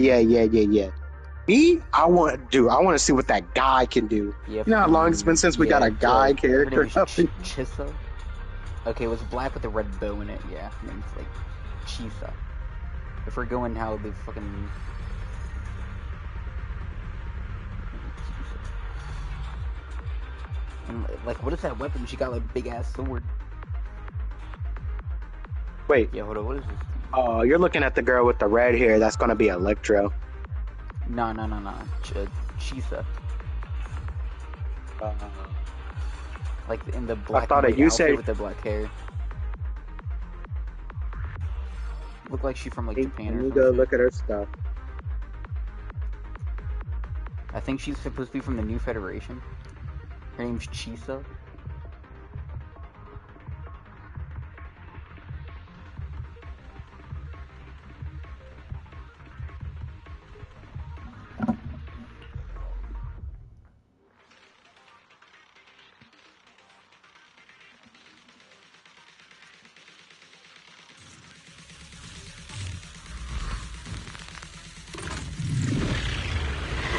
Me? I want to see what that guy can do. Yeah, you know how long it's been since we got a guy character? Chisa. Okay, it was black with a red bow in it. Yeah, her name's like Chisa. If we're going how the fucking. And, like, what is that weapon? She got like a big ass sword. Wait. Yeah, hold on. What is this? Oh, you're looking at the girl with the red hair. That's gonna be Electro. No. Chisa. Like in the black. I thought and white you said with the black hair. Look like she's from like Japan or something. Go look at her stuff. I think she's supposed to be from the New Federation. Her name's Chisa.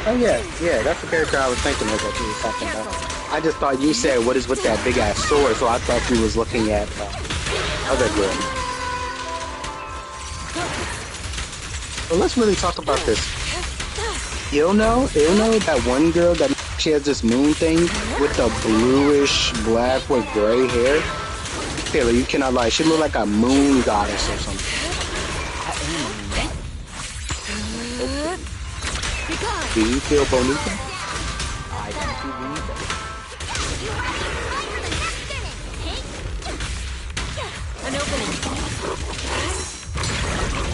Oh yeah, that's the character I was thinking of that you were talking about. I just thought you said what is with that big ass sword, so I thought you was looking at other girl. Well, let's really talk about this. You'll know that one girl that she has this moon thing with the bluish black with gray hair. Taylor, you cannot lie. She look like a moon goddess or something. Do you feel bonita? I don't feel bonita. An opening.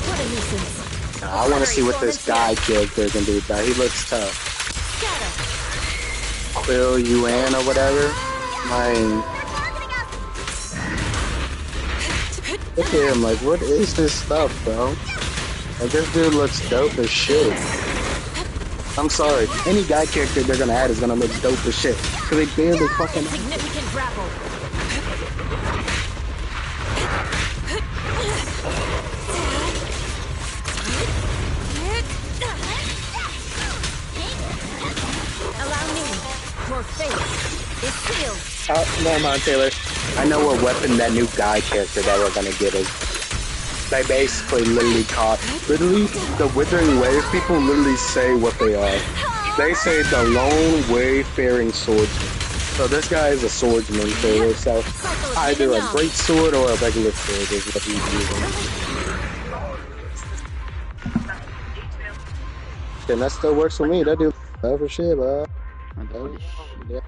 What a nuisance. I want to see what this guy character can do. He looks tough. Quill Yuan or whatever. Look at him. Like, what is this stuff, bro? Like, this dude looks dope as shit. I'm sorry. Any guy character they're gonna add is gonna look dope as shit. Cause they barely fucking. Significant grapple. Allow me. Your fate is sealed. Oh, never mind, Taylor. I know what weapon that new guy character that we're gonna get is. They basically literally the Withering Wave people literally say what they are. They say the lone wayfaring swordsman. So this guy is a swordsman, so either a great sword or a regular sword is what he's using. Then that still works for me. That dude for shit, bro. Yeah.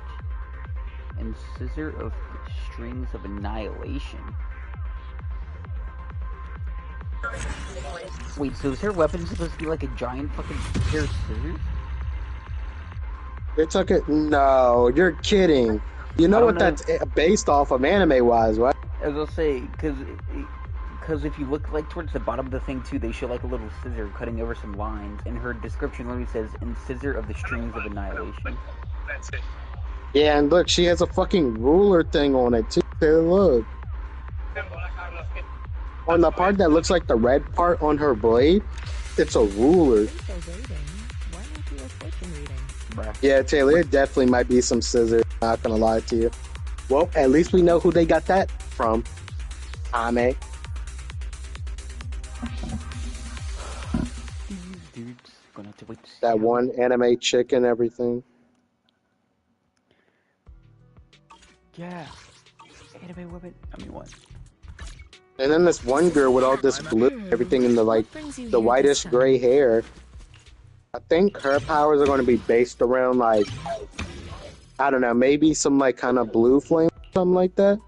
And Scissor of Strings of Annihilation. Wait, so is her weapon supposed to be like a giant fucking pair of scissors? They took it. No, you're kidding. You know what that's based off of anime-wise, right? I was gonna say, because if you look like towards the bottom of the thing too, they show like a little scissor cutting over some lines, and her description literally says, "In Scissor of the Strings of Annihilation." That's it. Yeah, and look, she has a fucking ruler thing on it too. Look. On the part that looks like the red part on her blade, it's a ruler. Yeah, Taylor, it definitely might be some scissors. Not gonna lie to you. Well, at least we know who they got that from. Ame. Dude's gonna have to wait to see that one anime chick and everything. Yeah. Anime woman. I mean, what? And then this one girl with all this blue, everything in the the whitish gray hair. I think her powers are going to be based around I don't know, maybe some kind of blue flame, something like that.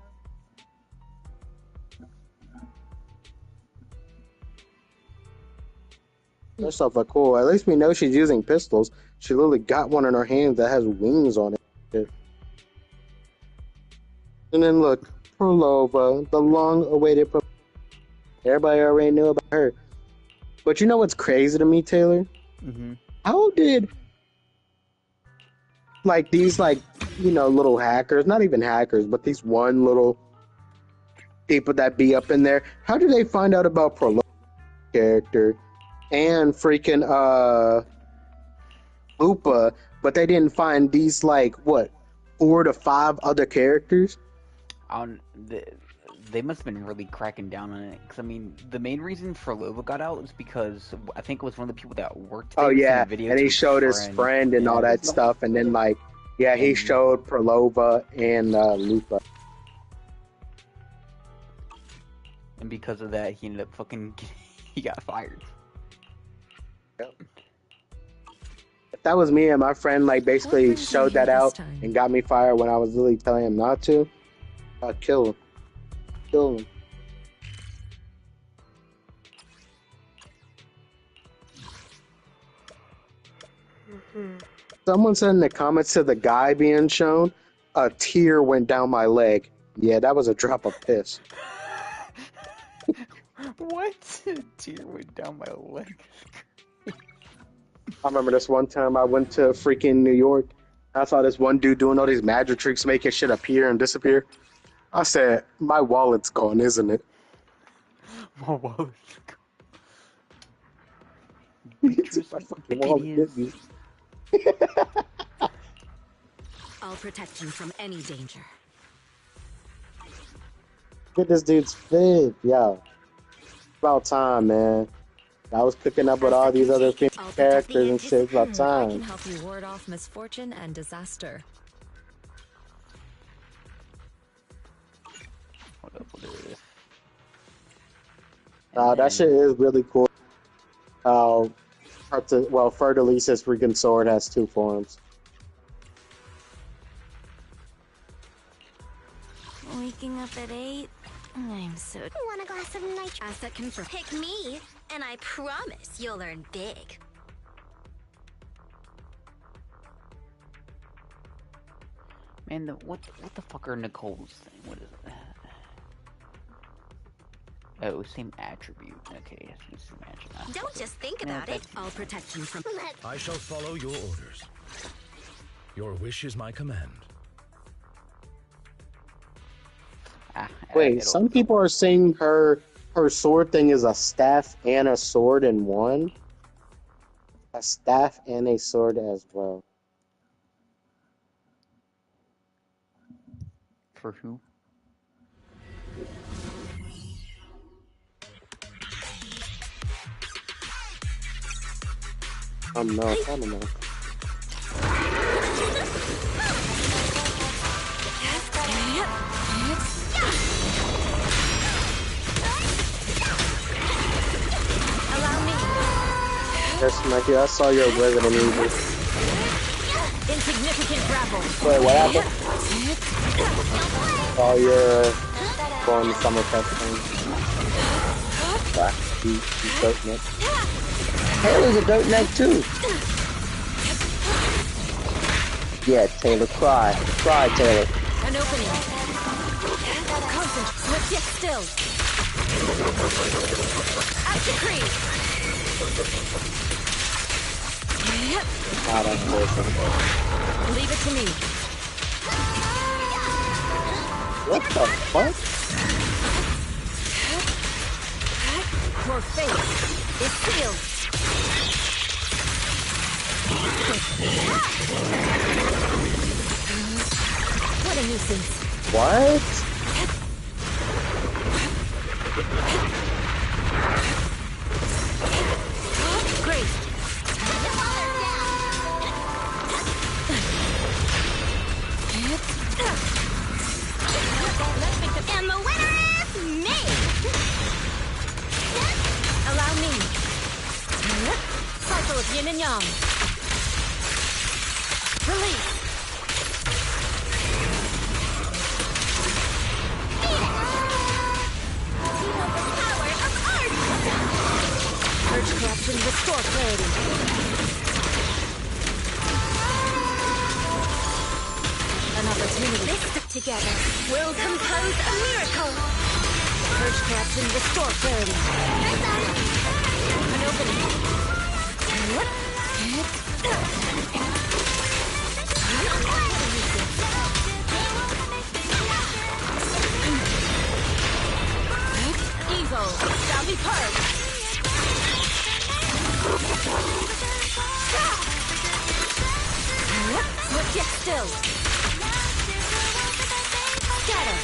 That stuff look cool. At least we know she's using pistols. She literally got one in her hand that has wings on it. And then look, Prolova, the long-awaited. Everybody already knew about her. But you know what's crazy to me, Taylor? Mm-hmm. How did like these little hackers, not even hackers, but these one little people that be up in there, how did they find out about Prolova's character and freaking Lupa, but they didn't find these 4 to 5 other characters? They must have been really cracking down on it. Because, I mean, the main reason Prolova got out was because I think it was one of the people that worked there. Oh, yeah. Video And he showed his friend and all that stuff. And then, he showed Prolova and Lupa. And because of that, he ended up he got fired. Yep. If that was me and my friend, basically showed that out and got me fired when I was literally telling him not to, I'd kill him. Kill him. Someone said in the comments to the guy being shown, a tear went down my leg. Yeah, that was a drop of piss. What? A tear went down my leg. I remember this one time I went to freaking New York. I saw this one dude doing all these magic tricks, making shit appear and disappear. I said, my wallet's gone, isn't it? My wallet's gone. My wallet, I'll protect you from any danger. Look at this dude's fit, yo. About time, man. I was cooking up with all these other characters and shit. It's about time. I can help you ward off misfortune and disaster. That shit is really cool. Fer-de-Lisa's freaking sword has 2 forms. Waking up at 8? I'm so... Want a glass of nitro? Asset confirmed. Pick me, and I promise you'll learn big. Man, what the fuck are Nicole's thing? What is that? Oh, same attribute. Okay, yes, same attribute. Don't just think about it. I'll protect you from... I shall follow your orders. Your wish is my command. Wait, some people are saying her sword thing is a staff and a sword in one? A staff and a sword as well. For who? I don't know. Yes, Mikey, I saw your Resident Evil. Insignificant grapple. Wait, what happened? Oh, you're going to summer testing. You dirt neck. Taylor's a dirt neck too. Yeah, Taylor, cry. Cry, Taylor. An opening. Concentrate. Swift yet still. At the crease. God, I'm forcing. Leave it to me. What the fuck? Your fate is sealed. What a nuisance. What? Great. And the winner is me! Allow me. Cycle of yin and yang. Release. Purge corruption, restore clarity. If they stick together, we'll compose a miracle. Purge threats and restore clarity. An opening. Evil shall be purged. But yet still. Scatter.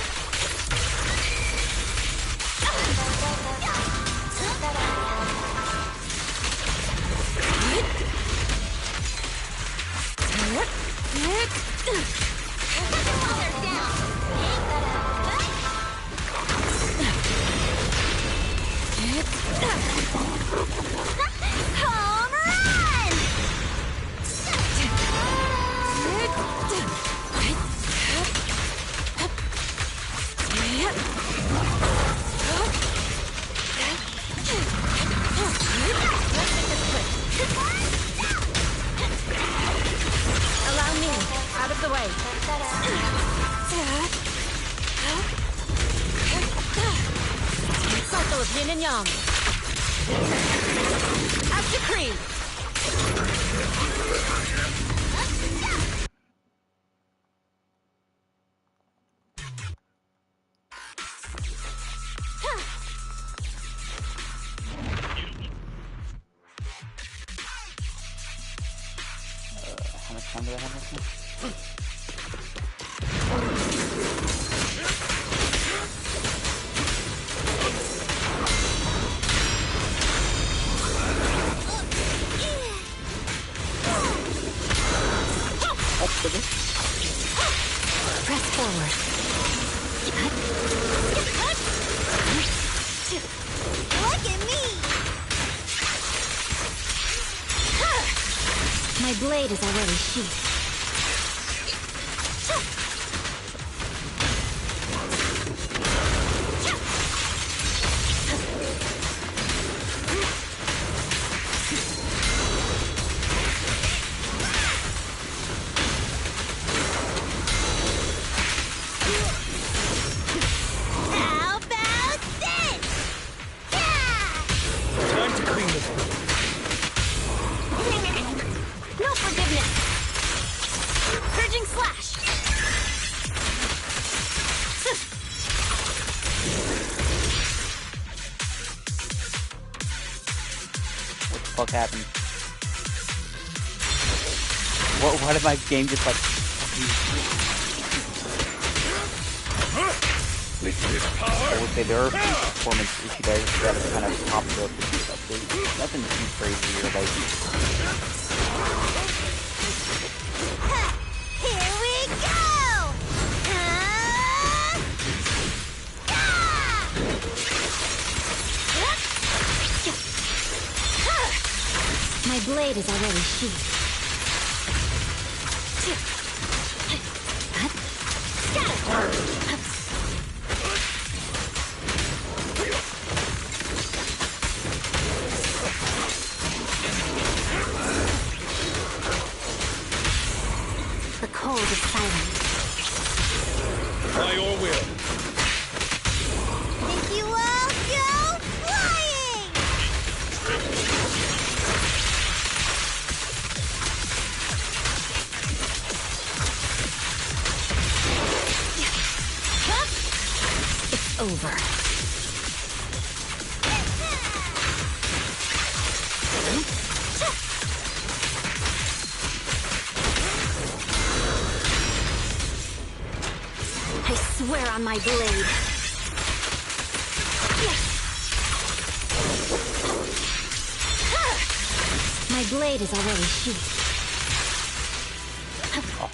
Home run! Allow me out of the way. Cycle of yin and yang. As decreed. How much time do I have left now? Press forward. Look at me! My blade is already sheathed. How about this? Time to clean this room. No forgiveness. Purging slash. What the fuck happened? Why did my game just like... I would say there are a few performance issues that have kind of popped up with this update. Nothing too crazy or like... Here we go! My blade is already sheathed. The cold is silent. By your will. Think you all go flying! It's over. I swear on my blade. My blade is already sheathed. Oh, come on.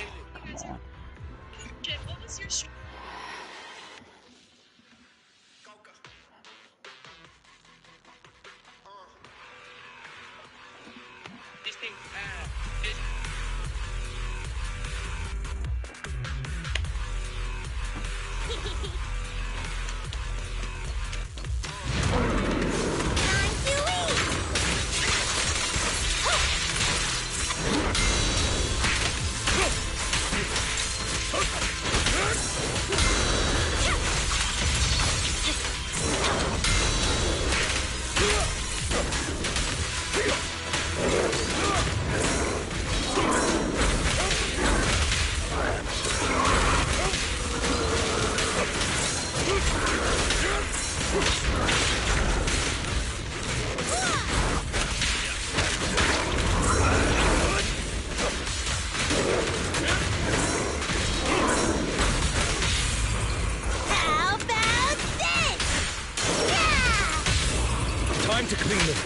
clean them.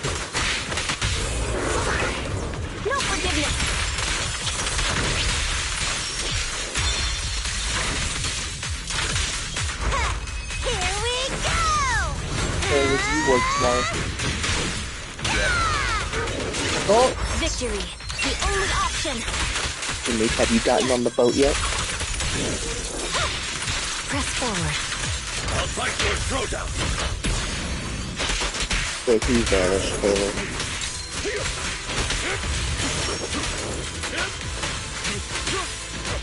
No forgiveness! Here we go! Hey, you work smart. Oh. Victory, the only option. Teammate, have you gotten on the boat yet? Press forward. I'll fight your throwdown. Wait, he vanished, Taylor.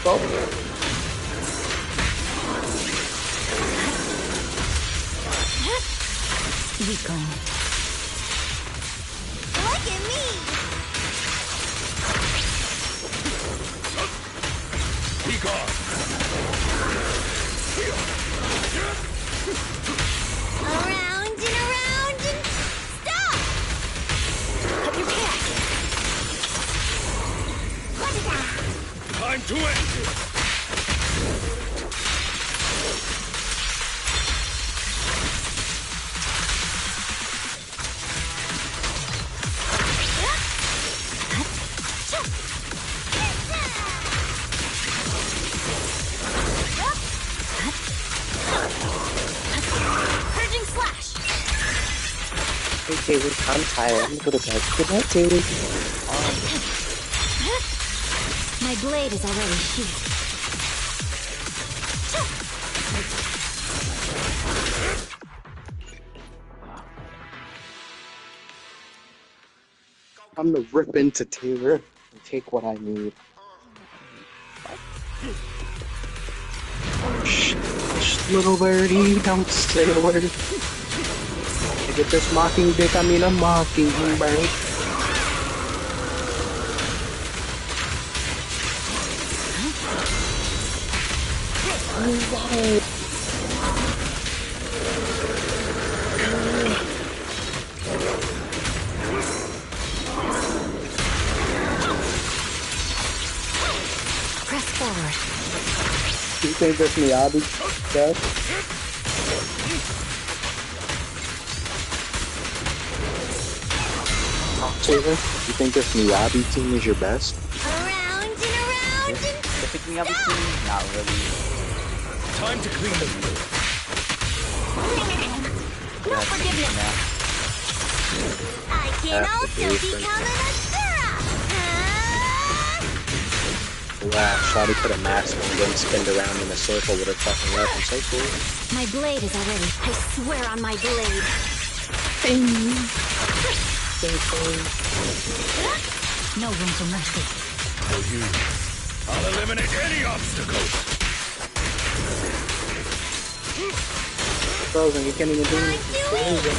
Oh. Weakling. Look at me! Be gone. Around and around and stop! You can't. Time to end it. Purging slash. Hey, Taylor, I'm tired. I'm gonna go to bed. Good night, Taylor. My blade is already sheathed. I'm gonna rip into Taylor and take what I need. Shh, little birdie, don't say a word. I get this mocking dick, I mean a mockingbird. Press forward. You think this Miyabi does? Taylor, you think this Miyabi team is your best? Around and around and The pick me up team? Not really. Time to clean them. No forgiveness. I can also become an Asura! Wow, Shawty put a mask on and then spinned around in a circle with her fucking weapon. So cool. My blade is already. I swear on my blade. No room for mercy. For you, I'll eliminate any obstacles. Frozen, you can't even do anything. It's over.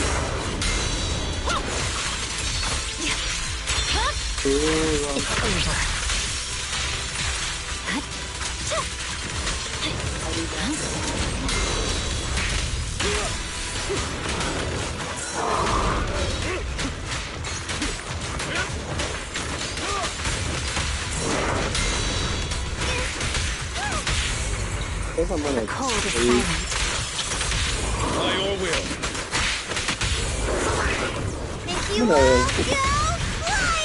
I think I'm gonna Cold is sleep. silent. By your will. If you I'm all gonna go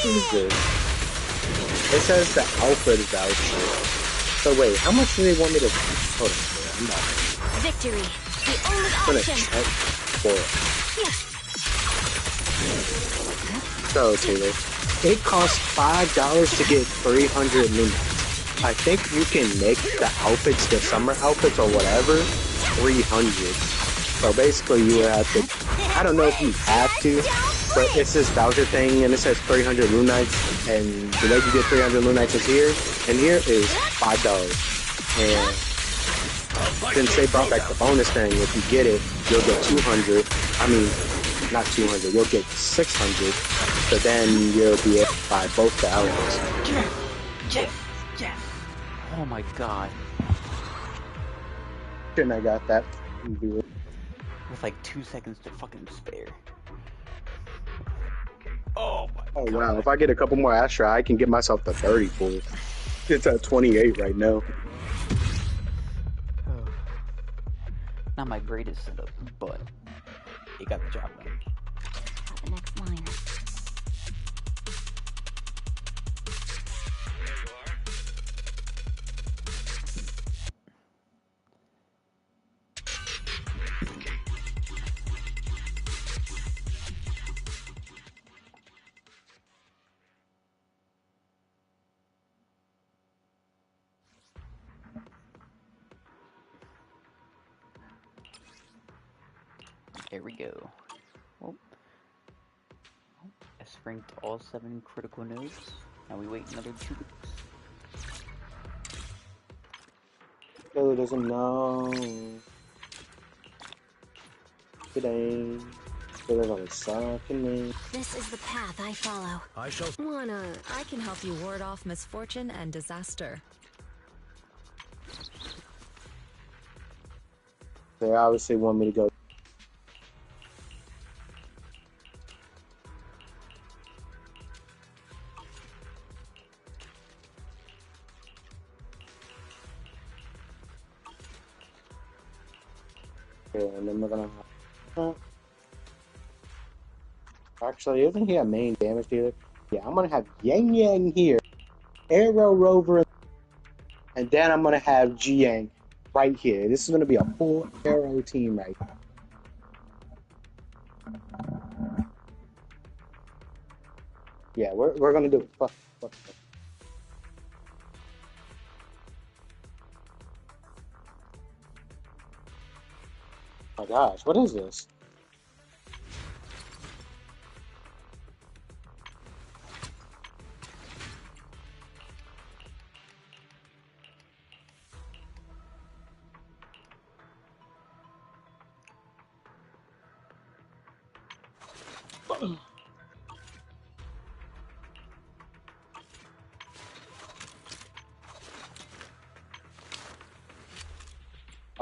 Who's flying! this? It says the Alfred voucher. So wait, how much do they want me to... Hold on, I'm not... Victory, the only I'm gonna option. check for it. So, Taylor, it costs $5 to get 300 lumens. I think you can make the outfits, the summer outfits or whatever, 300. So basically you would have to, I don't know if you have to, but it's this voucher thing and it says 300 Lunites, and the way you get 300 Lunites is here, and here is $5. And since they brought back the bonus thing, if you get it, you'll get 200, I mean, not 200, you'll get 600, so then you'll be able to buy both the outfits. Yes. Oh my god. Shouldn't I got that? With like 2 seconds to fucking spare. Oh my god. Wow, if I get a couple more Astra, I can get myself to 30 full. It's at 28 right now. Not my greatest setup, but it got the job done. The next line. There we go. Oh. S ranked all 7 critical nodes. Now we wait another 2 weeks. Taylor doesn't know. Today. Taylor's always sucking me. This is the path I follow. I shall. I can help you ward off misfortune and disaster. They obviously want me to go. Okay, and then we're gonna have... Actually, isn't he a main damage dealer? Yeah, I'm gonna have Yang Yang here, Arrow Rover, and then I'm gonna have Jiang right here. This is gonna be a full Arrow team right here. Yeah, we're gonna do it. Fuck. Oh my gosh, what is this?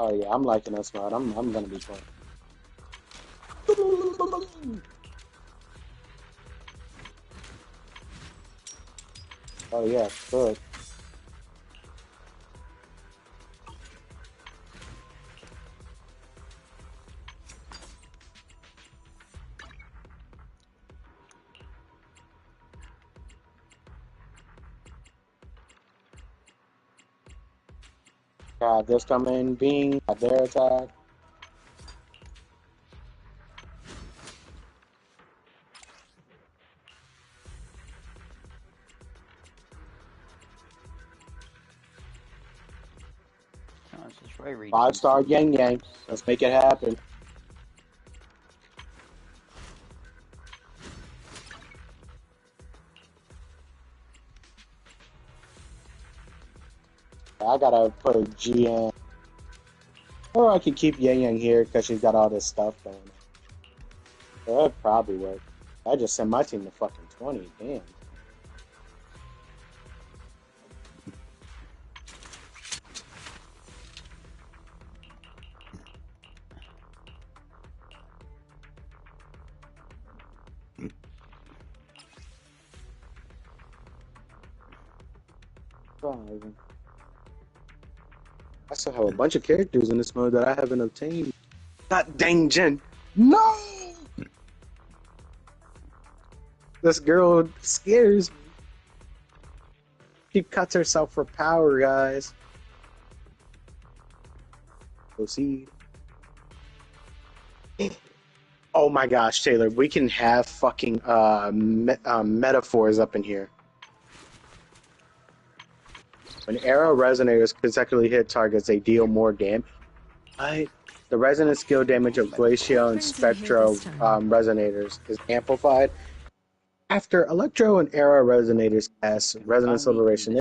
Oh yeah, I'm liking this mod. I'm gonna be playing. Oh yeah, good. God, this coming being a bear attack. Oh, 5-star Yang Yang. Let's make it happen. I gotta put GN. Or I could keep Yang Yang here because she's got all this stuff going on. That'd probably work. I just sent my team to fucking 20. Damn. I still have a bunch of characters in this mode that I haven't obtained. Not dang Jin. No! This girl scares me. She cuts herself for power, guys. Proceed. Oh my gosh, Taylor, we can have fucking metaphors up in here. When arrow resonators consecutively hit targets, they deal more damage. The resonant skill damage of glacial and spectro resonators is amplified. After electro and arrow resonators cast resonance liberation,